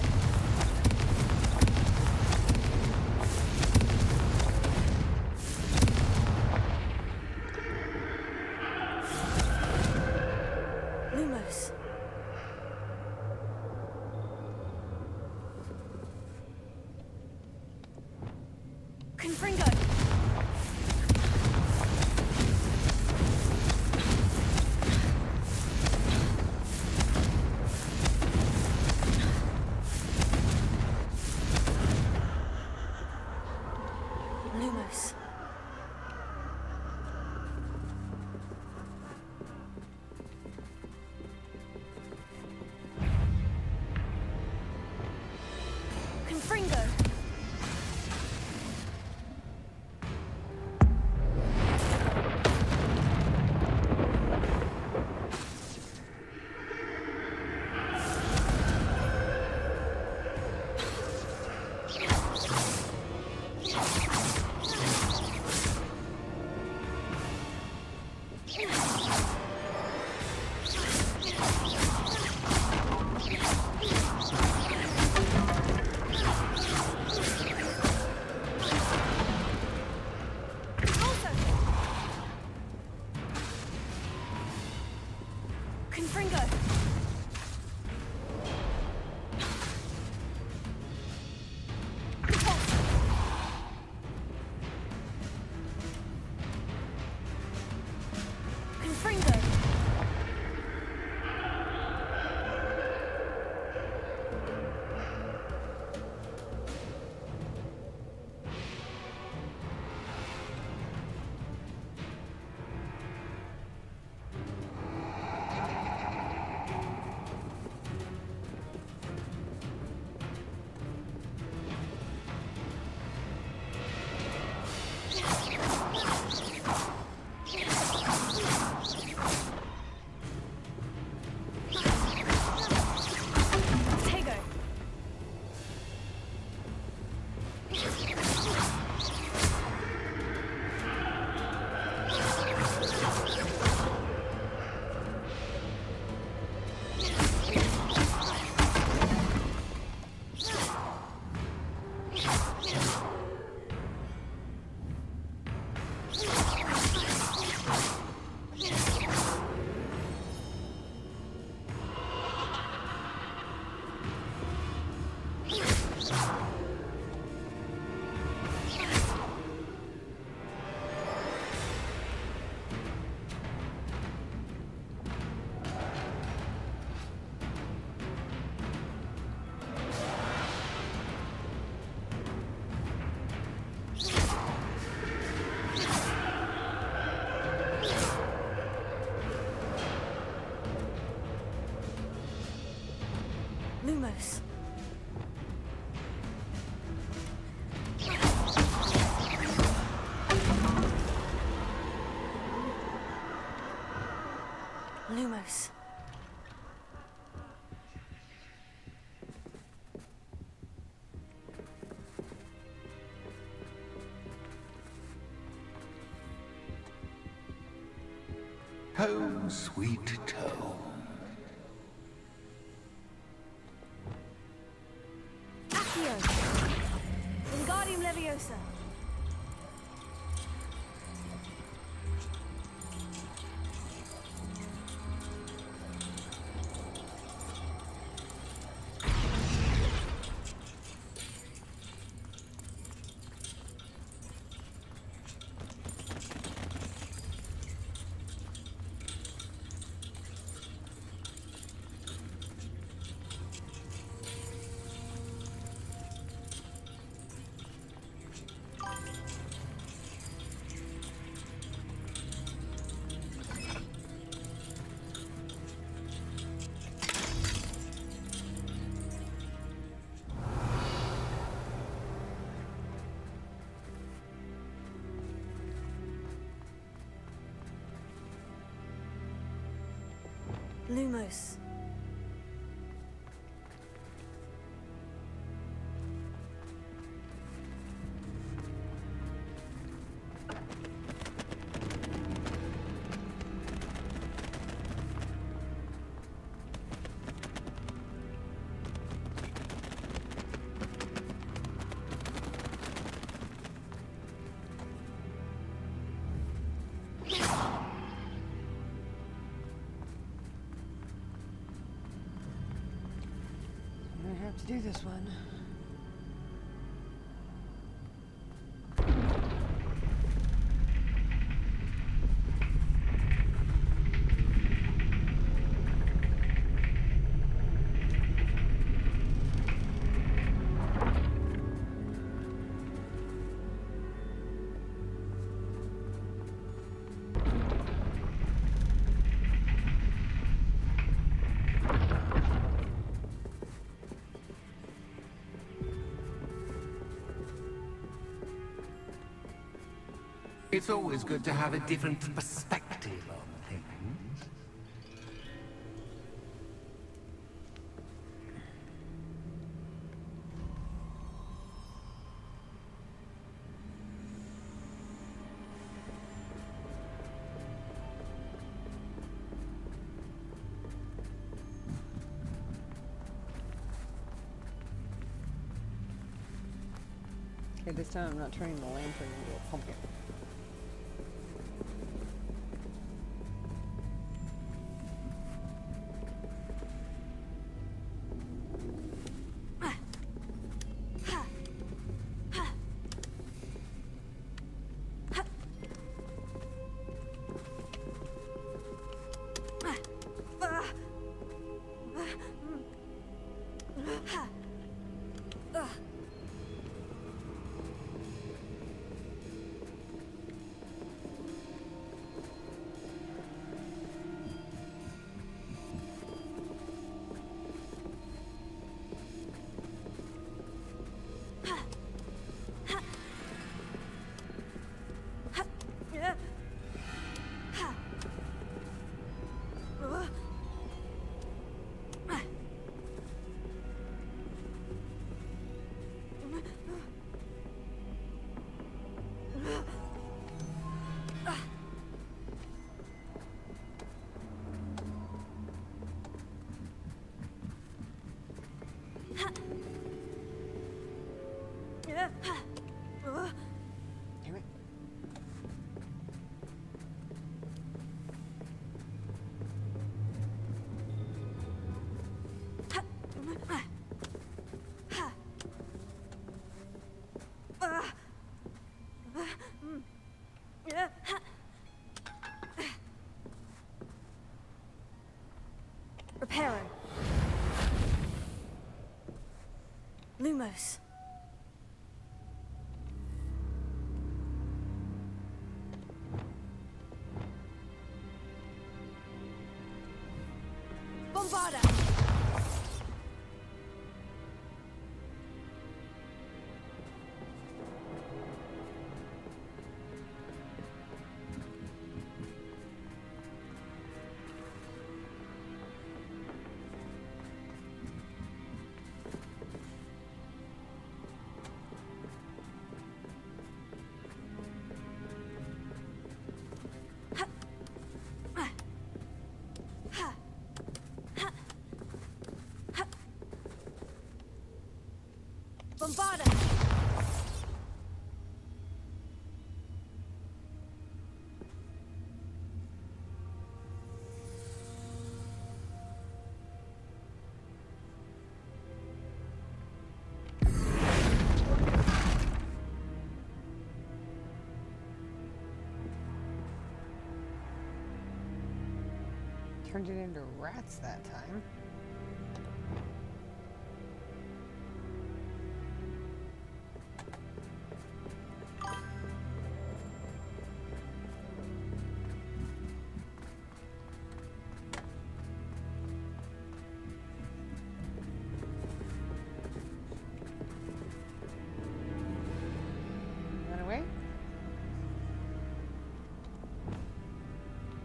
Lumos. Lumos. Home, sweet home. Accio! Wingardium Leviosa! Lumos. I have to do this one. It's always good to have a different perspective on things. Okay, this time I'm not turning the lantern into a pumpkin. Lumos. Bombarda. Bombarda! Turned it into rats that time. Run away?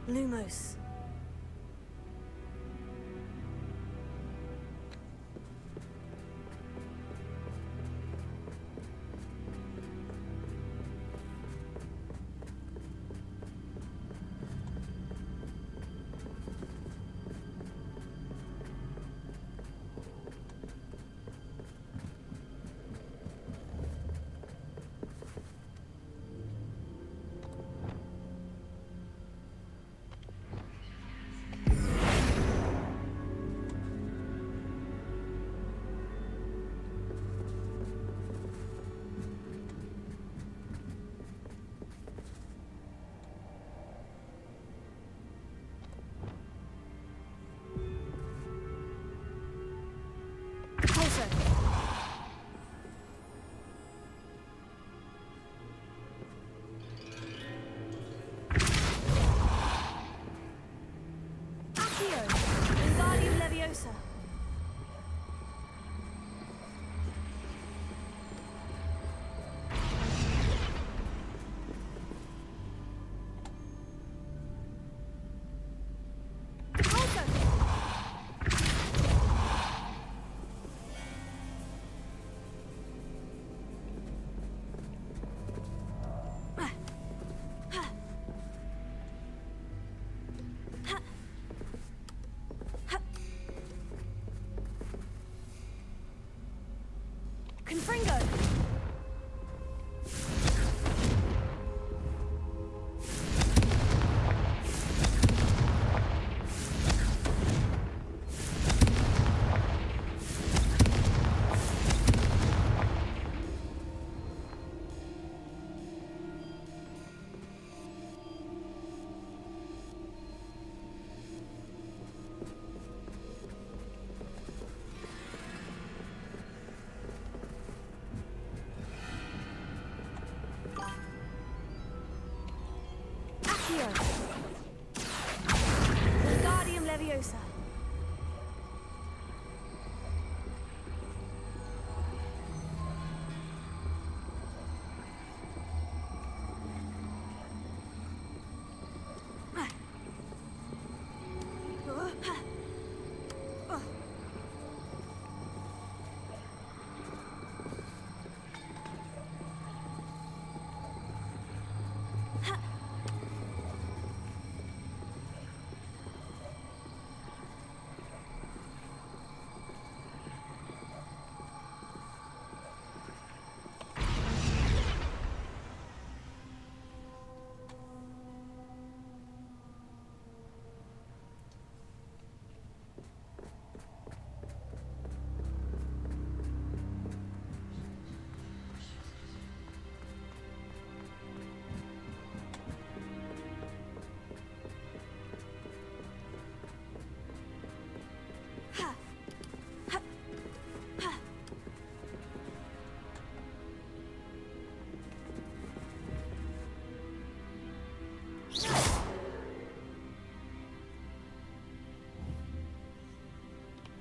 Lumos. Leviosa. Confringo! Wingardium Leviosa.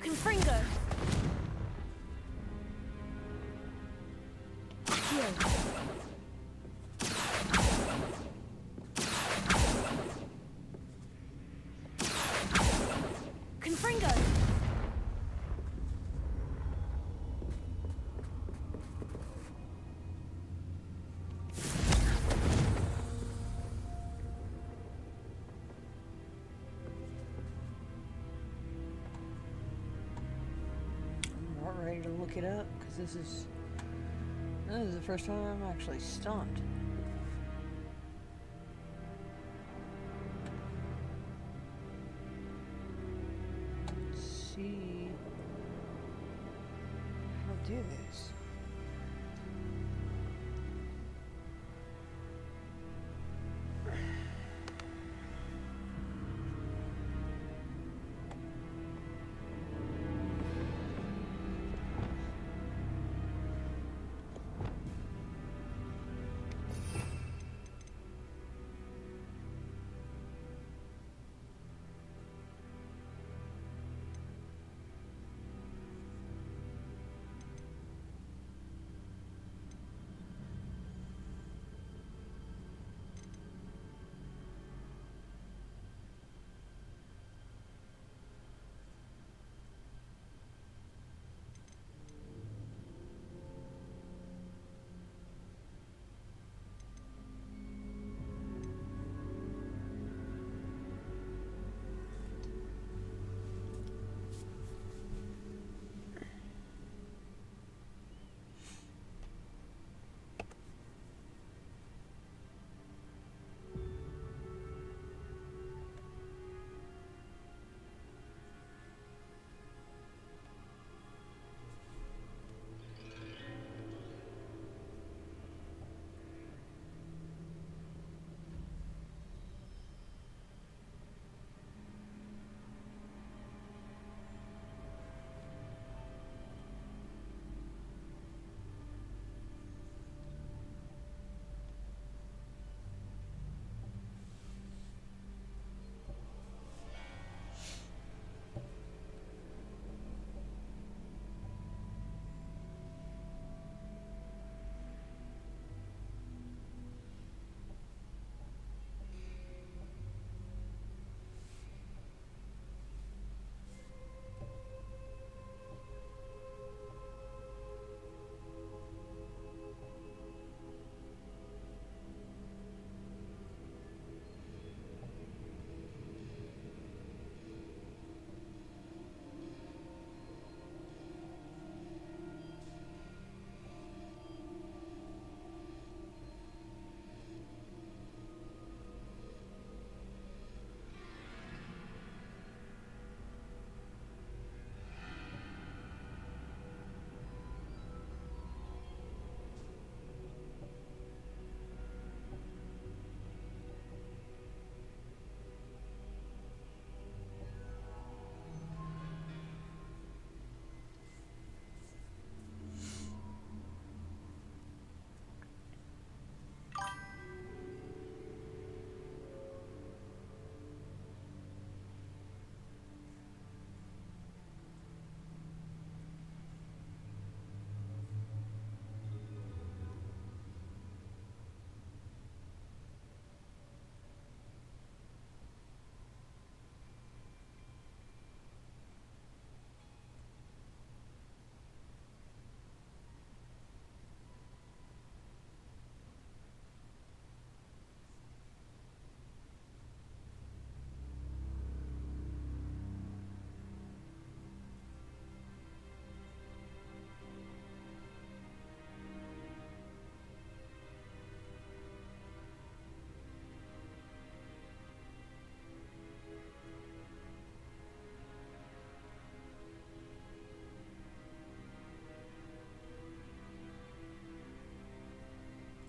Confringo. Confringo. I'm not ready to look it up because this is the first time I'm actually stunned. Let's see how to do this.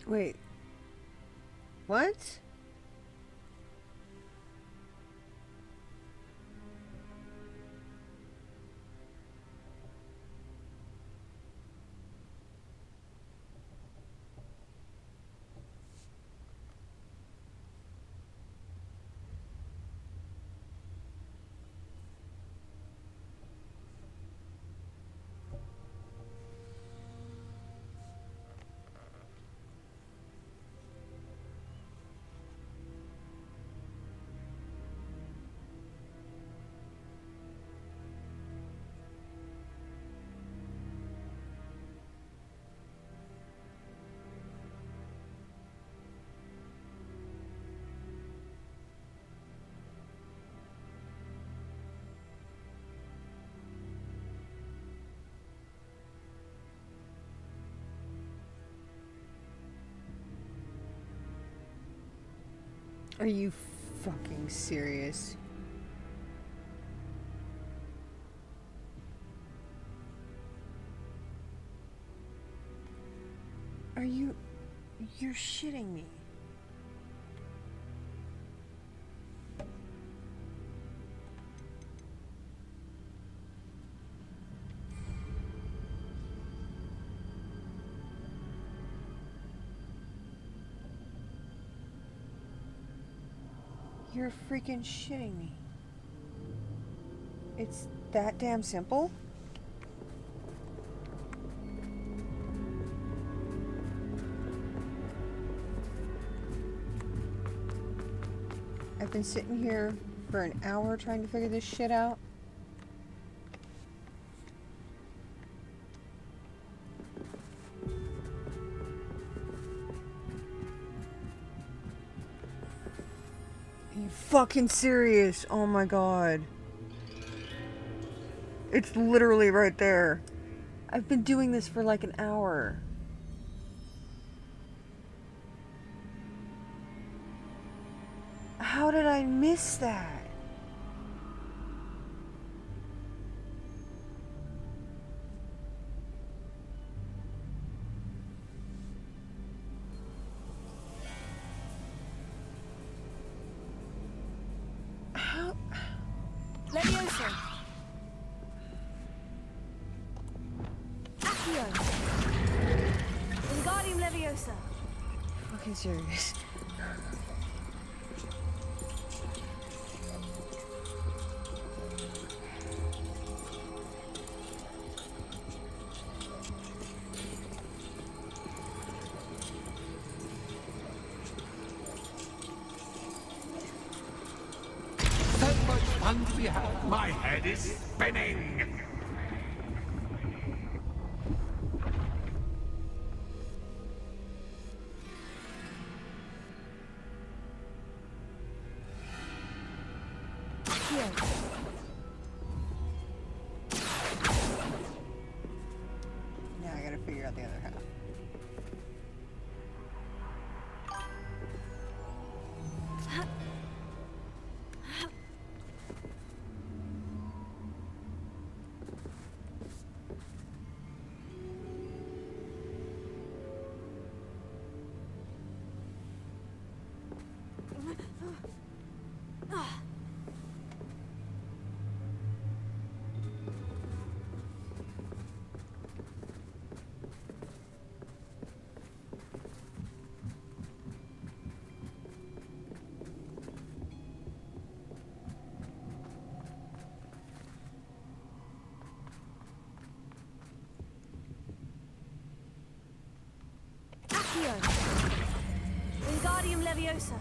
Wait. What? Are you fucking serious? You're shitting me. You're freaking shitting me. It's that damn simple? I've been sitting here for an hour trying to figure this shit out. Are you fucking serious? Oh my god. It's literally right there. I've been doing this for like an hour. How did I miss that? How? Leviosa. Accio. Wingardium Leviosa. Fucking serious. So much fun to be had. My head is spinning. Now I gotta figure out the other half. Accio. Wingardium Leviosa.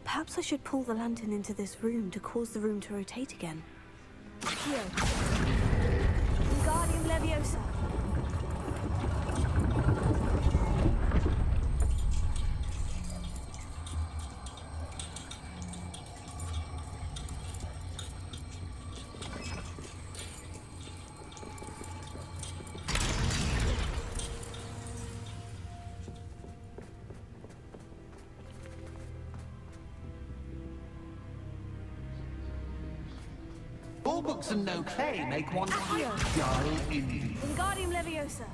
Perhaps I should pull the lantern into this room to cause the room to rotate again. Accio. Wingardium Leviosa. All books and no clay make one dull indeed. Wingardium Leviosa.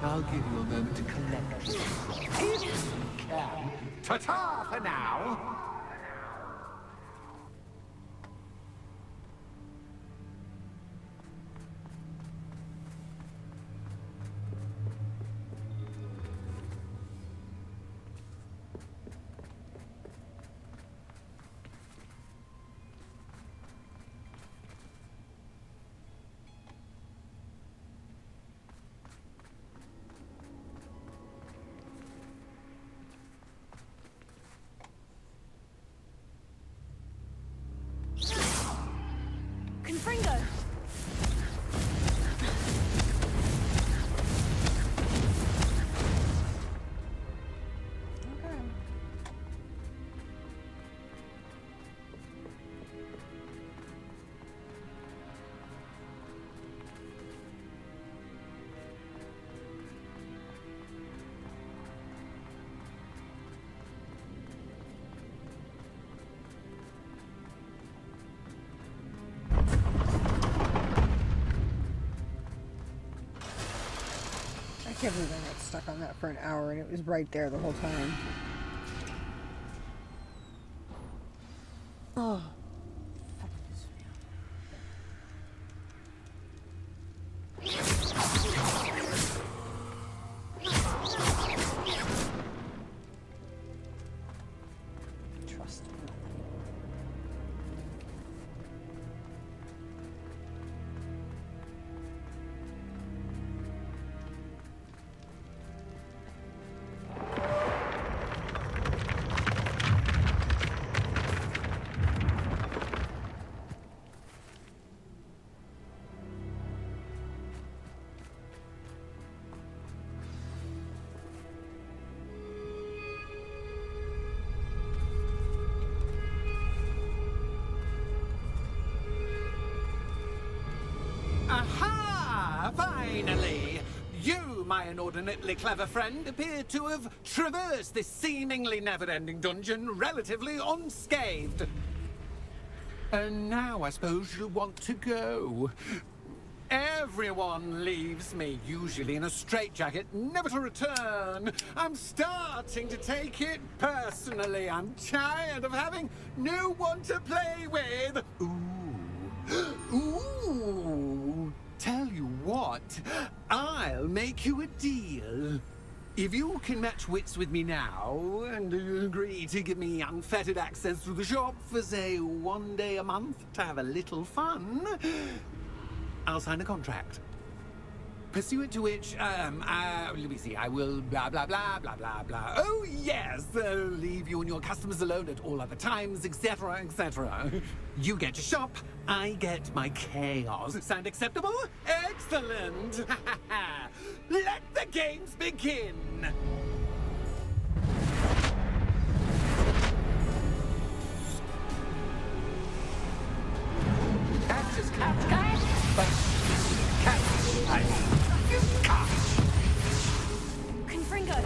I'll give you a moment to collect yourself. If you can. Ta-ta for now! Confringo! I can't believe I got stuck on that for an hour and it was right there the whole time. Oh. Trust me. Aha! Finally! You, my inordinately clever friend, appear to have traversed this seemingly never-ending dungeon relatively unscathed. And now I suppose you'll want to go. Everyone leaves me, usually in a straitjacket, never to return. I'm starting to take it personally. I'm tired of having no one to play with. Ooh, tell you what, I'll make you a deal. If you can match wits with me now, and agree to give me unfettered access to the shop for, say, 1 day a month to have a little fun, I'll sign a contract. Pursuant to which, let me see, I will blah, blah, blah, blah, blah, blah. Oh, yes, leave you and your customers alone at all other times, etc., etc. You get your shop, I get my chaos. Sound acceptable? Excellent! Let the games begin! Catch is catch, but catch, I mean, you catch! Confringo!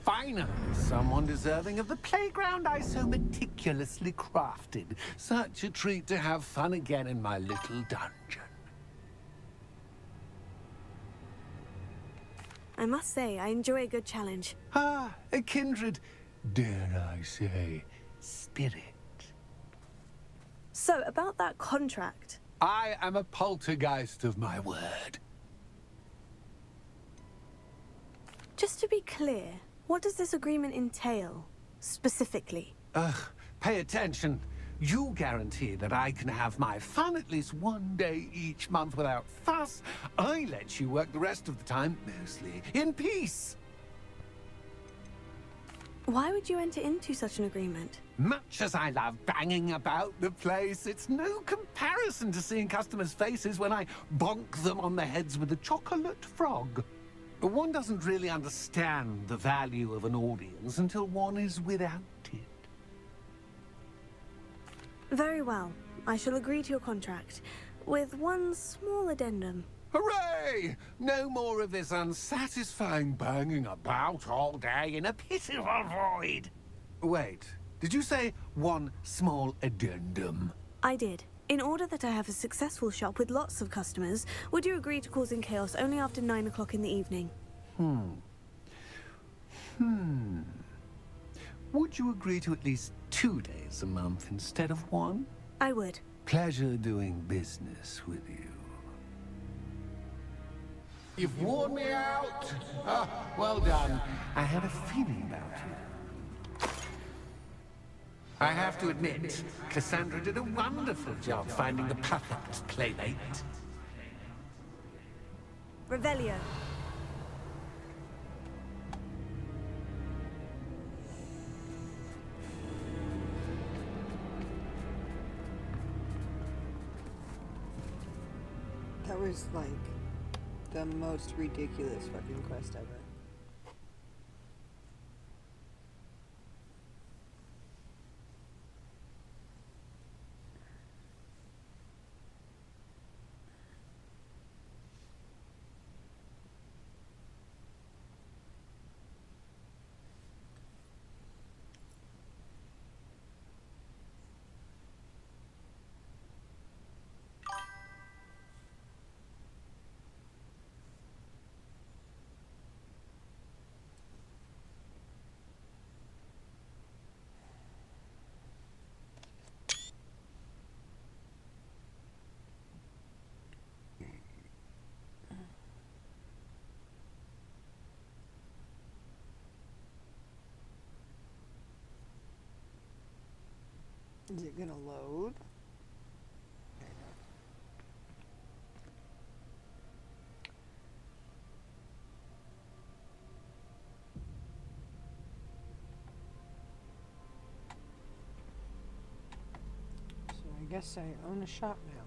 Finally, someone deserving of the playground I so meticulously crafted. Such a treat to have fun again in my little dungeon. I must say, I enjoy a good challenge. Ah, a kindred, dare I say, spirit. So, about that contract. I am a poltergeist of my word. Just to be clear, what does this agreement entail, specifically? Pay attention. You guarantee that I can have my fun at least one day each month without fuss. I let you work the rest of the time, mostly in peace. Why would you enter into such an agreement? Much as I love banging about the place, it's no comparison to seeing customers' faces when I bonk them on the heads with a chocolate frog. One doesn't really understand the value of an audience until one is without it. Very well. I shall agree to your contract, with one small addendum. Hooray! No more of this unsatisfying banging about all day in a pitiful void. Wait, did you say one small addendum? I did. In order that I have a successful shop with lots of customers, would you agree to causing chaos only after 9 o'clock in the evening? Would you agree to at least 2 days a month instead of one? I would. Pleasure doing business with you. You've worn me out. Ah, well done. I had a feeling about you. I have to admit, Cassandra did a wonderful job finding the perfect playmate. Revelio. That was like the most ridiculous fucking quest ever. Is it gonna load? So I guess I own a shop now.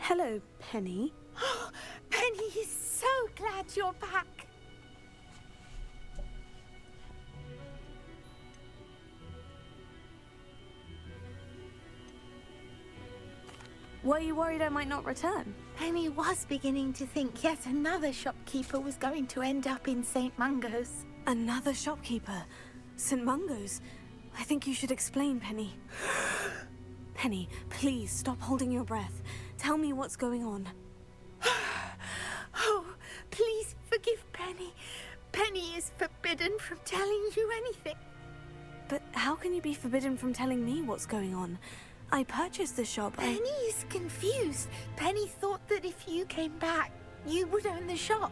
Hello, Penny. Penny is so glad you're back. Were you worried I might not return? Penny was beginning to think yet another shopkeeper was going to end up in St. Mungo's. Another shopkeeper? St. Mungo's? I think you should explain, Penny. Penny, please stop holding your breath. Tell me what's going on. Oh, please forgive Penny. Penny is forbidden from telling you anything. But how can you be forbidden from telling me what's going on? I purchased the shop. Penny is confused. Penny thought that if you came back, you would own the shop.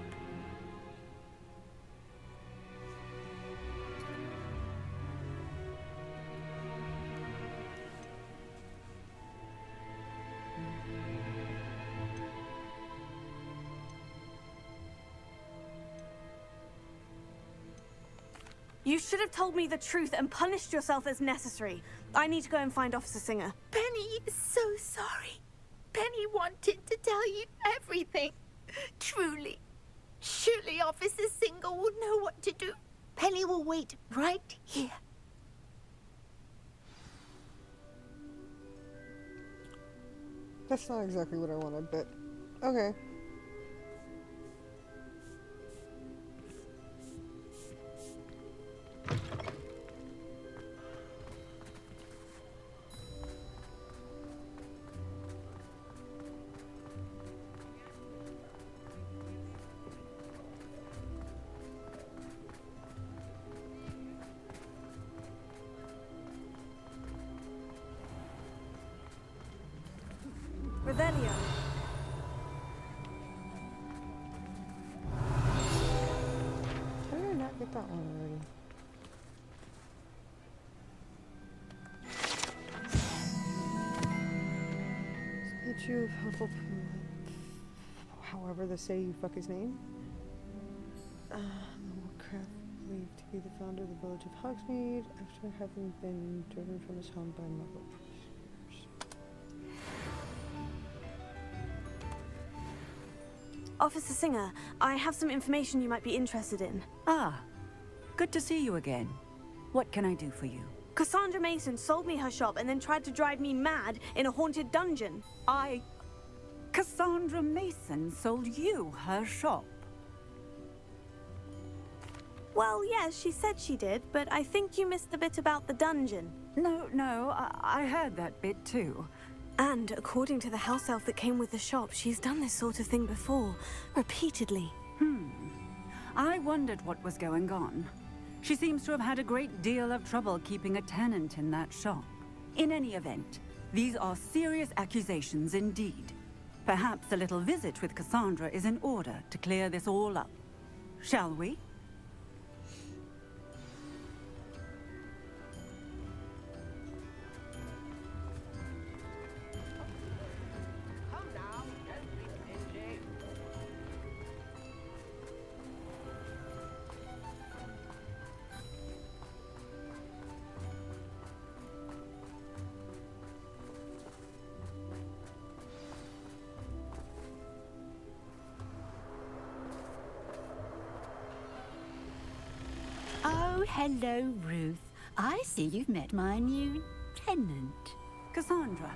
You should have told me the truth and punished yourself as necessary. I need to go and find Officer Singer. Penny is so sorry. Penny wanted to tell you everything. Truly. Surely Officer Singer will know what to do. Penny will wait right here. That's not exactly what I wanted, but okay. Revelio. How did I not get that one already? Statue of Hufflepuff. However they say you fuck his name. Woodcraft believed to be the founder of the village of Hogsmeade after having been driven from his home by Muggle prisoners. Officer Singer, I have some information you might be interested in. Ah, good to see you again. What can I do for you? Cassandra Mason sold me her shop and then tried to drive me mad in a haunted dungeon. Cassandra Mason sold you her shop? Well, yes, she said she did, but I think you missed the bit about the dungeon. No, I heard that bit too. And according to the house elf that came with the shop, she's done this sort of thing before, repeatedly. I wondered what was going on. She seems to have had a great deal of trouble keeping a tenant in that shop. In any event, these are serious accusations indeed. Perhaps a little visit with Cassandra is in order to clear this all up. Shall we? Oh, hello, Ruth. I see you've met my new tenant. Cassandra,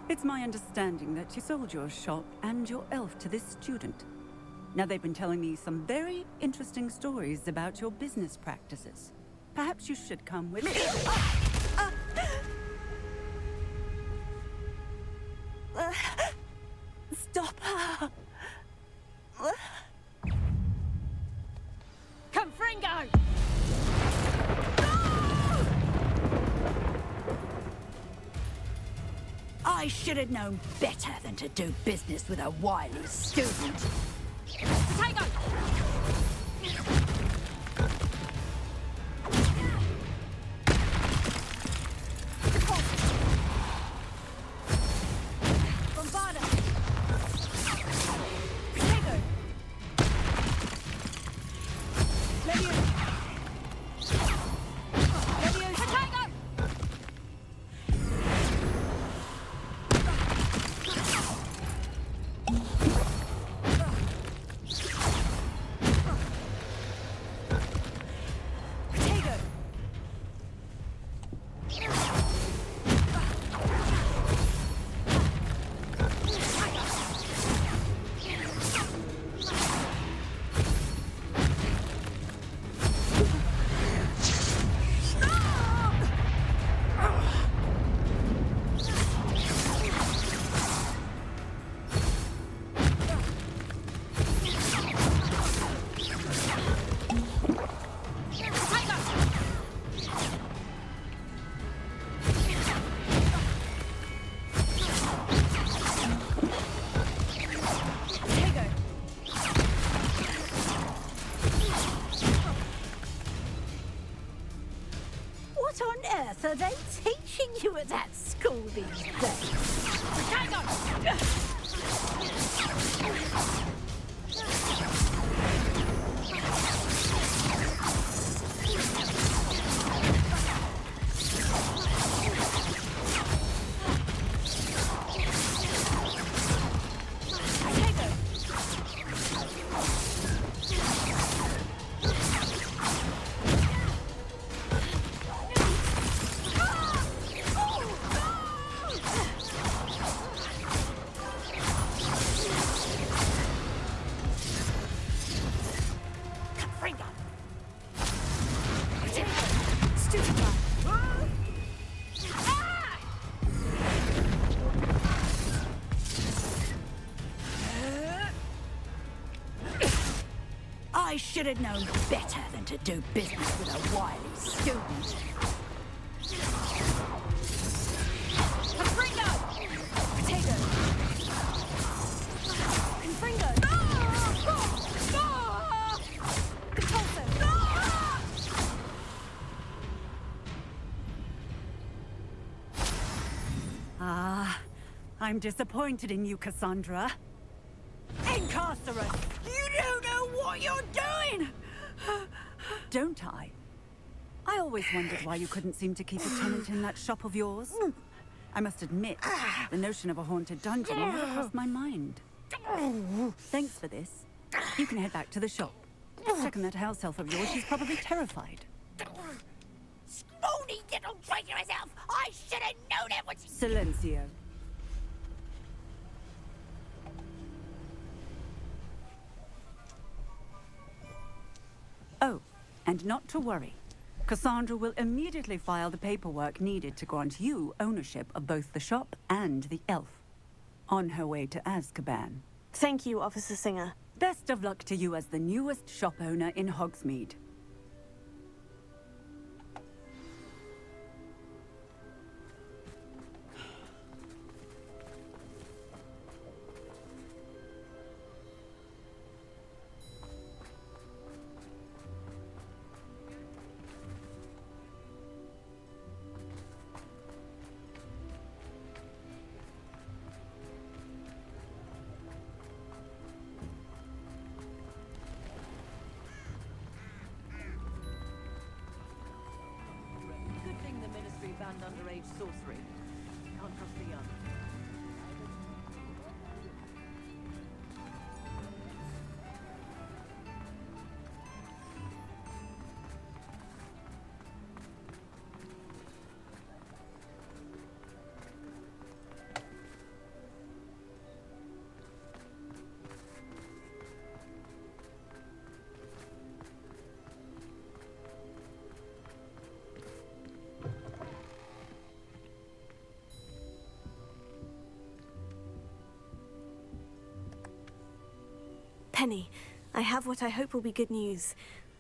it's my understanding that you sold your shop and your elf to this student. Now, they've been telling me some very interesting stories about your business practices. Perhaps you should come with me. Stop her! Confringo! I should have known better than to do business with a wily student. Potato! Bombarda! Potato! Levio! Levio! Potato! What on earth are they teaching you at that school these days? I should have known better than to do business with a wily student. Confringo! Potato! Confringo! Ah, I'm disappointed in you, Cassandra. Incarcerate! You don't know what you're doing! Don't I? I always wondered why you couldn't seem to keep a tenant in that shop of yours. I must admit, the notion of a haunted dungeon never crossed my mind. Thanks for this. You can head back to the shop. Second that house elf of yours, she's probably terrified. Scrawny little traitor herself! I should have known it was... Silencio. Oh, and not to worry. Cassandra will immediately file the paperwork needed to grant you ownership of both the shop and the elf. On her way to Azkaban. Thank you, Officer Singer. Best of luck to you as the newest shop owner in Hogsmeade. Good thing the Ministry banned underage sorcery. Can't trust the young. Penny, I have what I hope will be good news.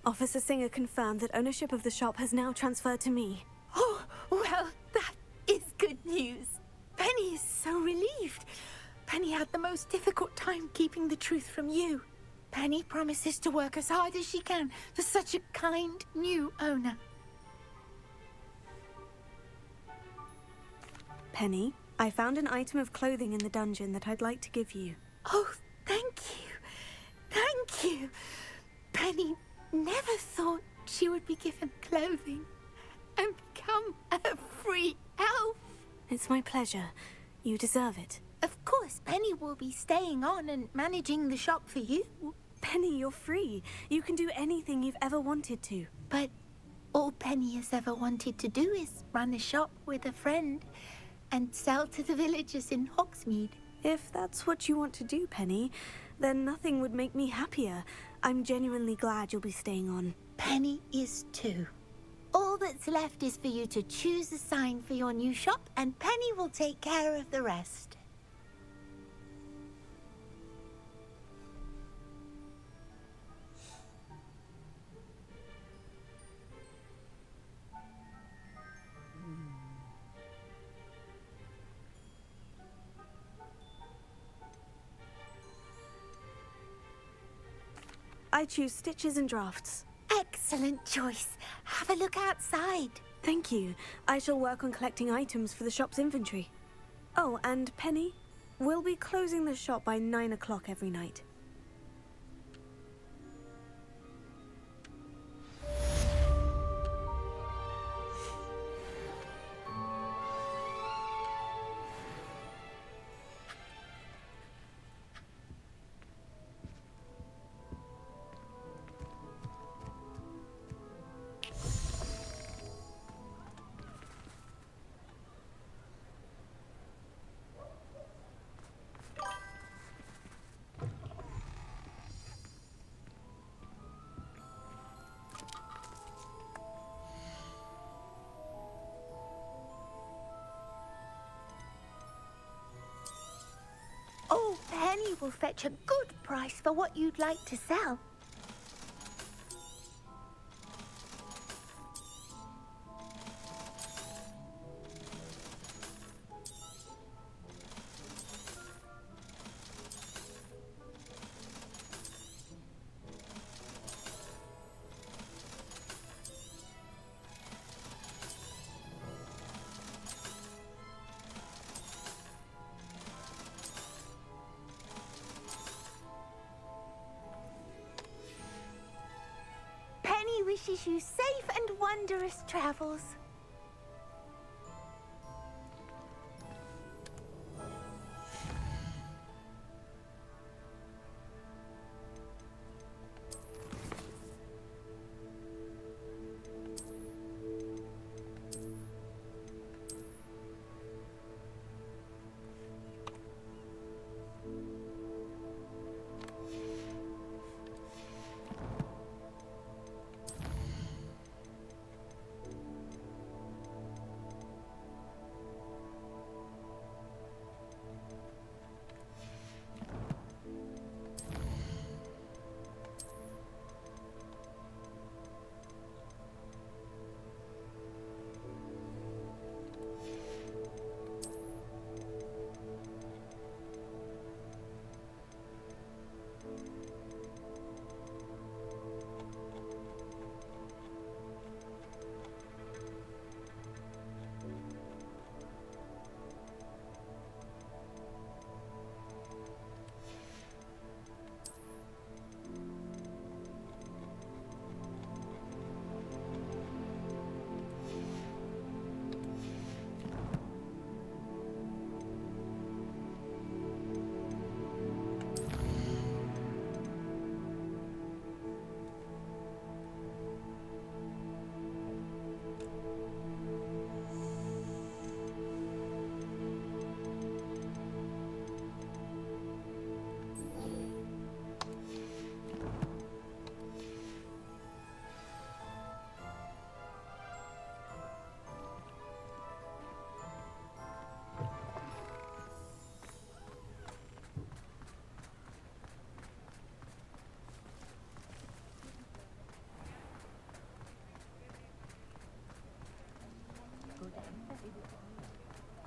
Officer Singer confirmed that ownership of the shop has now transferred to me. Oh, well, that is good news. Penny is so relieved. Penny had the most difficult time keeping the truth from you. Penny promises to work as hard as she can for such a kind new owner. Penny, I found an item of clothing in the dungeon that I'd like to give you. Oh, thank you. Thank you. Penny never thought she would be given clothing and become a free elf. It's my pleasure. You deserve it. Of course, Penny will be staying on and managing the shop for you. Penny, you're free. You can do anything you've ever wanted to. But all Penny has ever wanted to do is run a shop with a friend and sell to the villagers in Hogsmeade. If that's what you want to do, Penny, then nothing would make me happier. I'm genuinely glad you'll be staying on. Penny is too. All that's left is for you to choose a sign for your new shop, and Penny will take care of the rest. I choose stitches and drafts. Excellent choice. Have a look outside. Thank you. I shall work on collecting items for the shop's inventory. Oh, and Penny, we'll be closing the shop by 9 o'clock every night. Oh, Penny will fetch a good price for what you'd like to sell. wishes you safe and wondrous travels.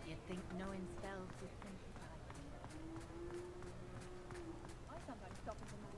You'd think knowing spells would simplify things. I sometimes stop and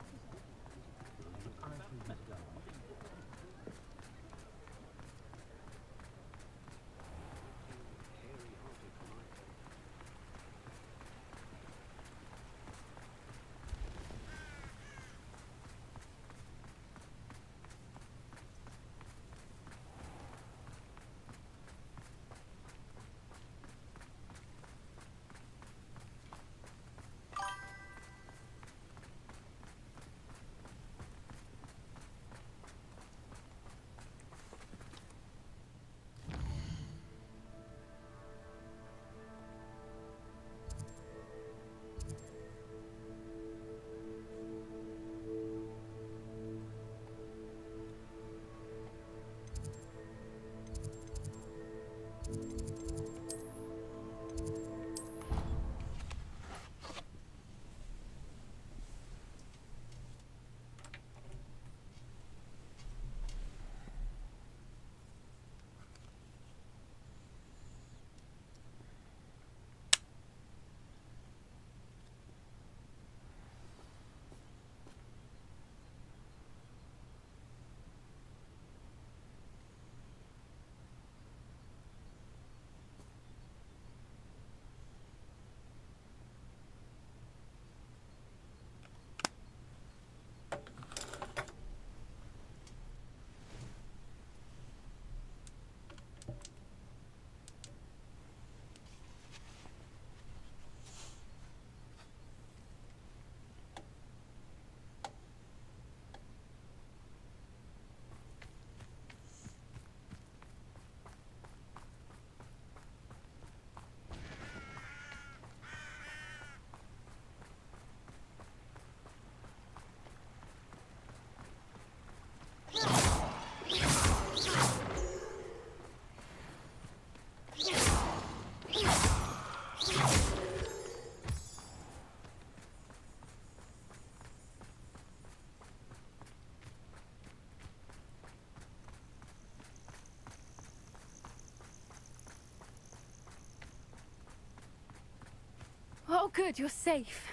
Oh, good, you're safe.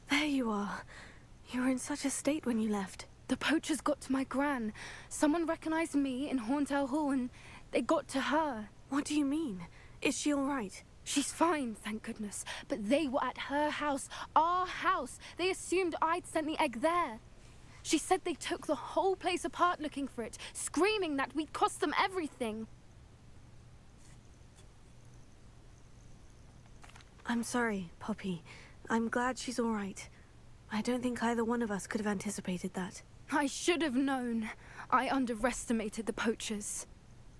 There you are. You were in such a state when you left. The poachers got to my gran. Someone recognized me in Haunted Hall and they got to her. What do you mean? Is she all right? She's fine, thank goodness. But they were at her house, our house. They assumed I'd sent the egg there. She said they took the whole place apart looking for it, screaming that we'd cost them everything. I'm sorry, Poppy. I'm glad she's all right. I don't think either one of us could have anticipated that. I should have known. I underestimated the poachers.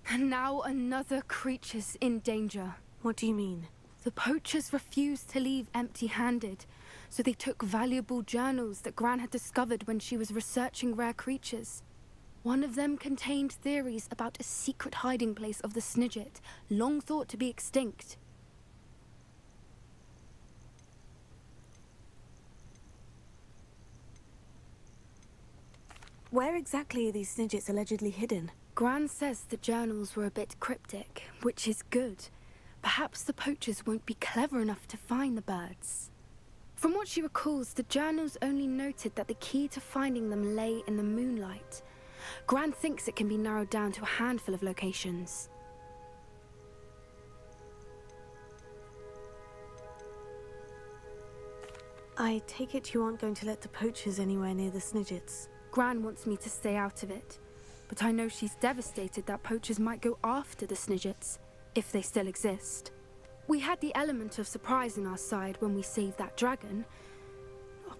And now another creature's in danger. What do you mean? The poachers refused to leave empty-handed, so they took valuable journals that Gran had discovered when she was researching rare creatures. One of them contained theories about a secret hiding place of the Snidget, long thought to be extinct. Where exactly are these Snidgets allegedly hidden? Gran says the journals were a bit cryptic, which is good. Perhaps the poachers won't be clever enough to find the birds. From what she recalls, the journals only noted that the key to finding them lay in the moonlight. Gran thinks it can be narrowed down to a handful of locations. I take it you aren't going to let the poachers anywhere near the Snidgets. Gran wants me to stay out of it, but I know she's devastated that poachers might go after the Snidgets, if they still exist. We had the element of surprise on our side when we saved that dragon,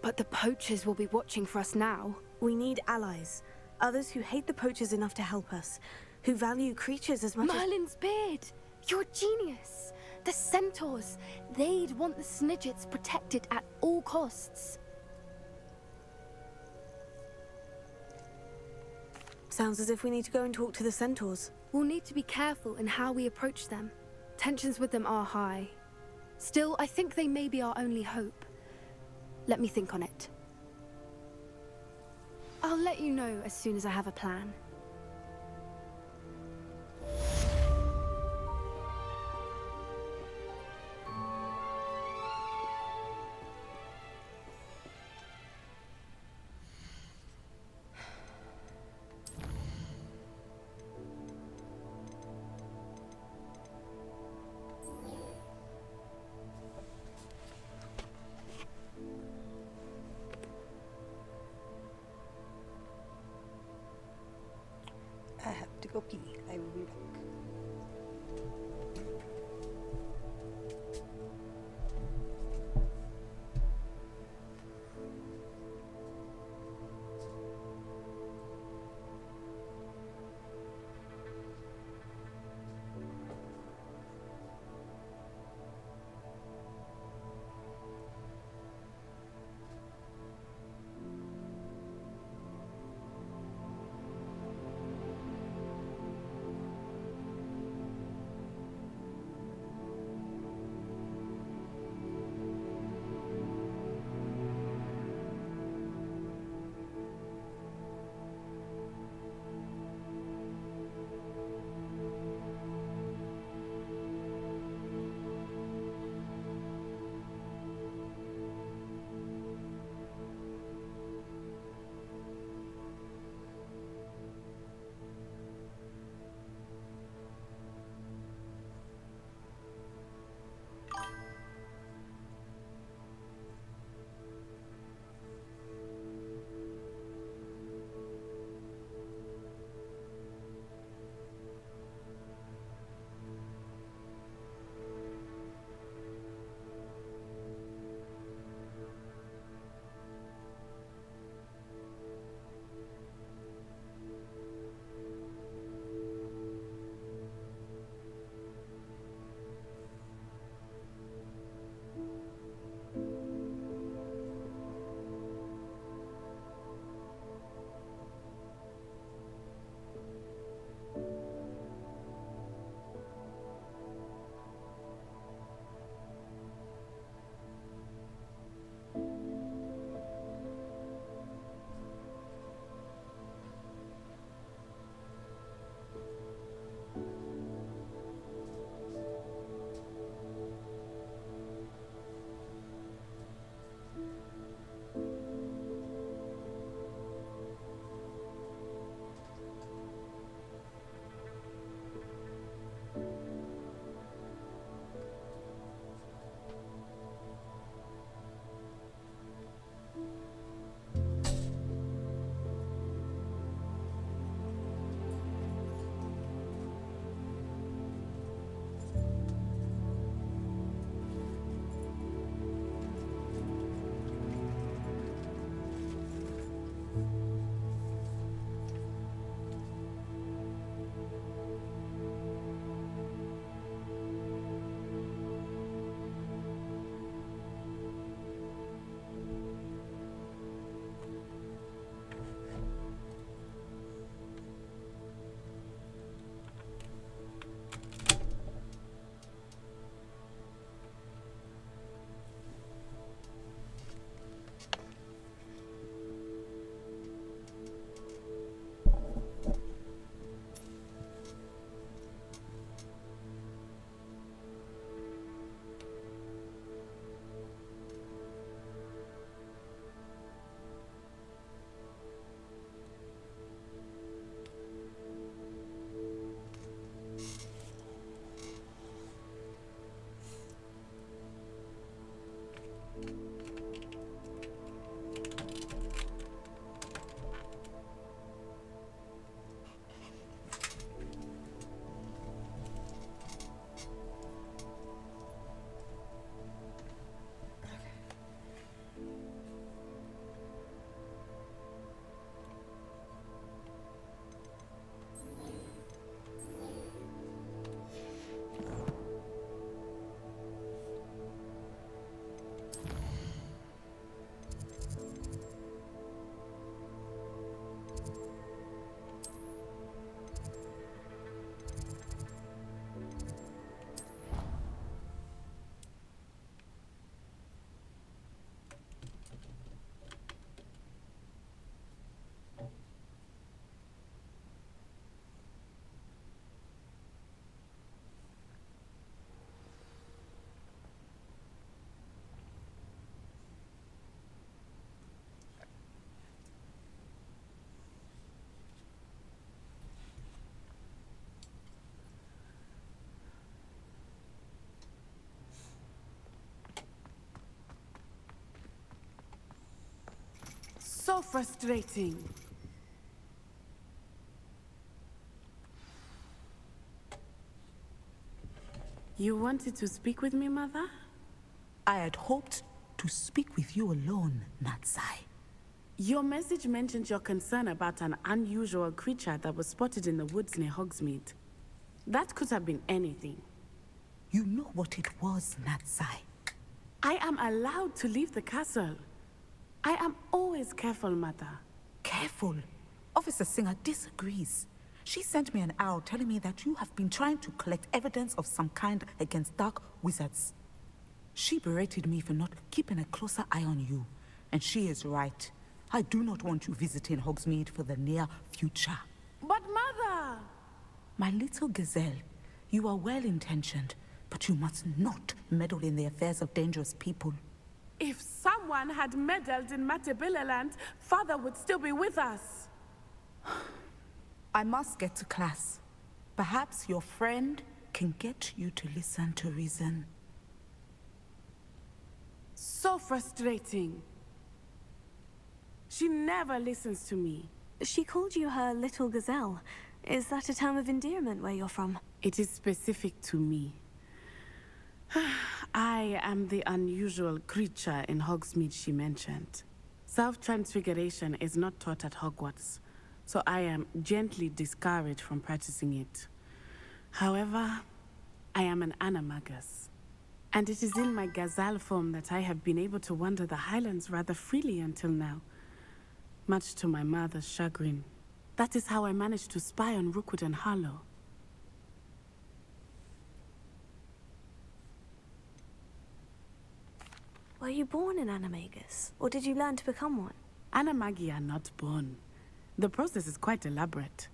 but the poachers will be watching for us now. We need allies. Others who hate the poachers enough to help us, who value creatures as much Merlin's beard! You're a genius! The centaurs! They'd want the Snidgets protected at all costs. Sounds as if we need to go and talk to the centaurs. We'll need to be careful in how we approach them. Tensions with them are high. Still, I think they may be our only hope. Let me think on it. I'll let you know as soon as I have a plan. I have to go pee. I will be back. So frustrating. You wanted to speak with me, Mother? I had hoped to speak with you alone, Natsai. Your message mentioned your concern about an unusual creature that was spotted in the woods near Hogsmeade. That could have been anything. You know what it was, Natsai. I am allowed to leave the castle. I am always careful, Mother. Careful? Officer Singer disagrees. She sent me an owl telling me that you have been trying to collect evidence of some kind against dark wizards. She berated me for not keeping a closer eye on you. And she is right. I do not want you visiting Hogsmeade for the near future. But Mother! My little gazelle, you are well-intentioned, but you must not meddle in the affairs of dangerous people. If someone had meddled in Matabeleland, Father would still be with us. I must get to class. Perhaps your friend can get you to listen to reason. So frustrating. She never listens to me. She called you her little gazelle. Is that a term of endearment where you're from? It is specific to me. I am the unusual creature in Hogsmeade she mentioned. Self-transfiguration is not taught at Hogwarts, so I am gently discouraged from practicing it. However, I am an animagus, and it is in my gazelle form that I have been able to wander the Highlands rather freely until now, much to my mother's chagrin. That is how I managed to spy on Rookwood and Harlow. Were you born an animagus, or did you learn to become one? Animagi are not born. The process is quite elaborate.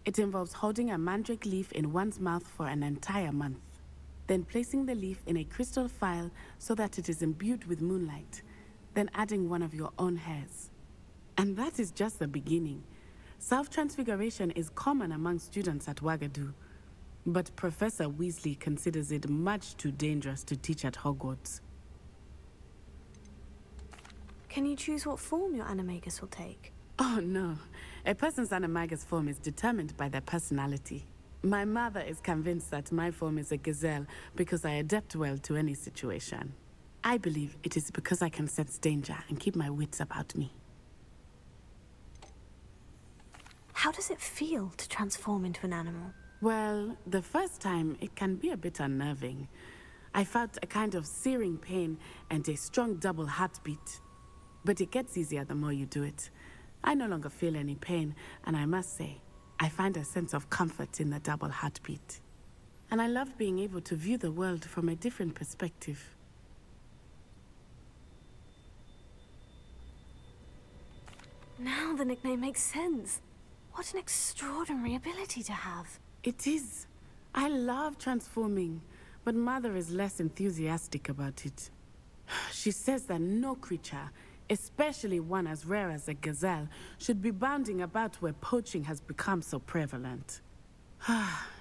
It involves holding a mandrake leaf in one's mouth for an entire month, then placing the leaf in a crystal phial so that it is imbued with moonlight, then adding one of your own hairs. And that is just the beginning. Self-transfiguration is common among students at Wagadu, but Professor Weasley considers it much too dangerous to teach at Hogwarts. Can you choose what form your animagus will take? Oh no, a person's animagus form is determined by their personality. My mother is convinced that my form is a gazelle because I adapt well to any situation. I believe it is because I can sense danger and keep my wits about me. How does it feel to transform into an animal? Well, the first time it can be a bit unnerving. I felt a kind of searing pain and a strong double heartbeat. But it gets easier the more you do it. I no longer feel any pain, and I must say, I find a sense of comfort in the double heartbeat. And I love being able to view the world from a different perspective. Now the nickname makes sense. What an extraordinary ability to have. It is. I love transforming, but Mother is less enthusiastic about it. She says that no creature, especially one as rare as a gazelle, should be bounding about where poaching has become so prevalent.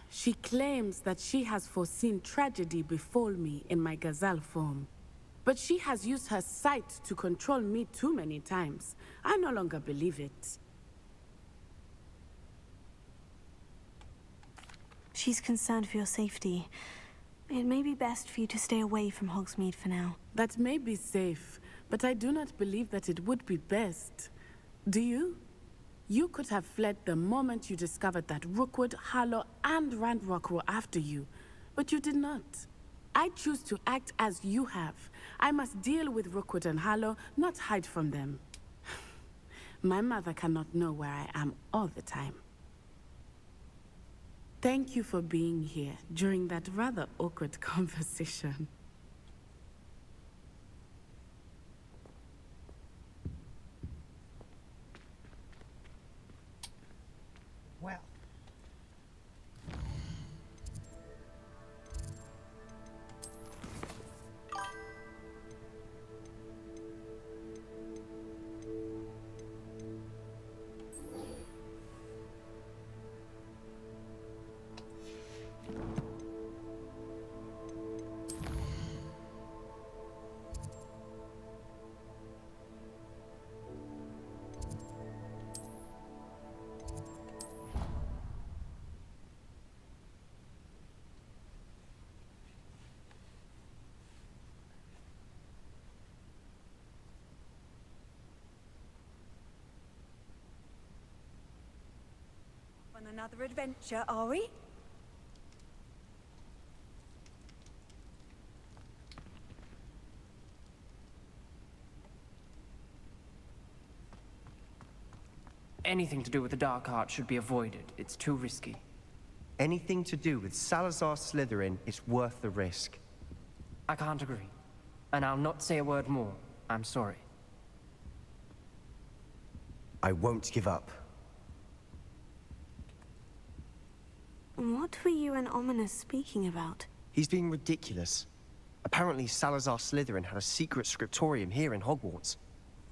She claims that she has foreseen tragedy befall me in my gazelle form. But she has used her sight to control me too many times. I no longer believe it. She's concerned for your safety. It may be best for you to stay away from Hogsmeade for now. That may be safe, but I do not believe that it would be best. Do you? You could have fled the moment you discovered that Rookwood, Harlow, and Ranrock were after you, but you did not. I choose to act as you have. I must deal with Rookwood and Harlow, not hide from them. My mother cannot know where I am all the time. Thank you for being here during that rather awkward conversation. Well. another adventure, are we? Anything to do with the dark art should be avoided. It's too risky. Anything to do with Salazar Slytherin is worth the risk. I can't agree. And I'll not say a word more. I'm sorry. I won't give up. What were you and Ominous speaking about? He's being ridiculous. Apparently Salazar Slytherin had a secret scriptorium here in Hogwarts.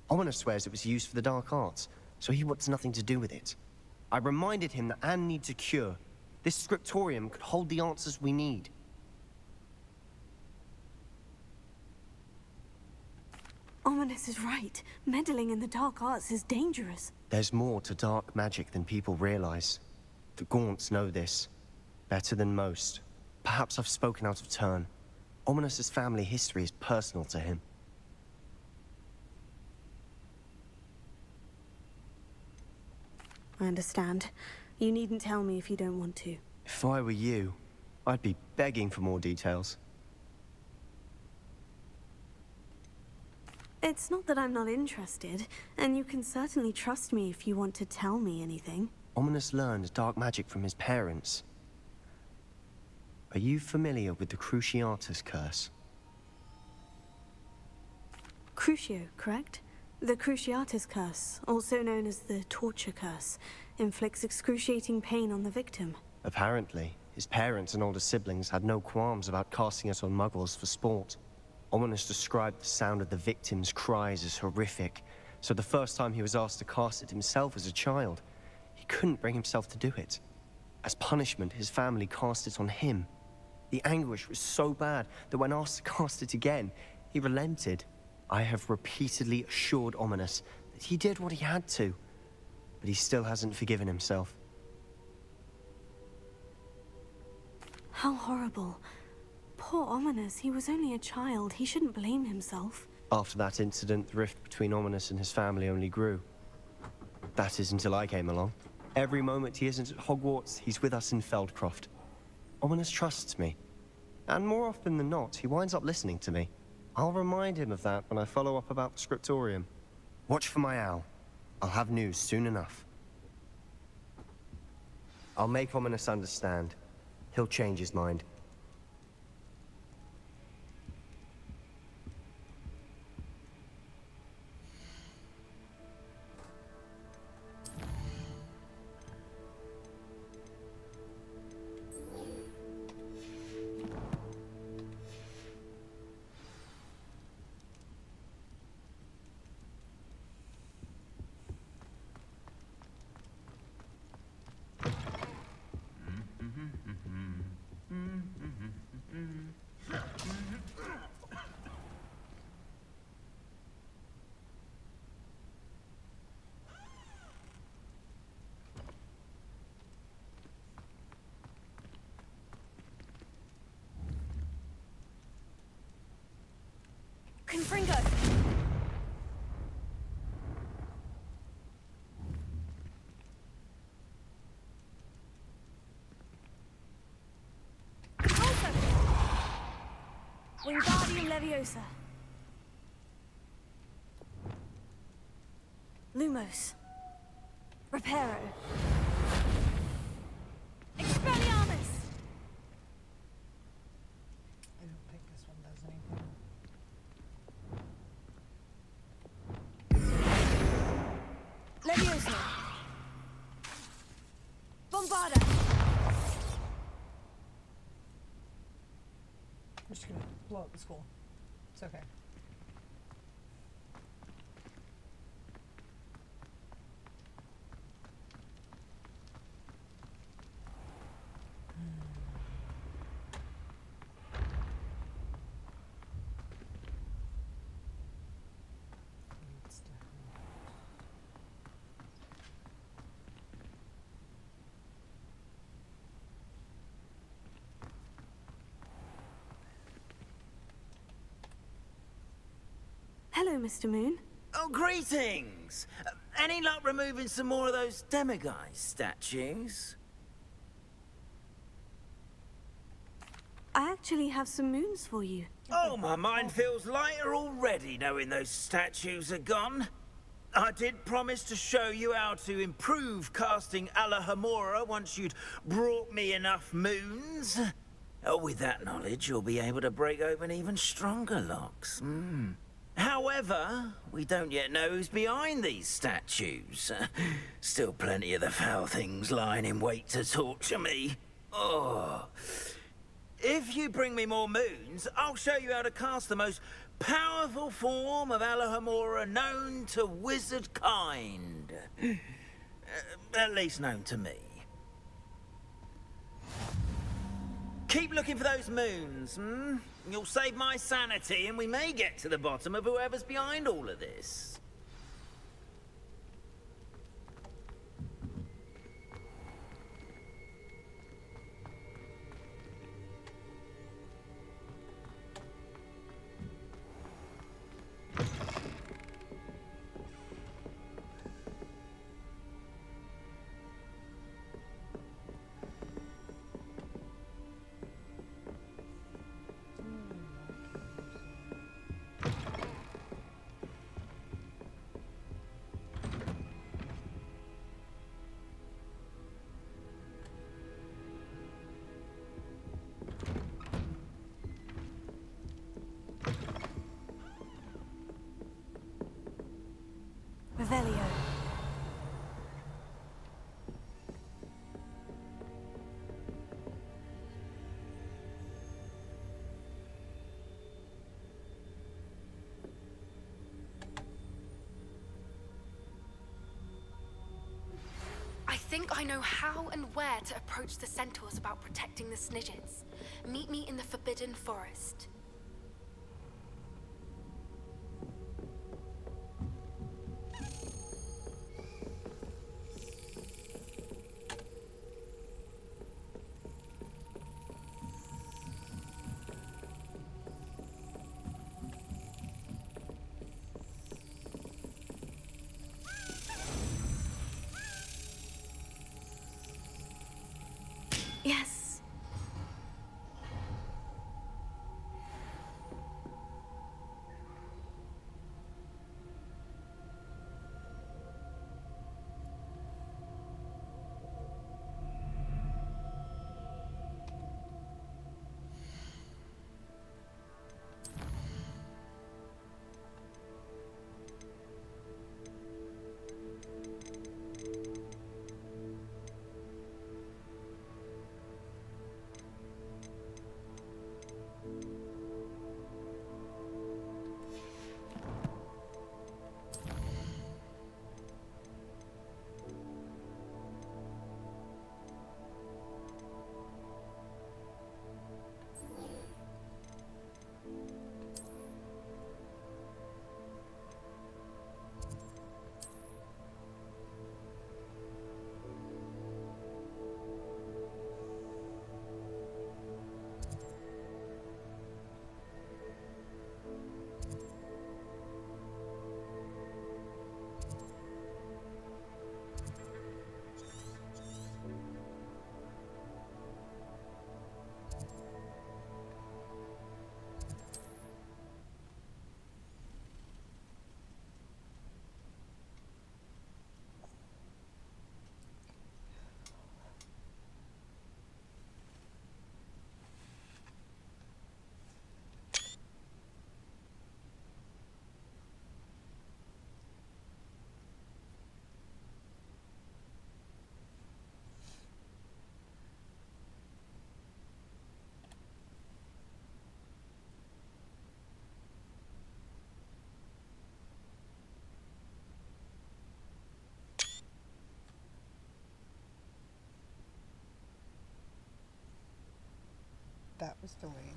Ominous swears it was used for the dark arts, so he wants nothing to do with it. I reminded him that Anne needs a cure. This scriptorium could hold the answers we need. Ominous is right. Meddling in the dark arts is dangerous. There's more to dark magic than people realize. The Gaunts know this. Better than most. Perhaps I've spoken out of turn. Ominous's family history is personal to him. I understand. You needn't tell me if you don't want to. If I were you, I'd be begging for more details. It's not that I'm not interested, and you can certainly trust me if you want to tell me anything. Ominous learned dark magic from his parents. Are you familiar with the Cruciatus Curse? Crucio, correct? The Cruciatus Curse, also known as the Torture Curse, inflicts excruciating pain on the victim. Apparently, his parents and older siblings had no qualms about casting it on muggles for sport. Ominous described the sound of the victim's cries as horrific, so the first time he was asked to cast it himself as a child, he couldn't bring himself to do it. As punishment, his family cast it on him. The anguish was so bad that when asked to cast it again, he relented. I have repeatedly assured Ominous that he did what he had to, but he still hasn't forgiven himself. How horrible. Poor Ominous, he was only a child. He shouldn't blame himself. After that incident, the rift between Ominous and his family only grew. That is until I came along. Every moment he isn't at Hogwarts, he's with us in Feldcroft. Ominous trusts me. And more often than not, he winds up listening to me. I'll remind him of that when I follow up about the scriptorium. Watch for my owl. I'll have news soon enough. I'll make Ominous understand. He'll change his mind. Confringo! Wingardium Leviosa. Lumos. Reparo. Expelliarmus! I don't think this one does anything. Leviosa. Bombarda. We're just gonna blow up the school. It's okay. Hello, Mr. Moon. Oh, greetings! Any luck removing some more of those demiguise statues? I actually have some moons for you. Oh, my mind feels lighter already knowing those statues are gone. I did promise to show you how to improve casting Alahamora once you'd brought me enough moons. Oh, with that knowledge, you'll be able to break open even stronger locks. However, we don't yet know who's behind these statues. Still plenty of the foul things lying in wait to torture me. Oh. If you bring me more moons, I'll show you how to cast the most powerful form of Alahamora known to wizard kind. At least known to me. Keep looking for those moons, You'll save my sanity and we may get to the bottom of whoever's behind all of this. Revelio. I think I know how and where to approach the centaurs about protecting the Snidgets. Meet me in the Forbidden Forest. Yes. That was delayed.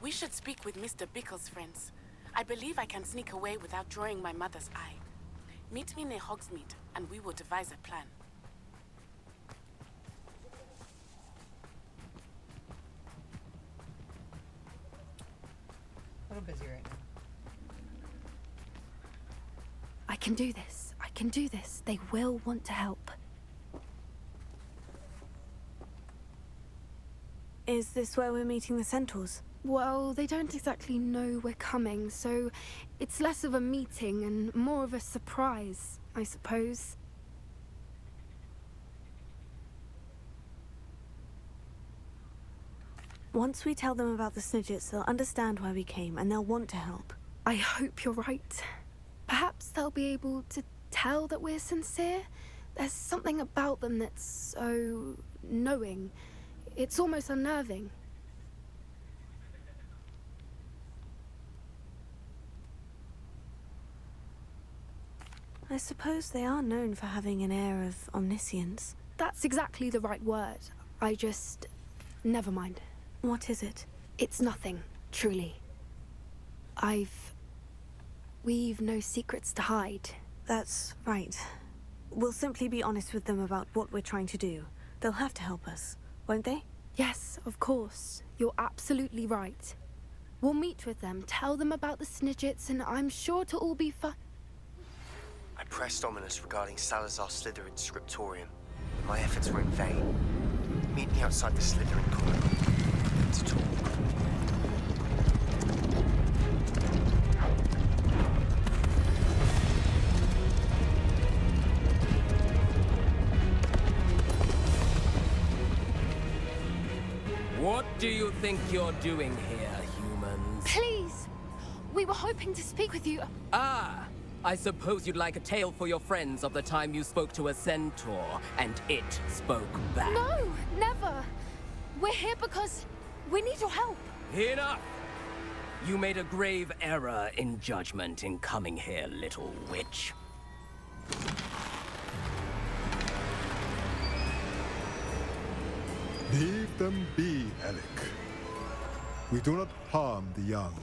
We should speak with Mr. Bickle's friends. I believe I can sneak away without drawing my mother's eye. Meet me near Hogsmeade, and we will devise a plan. A little busy right now. I can do this. I can do this. They will want to help. Is this where we're meeting the centaurs? Well, they don't exactly know we're coming, so it's less of a meeting and more of a surprise, I suppose. Once we tell them about the Snidgets, they'll understand why we came and they'll want to help. I hope you're right. Perhaps they'll be able to tell that we're sincere. There's something about them that's so knowing. It's almost unnerving. I suppose they are known for having an air of omniscience. That's exactly the right word. Never mind. What is it? It's nothing, truly. We've no secrets to hide. That's right. We'll simply be honest with them about what we're trying to do. They'll have to help us, won't they? Yes, of course. You're absolutely right. We'll meet with them, tell them about the Snidgets, and I'm sure it'll all be fun. I pressed Ominous regarding Salazar Slytherin's scriptorium. My efforts were in vain. Meet me outside the Slytherin corridor to talk. What do you think you're doing here, humans? Please! We were hoping to speak with you. Ah! I suppose you'd like a tale for your friends of the time you spoke to a centaur, and it spoke back. No! Never! We're here because we need your help. Enough! You made a grave error in judgment in coming here, little witch. Leave them be, Alec. We do not harm the young.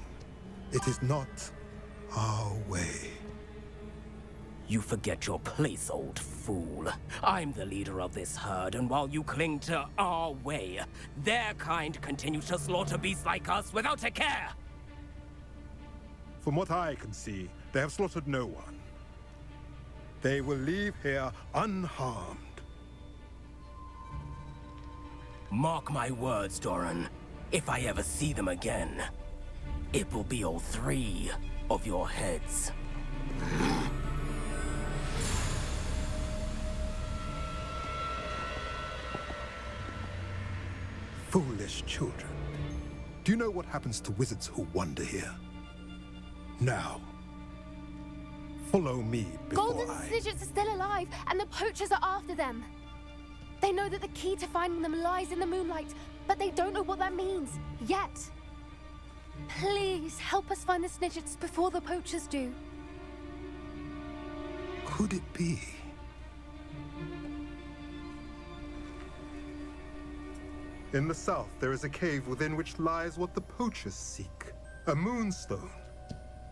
It is not our way. You forget your place, old fool. I'm the leader of this herd, and while you cling to our way, their kind continue to slaughter beasts like us without a care! From what I can see, they have slaughtered no one. They will leave here unharmed. Mark my words, Doran. If I ever see them again, it will be all 3 of your heads. Foolish children. Do you know what happens to wizards who wander here? Now, follow me before Golden Snidgets are still alive, and the poachers are after them. They know that the key to finding them lies in the moonlight, but they don't know what that means, yet. Please, help us find the Snidgets before the poachers do. Could it be? In the south, there is a cave within which lies what the poachers seek. A moonstone.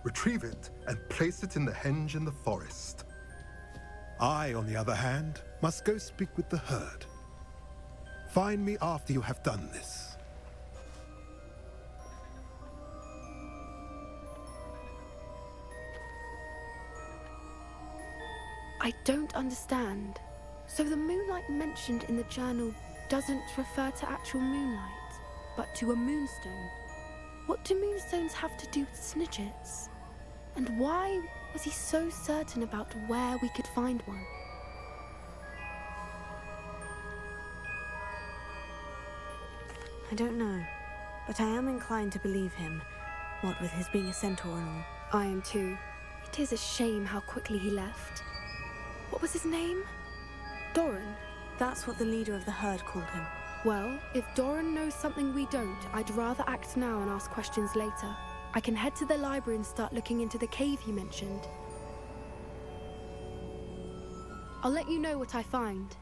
Retrieve it and place it in the henge in the forest. I, on the other hand, must go speak with the herd. Find me after you have done this. I don't understand. So the moonlight mentioned in the journal doesn't refer to actual moonlight, but to a moonstone. What do moonstones have to do with Snidgets? And why was he so certain about where we could find one? I don't know, but I am inclined to believe him, what with his being a centaur and all. I am too. It is a shame how quickly he left. What was his name? Doran? That's what the leader of the herd called him. Well, if Doran knows something we don't, I'd rather act now and ask questions later. I can head to the library and start looking into the cave you mentioned. I'll let you know what I find.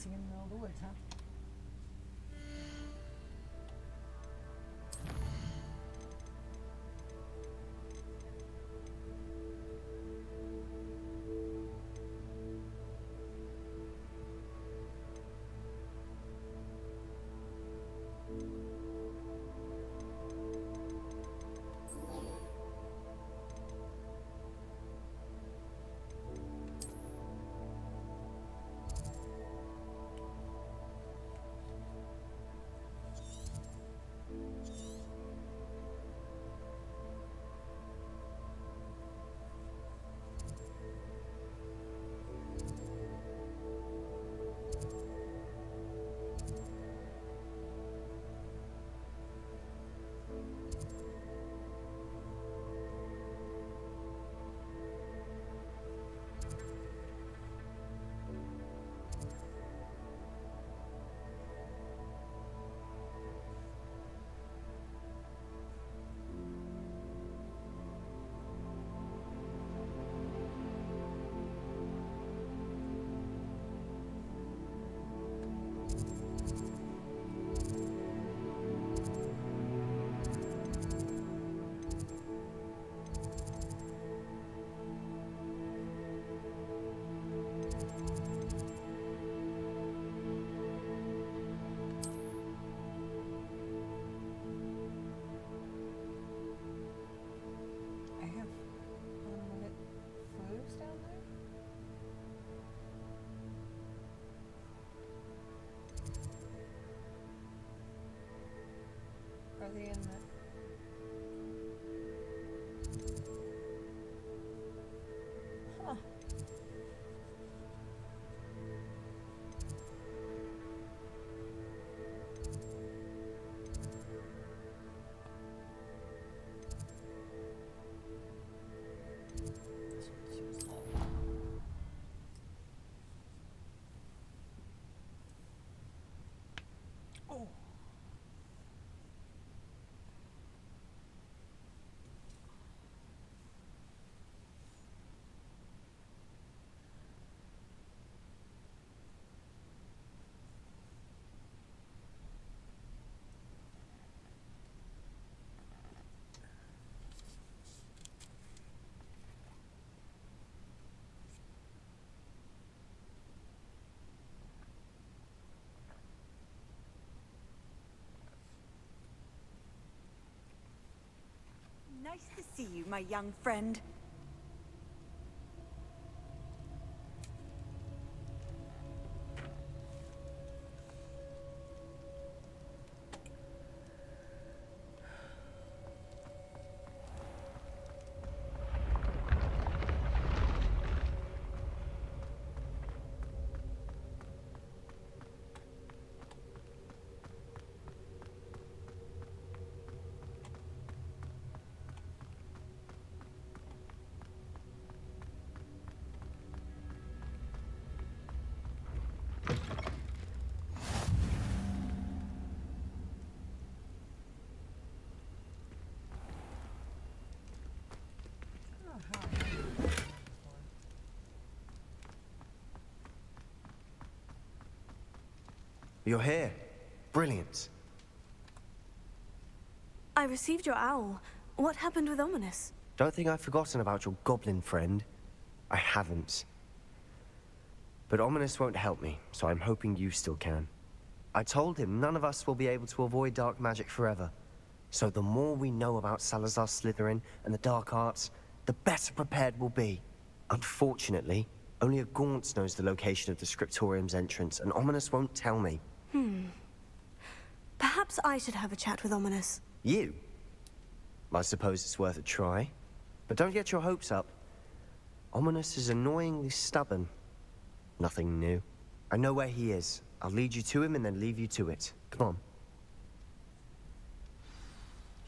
missing in the middle of the woods, huh? Are they in the... Huh. Oh. Nice to see you, my young friend. You're here. Brilliant. I received your owl. What happened with Ominous? Don't think I've forgotten about your goblin friend. I haven't. But Ominous won't help me, so I'm hoping you still can. I told him none of us will be able to avoid dark magic forever. So the more we know about Salazar Slytherin and the dark arts, the better prepared we'll be. Unfortunately, only a Gaunt knows the location of the Scriptorium's entrance, and Ominous won't tell me. Perhaps I should have a chat with Ominous. You? I suppose it's worth a try. But don't get your hopes up. Ominous is annoyingly stubborn. Nothing new. I know where he is. I'll lead you to him and then leave you to it. Come on.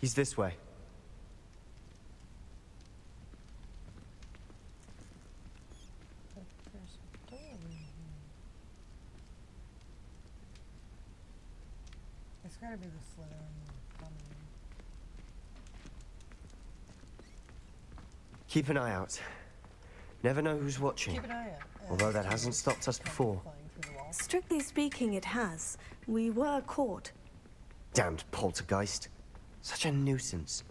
He's this way. It's gotta be the Slytherin. Keep an eye out. Never know who's watching. Keep an eye out. Although that hasn't stopped us before. Flying through the wall. Strictly speaking, it has. We were caught. Damned poltergeist. Such a nuisance.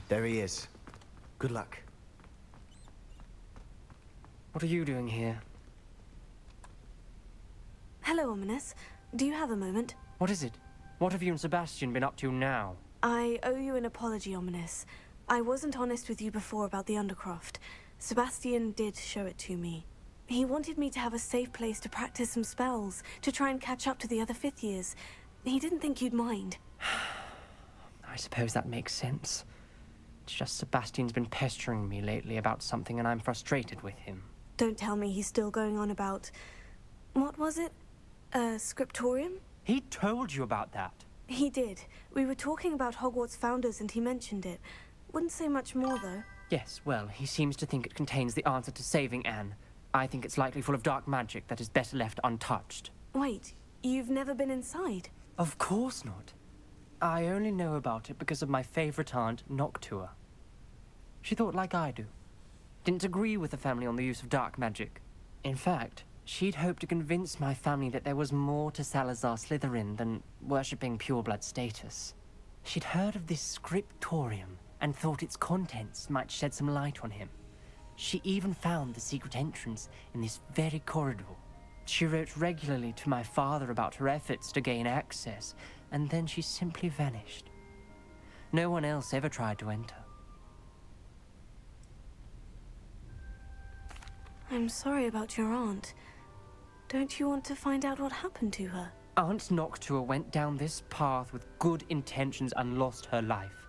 There he is. Good luck. What are you doing here? Hello, Ominous. Do you have a moment? What is it? What have you and Sebastian been up to now? I owe you an apology, Ominous. I wasn't honest with you before about the Undercroft. Sebastian did show it to me. He wanted me to have a safe place to practice some spells, to try and catch up to the other 5th years. He didn't think you'd mind. I suppose that makes sense. It's just Sebastian's been pestering me lately about something and I'm frustrated with him. Don't tell me he's still going on about... What was it? A scriptorium? He told you about that? He did. We were talking about Hogwarts founders and he mentioned it. Wouldn't say much more, though. Yes, well, he seems to think it contains the answer to saving Anne. I think it's likely full of dark magic that is better left untouched. Wait, you've never been inside? Of course not. I only know about it because of my favorite aunt, Noctua. She thought like I do. Didn't agree with the family on the use of dark magic. In fact, she'd hoped to convince my family that there was more to Salazar Slytherin than worshipping pureblood status. She'd heard of this scriptorium and thought its contents might shed some light on him. She even found the secret entrance in this very corridor. She wrote regularly to my father about her efforts to gain access, and then she simply vanished. No one else ever tried to enter. I'm sorry about your aunt. Don't you want to find out what happened to her? Aunt Noctua went down this path with good intentions and lost her life.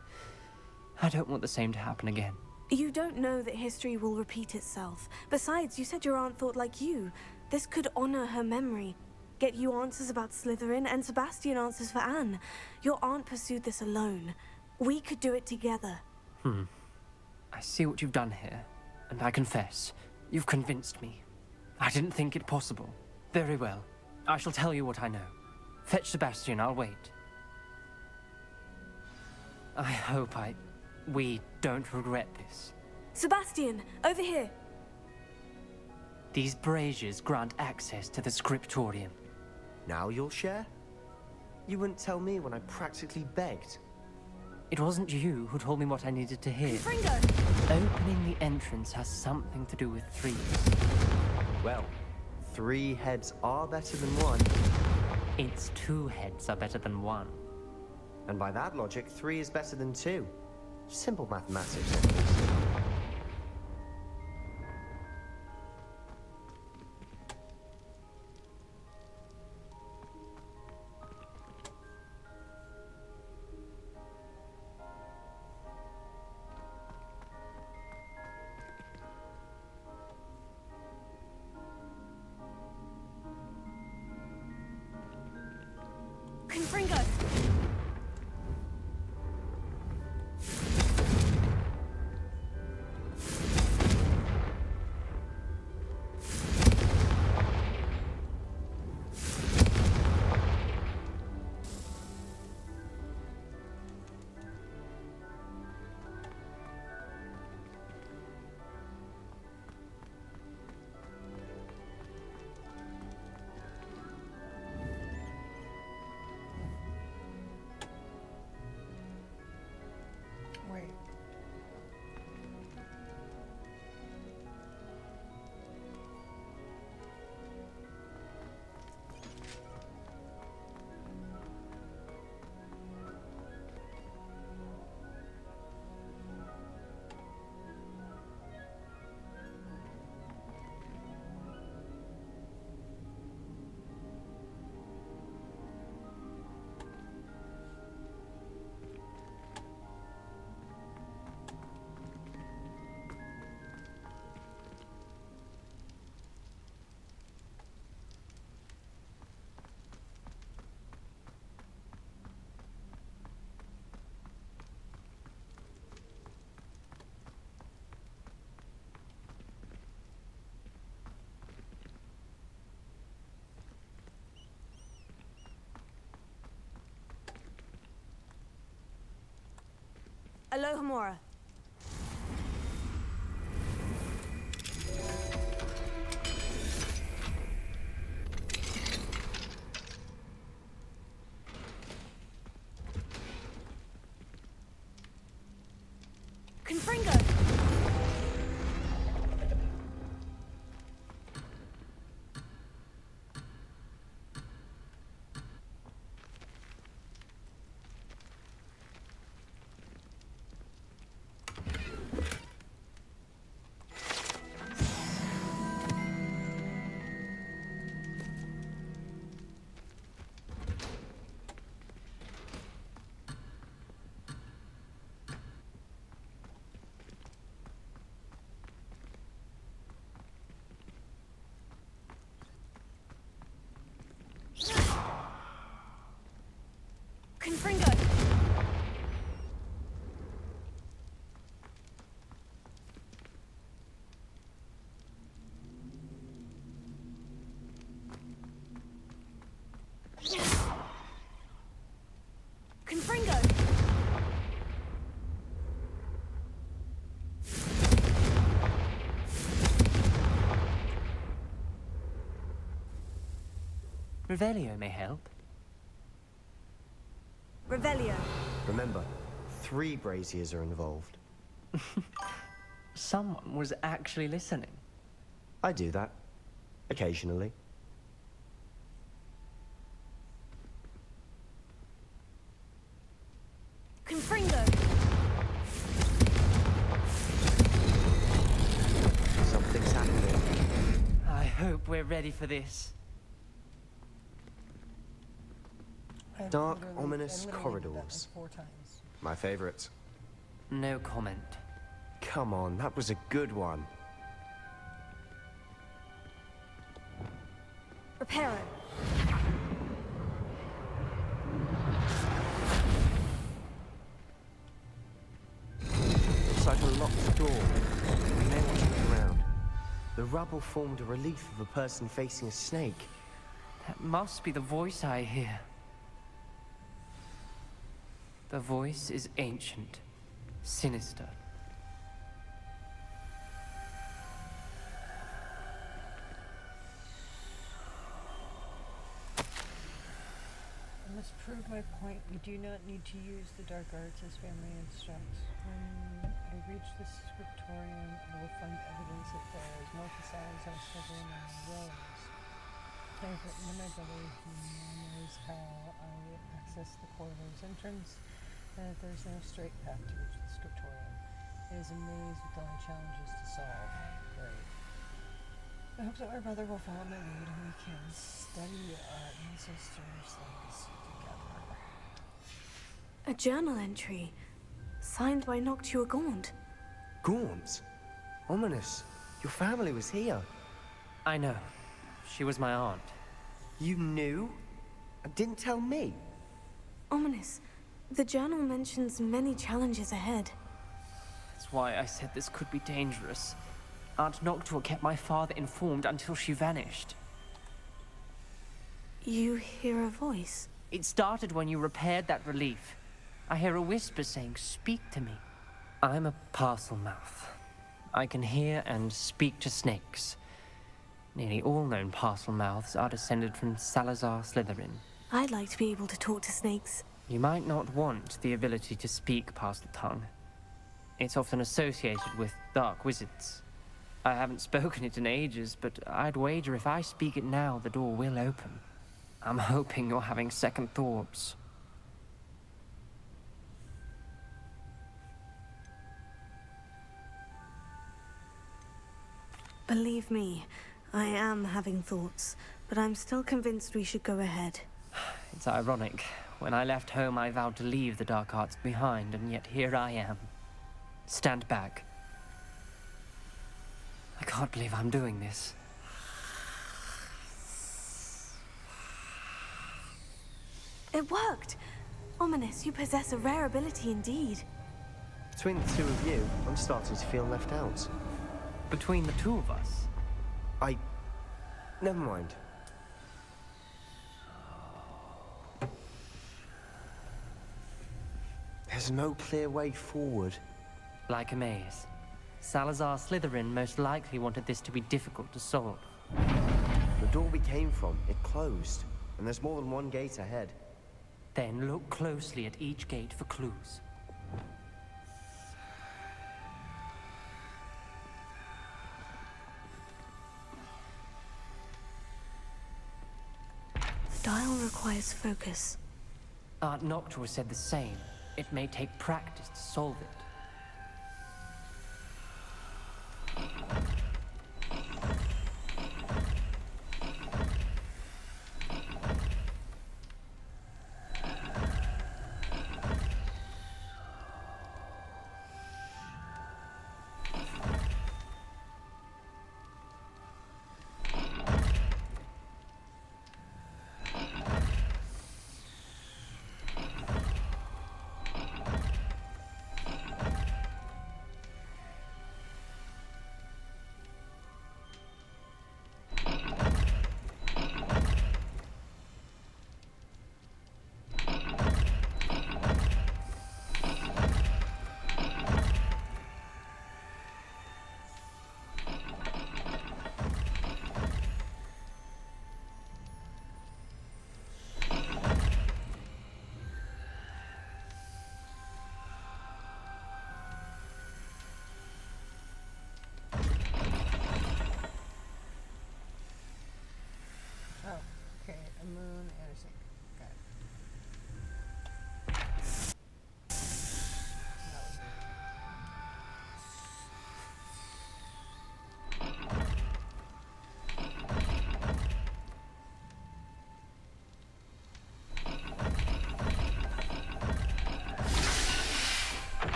I don't want the same to happen again. You don't know that history will repeat itself. Besides, you said your aunt thought like you. This could honor her memory. Get you answers about Slytherin and Sebastian answers for Anne. Your aunt pursued this alone. We could do it together. I see what you've done here, and I confess, you've convinced me. I didn't think it possible. Very well. I shall tell you what I know. Fetch Sebastian, I'll wait. I hope we don't regret this. Sebastian, over here! These braziers grant access to the scriptorium. Now you'll share? You wouldn't tell me when I practically begged. It wasn't you who told me what I needed to hear. Fringo! Opening the entrance has something to do with 3s. Well, 3 heads are better than 1. It's 2 heads are better than 1. And by that logic, 3 is better than 2. Simple mathematics. Confringo! Wait. Alohomora. Revelio may help. Revelio. Remember, 3 braziers are involved. Someone was actually listening. I do that. Occasionally. Confringo. Something's happening. I hope we're ready for this. Dark, I ominous literally did that corridors. like 4 times. My favorite. No comment. Come on, that was a good one. Reparo. Looks like a locked door. We may want to look around. The rubble formed a relief of a person facing a snake. That must be the voice I hear. The voice is ancient, sinister. I must prove my point. We do not need to use the dark arts as family instructs. When I reach the scriptorium, I will find evidence that there is more facades are struggling in rows. I have written to my brother who knows how I access the corridor's entrance, and that there is no straight path to reach the scriptorium. It is a maze with only challenges to solve. Great. I hope that my brother will follow my lead and we can study our ancestors' legacy together. A journal entry. Signed by Noctua Gaunt. Gaunt? Ominous. Your family was here. I know. She was my aunt. You knew? And didn't tell me? Ominous. The journal mentions many challenges ahead. That's why I said this could be dangerous. Aunt Noctua kept my father informed until she vanished. You hear a voice? It started when you repaired that relief. I hear a whisper saying, "Speak to me." I'm a parcel mouth. I can hear and speak to snakes. Nearly all known parcel mouths are descended from Salazar Slytherin. I'd like to be able to talk to snakes. You might not want the ability to speak parcel tongue. It's often associated with dark wizards. I haven't spoken it in ages, but I'd wager if I speak it now, the door will open. I'm hoping you're having second thoughts. Believe me, I am having thoughts, but I'm still convinced we should go ahead. It's ironic. When I left home, I vowed to leave the dark arts behind, and yet here I am. Stand back. I can't believe I'm doing this. It worked! Ominous, you possess a rare ability indeed. Between the two of you, I'm starting to feel left out. Between the two of us? Never mind. There's no clear way forward. Like a maze. Salazar Slytherin most likely wanted this to be difficult to solve. The door we came from, it closed. And there's more than one gate ahead. Then look closely at each gate for clues. The dial requires focus. Aunt Noctua said the same. It may take practice to solve it.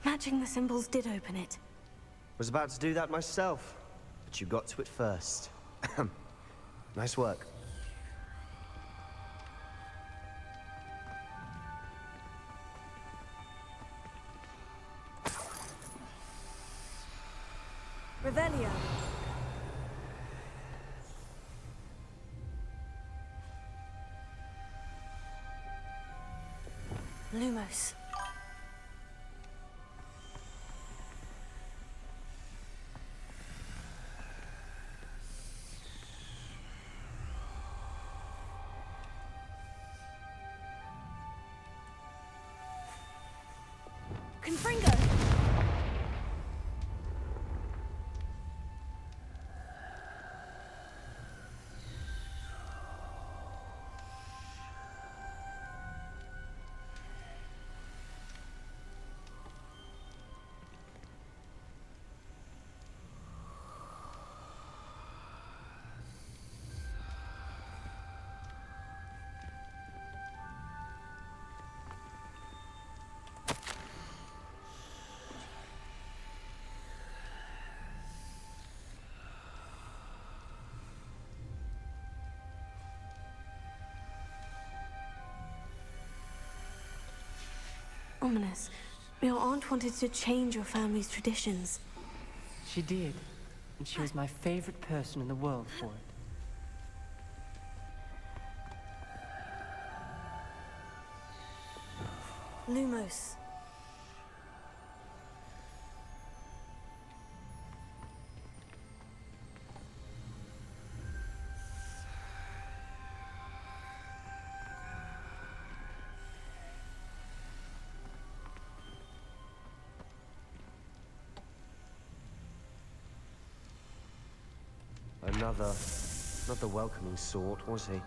Matching the symbols did open it. Was about to do that myself, but you got to it first. Nice work. Revelio. Lumos. Confringo! Ominous. Your aunt wanted to change your family's traditions. She did, and she was my favorite person in the world for it. Lumos. Not the welcoming sort, was he?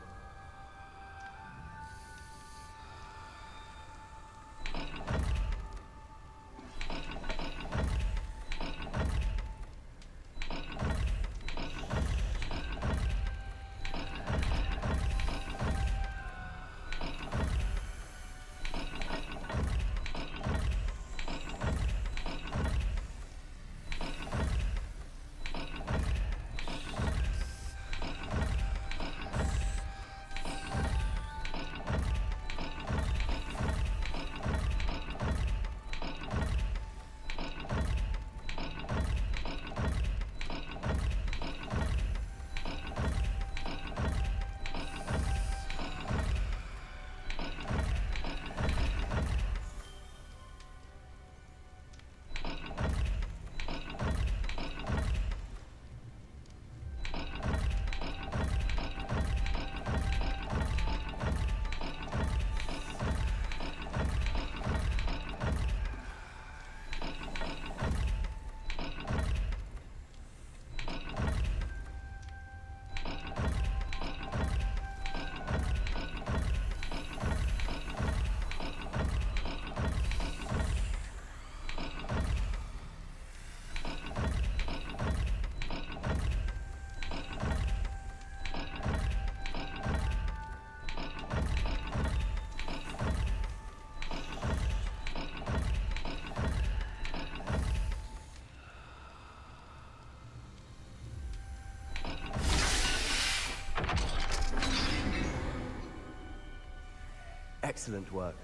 Excellent work.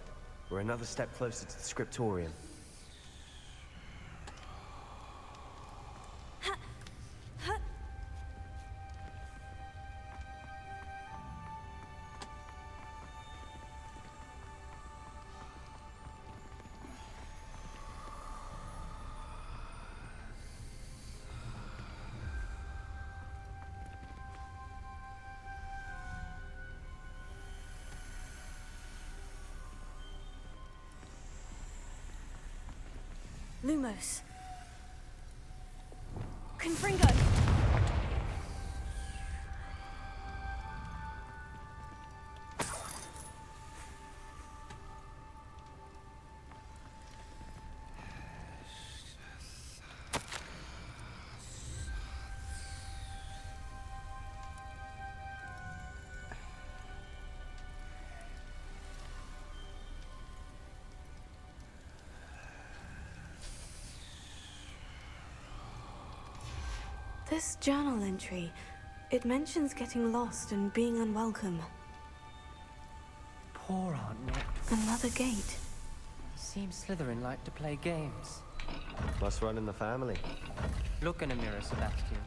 We're another step closer to the scriptorium. Lumos. Confringo! This journal entry, it mentions getting lost and being unwelcome. Poor Aunt Nick. Another gate. Seems Slytherin like to play games. Must run in the family. Look in a mirror, Sebastian.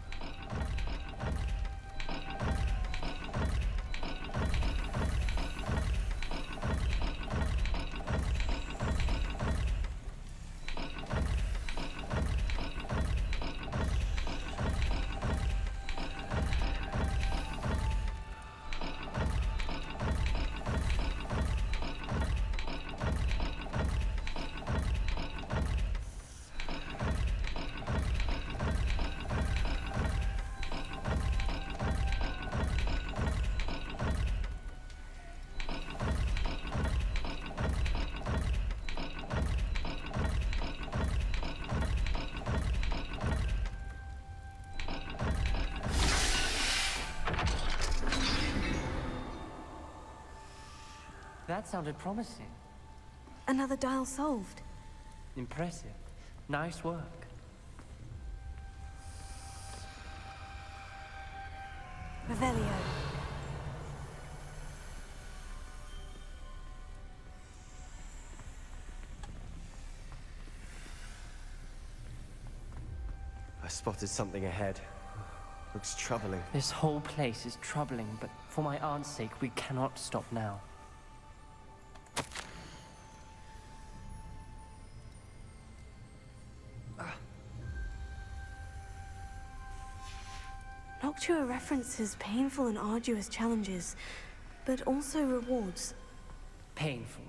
That sounded promising. Another dial solved. Impressive. Nice work. Revelio. I spotted something ahead. Looks troubling. This whole place is troubling, but for my aunt's sake, we cannot stop now. Noctua references painful and arduous challenges, but also rewards. Painful.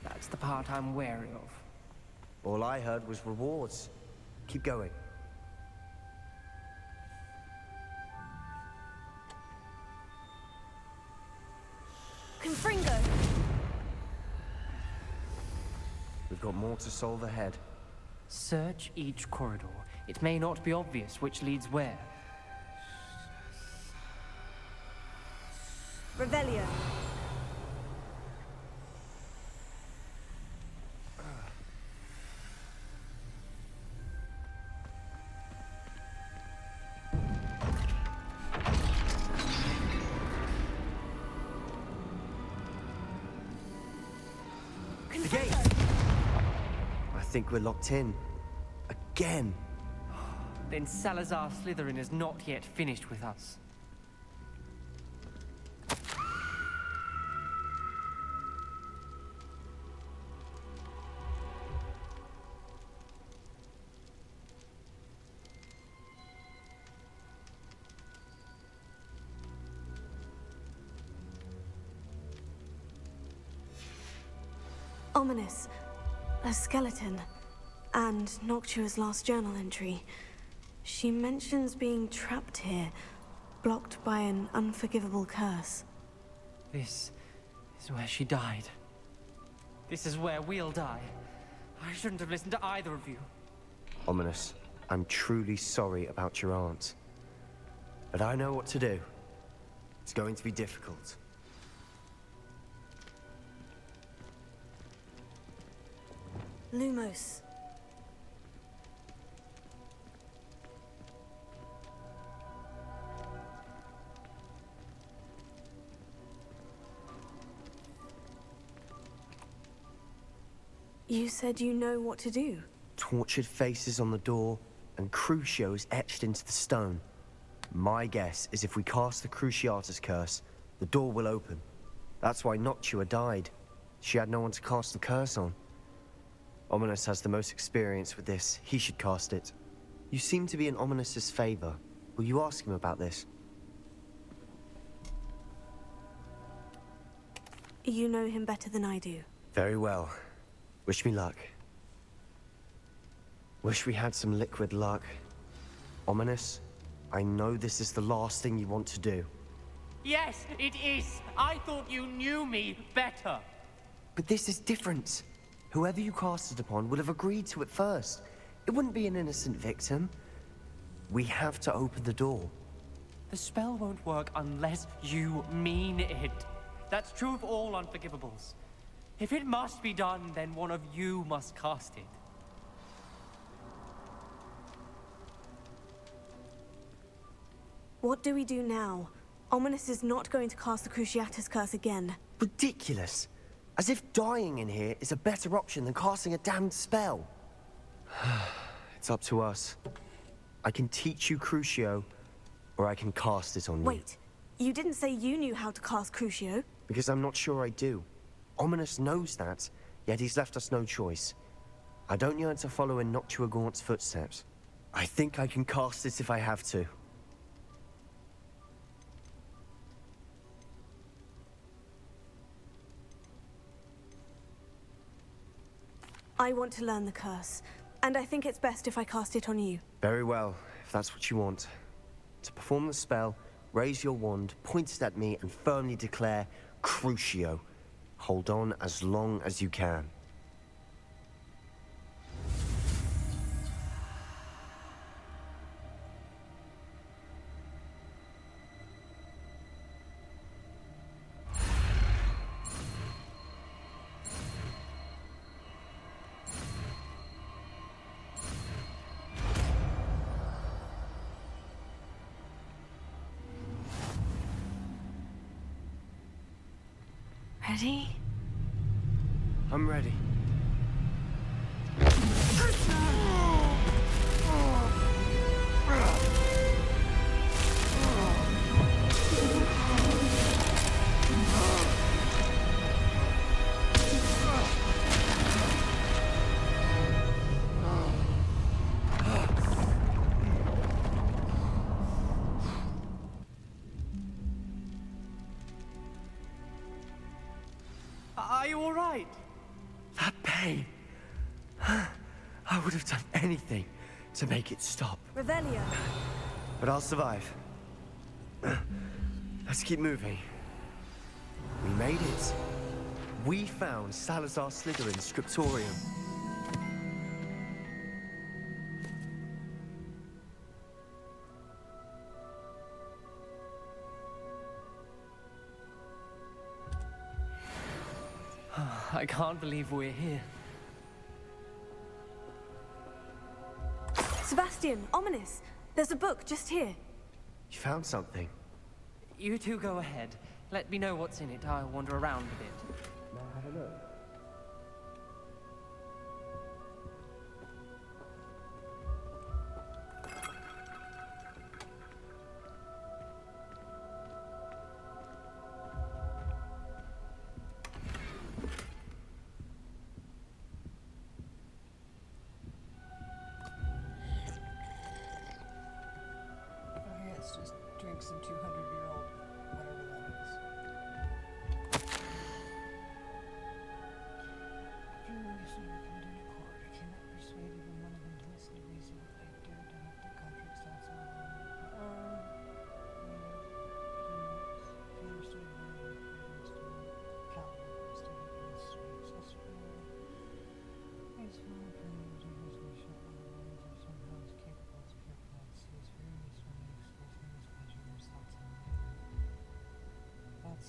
That's the part I'm wary of. All I heard was rewards. Keep going. Confringo! We've got more to solve ahead. Search each corridor. It may not be obvious which leads where. Revelio. The gate! I think we're locked in. Again. Then Salazar Slytherin is not yet finished with us. Ominous. A skeleton. And Noctua's last journal entry. She mentions being trapped here, blocked by an unforgivable curse. This is where she died. This is where we'll die. I shouldn't have listened to either of you. Ominous, I'm truly sorry about your aunt. But I know what to do. It's going to be difficult. Lumos. You said you know what to do. Tortured faces on the door, and Crucios etched into the stone. My guess is if we cast the Cruciatus curse, the door will open. That's why Noctua died. She had no one to cast the curse on. Ominous has the most experience with this. He should cast it. You seem to be in Ominous's favor. Will you ask him about this? You know him better than I do. Very well. Wish me luck. Wish we had some liquid luck. Ominous, I know this is the last thing you want to do. Yes, it is. I thought you knew me better. But this is different. Whoever you cast it upon would have agreed to it first. It wouldn't be an innocent victim. We have to open the door. The spell won't work unless you mean it. That's true of all unforgivables. If it must be done, then one of you must cast it. What do we do now? Ominous is not going to cast the Cruciatus Curse again. Ridiculous. As if dying in here is a better option than casting a damned spell. It's up to us. I can teach you Crucio, or I can cast it on you. Wait, you didn't say you knew how to cast Crucio? Because I'm not sure I do. Ominous knows that, yet he's left us no choice. I don't yearn to follow in Noctua Gaunt's footsteps. I think I can cast it if I have to. I want to learn the curse, and I think it's best if I cast it on you. Very well, if that's what you want. To perform the spell, raise your wand, point it at me, and firmly declare Crucio. Hold on as long as you can. Ready? I'm ready. Are you all right? That pain. I would have done anything to make it stop. Revelio. But I'll survive. Let's keep moving. We made it. We found Salazar Slytherin's scriptorium. I can't believe we're here. Sebastian, Ominous, there's a book just here. You found something. You two go ahead. Let me know what's in it. I'll wander around a bit. I don't know. Okay, it's just drink some 200-year-old, whatever that is. During the mission, I come to court. I cannot persuade even one of them to listen to reason. I dared to hope that contract stance on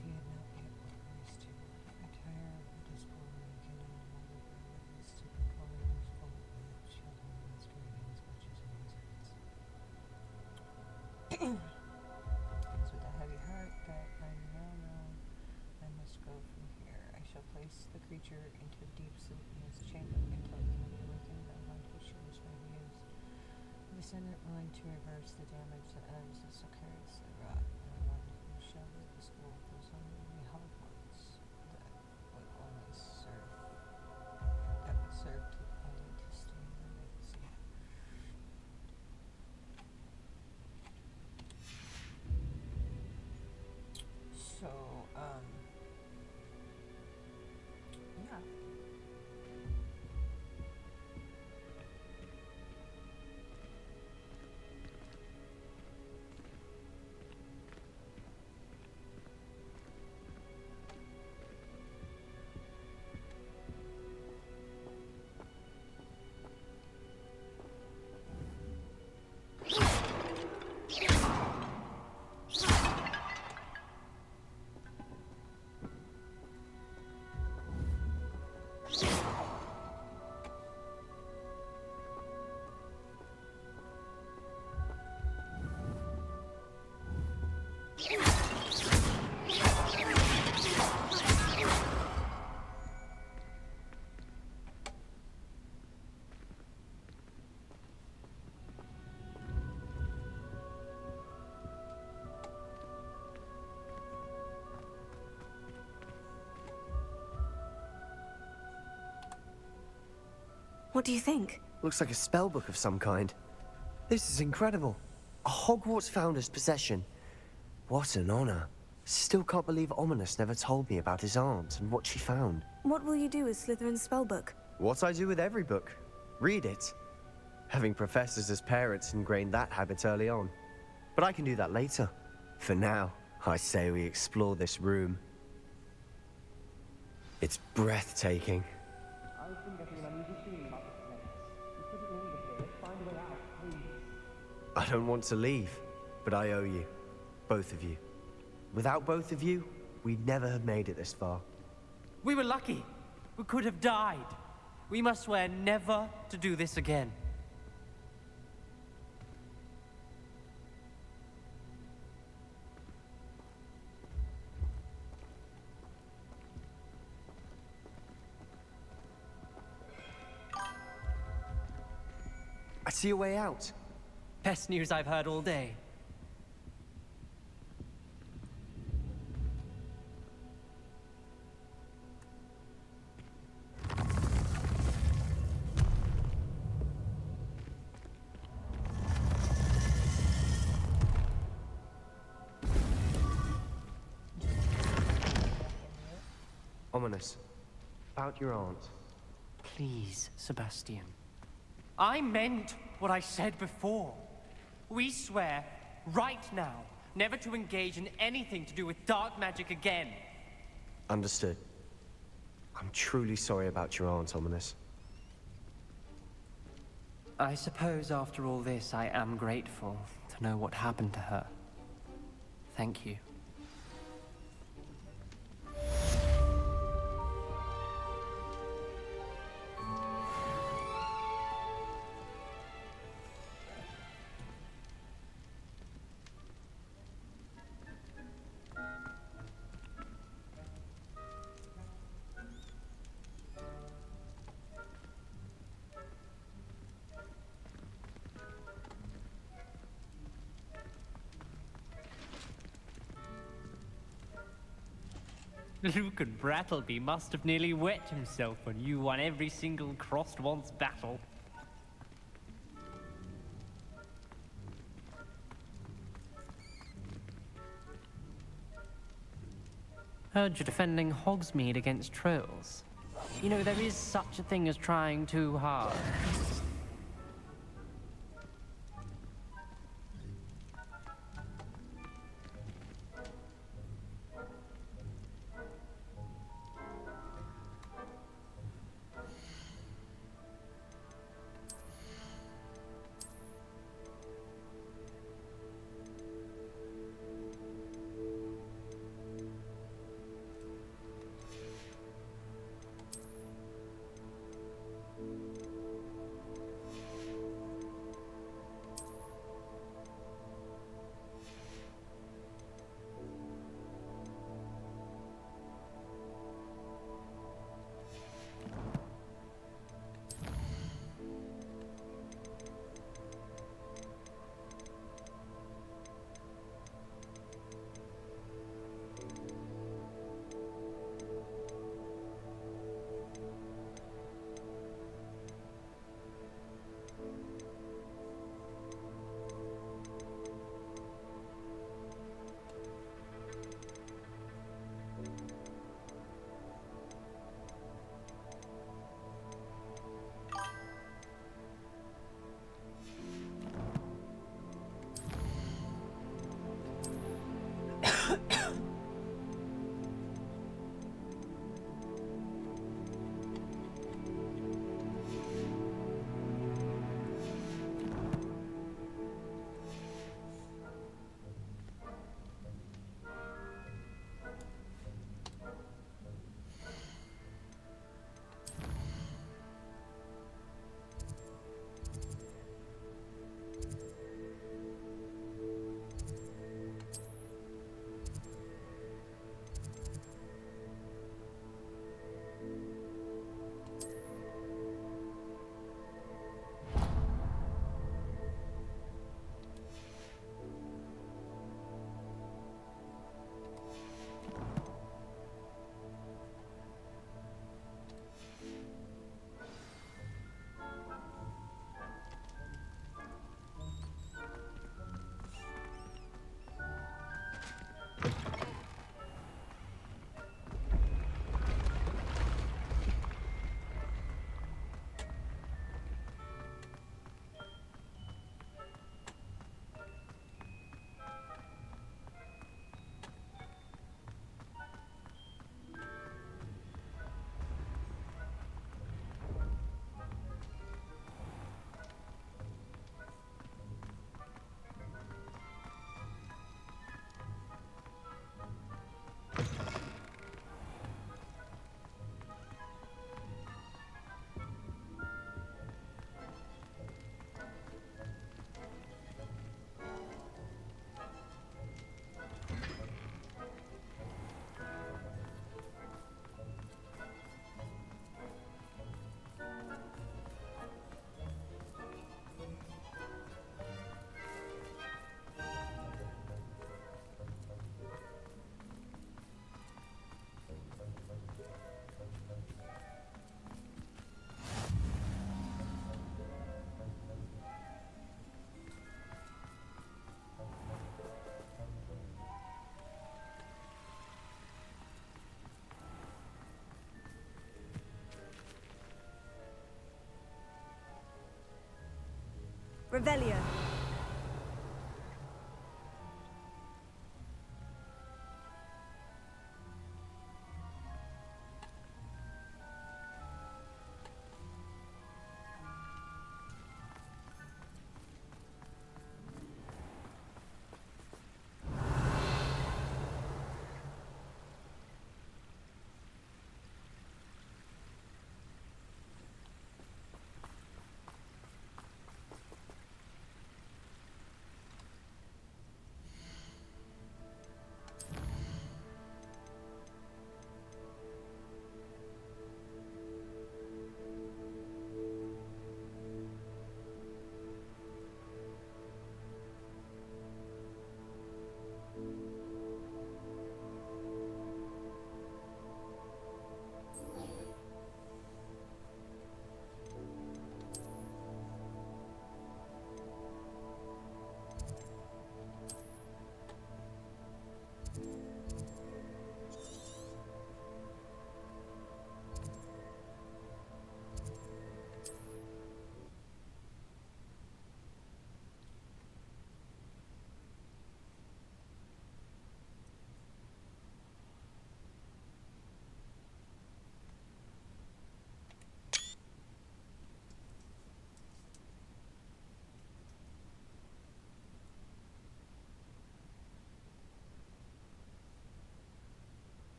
he had not yet released to I tire of the discord and can no longer bear with this stupid colonies full of children masquerading as witches and wizards. It's with a heavy heart that I now know I must go from here. I shall place the creature into deep sleep in its chamber until it can be awakened by one whose shoes may be used. A descendant willing to reverse the damage that others have so carelessly wrought, and one who shall lead the school of those unruly Hogwarts that would only serve to only to stain their legacy. So, yeah. What do you think? Looks like a spellbook of some kind. This is incredible. A Hogwarts founder's possession. What an honor. Still can't believe Ominous never told me about his aunt and what she found. What will you do with Slytherin's spellbook? What I do with every book. Read it. Having professors as parents ingrained that habit early on. But I can do that later. For now, I say we explore this room. It's breathtaking. I've been getting an uneasy feeling about this place. You couldn't leave us here. Let's find a way out, please. I don't want to leave, but I owe you. Both of you. Without both of you, we'd never have made it this far. We were lucky. We could have died. We must swear never to do this again. I see a way out. Best news I've heard all day. Ominous. About your aunt. Please, Sebastian. I meant what I said before. We swear, right now, never to engage in anything to do with dark magic again. Understood. I'm truly sorry about your aunt, Ominous. I suppose after all this, I am grateful to know what happened to her. Thank you. Luke and Brattleby must have nearly wet himself when you won every single crossed once battle. Heard you're defending Hogsmeade against trolls. You know, there is such a thing as trying too hard. Revelio.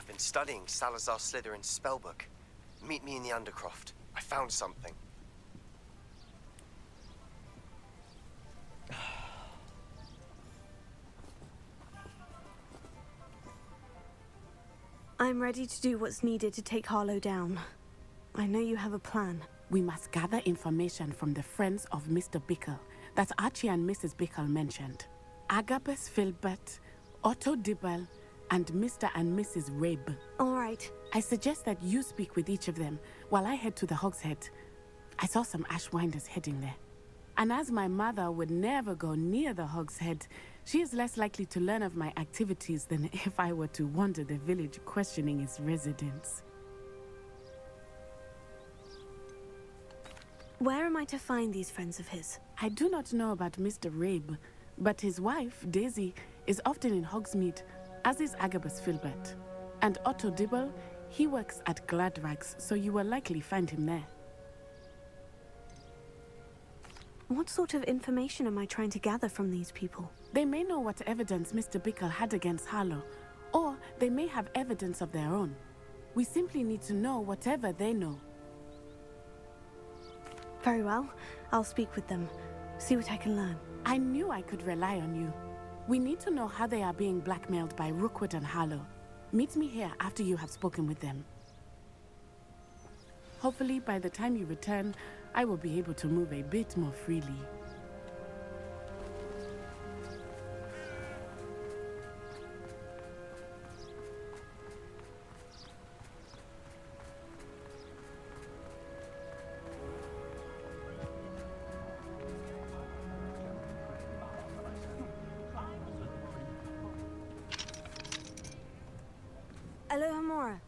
I've been studying Salazar Slytherin's spellbook. Meet me in the Undercroft. I found something. I'm ready to do what's needed to take Harlow down. I know you have a plan. We must gather information from the friends of Mr. Bickle that Archie and Mrs. Bickle mentioned. Agabus Filbert, Otto Dibble, and Mr. and Mrs. Rabe. All right. I suggest that you speak with each of them while I head to the Hogshead. I saw some Ashwinders heading there. And as my mother would never go near the Hogshead, she is less likely to learn of my activities than if I were to wander the village questioning its residents. Where am I to find these friends of his? I do not know about Mr. Rabe, but his wife, Daisy, is often in Hogsmeade, as is Agabus Filbert. And Otto Dibble, he works at Gladrags, so you will likely find him there. What sort of information am I trying to gather from these people? They may know what evidence Mr. Bickle had against Harlow, or they may have evidence of their own. We simply need to know whatever they know. Very well. I'll speak with them. See what I can learn. I knew I could rely on you. We need to know how they are being blackmailed by Rookwood and Harlow. Meet me here after you have spoken with them. Hopefully, by the time you return, I will be able to move a bit more freely. Alohomora.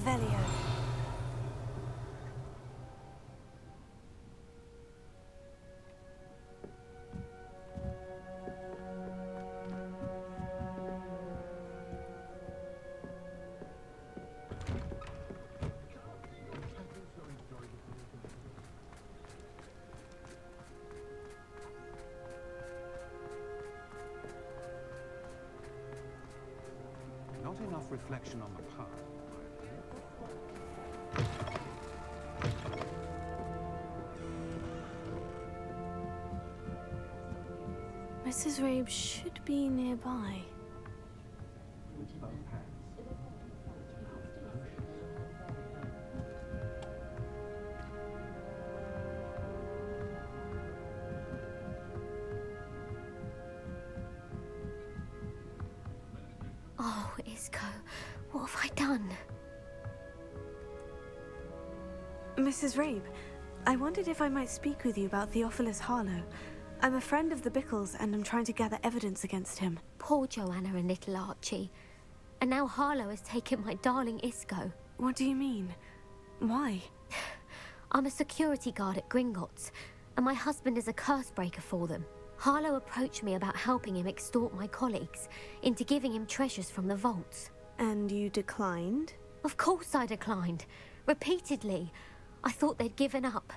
Revelio. Not enough reflection on the path. Mrs. Rabe should be nearby. Oh, Isco, what have I done? Mrs. Rabe, I wondered if I might speak with you about Theophilus Harlow. I'm a friend of the Bickles, and I'm trying to gather evidence against him. Poor Joanna and little Archie. And now Harlow has taken my darling Isco. What do you mean? Why? I'm a security guard at Gringotts, and my husband is a curse breaker for them. Harlow approached me about helping him extort my colleagues into giving him treasures from the vaults. And you declined? Of course I declined. Repeatedly. I thought they'd given up,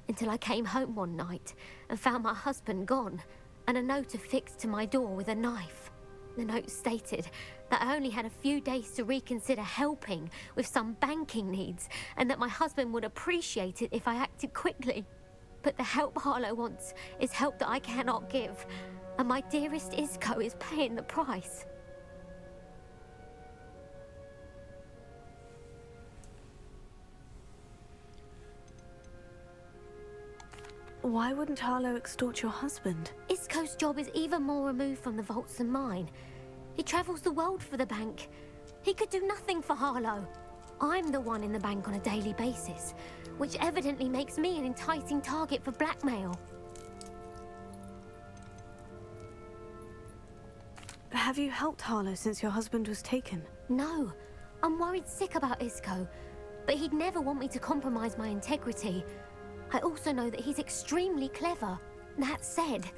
until I came home one night and found my husband gone, and a note affixed to my door with a knife. The note stated that I only had a few days to reconsider helping with some banking needs, and that my husband would appreciate it if I acted quickly. But the help Harlow wants is help that I cannot give, and my dearest Isco is paying the price. Why wouldn't Harlow extort your husband? Isco's job is even more removed from the vaults than mine. He travels the world for the bank. He could do nothing for Harlow. I'm the one in the bank on a daily basis, which evidently makes me an enticing target for blackmail. Have you helped Harlow since your husband was taken? No. I'm worried sick about Isco, but he'd never want me to compromise my integrity. I also know that he's extremely clever. That said,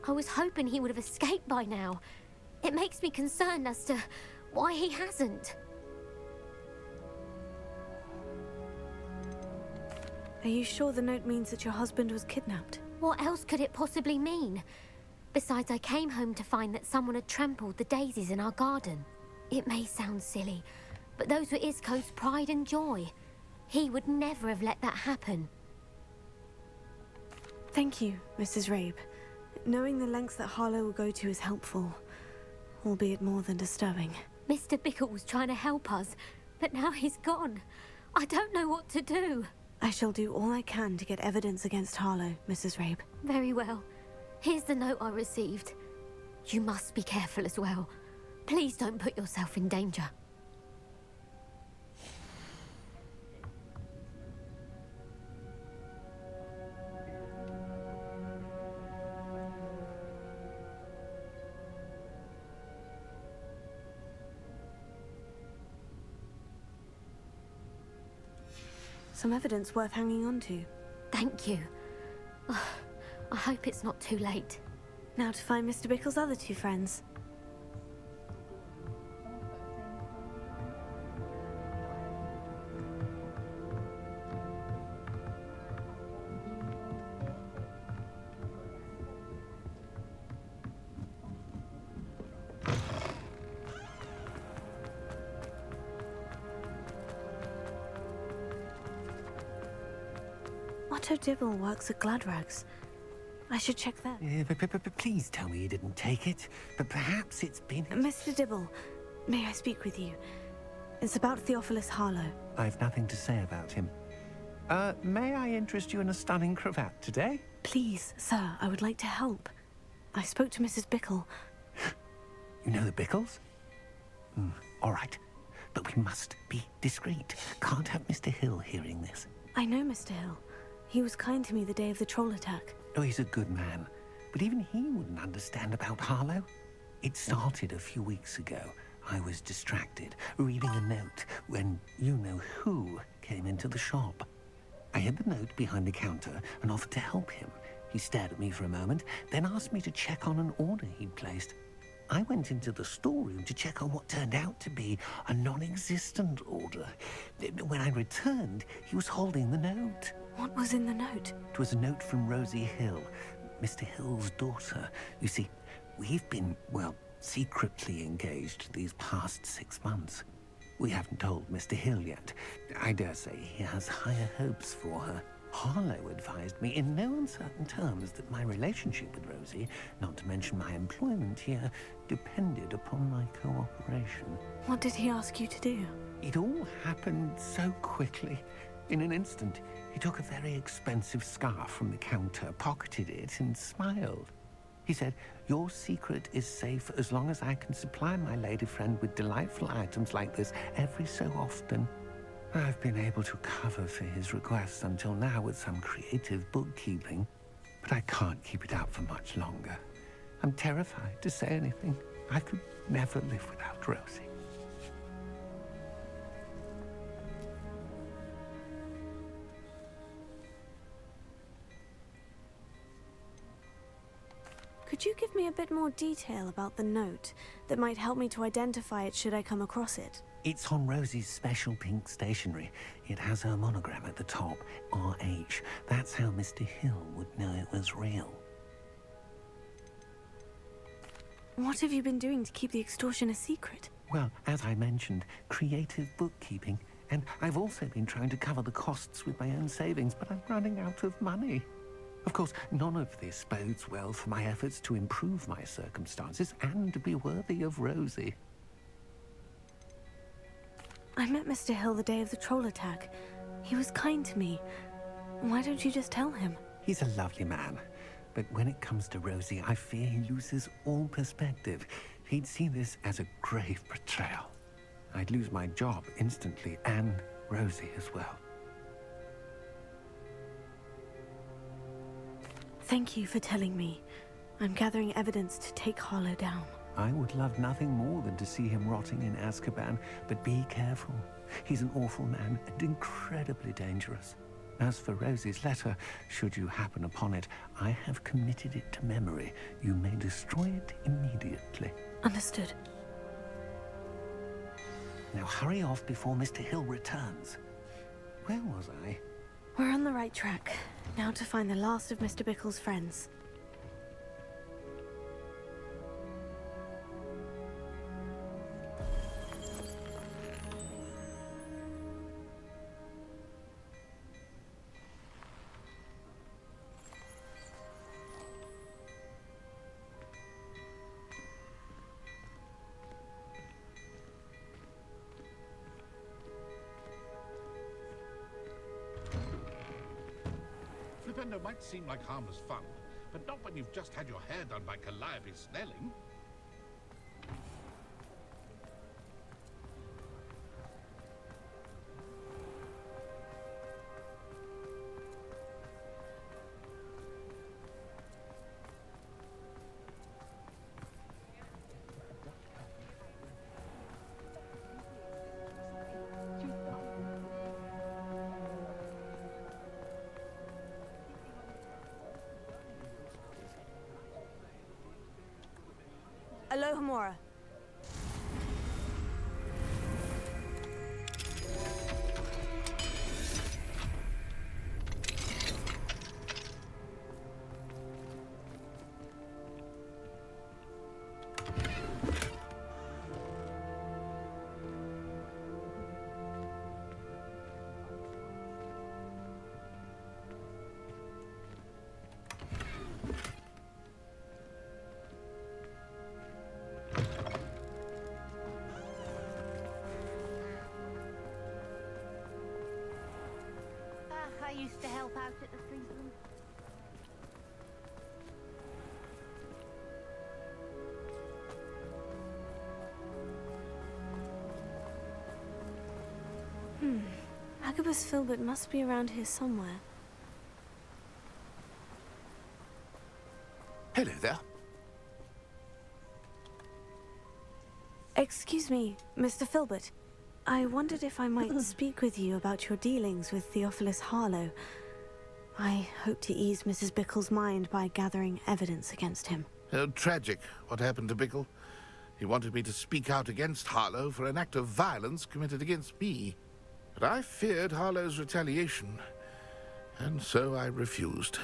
I was hoping he would have escaped by now. It makes me concerned as to why he hasn't. Are you sure the note means that your husband was kidnapped? What else could it possibly mean? Besides, I came home to find that someone had trampled the daisies in our garden. It may sound silly, but those were Isco's pride and joy. He would never have let that happen. Thank you, Mrs. Rabe. Knowing the lengths that Harlow will go to is helpful, albeit more than disturbing. Mr. Bickle was trying to help us, but now he's gone. I don't know what to do. I shall do all I can to get evidence against Harlow, Mrs. Rabe. Very well. Here's the note I received. You must be careful as well. Please don't put yourself in danger. Some evidence worth hanging on to. Thank you. I hope it's not too late. Now to find Mr. Bickle's other two friends. Otto Dibble works at Gladrags. I should check that. Please tell me you didn't take it. But perhaps it's been... Mr. Dibble, may I speak with you? It's about Theophilus Harlow. I've nothing to say about him. May I interest you in a stunning cravat today? Please, sir, I would like to help. I spoke to Mrs. Bickle. You know the Bickles? All right. But we must be discreet. Can't have Mr. Hill hearing this. I know Mr. Hill. He was kind to me the day of the troll attack. Oh, he's a good man. But even he wouldn't understand about Harlow. It started a few weeks ago. I was distracted, reading a note, when you-know-who came into the shop. I hid the note behind the counter and offered to help him. He stared at me for a moment, then asked me to check on an order he'd placed. I went into the storeroom to check on what turned out to be a non-existent order. When I returned, he was holding the note. What was in the note? It was a note from Rosie Hill, Mr. Hill's daughter. You see, we've been, well, secretly engaged these past 6 months. We haven't told Mr. Hill yet. I dare say he has higher hopes for her. Harlow advised me in no uncertain terms that my relationship with Rosie, not to mention my employment here, depended upon my cooperation. What did he ask you to do? It all happened so quickly. In an instant, he took a very expensive scarf from the counter, pocketed it, and smiled. He said, "Your secret is safe as long as I can supply my lady friend with delightful items like this every so often." I've been able to cover for his requests until now with some creative bookkeeping, but I can't keep it out for much longer. I'm terrified to say anything. I could never live without Rosie. Could you give me a bit more detail about the note that might help me to identify it should I come across it? It's on Rosie's special pink stationery. It has her monogram at the top, RH. That's how Mr. Hill would know it was real. What have you been doing to keep the extortion a secret? Well, as I mentioned, creative bookkeeping. And I've also been trying to cover the costs with my own savings, but I'm running out of money. Of course, none of this bodes well for my efforts to improve my circumstances and to be worthy of Rosie. I met Mr. Hill the day of the troll attack. He was kind to me. Why don't you just tell him? He's a lovely man. But when it comes to Rosie, I fear he loses all perspective. He'd see this as a grave betrayal. I'd lose my job instantly, and Rosie as well. Thank you for telling me. I'm gathering evidence to take Harlow down. I would love nothing more than to see him rotting in Azkaban, but be careful. He's an awful man and incredibly dangerous. As for Rosie's letter, should you happen upon it, I have committed it to memory. You may destroy it immediately. Understood. Now hurry off before Mr. Hill returns. Where was I? We're on the right track. Now to find the last of Mr. Bickle's friends. Flipendo might seem like harmless fun, but not when you've just had your hair done by Calliope Snelling. Alohomora. I used to help out at the freeze room. Agabus Filbert must be around here somewhere. Hello there. Excuse me, Mr. Filbert. I wondered if I might speak with you about your dealings with Theophilus Harlow. I hope to ease Mrs. Bickle's mind by gathering evidence against him. Tragic, what happened to Bickle. He wanted me to speak out against Harlow for an act of violence committed against me. But I feared Harlow's retaliation, and so I refused.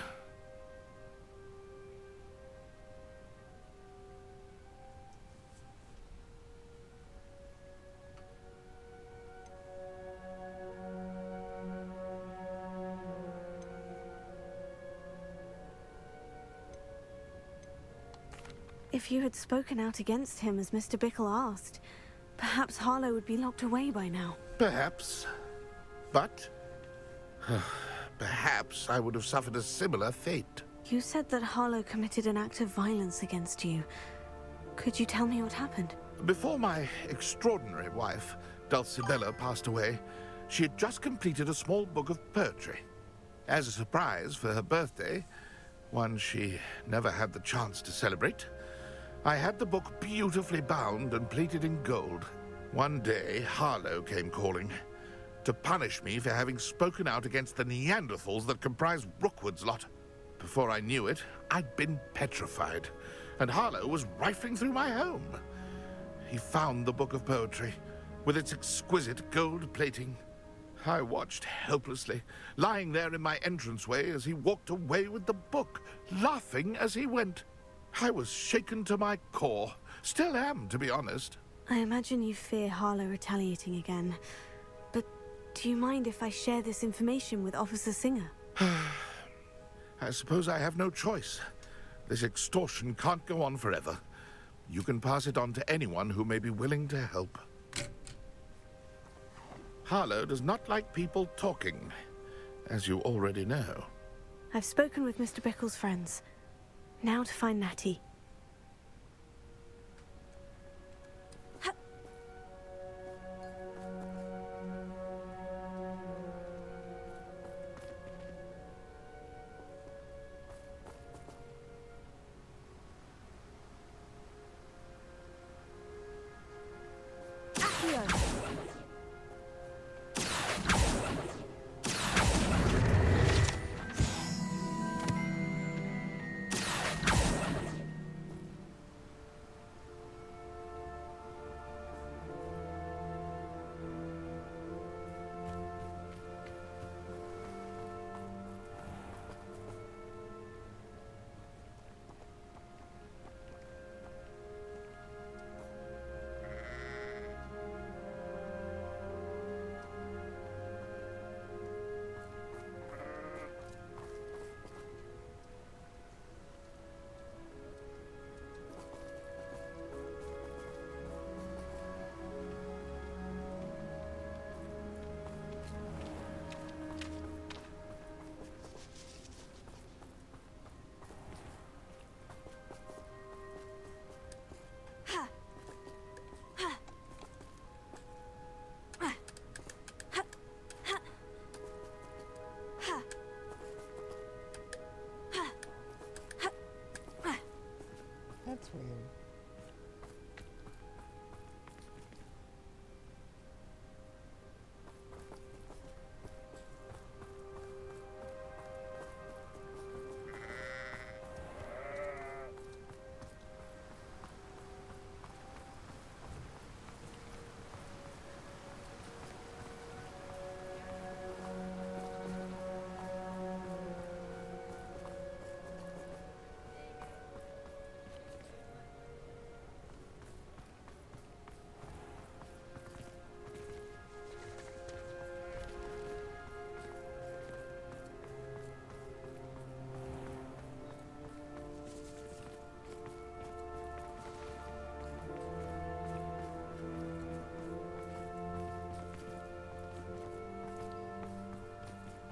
If you had spoken out against him as Mr. Bickle asked, perhaps Harlow would be locked away by now. Perhaps. But perhaps I would have suffered a similar fate. You said that Harlow committed an act of violence against you. Could you tell me what happened? Before my extraordinary wife, Dulcibella, passed away, she had just completed a small book of poetry. As a surprise for her birthday, one she never had the chance to celebrate, I had the book beautifully bound and plated in gold. One day, Harlow came calling to punish me for having spoken out against the Neanderthals that comprise Rookwood's lot. Before I knew it, I'd been petrified, and Harlow was rifling through my home. He found the book of poetry, with its exquisite gold plating. I watched helplessly, lying there in my entranceway as he walked away with the book, laughing as he went. I was shaken to my core. Still am, to be honest. I imagine you fear Harlow retaliating again. But do you mind if I share this information with Officer Singer? I suppose I have no choice. This extortion can't go on forever. You can pass it on to anyone who may be willing to help. Harlow does not like people talking, as you already know. I've spoken with Mr. Bickle's friends. Now to find Natty. That's weird.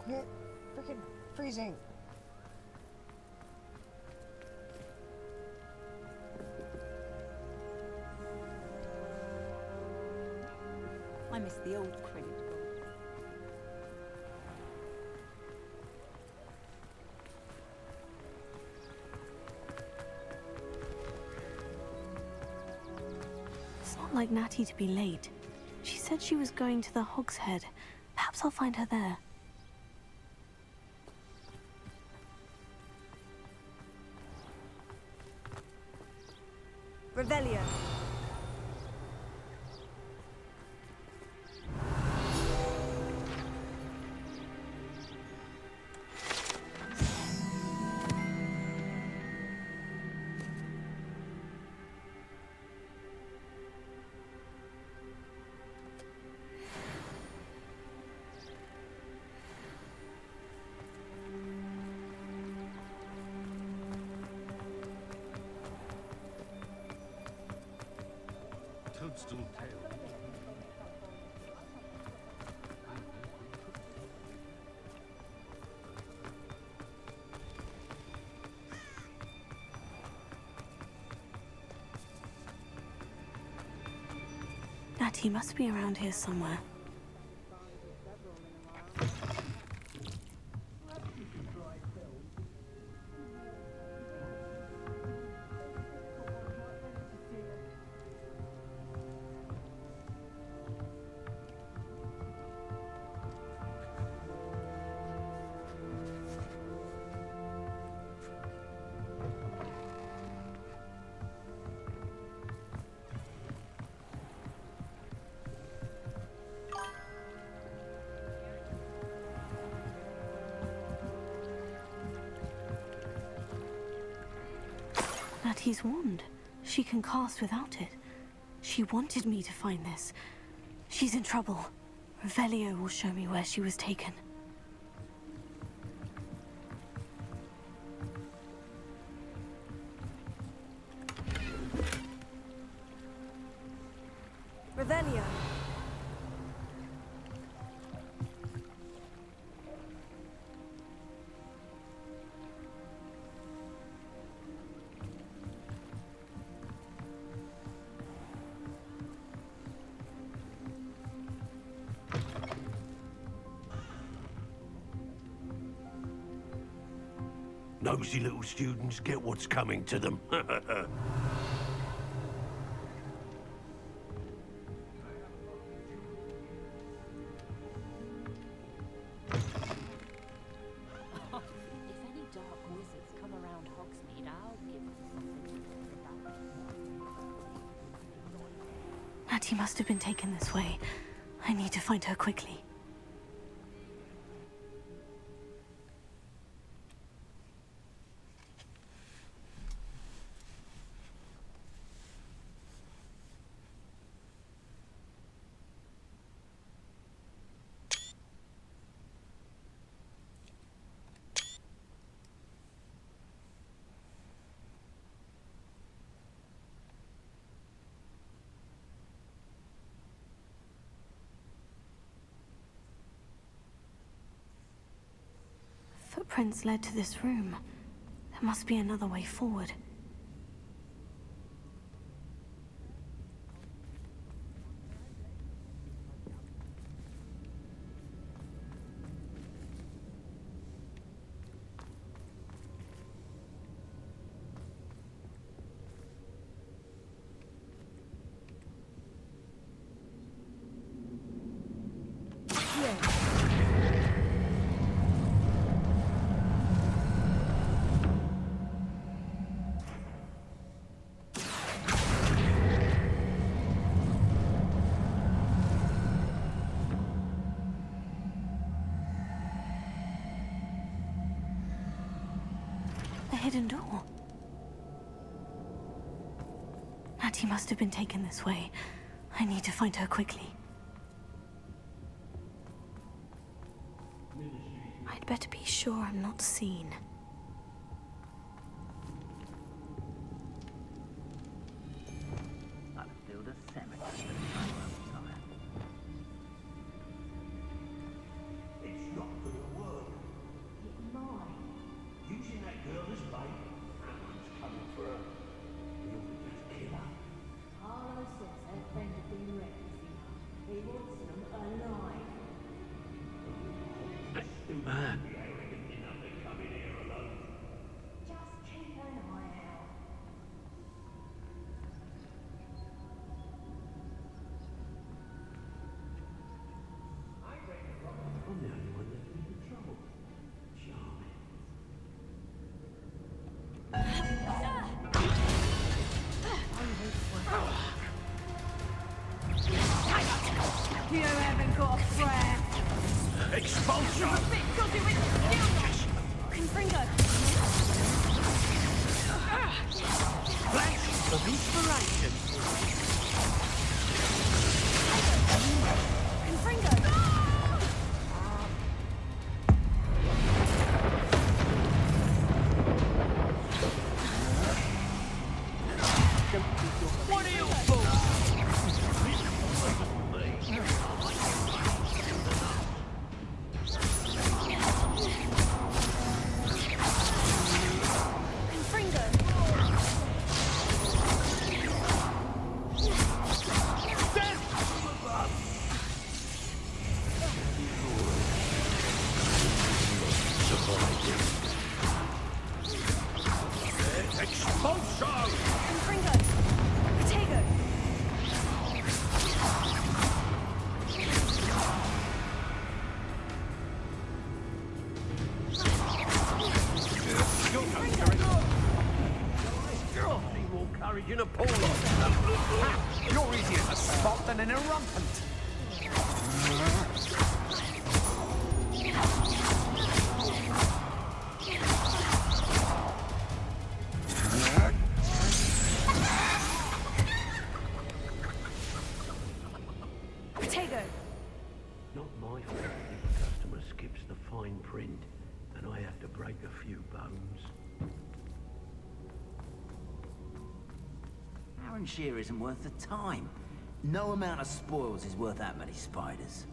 Quit freaking freezing. I miss the old credit card. It's not not like Natty to be late. She said she was going to the Hog's Head. Perhaps I'll find her there. Revelio. Toadstool tail. Natty must be around here somewhere. Natty's wand. She can cast without it. She wanted me to find this. She's in trouble. Revelio will show me where she was taken. Revelio. Nosy little students get what's coming to them. If any dark wizards come around Hogsmeade, I'll give them something to think about. Natty must have been taken this way. I need to find her quickly. Footprints led to this room. There must be another way forward. The hidden door. Natty must have been taken this way. I need to find her quickly. I'd better be sure I'm not seen. I've built a cemetery. It's not gonna work. It might. Using that girl as bait, someone's coming for her. You'll just kill her. Harlow says her friend had been rescued. He wants them alive. That's too bad. Just keep an eye out. Expulsion! Confringo! Flash of inspiration. Confringo! What are you fools? In a polo. You're easier to spot than an irrumpant. Protego! Not my fault if a customer skips the fine print and I have to break a few bones. Sheer isn't worth the time. No amount of spoils is worth that many spiders.